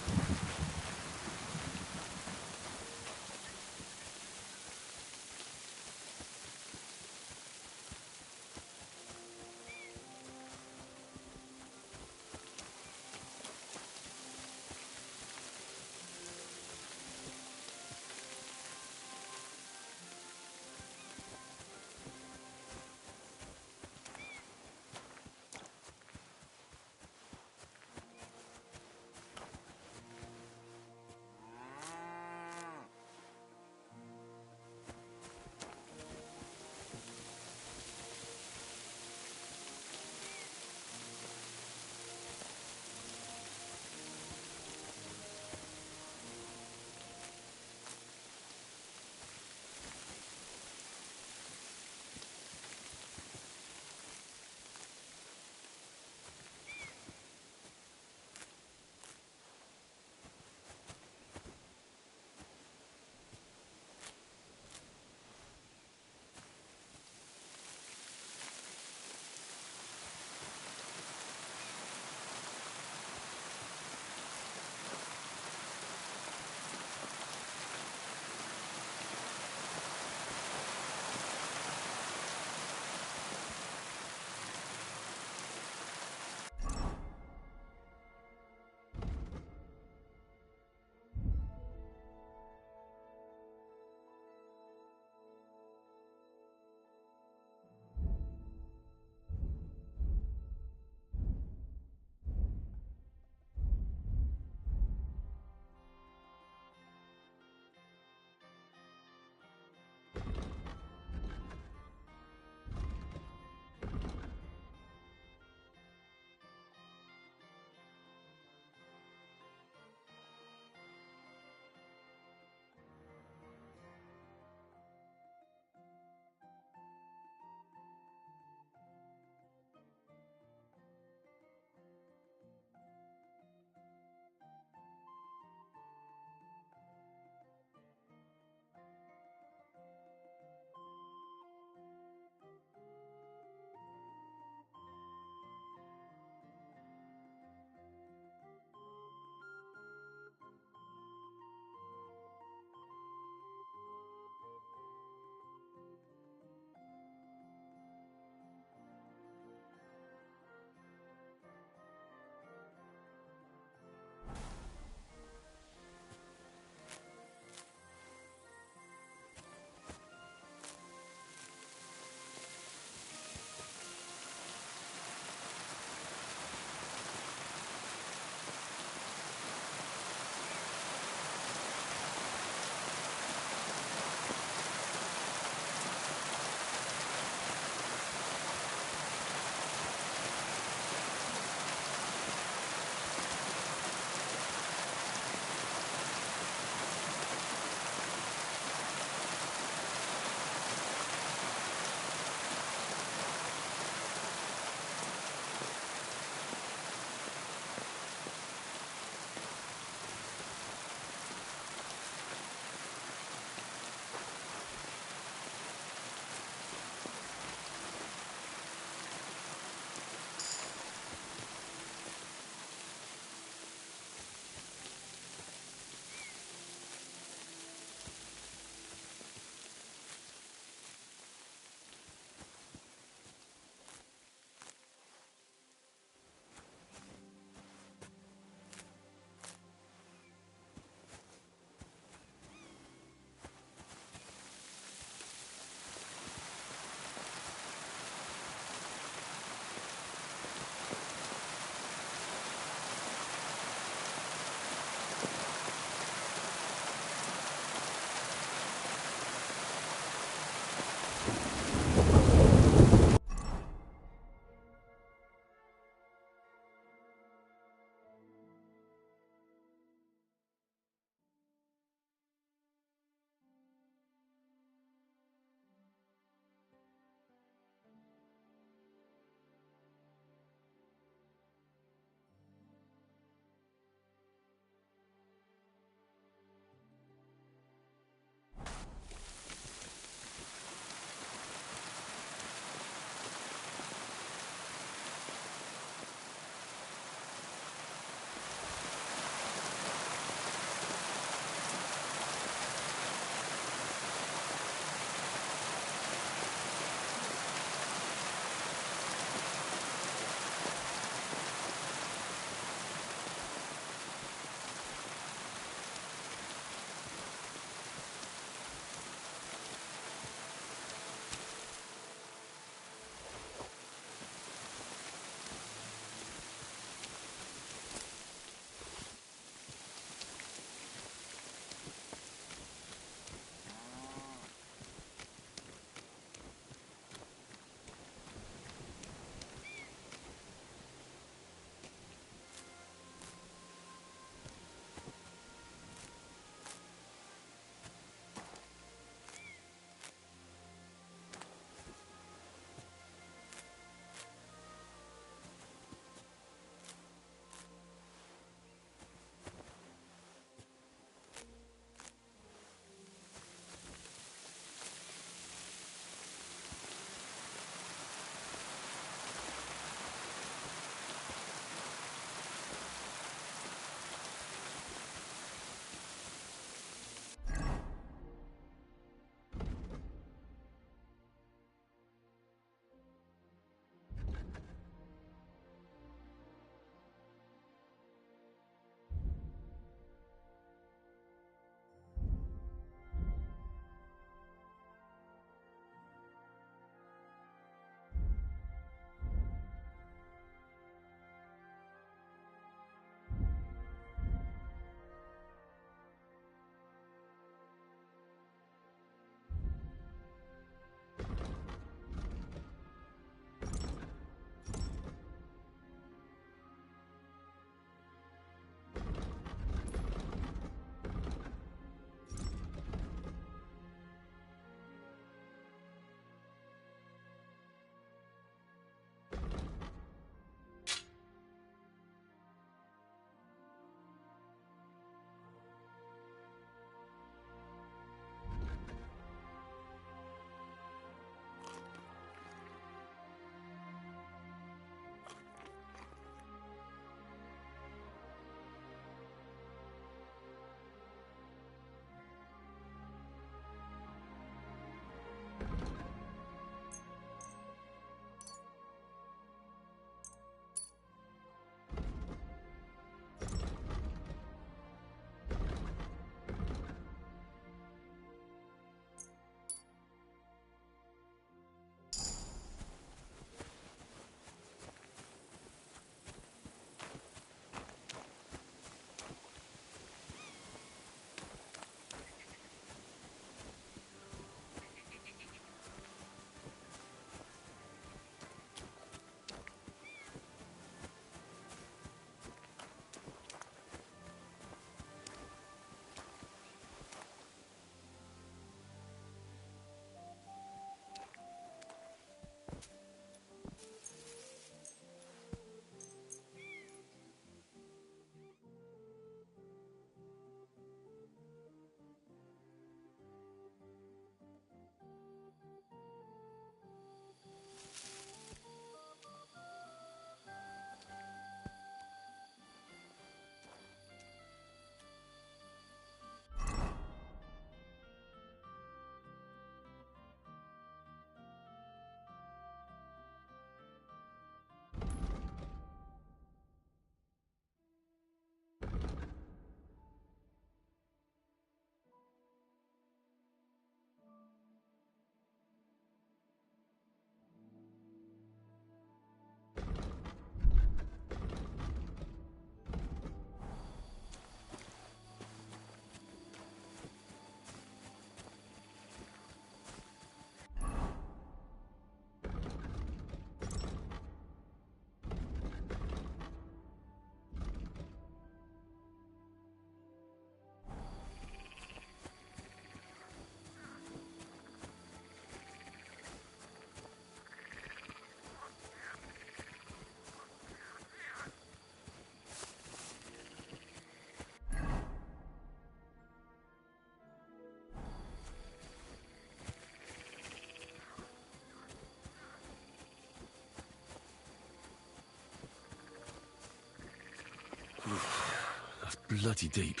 bloody deep.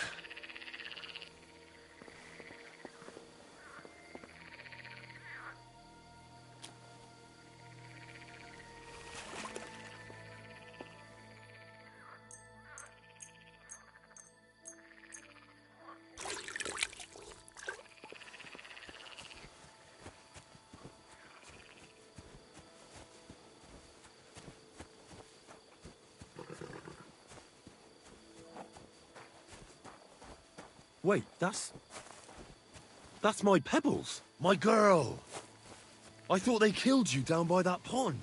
Wait, that's my Pebbles. My girl. I thought they killed you down by that pond.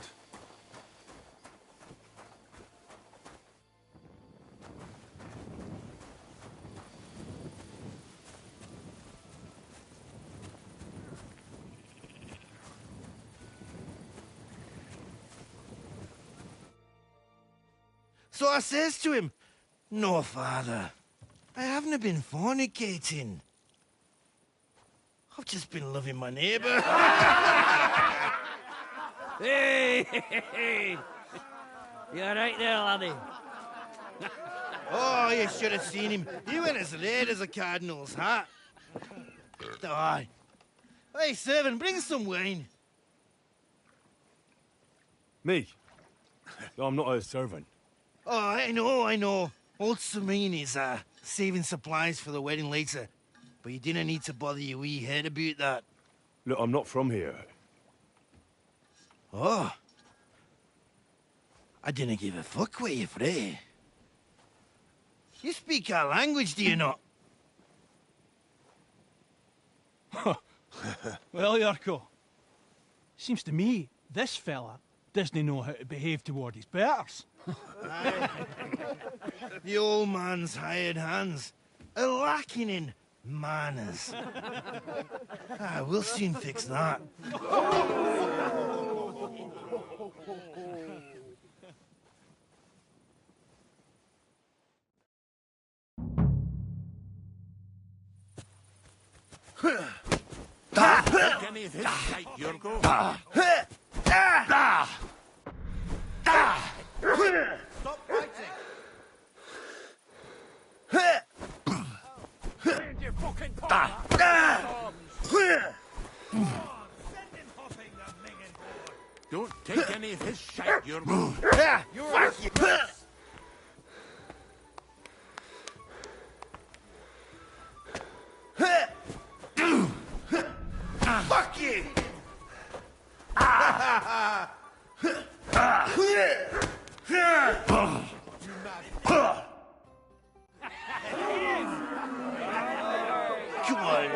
So I says to him, "No, father, I haven't been fornicating. I've just been loving my neighbour." Hey! You alright there, laddie? Oh, you should have seen him. He went as red as a cardinal's hat. Aye. Hey, servant, bring some wine. Me? I'm not a servant. Oh, I know. Old Samine is saving supplies for the wedding later. But you didn't need to bother your wee head about that. Look, I'm not from here. Oh. I didn't give a fuck what you pray. You speak our language, do you not? Well, Yurko, seems to me this fella doesn't know how to behave toward his betters. Aye. The old man's hired hands are lacking in manners. We'll soon fix that. Take any of his shite, Yurko. Stop fighting! Stand your fucking Don't take any of his shite, Yurko. Fuck you! Come on,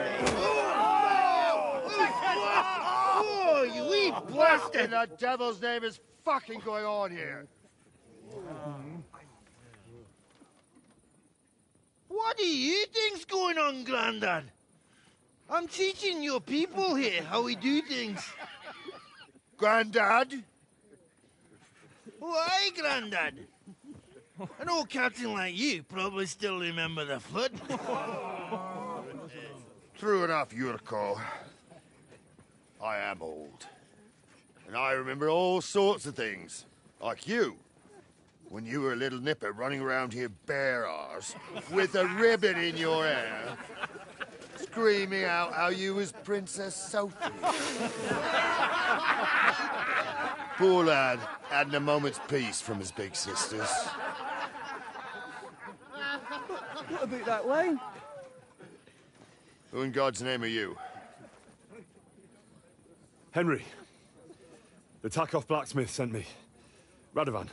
oh, you wee What in bastard! the devil's name is fucking going on here? What do you think's going on, Grandad? I'm teaching your people here how we do things. Grandad? Why, Grandad? An old captain like you probably still remember the flood. True enough, Yurko. I am old. And I remember all sorts of things. Like you. When you were a little nipper running around here bare arse, with a ribbon in your hair, screaming out how you was Princess Sophie. Poor lad, hadn't a moment's peace from his big sisters. What about that wine? Who in God's name are you? Henry. The Takoff blacksmith sent me. Radovan.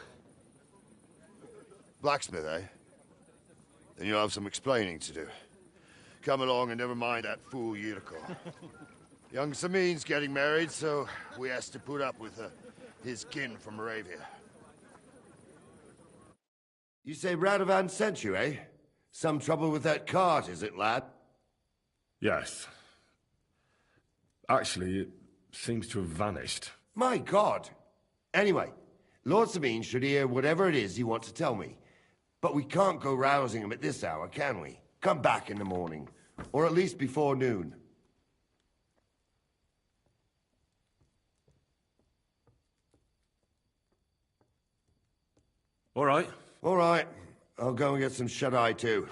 Blacksmith, eh? Then you'll have some explaining to do. Come along and never mind that fool Yurko. Young Samin's getting married, so we has to put up with his kin from Moravia. You say Radovan sent you, eh? Some trouble with that cart, is it, lad? Yes. Actually, it seems to have vanished. My God! Anyway, Lord Samin should hear whatever it is you want to tell me. But we can't go rousing him at this hour, can we? Come back in the morning. Or at least before noon. All right. All right. I'll go and get some shut-eye, too.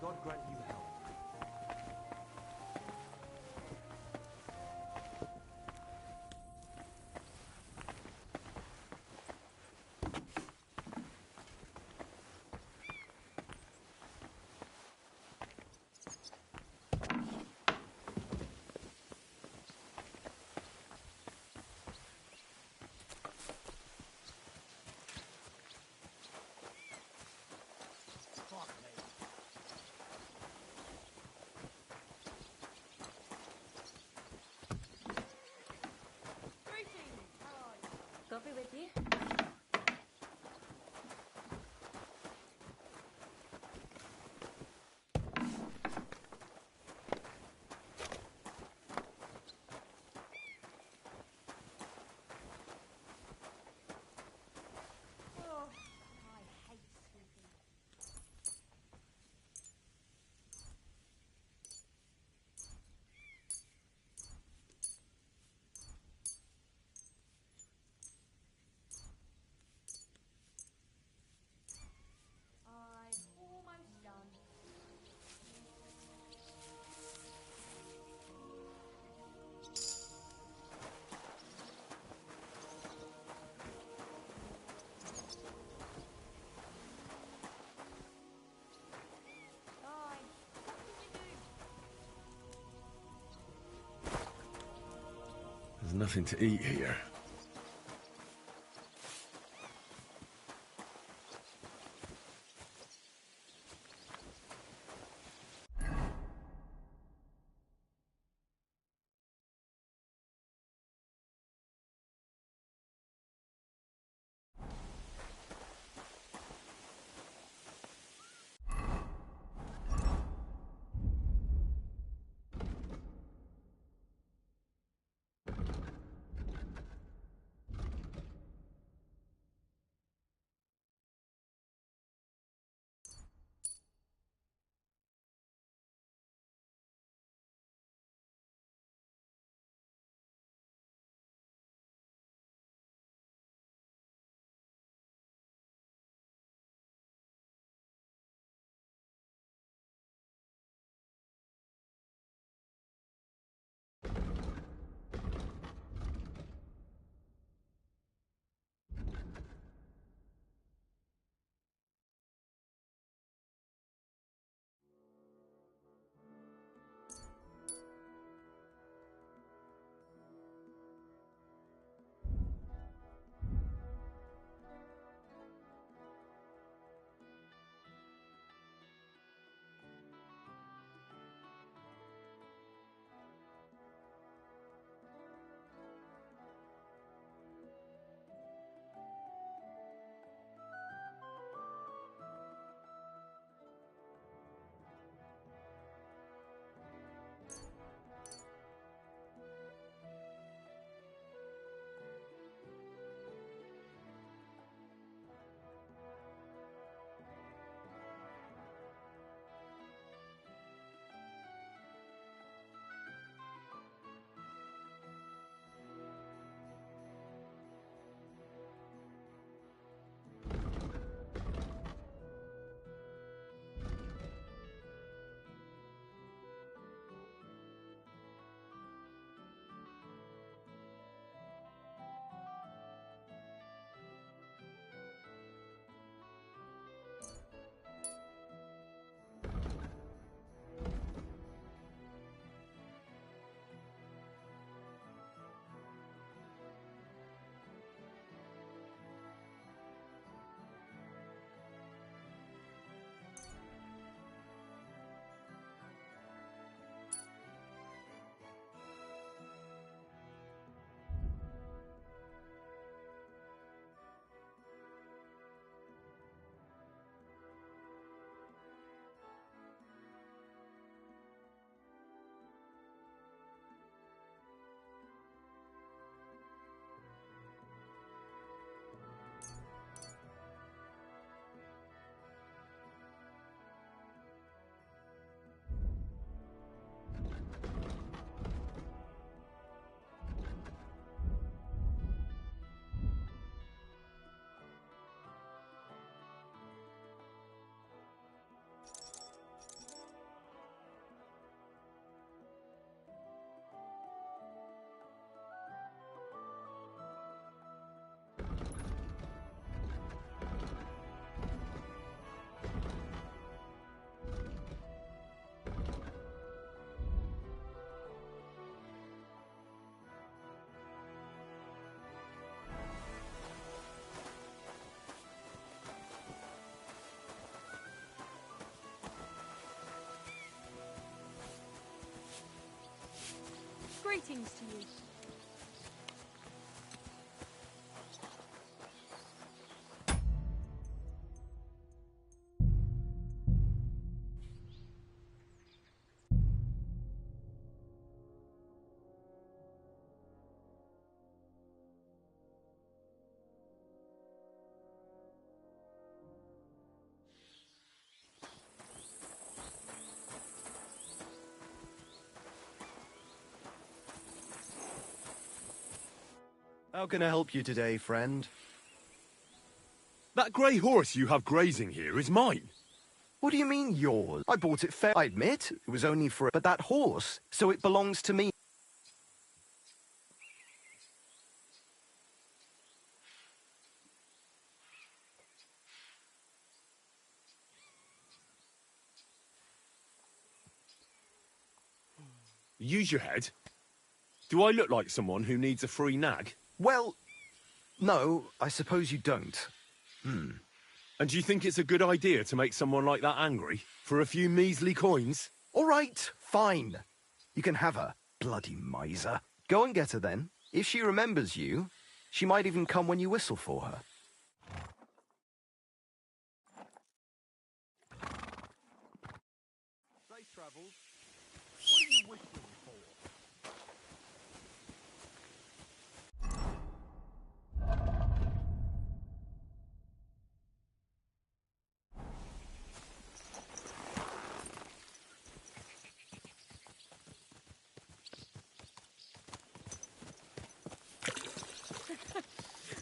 God grant you health. God be with you. Oh, I hate sleeping. I'm almost done. Fine. What can you do? There's nothing to eat here. Greetings to you. How can I help you today, friend? That grey horse you have grazing here is mine. What do you mean yours? I bought it fair. I admit, it was only for... But that horse, so it belongs to me. Use your head. Do I look like someone who needs a free nag? Well, no, I suppose you don't. And do you think it's a good idea to make someone like that angry? For a few measly coins? All right, fine. You can have her, bloody miser. Go and get her then. If she remembers you, she might even come when you whistle for her. Safe travels. What are you whistling for?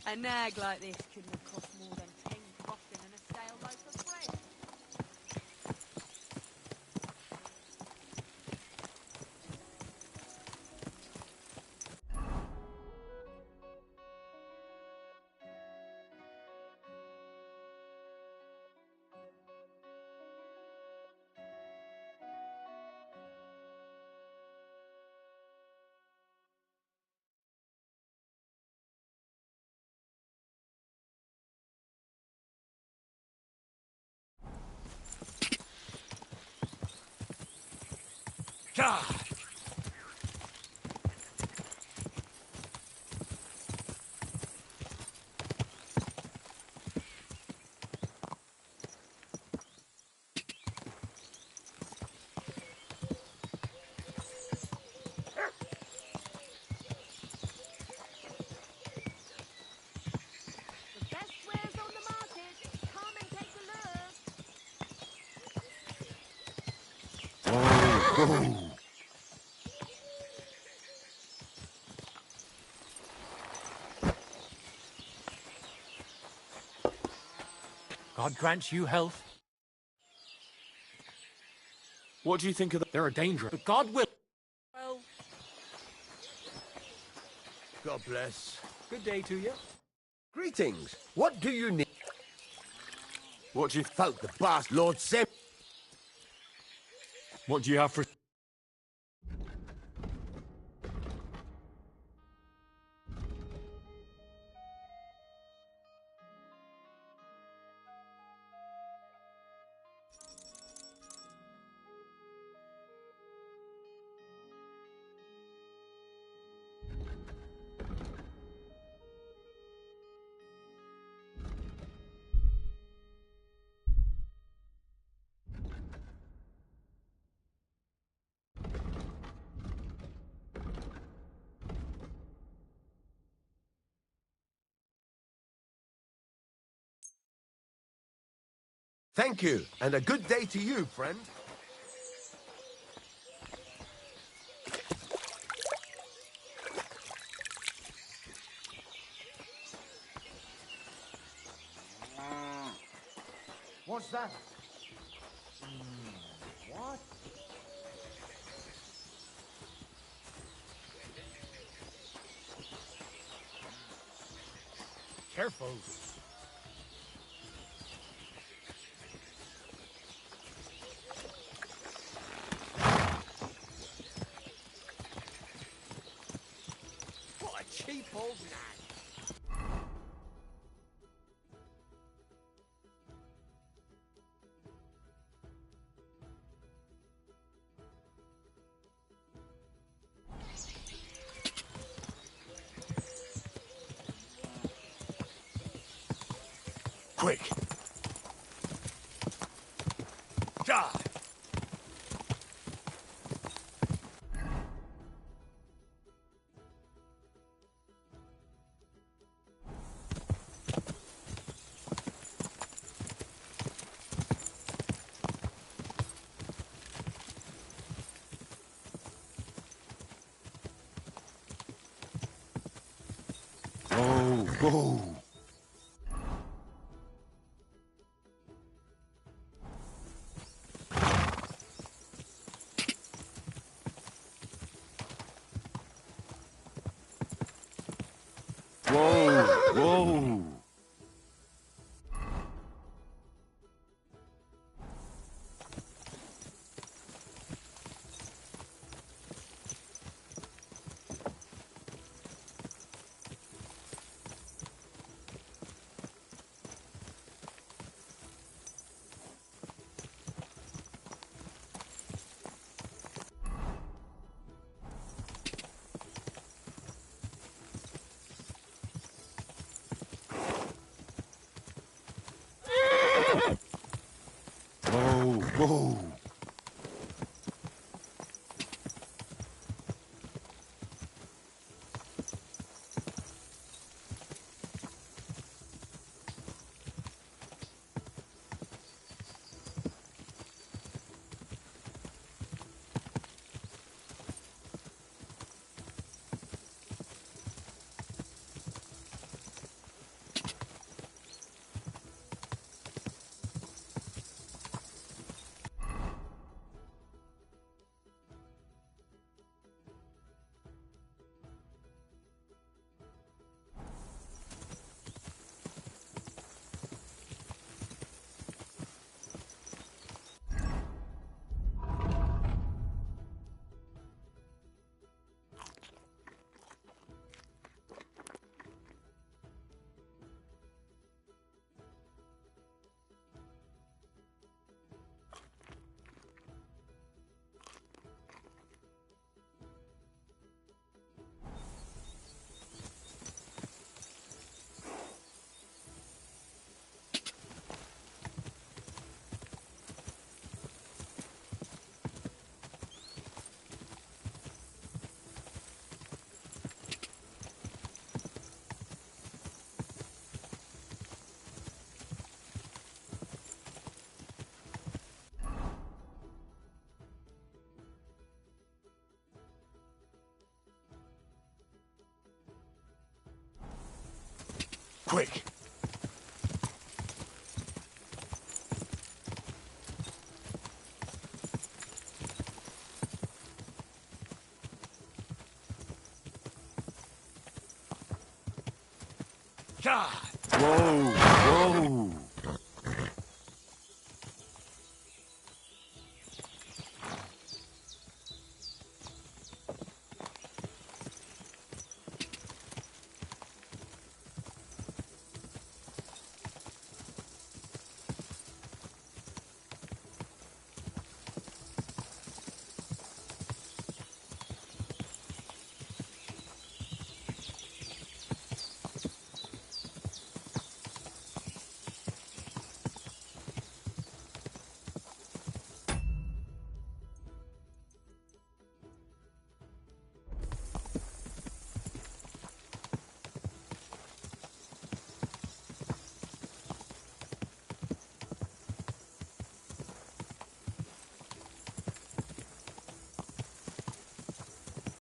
A nag like this couldn't have cost more than 10 coffin and a stale loaf of bread. God! The best wares on the market. Come and take a look. Oh. God grant you health. What do you think of They're a danger, but God will. Well, God bless. Good day to you. Greetings. What do you need? What do you... Folk the bast Lord Sem... What do you have for... Thank you, and a good day to you, friend. What's that? What? Careful. What a cheap old nag. Quick! Ja! Go, go! Whoa, whoa! Whoa, whoa! Quick! Ja! Whoa, whoa!